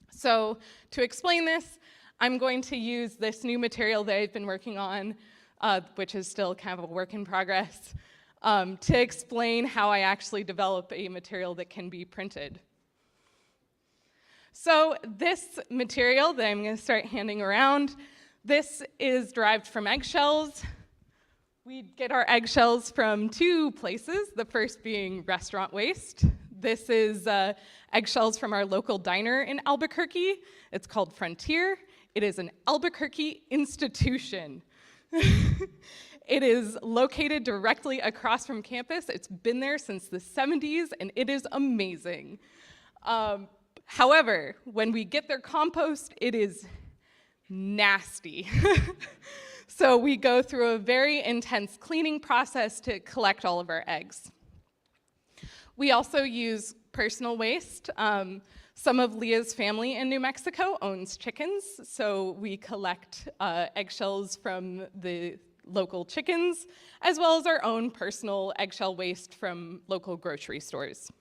So to explain this, I'm going to use this new material that I've been working on, which is still kind of a work in progress, to explain how I actually develop a material that can be printed. So this material that I'm going to start handing around, this is derived from eggshells. We get our eggshells from two places, the first being restaurant waste. This is eggshells from our local diner in Albuquerque. It's called Frontier. It is an Albuquerque institution. It is located directly across from campus. It's been there since the 70s, and it is amazing. However, when we get their compost, it is nasty. So we go through a very intense cleaning process to collect all of our eggs. We also use personal waste. Some of Leah's family in New Mexico owns chickens, so we collect eggshells from the local chickens, as well as our own personal eggshell waste from local grocery stores.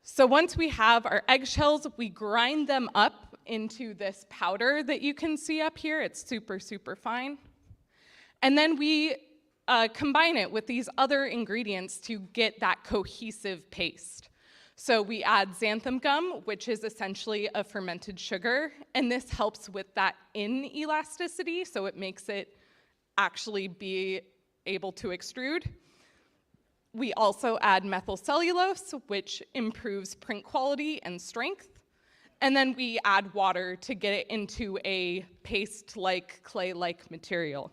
So once we have our eggshells, we grind them up into this powder that you can see up here. It's super, super fine. And then we combine it with these other ingredients to get that cohesive paste. So we add xanthan gum, which is essentially a fermented sugar, and this helps with that inelasticity, so it makes it actually be able to extrude. We also add methyl cellulose, which improves print quality and strength. And then we add water to get it into a paste-like, clay-like material.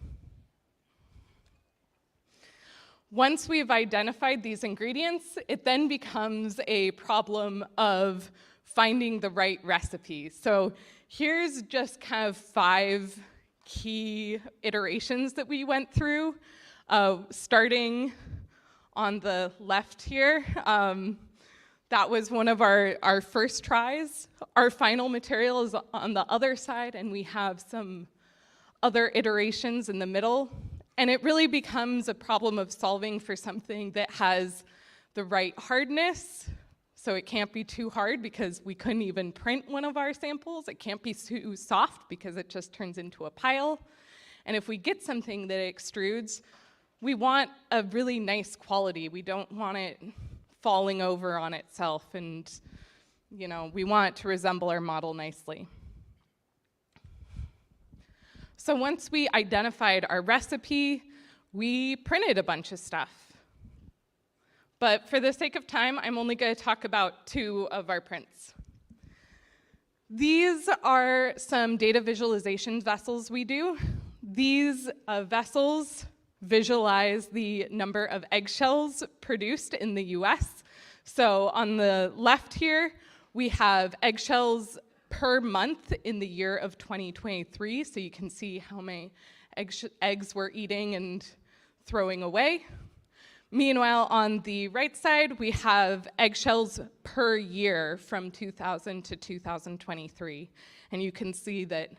Once we've identified these ingredients, it then becomes a problem of finding the right recipe. So here's just kind of 5 key iterations that we went through, starting on the left here. That was one of our first tries. Our final material is on the other side, and we have some other iterations in the middle. And it really becomes a problem of solving for something that has the right hardness. So it can't be too hard because we couldn't even print one of our samples. It can't be too soft because it just turns into a pile. And if we get something that extrudes, we want a really nice quality. We don't want it falling over on itself, and we want it to resemble our model nicely. So once we identified our recipe, we printed a bunch of stuff. But for the sake of time, I'm only going to talk about 2 of our prints. These are some data visualization vessels we do. These vessels visualize the number of eggshells produced in the US. So on the left here, we have eggshells per month in the year of 2023, so you can see how many eggs we're eating and throwing away. Meanwhile, on the right side, we have eggshells per year from 2000 to 2023. And you can see that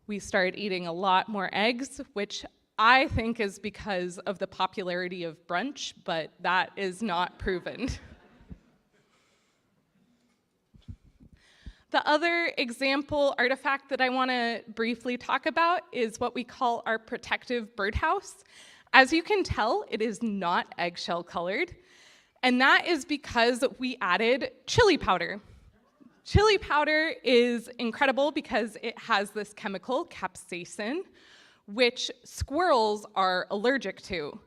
we started eating a lot more eggs, which I think is because of the popularity of brunch, but that is not proven. The other example artifact that I want to briefly talk about is what we call our protective birdhouse. As you can tell, it is not eggshell colored, and that is because we added chili powder. Chili powder is incredible because it has this chemical, capsaicin, which squirrels are allergic to.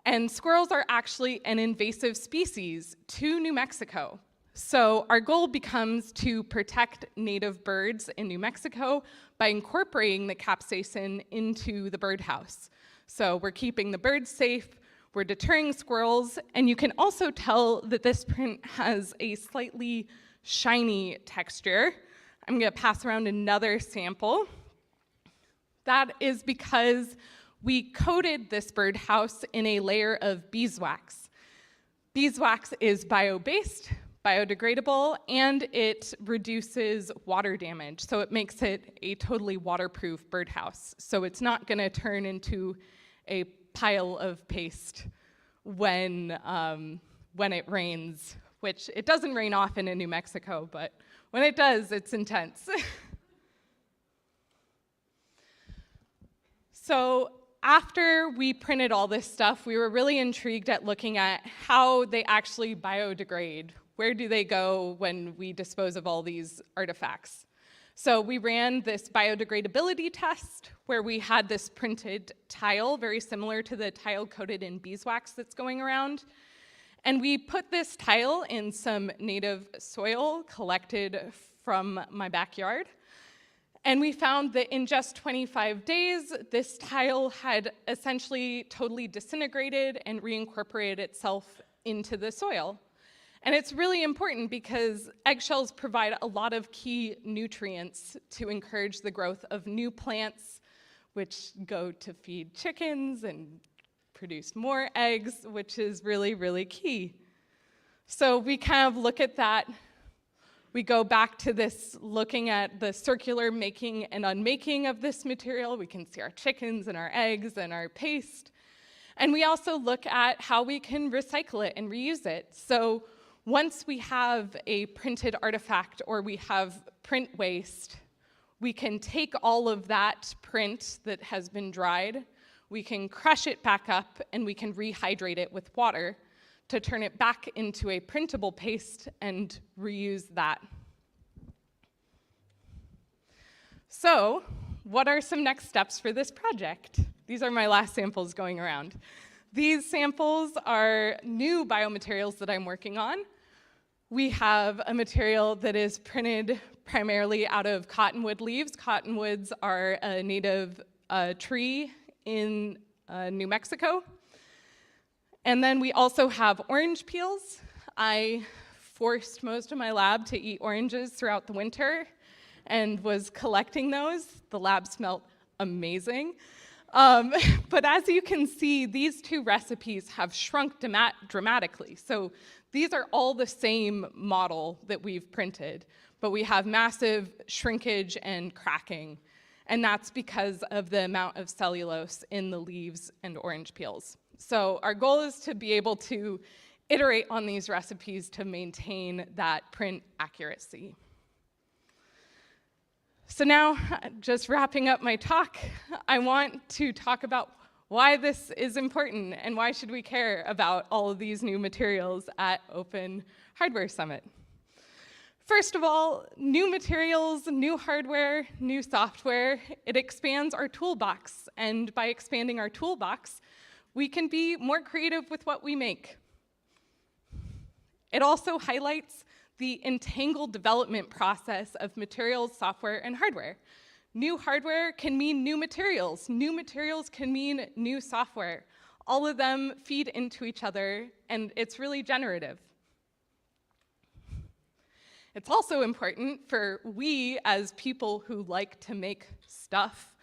And squirrels are actually an invasive species to New Mexico. So our goal becomes to protect native birds in New Mexico by incorporating the capsaicin into the birdhouse. So we're keeping the birds safe, we're deterring squirrels, and you can also tell that this print has a slightly shiny texture. I'm gonna pass around another sample. That is because we coated this birdhouse in a layer of beeswax. Beeswax is bio-based, biodegradable, and it reduces water damage. So it makes it a totally waterproof birdhouse. So it's not gonna turn into a pile of paste when it rains, which it doesn't rain often in New Mexico, but When it does, it's intense. So after we printed all this stuff, we were really intrigued at looking at how they actually biodegrade. Where do they go when we dispose of all these artifacts? So we ran this biodegradability test where we had this printed tile, very similar to the tile coated in beeswax that's going around. And we put this tile in some native soil collected from my backyard. And we found that in just 25 days, this tile had essentially totally disintegrated and reincorporated itself into the soil. And it's really important because eggshells provide a lot of key nutrients to encourage the growth of new plants, which go to feed chickens and produce more eggs, which is really, really key. So we kind of look at that. We go back to this, looking at the circular making and unmaking of this material. We can see our chickens and our eggs and our paste. And we also look at how we can recycle it and reuse it. So once we have a printed artifact or we have print waste, we can take all of that print that has been dried, we can crush it back up, and we can rehydrate it with water to turn it back into a printable paste and reuse that. So, what are some next steps for this project? These are my last samples going around. These samples are new biomaterials that I'm working on. We have a material that is printed primarily out of cottonwood leaves. Cottonwoods are a native tree in New Mexico. And then we also have orange peels. I forced most of my lab to eat oranges throughout the winter and was collecting those. The lab smelled amazing. But as you can see, these two recipes have shrunk dramatically. So these are all the same model that we've printed, but we have massive shrinkage and cracking. And that's because of the amount of cellulose in the leaves and orange peels. So our goal is to be able to iterate on these recipes to maintain that print accuracy. So now, just wrapping up my talk, I want to talk about why this is important and why should we care about all of these new materials at Open Hardware Summit. First of all, new materials, new hardware, new software, it expands our toolbox. And by expanding our toolbox, we can be more creative with what we make. It also highlights the entangled development process of materials, software, and hardware. New hardware can mean new materials. New materials can mean new software. All of them feed into each other, and it's really generative. It's also important for we, as people who like to make stuff,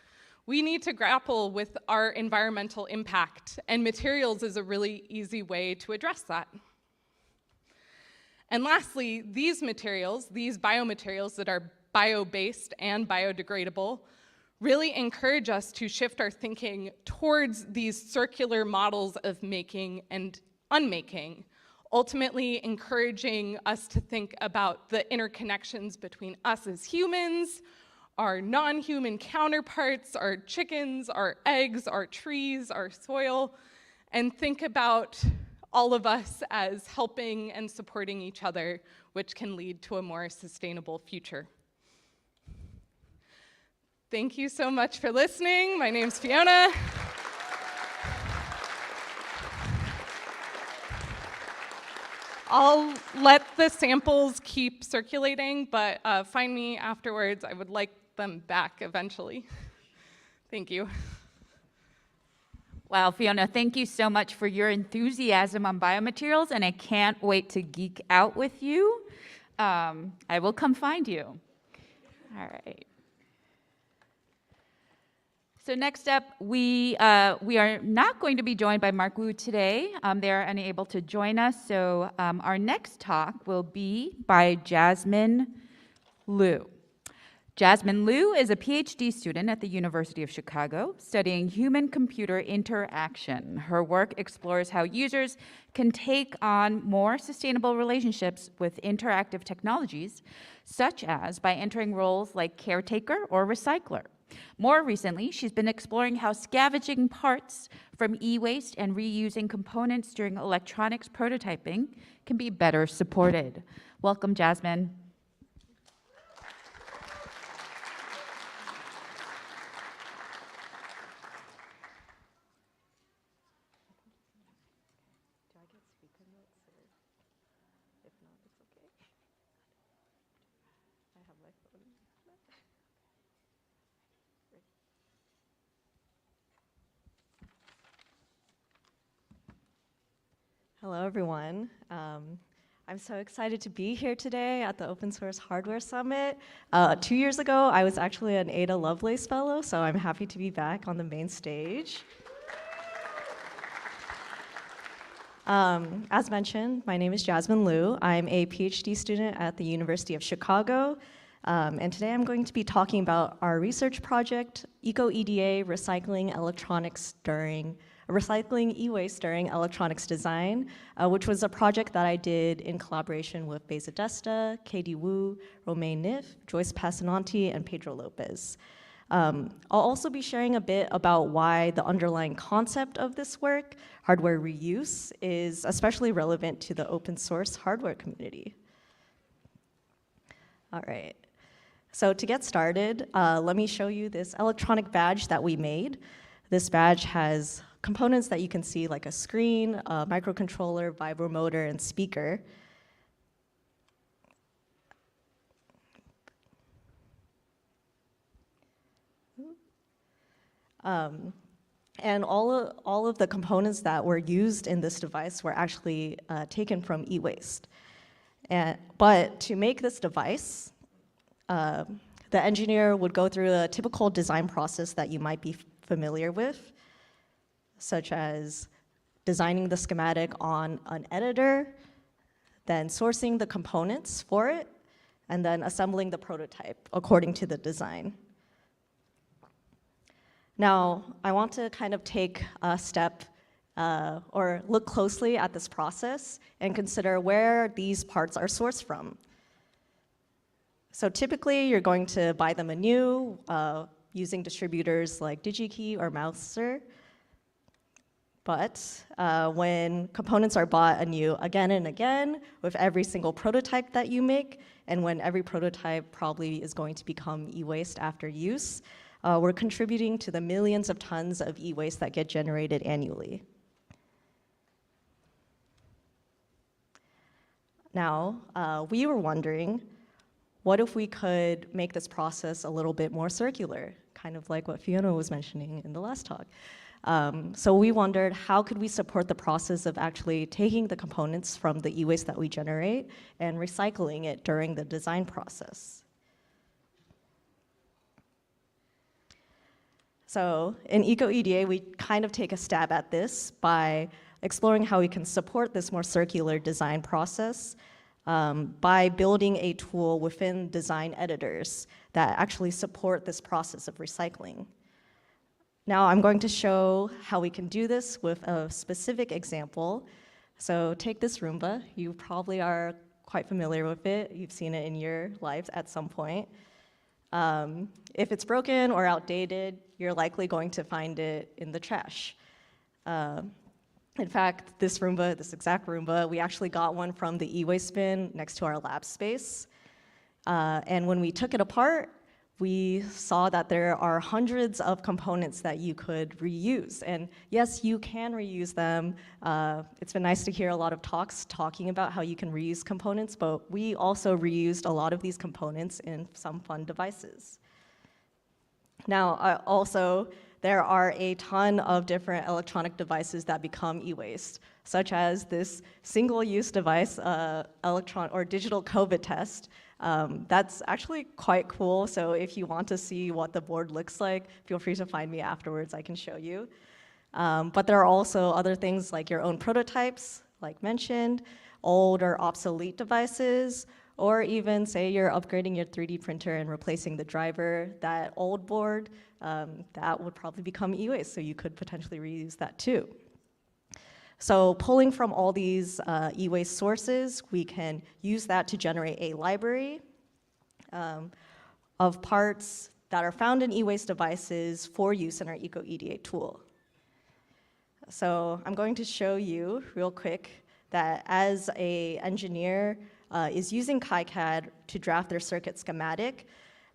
we need to grapple with our environmental impact, and materials is a really easy way to address that. And lastly, these materials, these biomaterials that are bio-based and biodegradable, really encourage us to shift our thinking towards these circular models of making and unmaking, ultimately encouraging us to think about the interconnections between us as humans, our non-human counterparts, our chickens, our eggs, our trees, our soil, and think about all of us as helping and supporting each other, which can lead to a more sustainable future. Thank you so much for listening. My name's Fiona. I'll let the samples keep circulating, but find me afterwards. I would like them back eventually. Thank you. Wow, Fiona, thank you so much for your enthusiasm on biomaterials, and I can't wait to geek out with you. I will come find you. All right. So next up, we are not going to be joined by Mark Wu today. They are unable to join us, so our next talk will be by Jasmine Liu. Jasmine Liu is a PhD student at the University of Chicago studying human-computer interaction. Her work explores how users can take on more sustainable relationships with interactive technologies, such as by entering roles like caretaker or recycler. More recently, she's been exploring how scavenging parts from e-waste and reusing components during electronics prototyping can be better supported. Welcome, Jasmine. Hello, everyone. I'm so excited to be here today at the Open Source Hardware Summit. 2 years ago, I was actually an Ada Lovelace Fellow, so I'm happy to be back on the main stage. As mentioned, my name is Jasmine Liu. I'm a PhD student at the University of Chicago, and today I'm going to be talking about our research project, EcoEDA Recycling e-waste during electronics design, which was a project that I did in collaboration with Beza Desta, Katie Wu, Romain Niff, Joyce Passananti, and Pedro Lopez. I'll also be sharing a bit about why the underlying concept of this work, hardware reuse, is especially relevant to the open source hardware community. All right, so to get started, let me show you this electronic badge that we made. This badge has components that you can see, like a screen, a microcontroller, vibromotor, and speaker. And all of the components that were used in this device were actually taken from e-waste. But to make this device, the engineer would go through a typical design process that you might be familiar with, such as designing the schematic on an editor, then sourcing the components for it, and then assembling the prototype according to the design. Now, I want to kind of take a step or look closely at this process and consider where these parts are sourced from. So typically, you're going to buy them anew using distributors like DigiKey or Mouser. But when components are bought anew again and again with every single prototype that you make, and when every prototype probably is going to become e-waste after use, we're contributing to the millions of tons of e-waste that get generated annually. Now, we were wondering, what if we could make this process a little bit more circular, kind of like what Fiona was mentioning in the last talk. So we wondered, how could we support the process of actually taking the components from the e-waste that we generate and recycling it during the design process? So in EcoEDA, we kind of take a stab at this by exploring how we can support this more circular design process by building a tool within design editors that actually support this process of recycling. Now I'm going to show how we can do this with a specific example. So take this Roomba. You probably are quite familiar with it. You've seen it in your lives at some point. If it's broken or outdated, you're likely going to find it in the trash. In fact, this Roomba, this exact Roomba, we actually got one from the e-waste bin next to our lab space. And when we took it apart, we saw that there are hundreds of components that you could reuse. And yes, you can reuse them. It's been nice to hear a lot of talks talking about how you can reuse components, but we also reused a lot of these components in some fun devices. Now, also, there are a ton of different electronic devices that become e-waste, such as this single-use device, or digital COVID test. That's actually quite cool, so if you want to see what the board looks like, feel free to find me afterwards, I can show you. But there are also other things like your own prototypes, like mentioned, old or obsolete devices, Or even say you're upgrading your 3D printer and replacing the driver, that old board, that would probably become e-waste, so you could potentially reuse that too. So pulling from all these e-waste sources, we can use that to generate a library of parts that are found in e-waste devices for use in our EcoEDA tool. So I'm going to show you real quick that as an engineer is using KiCad to draft their circuit schematic,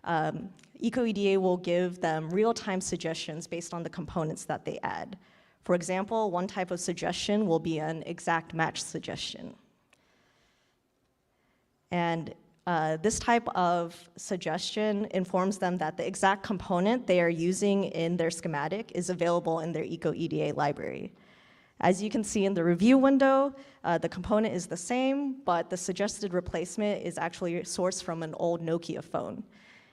EcoEDA will give them real-time suggestions based on the components that they add. For example, one type of suggestion will be an exact match suggestion. And this type of suggestion informs them that the exact component they are using in their schematic is available in their EcoEDA library. As you can see in the review window, the component is the same, but the suggested replacement is actually sourced from an old Nokia phone.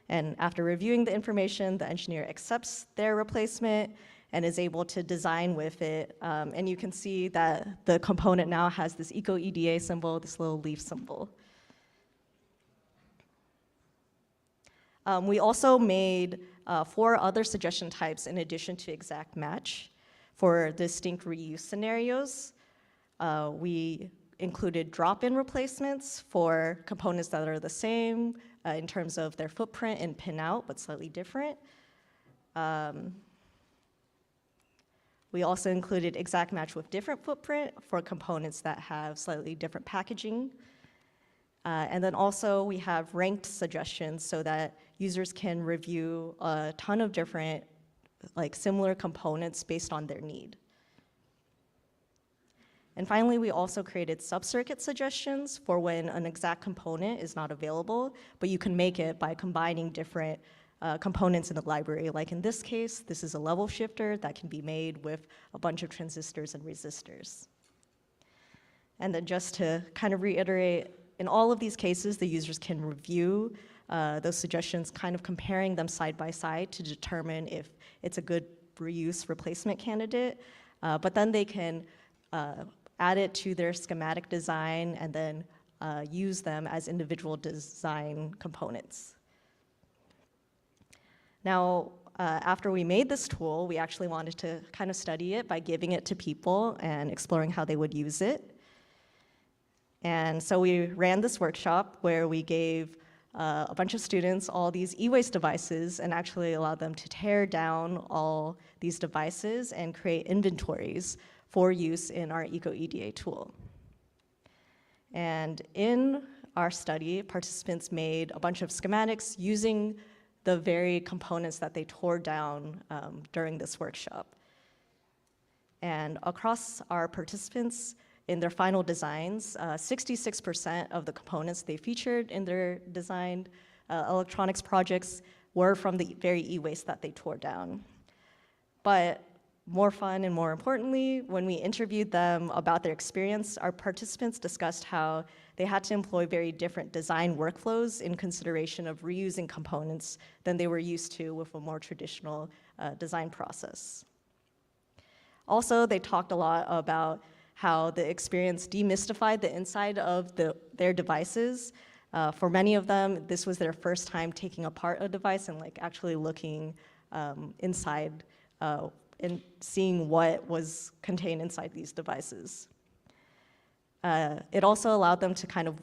And after reviewing the information, the engineer accepts their replacement and is able to design with it. And you can see that the component now has this EcoEDA symbol, this little leaf symbol. We also made 4 other suggestion types in addition to exact match. For distinct reuse scenarios, we included drop-in replacements for components that are the same in terms of their footprint and pin-out, but slightly different. We also included exact match with different footprint for components that have slightly different packaging. And then also we have ranked suggestions so that users can review a ton of different similar components based on their need. And finally, we also created sub-circuit suggestions for when an exact component is not available, but you can make it by combining different components in the library. Like in this case, this is a level shifter that can be made with a bunch of transistors and resistors. And then just to kind of reiterate, in all of these cases, the users can review those suggestions, kind of comparing them side by side to determine if it's a good reuse replacement candidate. But then they can add it to their schematic design and then use them as individual design components. Now, after we made this tool, we actually wanted to kind of study it by giving it to people and exploring how they would use it. And so we ran this workshop where we gave a bunch of students all these e-waste devices and actually allowed them to tear down all these devices and create inventories for use in our EcoEDA tool. And in our study, participants made a bunch of schematics using the very components that they tore down during this workshop. And across our participants, in their final designs, 66% of the components they featured in their designed electronics projects were from the very e-waste that they tore down. But more fun and more importantly, when we interviewed them about their experience, our participants discussed how they had to employ very different design workflows in consideration of reusing components than they were used to with a more traditional design process. Also, they talked a lot about how the experience demystified the inside of their devices. For many of them, this was their first time taking apart a device and actually looking inside and seeing what was contained inside these devices. It also allowed them to kind of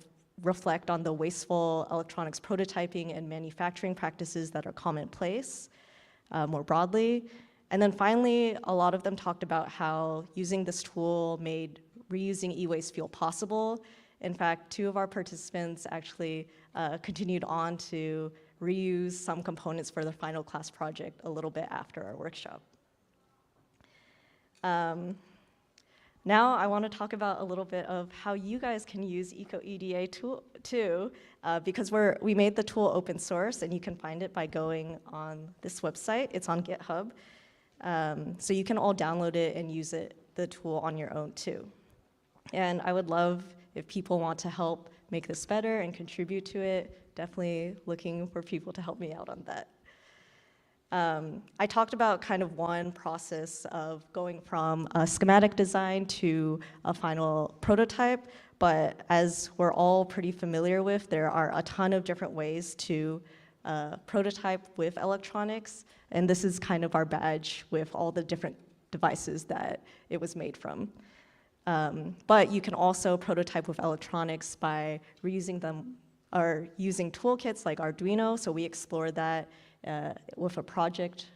reflect on the wasteful electronics prototyping and manufacturing practices that are commonplace more broadly. And then finally, a lot of them talked about how using this tool made reusing e-waste feel possible. In fact, 2 of our participants actually continued on to reuse some components for their final class project a little bit after our workshop. Now I want to talk about a little bit of how you guys can use EcoEDA tool too, because we made the tool open source and you can find it by going on this website. It's on GitHub. So you can all download it and use the tool on your own too. And I would love if people want to help make this better and contribute to it, definitely looking for people to help me out on that. I talked about kind of one process of going from a schematic design to a final prototype, but as we're all pretty familiar with, there are a ton of different ways to prototype with electronics, and this is kind of our badge with all the different devices that it was made from. But you can also prototype with electronics by reusing them or using toolkits like Arduino, so we explored that with a project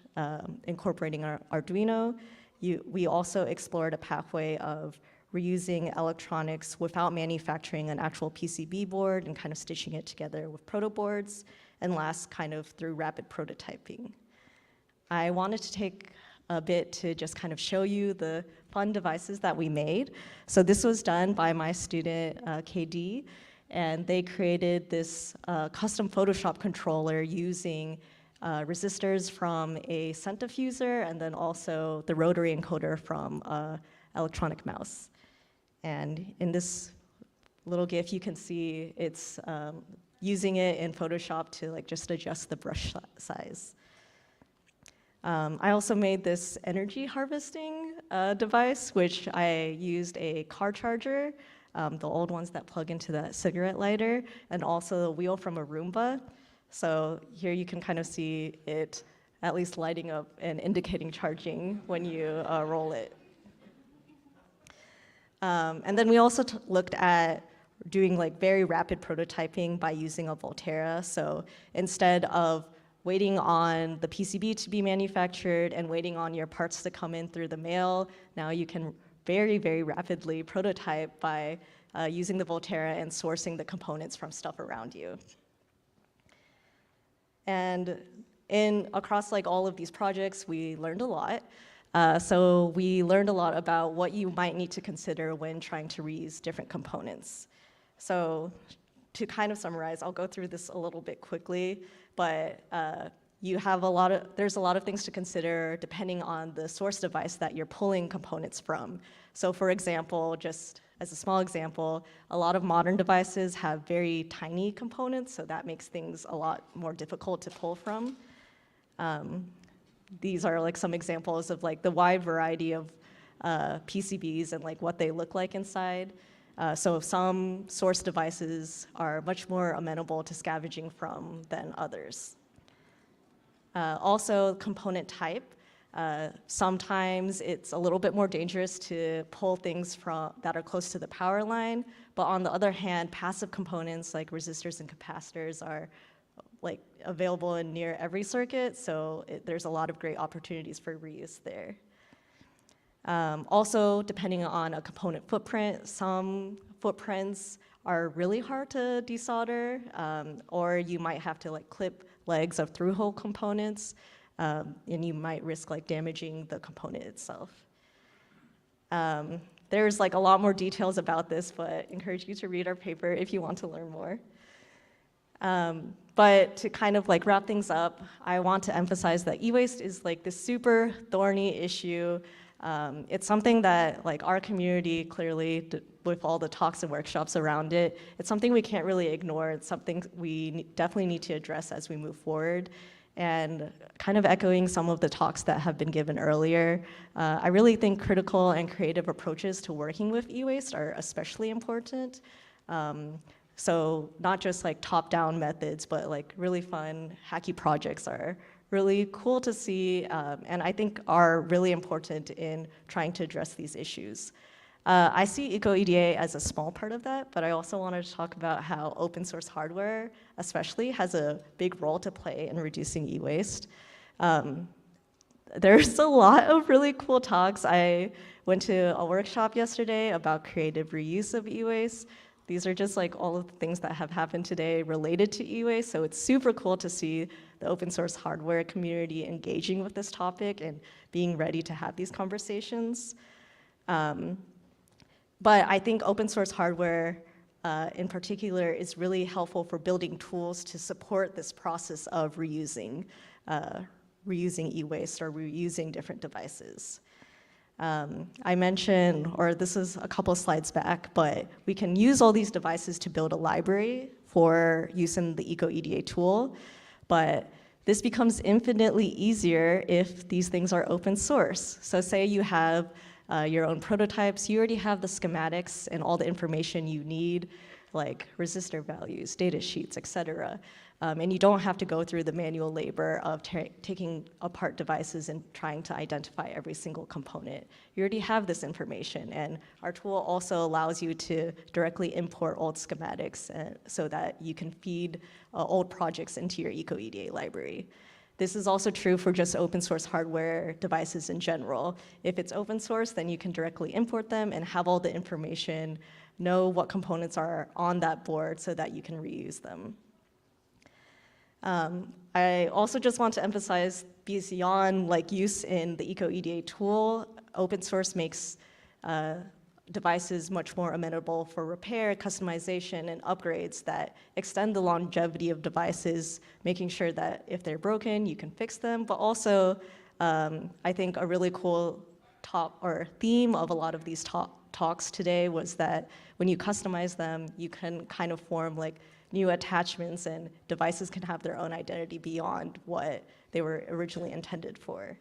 incorporating our Arduino. We also explored a pathway of reusing electronics without manufacturing an actual PCB board and kind of stitching it together with proto boards, and last, kind of through rapid prototyping. I wanted to take a bit to just kind of show you the fun devices that we made. So this was done by my student, KD, and they created this custom Photoshop controller using resistors from a synth diffuser and then also the rotary encoder from electronic mouse. And in this little GIF, you can see it's using it in Photoshop to like just adjust the brush size. I also made this energy harvesting device, which I used a car charger, the old ones that plug into the cigarette lighter, and also the wheel from a Roomba. So here you can kind of see it at least lighting up and indicating charging when you roll it. And then we also looked at doing like very rapid prototyping by using a Volterra. So instead of waiting on the PCB to be manufactured and waiting on your parts to come in through the mail, now you can very, very rapidly prototype by using the Volterra and sourcing the components from stuff around you. And across like all of these projects, we learned a lot. So we learned a lot about what you might need to consider when trying to reuse different components. So to kind of summarize, I'll go through this a little bit quickly, but there's a lot of things to consider depending on the source device that you're pulling components from. So for example, just as a small example, a lot of modern devices have very tiny components, so that makes things a lot more difficult to pull from. These are like some examples of like the wide variety of PCBs and like what they look like inside. So some source devices are much more amenable to scavenging from than others. Also, component type. Sometimes it's a little bit more dangerous to pull things that are close to the power line, but on the other hand, passive components like resistors and capacitors are like available in near every circuit, so there's a lot of great opportunities for reuse there. Also, depending on a component footprint, some footprints are really hard to desolder, or you might have to like clip legs of through-hole components, and you might risk like damaging the component itself. There's like a lot more details about this, but I encourage you to read our paper if you want to learn more. But to kind of like wrap things up, I want to emphasize that e-waste is like this super thorny issue. It's something that like our community clearly, with all the talks and workshops around it, it's something we can't really ignore. It's something we definitely need to address as we move forward. And kind of echoing some of the talks that have been given earlier, I really think critical and creative approaches to working with e-waste are especially important. So not just like top-down methods, but like really fun, hacky projects are really cool to see, and I think are really important in trying to address these issues. I see EcoEDA as a small part of that, but I also wanted to talk about how open source hardware especially has a big role to play in reducing e-waste. There's a lot of really cool talks. I went to a workshop yesterday about creative reuse of e-waste. These are just like all of the things that have happened today related to e-waste, so it's super cool to see the open source hardware community engaging with this topic and being ready to have these conversations. But I think open source hardware in particular is really helpful for building tools to support this process of reusing e-waste or reusing different devices. I mentioned, or this is a couple slides back, but we can use all these devices to build a library for use in the EcoEDA tool. But This becomes infinitely easier if these things are open source. So say you have your own prototypes, you already have the schematics and all the information you need, like resistor values, data sheets, etc. And you don't have to go through the manual labor of taking apart devices and trying to identify every single component. You already have this information, and our tool also allows you to directly import old schematics so that you can feed old projects into your EcoEDA library. This is also true for just open source hardware devices in general. If it's open source, then you can directly import them and have all the information, know what components are on that board so that you can reuse them. I also just want to emphasize, beyond like use in the EcoEDA tool, open source makes devices much more amenable for repair, customization, and upgrades that extend the longevity of devices, making sure that if they're broken, you can fix them. But also, I think a really cool theme of a lot of these talks today was that when you customize them, you can kind of form like new attachments, and devices can have their own identity beyond what they were originally intended for.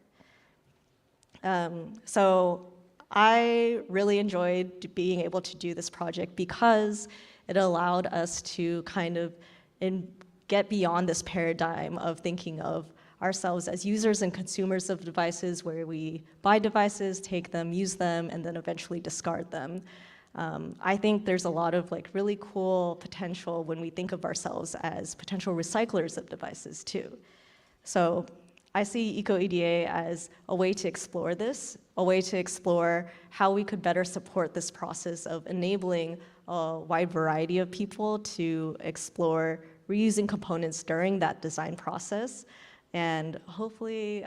So I really enjoyed being able to do this project because it allowed us to kind of get beyond this paradigm of thinking of ourselves as users and consumers of devices, where we buy devices, take them, use them, and then eventually discard them. I think there's a lot of like really cool potential when we think of ourselves as potential recyclers of devices too. So I see EcoEDA as a way to explore this, a way to explore how we could better support this process of enabling a wide variety of people to explore reusing components during that design process. And hopefully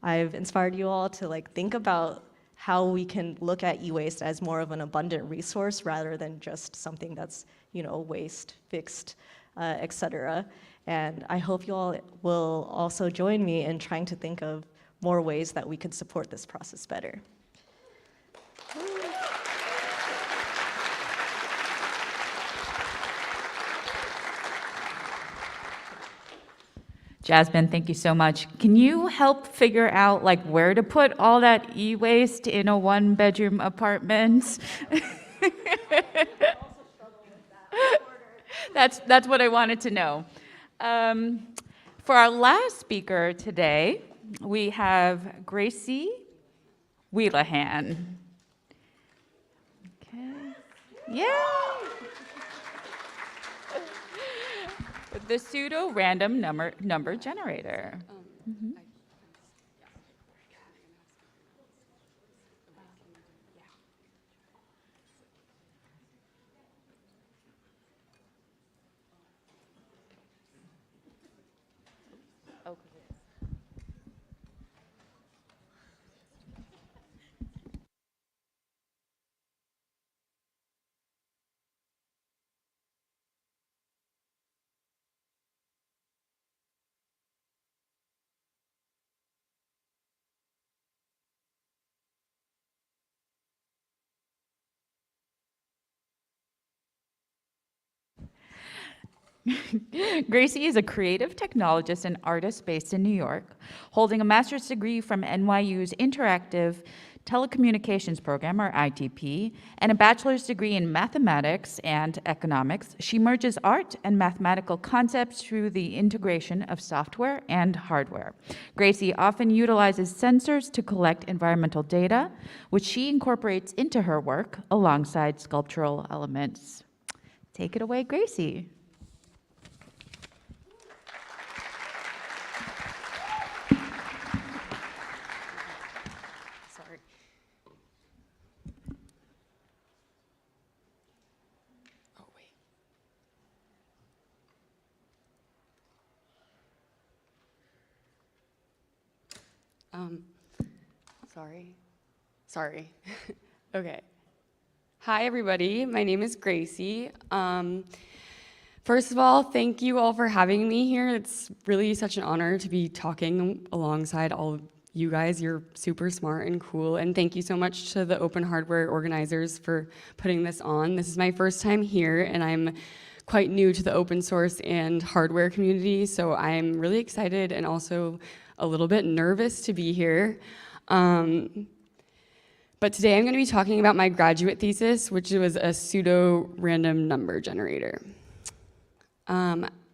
I've inspired you all to like think about how we can look at e-waste as more of an abundant resource rather than just something that's, waste, fixed, et cetera. And I hope you all will also join me in trying to think of more ways that we could support this process better. Jasmine, thank you so much. Can you help figure out like where to put all that e-waste in a one-bedroom apartment? That's what I wanted to know. For our last speaker today, we have Gracie Wheelahan. Okay. Yay! With the pseudo random number generator. Mm-hmm. Gracie is a creative technologist and artist based in New York, holding a master's degree from NYU's Interactive Telecommunications Program, or ITP, and a bachelor's degree in mathematics and economics. She merges art and mathematical concepts through the integration of software and hardware. Gracie often utilizes sensors to collect environmental data, which she incorporates into her work alongside sculptural elements. Take it away, Gracie. Sorry. Okay. Hi, everybody. My name is Gracie. First of all, thank you all for having me here. It's really such an honor to be talking alongside all of you guys. You're super smart and cool. And thank you so much to the Open Hardware organizers for putting this on. This is my first time here, and I'm quite new to the open source and hardware community, so I'm really excited and also a little bit nervous to be here. But today I'm going to be talking about my graduate thesis, which was a pseudo-random number generator.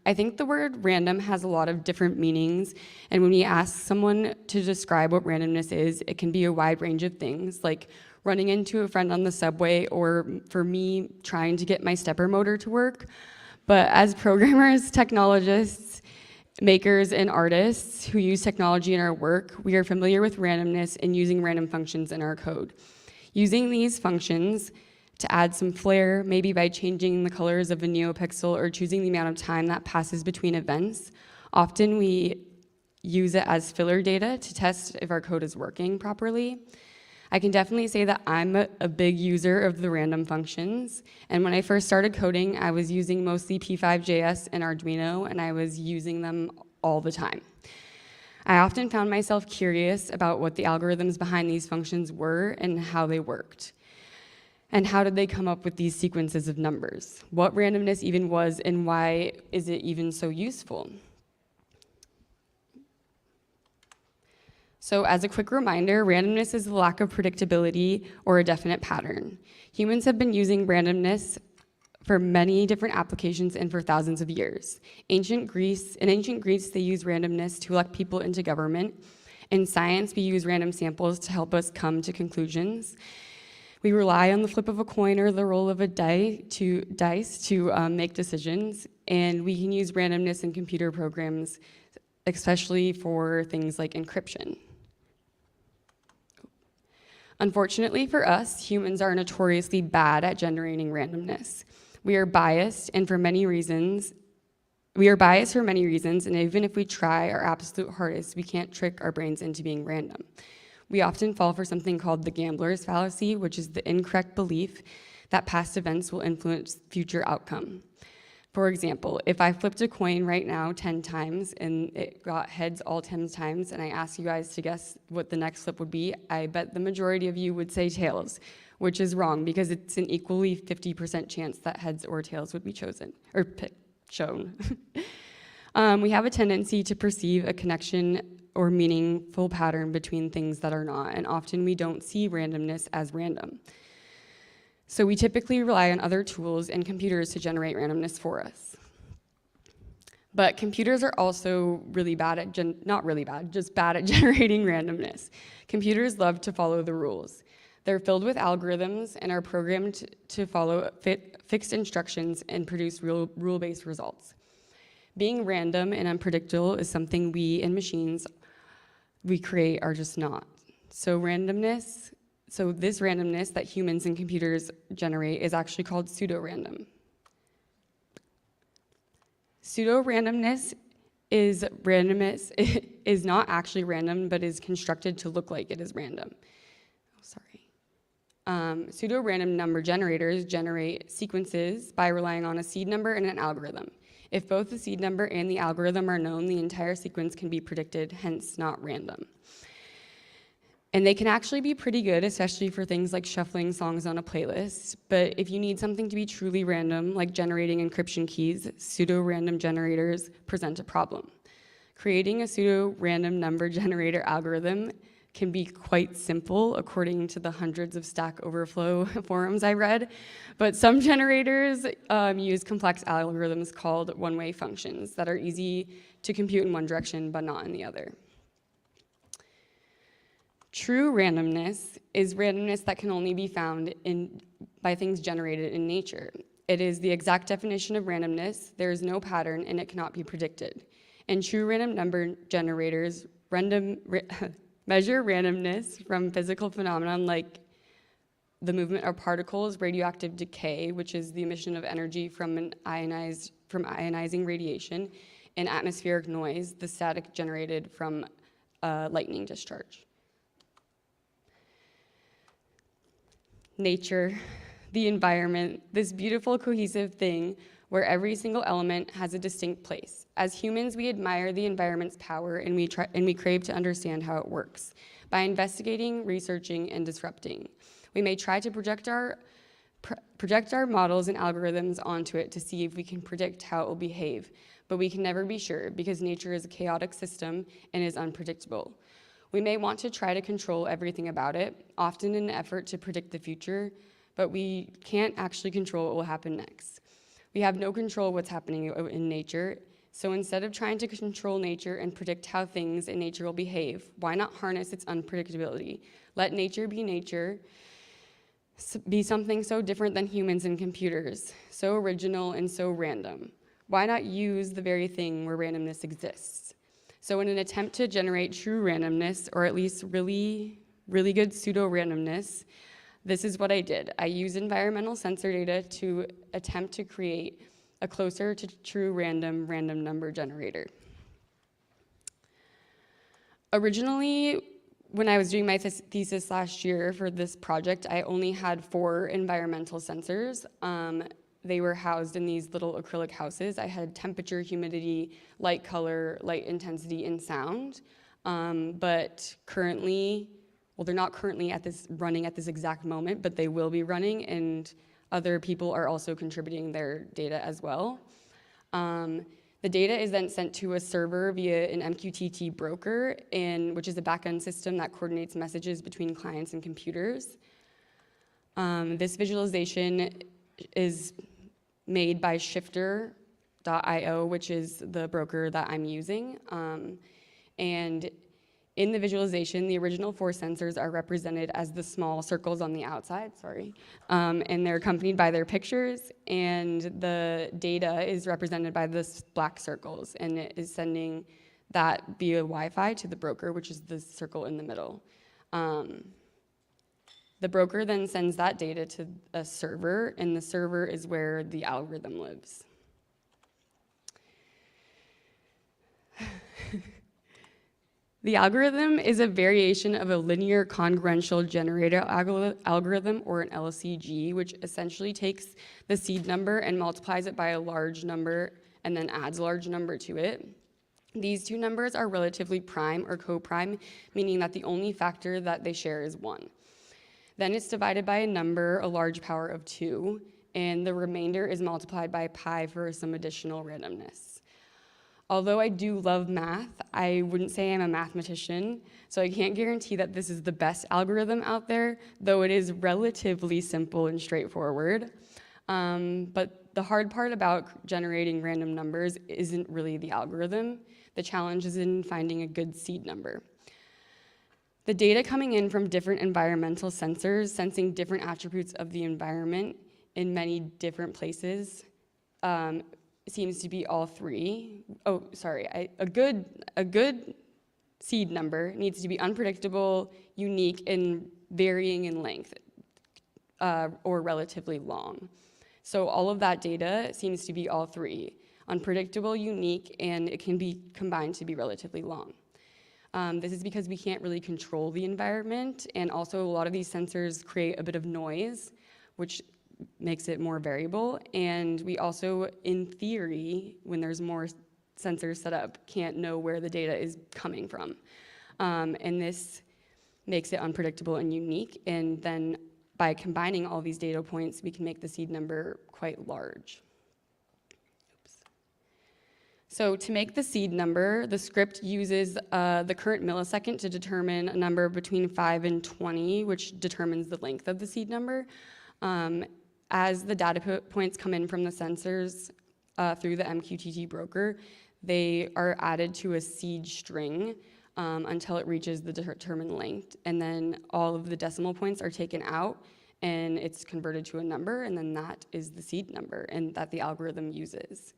I think the word random has a lot of different meanings, and when we ask someone to describe what randomness is, it can be a wide range of things, like running into a friend on the subway, or for me, trying to get my stepper motor to work. But as programmers, technologists, makers, and artists who use technology in our work, we are familiar with randomness and using random functions in our code. Using these functions to add some flair, maybe by changing the colors of a neopixel or choosing the amount of time that passes between events. Often we use it as filler data to test if our code is working properly. I can definitely say that I'm a big user of the random functions. And when I first started coding, I was using mostly P5.js and Arduino, and I was using them all the time. I often found myself curious about what the algorithms behind these functions were and how they worked. And how did they come up with these sequences of numbers? What randomness even was, and why is it even so useful? So as a quick reminder, randomness is the lack of predictability or a definite pattern. Humans have been using randomness for many different applications and for thousands of years. In ancient Greece, they used randomness to elect people into government. In science, we use random samples to help us come to conclusions. We rely on the flip of a coin or the roll of a dice to make decisions, and we can use randomness in computer programs, especially for things like encryption. Unfortunately for us, humans are notoriously bad at generating randomness. We are biased, and for many reasons, and even if we try our absolute hardest, we can't trick our brains into being random. We often fall for something called the gambler's fallacy, which is the incorrect belief that past events will influence future outcome. For example, if I flipped a coin right now 10 times and it got heads all 10 times, and I asked you guys to guess what the next flip would be, I bet the majority of you would say tails, which is wrong because it's an equally 50% chance that heads or tails would be chosen, or shown. We have a tendency to perceive a connection or meaningful pattern between things that are not, and often we don't see randomness as random. So we typically rely on other tools and computers to generate randomness for us. But computers are also really bad at, not really bad, just bad at generating randomness. Computers love to follow the rules. They're filled with algorithms and are programmed to follow fixed instructions and produce rule-based results. Being random and unpredictable is something we and machines we create are just not. So this randomness that humans and computers generate is actually called pseudo-random. Pseudo-randomness is not actually random, but is constructed to look like it is random. Pseudo-random number generators generate sequences by relying on a seed number and an algorithm. If both the seed number and the algorithm are known, the entire sequence can be predicted, hence not random. And they can actually be pretty good, especially for things like shuffling songs on a playlist. But if you need something to be truly random, like generating encryption keys, pseudo-random generators present a problem. Creating a pseudo-random number generator algorithm can be quite simple, according to the hundreds of Stack Overflow forums I read. But some generators use complex algorithms called one-way functions that are easy to compute in one direction, but not in the other. True randomness is randomness that can only be found by things generated in nature. It is the exact definition of randomness. There is no pattern, and it cannot be predicted. And true random number generators measure randomness from physical phenomena like the movement of particles, radioactive decay, which is the emission of energy from ionizing radiation, and atmospheric noise, the static generated from lightning discharge. Nature, the environment, this beautiful cohesive thing where every single element has a distinct place. As humans, we admire the environment's power and we crave to understand how it works. By investigating, researching, and disrupting, we may try to project our project our models and algorithms onto it to see if we can predict how it will behave. But we can never be sure because nature is a chaotic system and is unpredictable. We may want to try to control everything about it, often in an effort to predict the future, but we can't actually control what will happen next. We have no control what's happening in nature, so instead of trying to control nature and predict how things in nature will behave, why not harness its unpredictability? Let nature, be something so different than humans and computers, so original and so random. Why not use the very thing where randomness exists? So in an attempt to generate true randomness, or at least really good pseudo-randomness, this is what I did. I used environmental sensor data to attempt to create a closer to true random number generator. Originally, when I was doing my thesis last year for this project, I only had 4 environmental sensors. They were housed in these little acrylic houses. I had temperature, humidity, light color, light intensity, and sound. But currently, well, they're not currently running at this exact moment, but they will be running, and other people are also contributing their data as well. The data is then sent to a server via an MQTT broker, which is a backend system that coordinates messages between clients and computers. This visualization is made by Shifter.io, which is the broker that I'm using. And in the visualization, the original 4 sensors are represented as the small circles on the outside, and they're accompanied by their pictures, and the data is represented by the black circles, and it is sending that via Wi-Fi to the broker, which is the circle in the middle. The broker then sends that data to a server, and the server is where the algorithm lives. The algorithm is a variation of a linear congruential generator algorithm, or an LCG, which essentially takes the seed number and multiplies it by a large number and then adds a large number to it. These 2 numbers are relatively prime or co-prime, meaning that the only factor that they share is 1. Then it's divided by a number, a large power of 2, and the remainder is multiplied by pi for some additional randomness. Although I do love math, I wouldn't say I'm a mathematician, so I can't guarantee that this is the best algorithm out there, though it is relatively simple and straightforward. But the hard part about generating random numbers isn't really the algorithm. The challenge is in finding a good seed number. The data coming in from different environmental sensors, sensing different attributes of the environment in many different places, seems to be all 3. Oh, sorry, a good seed number needs to be unpredictable, unique, and varying in length, or relatively long. So all of that data seems to be all 3, unpredictable, unique, and it can be combined to be relatively long. This is because we can't really control the environment, and also a lot of these sensors create a bit of noise, which makes it more variable. And we also, in theory, when there's more sensors set up, can't know where the data is coming from. And this makes it unpredictable and unique. And then by combining all these data points, we can make the seed number quite large. So to make the seed number, the script uses the current millisecond to determine a number between 5 and 20, which determines the length of the seed number. As the data points come in from the sensors through the MQTT broker, they are added to a seed string until it reaches the determined length. And then all of the decimal points are taken out, and it's converted to a number, and then that is the seed number and that the algorithm uses.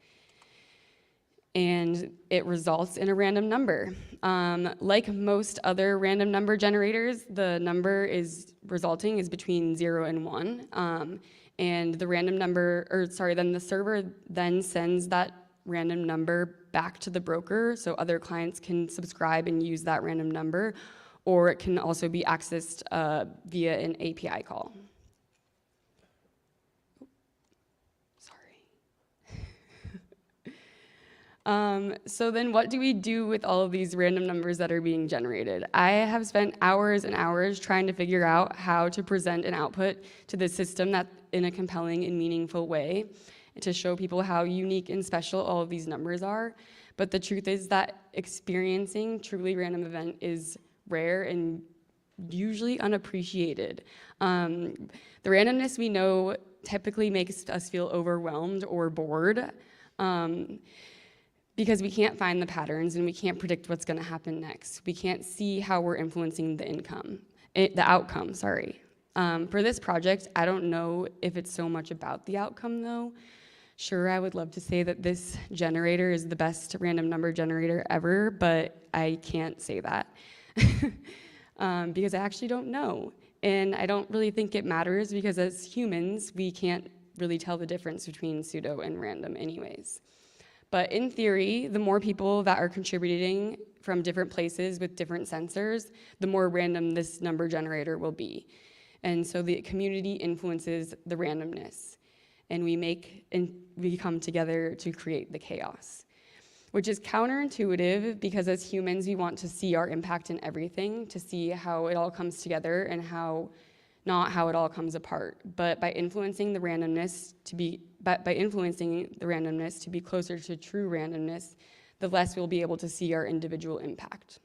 And it results in a random number. Like most other random number generators, the number resulting is between 0 and 1. And the random number, then the server then sends that random number back to the broker, so other clients can subscribe and use that random number, or it can also be accessed via an API call. So then what do we do with all of these random numbers that are being generated? I have spent hours and hours trying to figure out how to present an output to the system that in a compelling and meaningful way to show people how unique and special all of these numbers are. But the truth is that experiencing truly random event is rare and usually unappreciated. The randomness we know typically makes us feel overwhelmed or bored. Because we can't find the patterns and we can't predict what's going to happen next. We can't see how we're influencing the outcome. For this project, I don't know if it's so much about the outcome though. Sure, I would love to say that this generator is the best random number generator ever, but I can't say that because I actually don't know. And I don't really think it matters because as humans, we can't really tell the difference between pseudo and random anyways. But in theory, the more people that are contributing from different places with different sensors, the more random this number generator will be. And so the community influences the randomness, and we come together to create the chaos, which is counterintuitive because as humans, we want to see our impact in everything, to see how it all comes together and not how it all comes apart. But by influencing the randomness to be closer to true randomness, the less we'll be able to see our individual impact.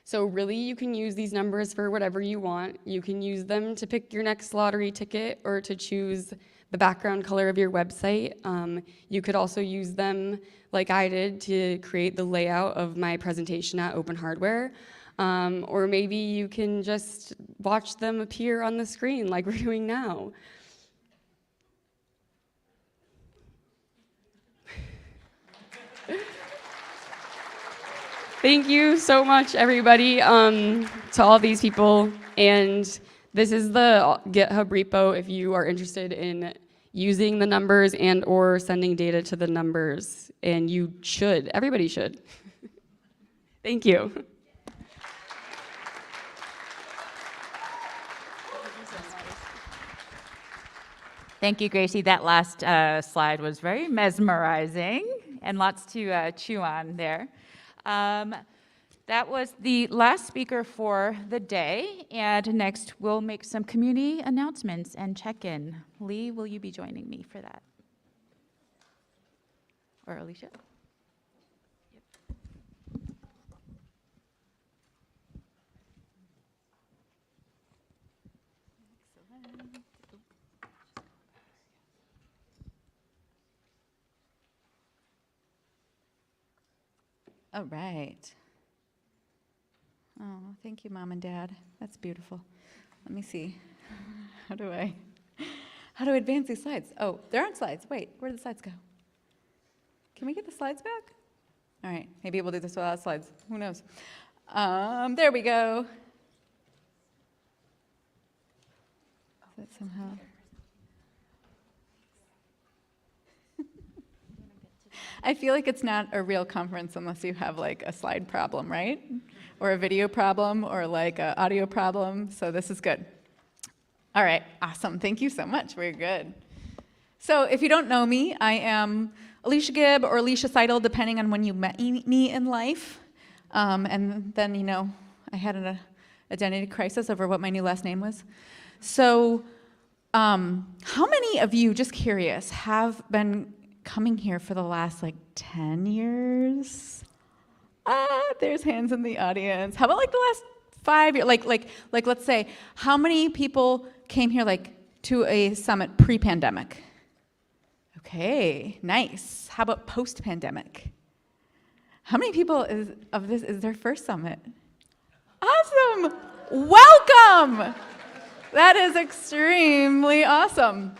So really, you can use these numbers for whatever you want. You can use them to pick your next lottery ticket or to choose the background color of your website. You could also use them, like I did, to create the layout of my presentation at Open Hardware. Or maybe you can just watch them appear on the screen like we're doing now. Thank you so much, everybody, to all these people. And this is the GitHub repo if you are interested in using the numbers and or sending data to the numbers. And you should, everybody should. Thank you. Thank you, Gracie. That last slide was very mesmerizing and lots to chew on there. That was the last speaker for the day, and next we'll make some community announcements and check-in. Lee, will you be joining me for that? Or Alicia? All right. Oh, thank you, Mom and Dad. That's beautiful. Let me see. How do I advance these slides? Oh, there aren't slides. Wait, where did the slides go? Can we get the slides back? All right, maybe we'll do this without slides. Who knows? There we go. Is that somehow? I feel like it's not a real conference unless you have like a slide problem, right? Or a video problem or like an audio problem. So this is good. All right, awesome. Thank you so much. We're good. So if you don't know me, I am Alicia Gibb or Alicia Seidel, depending on when you met me in life. And then, you know, I had an identity crisis over what my new last name was. So how many of you, just curious, have been coming here for the last like 10 years? There's hands in the audience. How about like the last 5 years? Like let's say, how many people came here like to a summit pre-pandemic? Okay, nice. How about post-pandemic? How many people of this is their first summit? Awesome. Welcome. That is extremely awesome.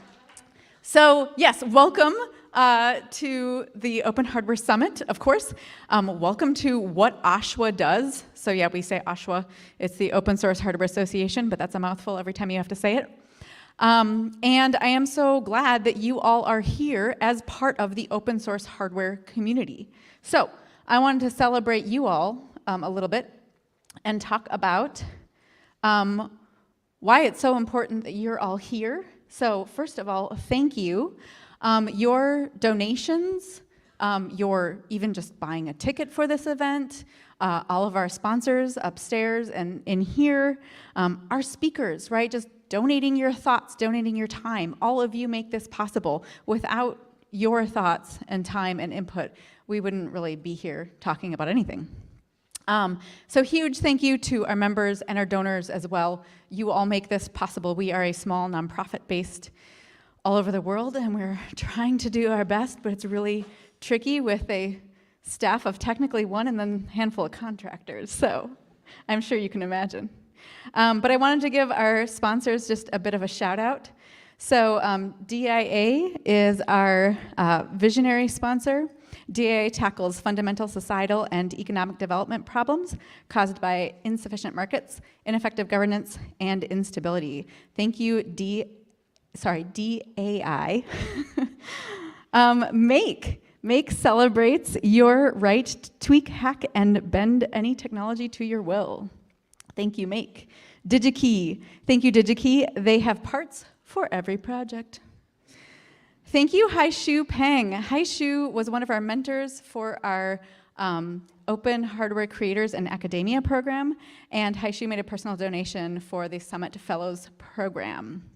So yes, welcome to the Open Hardware Summit, of course. Welcome to what Ashwa does. So yeah, we say Ashwa. It's the Open Source Hardware Association, but that's a mouthful every time you have to say it. And I am so glad that you all are here as part of the open source hardware community. So I wanted to celebrate you all a little bit and talk about why it's so important that you're all here. So first of all, thank you. Your donations you're even just buying a ticket for this event, all of our sponsors upstairs and in here, our speakers, right? Just donating your thoughts, donating your time. All of you make this possible. Without your thoughts and time and input, we wouldn't really be here talking about anything. So huge thank you to our members and our donors as well. You all make this possible. We are a small nonprofit based all over the world, and we're trying to do our best, but it's really tricky with a staff of technically one and then a handful of contractors. So I'm sure you can imagine. But I wanted to give our sponsors just a bit of a shout out. So DIA is our visionary sponsor. DIA tackles fundamental societal and economic development problems caused by insufficient markets, ineffective governance, and instability. Thank you, DAI. Make celebrates your right to tweak, hack, and bend any technology to your will. Thank you, Make. DigiKey. Thank you, DigiKey. They have parts for every project. Thank you, Haishu Peng. Haishu was one of our mentors for our Open Hardware Creators and Academia program, and Haishu made a personal donation for the Summit Fellows program.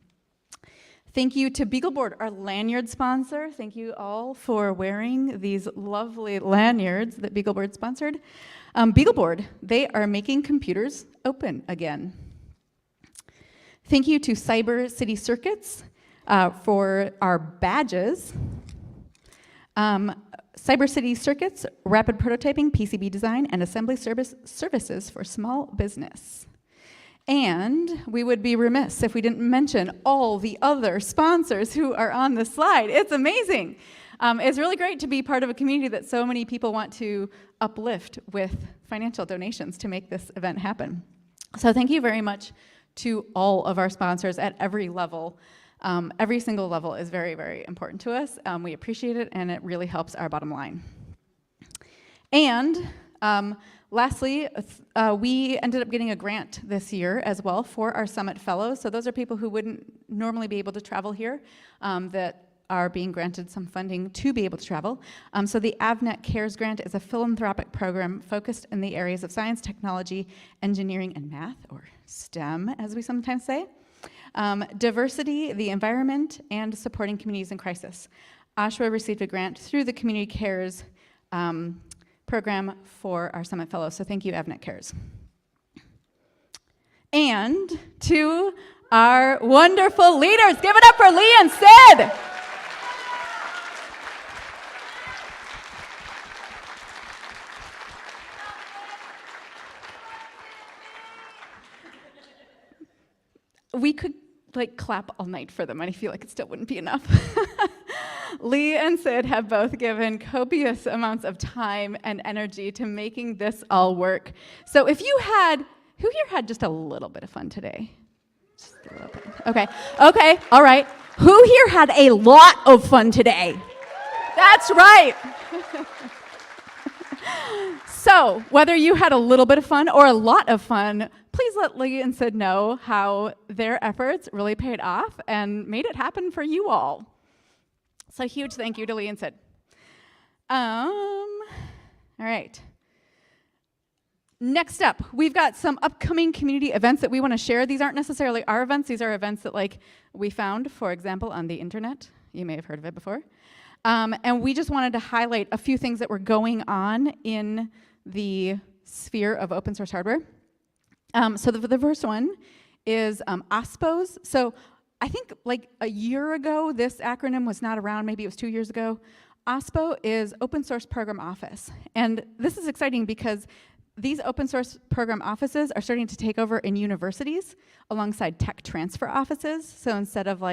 Thank you to Beagleboard, our lanyard sponsor. Thank you all for wearing these lovely lanyards that Beagleboard sponsored. Beagleboard, they are making computers open again. Thank you to Cyber City Circuits for our badges. Cyber City Circuits, rapid prototyping, PCB design, and assembly services for small business. And we would be remiss if we didn't mention all the other sponsors who are on the slide. It's amazing. It's really great to be part of a community that so many people want to uplift with financial donations to make this event happen. So thank you very much to all of our sponsors at every level. Every single level is very, very important to us. We appreciate it, and it really helps our bottom line. And lastly, we ended up getting a grant this year as well for our Summit Fellows. So those are people who wouldn't normally be able to travel here that are being granted some funding to be able to travel. So the AVNet Cares Grant is a philanthropic program focused in the areas of science, technology, engineering, and math, or STEM, as we sometimes say. Diversity, the environment, and supporting communities in crisis. Ashwin received a grant through the Community Cares program for our Summit Fellows, so thank you, AVNet Cares. And to our wonderful leaders, give it up for Lee and Sid. We could clap all night for them, and I feel like it still wouldn't be enough. Lee and Sid have both given copious amounts of time and energy to making this all work. So if you had, who here had just a little bit of fun today? Just a little bit. Okay, all right. Who here had a lot of fun today? That's right. So whether you had a little bit of fun or a lot of fun, please let Lee and Sid know how their efforts really paid off and made it happen for you all. So huge thank you to Lee and Sid. All right. Next up, we've got some upcoming community events that we want to share. These aren't necessarily our events. These are events that we found, for example, on the internet. You may have heard of it before. And we just wanted to highlight a few things that were going on in the sphere of open source hardware. So the first one is OSPOs. So I think a year ago, this acronym was not around, maybe it was 2 years ago. OSPO is Open Source Program Office. And this is exciting because these open source program offices are starting to take over in universities alongside tech transfer offices. So instead of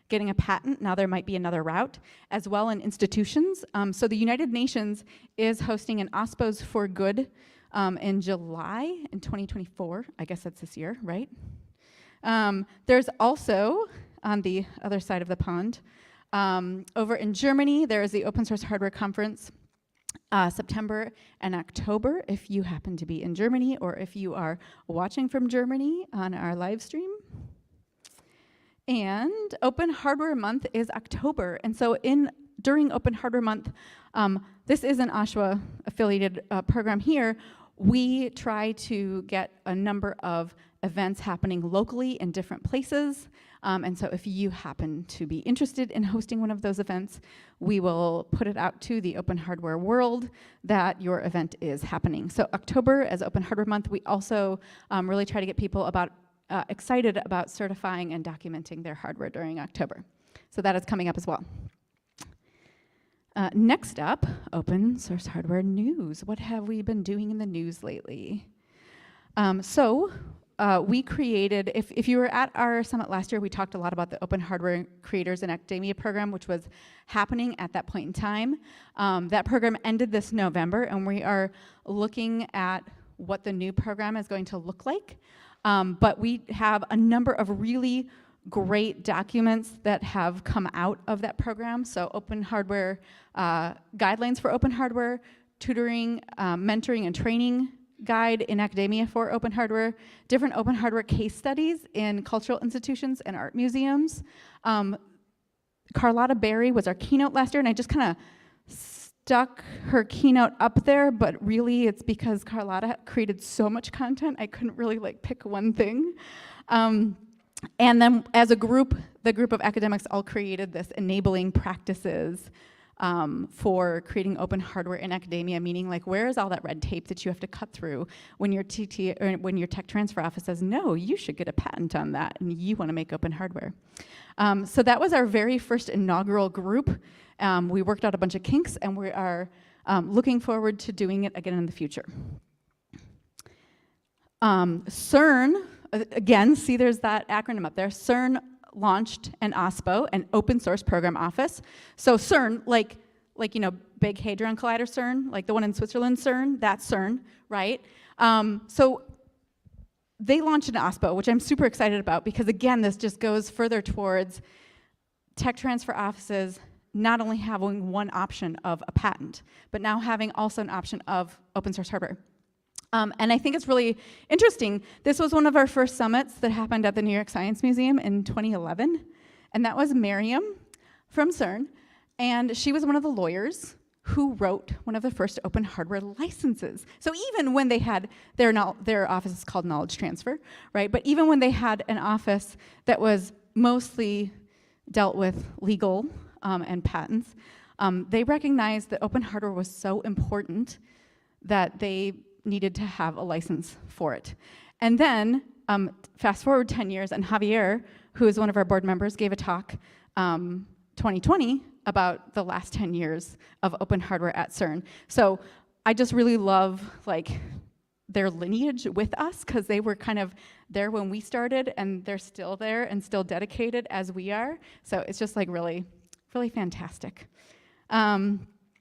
getting a patent, now there might be another route, as well in institutions. So the United Nations is hosting an OSPOs for Good in July in 2024. I guess that's this year, right? There's also, on the other side of the pond, over in Germany, there is the Open Source Hardware Conference, September and October, if you happen to be in Germany or if you are watching from Germany on our live stream. And Open Hardware Month is October, and so in during Open Hardware Month, this is an OSHWA affiliated program here, we try to get a number of events happening locally in different places. And so if you happen to be interested in hosting one of those events, we will put it out to the Open Hardware world that your event is happening. So October as Open Hardware Month, we also really try to get people excited about certifying and documenting their hardware during October. So that is coming up as well. Next up, open source hardware news. What have we been doing in the news lately? We created, if you were at our summit last year, we talked a lot about the Open Hardware Creators in Academia program, which was happening at that point in time. That program ended this November, and we are looking at what the new program is going to look like. But we have a number of really great documents that have come out of that program. So open hardware, guidelines for open hardware, tutoring, mentoring and training guide in academia for open hardware, different open hardware case studies in cultural institutions and art museums. Carlotta Berry was our keynote last year, and I just kind of stuck her keynote up there, but really it's because Carlotta created so much content, I couldn't really pick one thing. And then as a group, the group of academics all created this enabling practices for creating open hardware in academia, meaning where is all that red tape that you have to cut through when your when your tech transfer office says, no, you should get a patent on that and you want to make open hardware. So that was our very first inaugural group. We worked out a bunch of kinks, and we are looking forward to doing it again in the future. CERN, again, see there's that acronym up there. CERN launched an OSPO, an open source program office. So CERN, like Big Hadron Collider CERN, like the one in Switzerland CERN, that's CERN, right? So they launched an OSPO, which I'm super excited about because again, this just goes further towards tech transfer offices not only having one option of a patent, but now having also an option of open source hardware. And I think it's really interesting. This was one of our first summits that happened at the New York Science Museum in 2011. And that was Miriam from CERN. And she was one of the lawyers who wrote one of the first open hardware licenses. So even when they had their office is called Knowledge Transfer, right? But even when they had an office that was mostly dealt with legal and patents, they recognized that open hardware was so important that they needed to have a license for it. And then, fast forward 10 years, and Javier, who is one of our board members, gave a talk 2020 about the last 10 years of open hardware at CERN. So I just really love their lineage with us, because they were kind of there when we started, and they're still there and still dedicated as we are. So it's just really, really fantastic.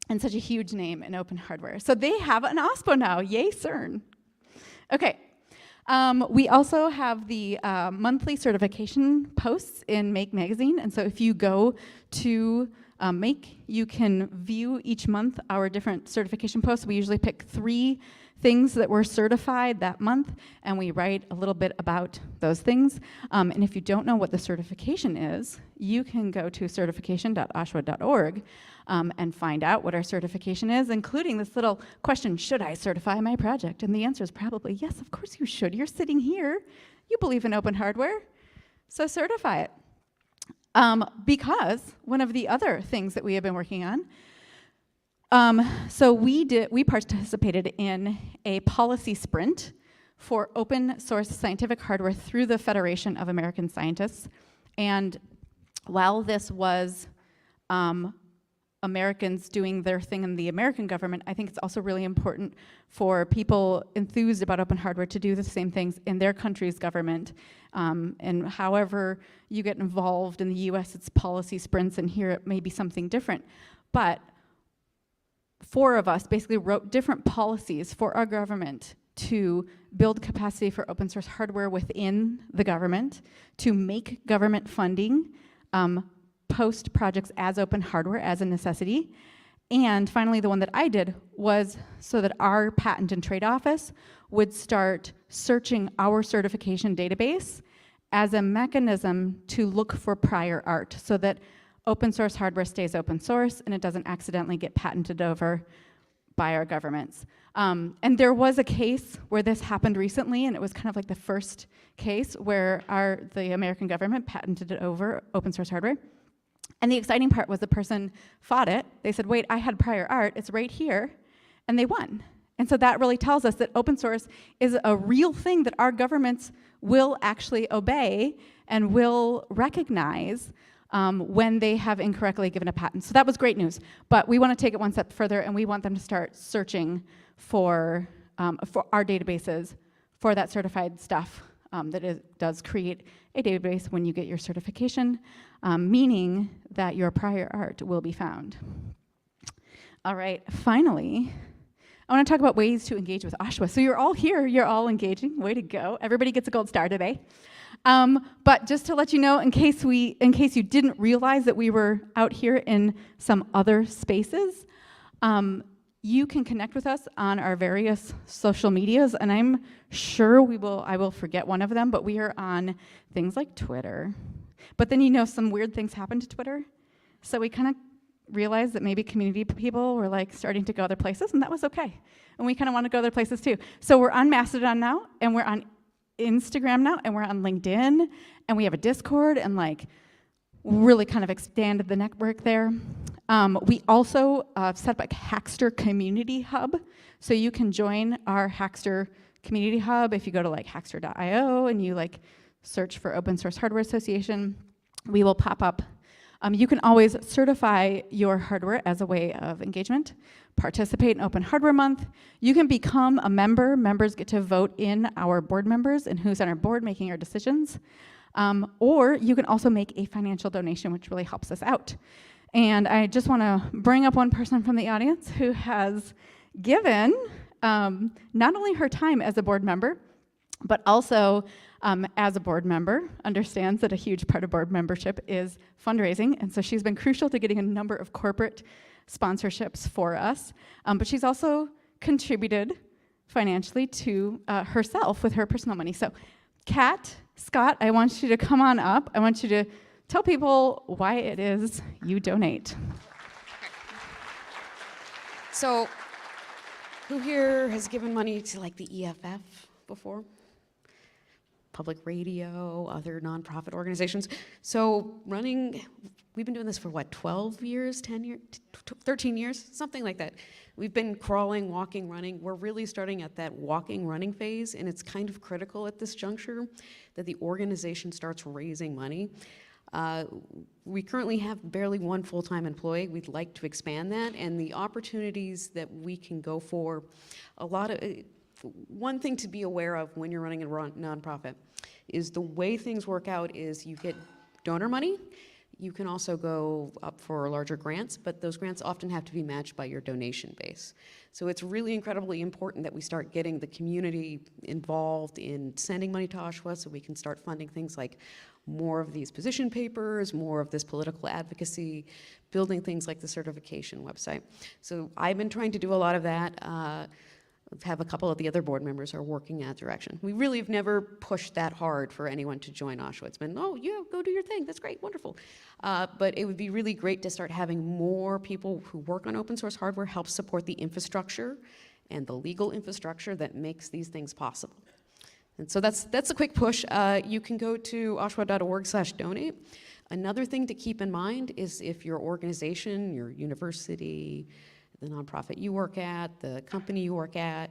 And such a huge name in open hardware. So they have an OSPO now, yay CERN. Okay, we also have the monthly certification posts in Make magazine, and so if you go to Make, you can view each month our different certification posts. We usually pick 3 things that were certified that month, and we write a little bit about those things. And if you don't know what the certification is, you can go to certification.oshwa.org and find out what our certification is, including this little question, should I certify my project? And the answer is probably yes, of course you should. You're sitting here, you believe in open hardware, so certify it. Because one of the other things that we have been working on, so we participated in a policy sprint for open source scientific hardware through the Federation of American Scientists. And while this was Americans doing their thing in the American government, I think it's also really important for people enthused about open hardware to do the same things in their country's government. And however you get involved in the US, it's policy sprints, and here it may be something different. But 4 of us basically wrote different policies for our government to build capacity for open source hardware within the government, to make government funding, post projects as open hardware as a necessity. And finally, the one that I did was so that our patent and trade office would start searching our certification database as a mechanism to look for prior art, so that open source hardware stays open source and it doesn't accidentally get patented over by our governments. And there was a case where this happened recently, and it was kind of like the first case where the American government patented it over open source hardware. And the exciting part was the person fought it. They said, wait, I had prior art, it's right here, and they won. And so that really tells us that open source is a real thing that our governments will actually obey and will recognize when they have incorrectly given a patent. So that was great news. But we want to take it one step further, and we want them to start searching for our databases for that certified stuff that it does create a database when you get your certification, meaning that your prior art will be found. All right, finally, I want to talk about ways to engage with OSHWA. So you're all here, you're all engaging, way to go. Everybody gets a gold star today. But just to let you know, in case you didn't realize that we were out here in some other spaces, you can connect with us on our various social medias, and I'm sure I will forget one of them, but we are on things like Twitter. But then some weird things happen to Twitter, so we kind of realized that maybe community people were like starting to go other places, and that was okay. And we kind of want to go other places too. So we're on Mastodon now, and we're on Instagram now, and we're on LinkedIn, and we have a Discord, and like really kind of expanded the network there. We also set up a Hackster community hub, so you can join our Hackster community hub if you go to like hackster.io and you like search for Open Source Hardware Association. We will pop up. You can always certify your hardware as a way of engagement, participate in Open Hardware Month. You can become a member. Members get to vote in our board members and who's on our board making our decisions. Or you can also make a financial donation, which really helps us out. And I just want to bring up one person from the audience who has given not only her time as a board member, but also as a board member, understands that a huge part of board membership is fundraising. And so she's been crucial to getting a number of corporate sponsorships for us. But she's also contributed financially to herself with her personal money. So Kat, Scott, I want you to come on up. I want you to tell people why it is you donate. So, who here has given money to like the EFF before? Public radio, other nonprofit organizations. So we've been doing this for what, 12 years, 10 years, 13 years, something like that. We've been crawling, walking, running. We're really starting at that walking, running phase, and it's kind of critical at this juncture that the organization starts raising money. We currently have barely one full-time employee. We'd like to expand that, and the opportunities that we can go for, one thing to be aware of when you're running a nonprofit is the way things work out is you get donor money. You can also go up for larger grants, but those grants often have to be matched by your donation base. So it's really incredibly important that we start getting the community involved in sending money to OSHWA so we can start funding things like more of these position papers, more of this political advocacy, building things like the certification website. So I've been trying to do a lot of that. Have a couple of the other board members are working in that direction. We really have never pushed that hard for anyone to join OSHWA. It's been, oh yeah, go do your thing, that's great, wonderful. But it would be really great to start having more people who work on open source hardware help support the infrastructure and the legal infrastructure that makes these things possible. And so that's a quick push. You can go to oshwa.org/donate. Another thing to keep in mind is if your organization, your university, the nonprofit you work at, the company you work at,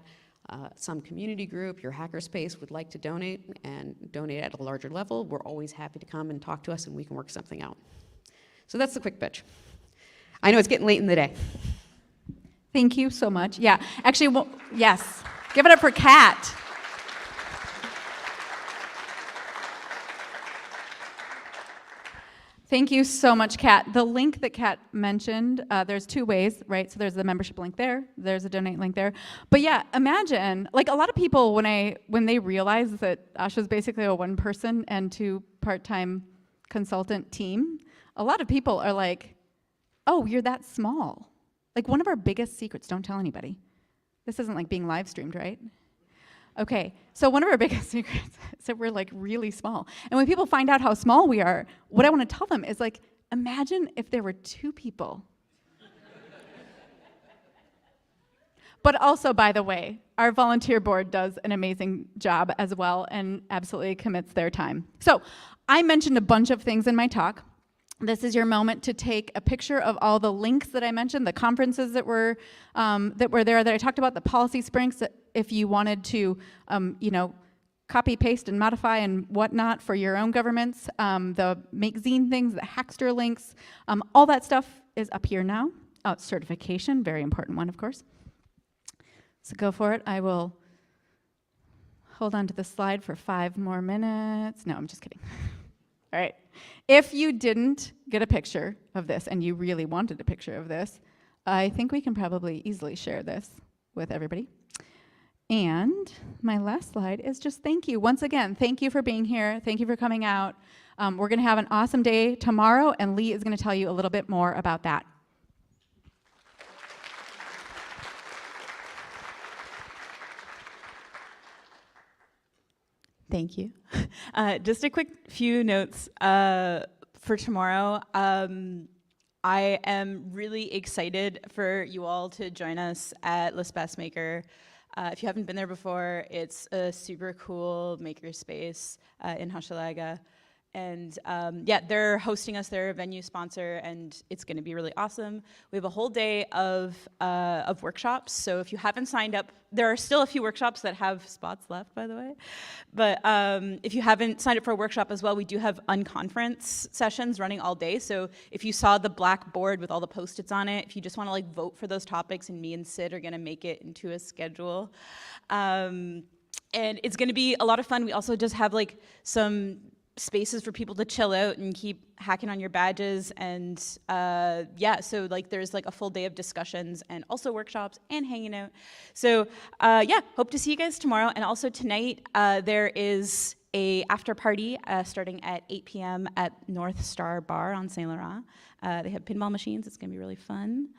some community group, your hackerspace would like to donate and donate at a larger level, we're always happy to come and talk to us and we can work something out. So that's the quick pitch. I know it's getting late in the day. Thank you so much. Yeah, actually, well, yes. Give it up for Kat. Thank you so much, Kat. The link that Kat mentioned, there's two ways, right? So there's the membership link there, there's a donate link there. But yeah, imagine, like a lot of people, when they realize that OSHWA is basically a one-person and two part-time consultant team, a lot of people are like, oh, you're that small. Like one of our biggest secrets, don't tell anybody. This isn't like being live streamed, right? Okay, so one of our biggest secrets is that we're like really small. And when people find out how small we are, what I want to tell them is like, Imagine if there were 2 people. But also, by the way, our volunteer board does an amazing job as well and absolutely commits their time. So I mentioned a bunch of things in my talk. This is your moment to take a picture of all the links that I mentioned, the conferences that were there that I talked about, the policy sprints, if you wanted to, copy, paste, and modify and whatnot for your own governments, the make zine things, the Hackster links, all that stuff is up here now. Certification, very important one, of course. So go for it. I will hold on to the slide for 5 more minutes. No, I'm just kidding. All right. If you didn't get a picture of this and you really wanted a picture of this, I think we can probably easily share this with everybody. And my last slide is just thank you. Once again, thank you for being here. Thank you for coming out. We're going to have an awesome day tomorrow, and Lee is going to tell you a little bit more about that. Thank you. Just a quick few notes for tomorrow. I am really excited for you all to join us at Lisp Maker. If you haven't been there before, it's a super cool makerspace in Hochelaga. And yeah, they're hosting us, they're a venue sponsor, and it's gonna be really awesome. We have a whole day of workshops, so if you haven't signed up, there are still a few workshops that have spots left, by the way. But if you haven't signed up for a workshop as well, we do have unconference sessions running all day. So if you saw the black board with all the Post-its on it, if you just wanna like vote for those topics, and me and Sid are gonna make it into a schedule. And it's gonna be a lot of fun. We also just have like some spaces for people to chill out and keep hacking on your badges, and yeah, so like there's like a full day of discussions and also workshops and hanging out. So yeah, hope to see you guys tomorrow. And also tonight there is a after party starting at 8 p.m. at North Star Bar on Saint Laurent. They have pinball machines. It's gonna be really fun.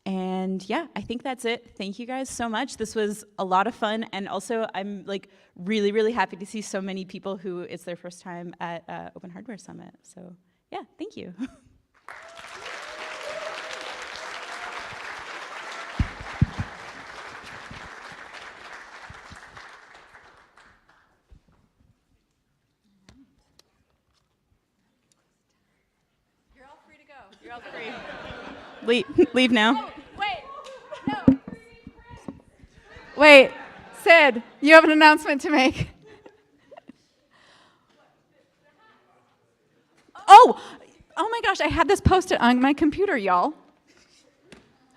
And yeah, I think that's it. Thank you guys so much. This was a lot of fun, and also I'm like really, really happy to see so many people who it's their first time at Open Hardware Summit. So yeah, thank you. You're all free to go. You're all free. Leave now. Wait, Sid, you have an announcement to make. Oh my gosh, I had this posted on my computer, y'all.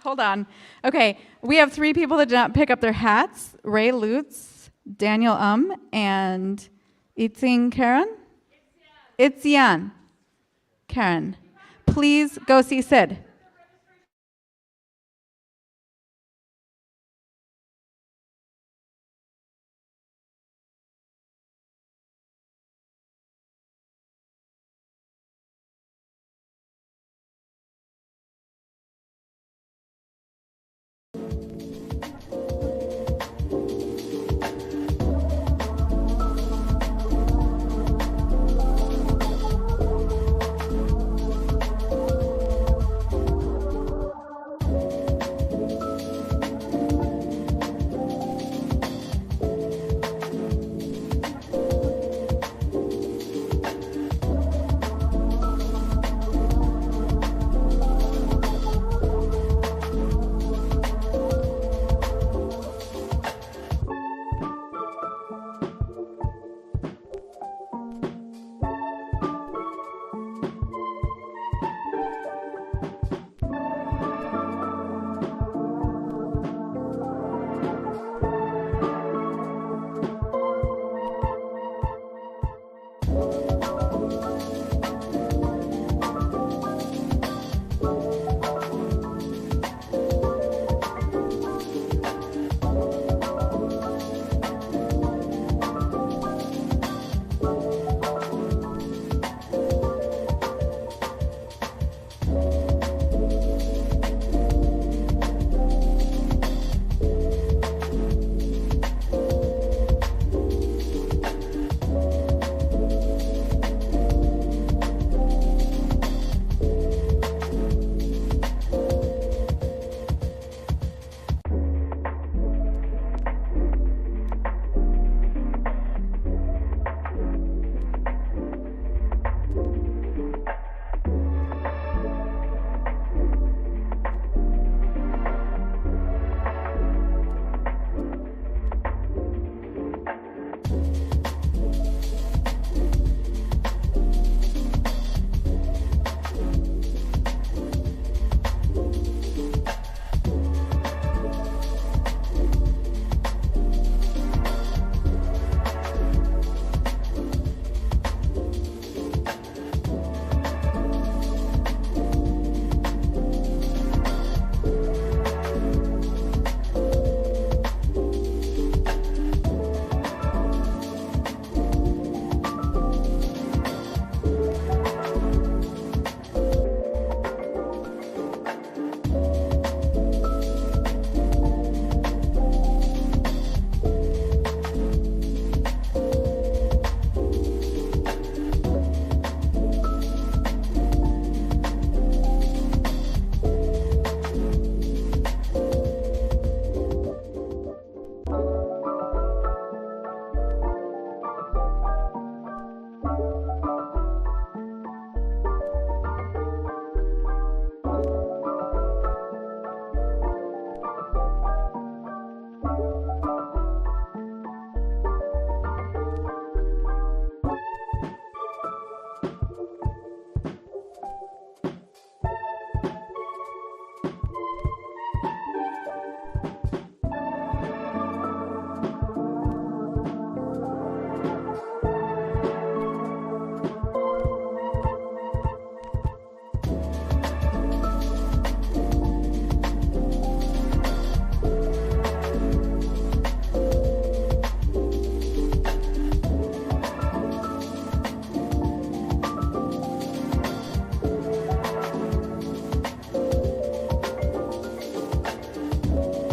Hold on. Okay, we have 3 people that did not pick up their hats. Ray Lutz, Daniel and Itzing Karen? Itzian. Karen. Please go see Sid.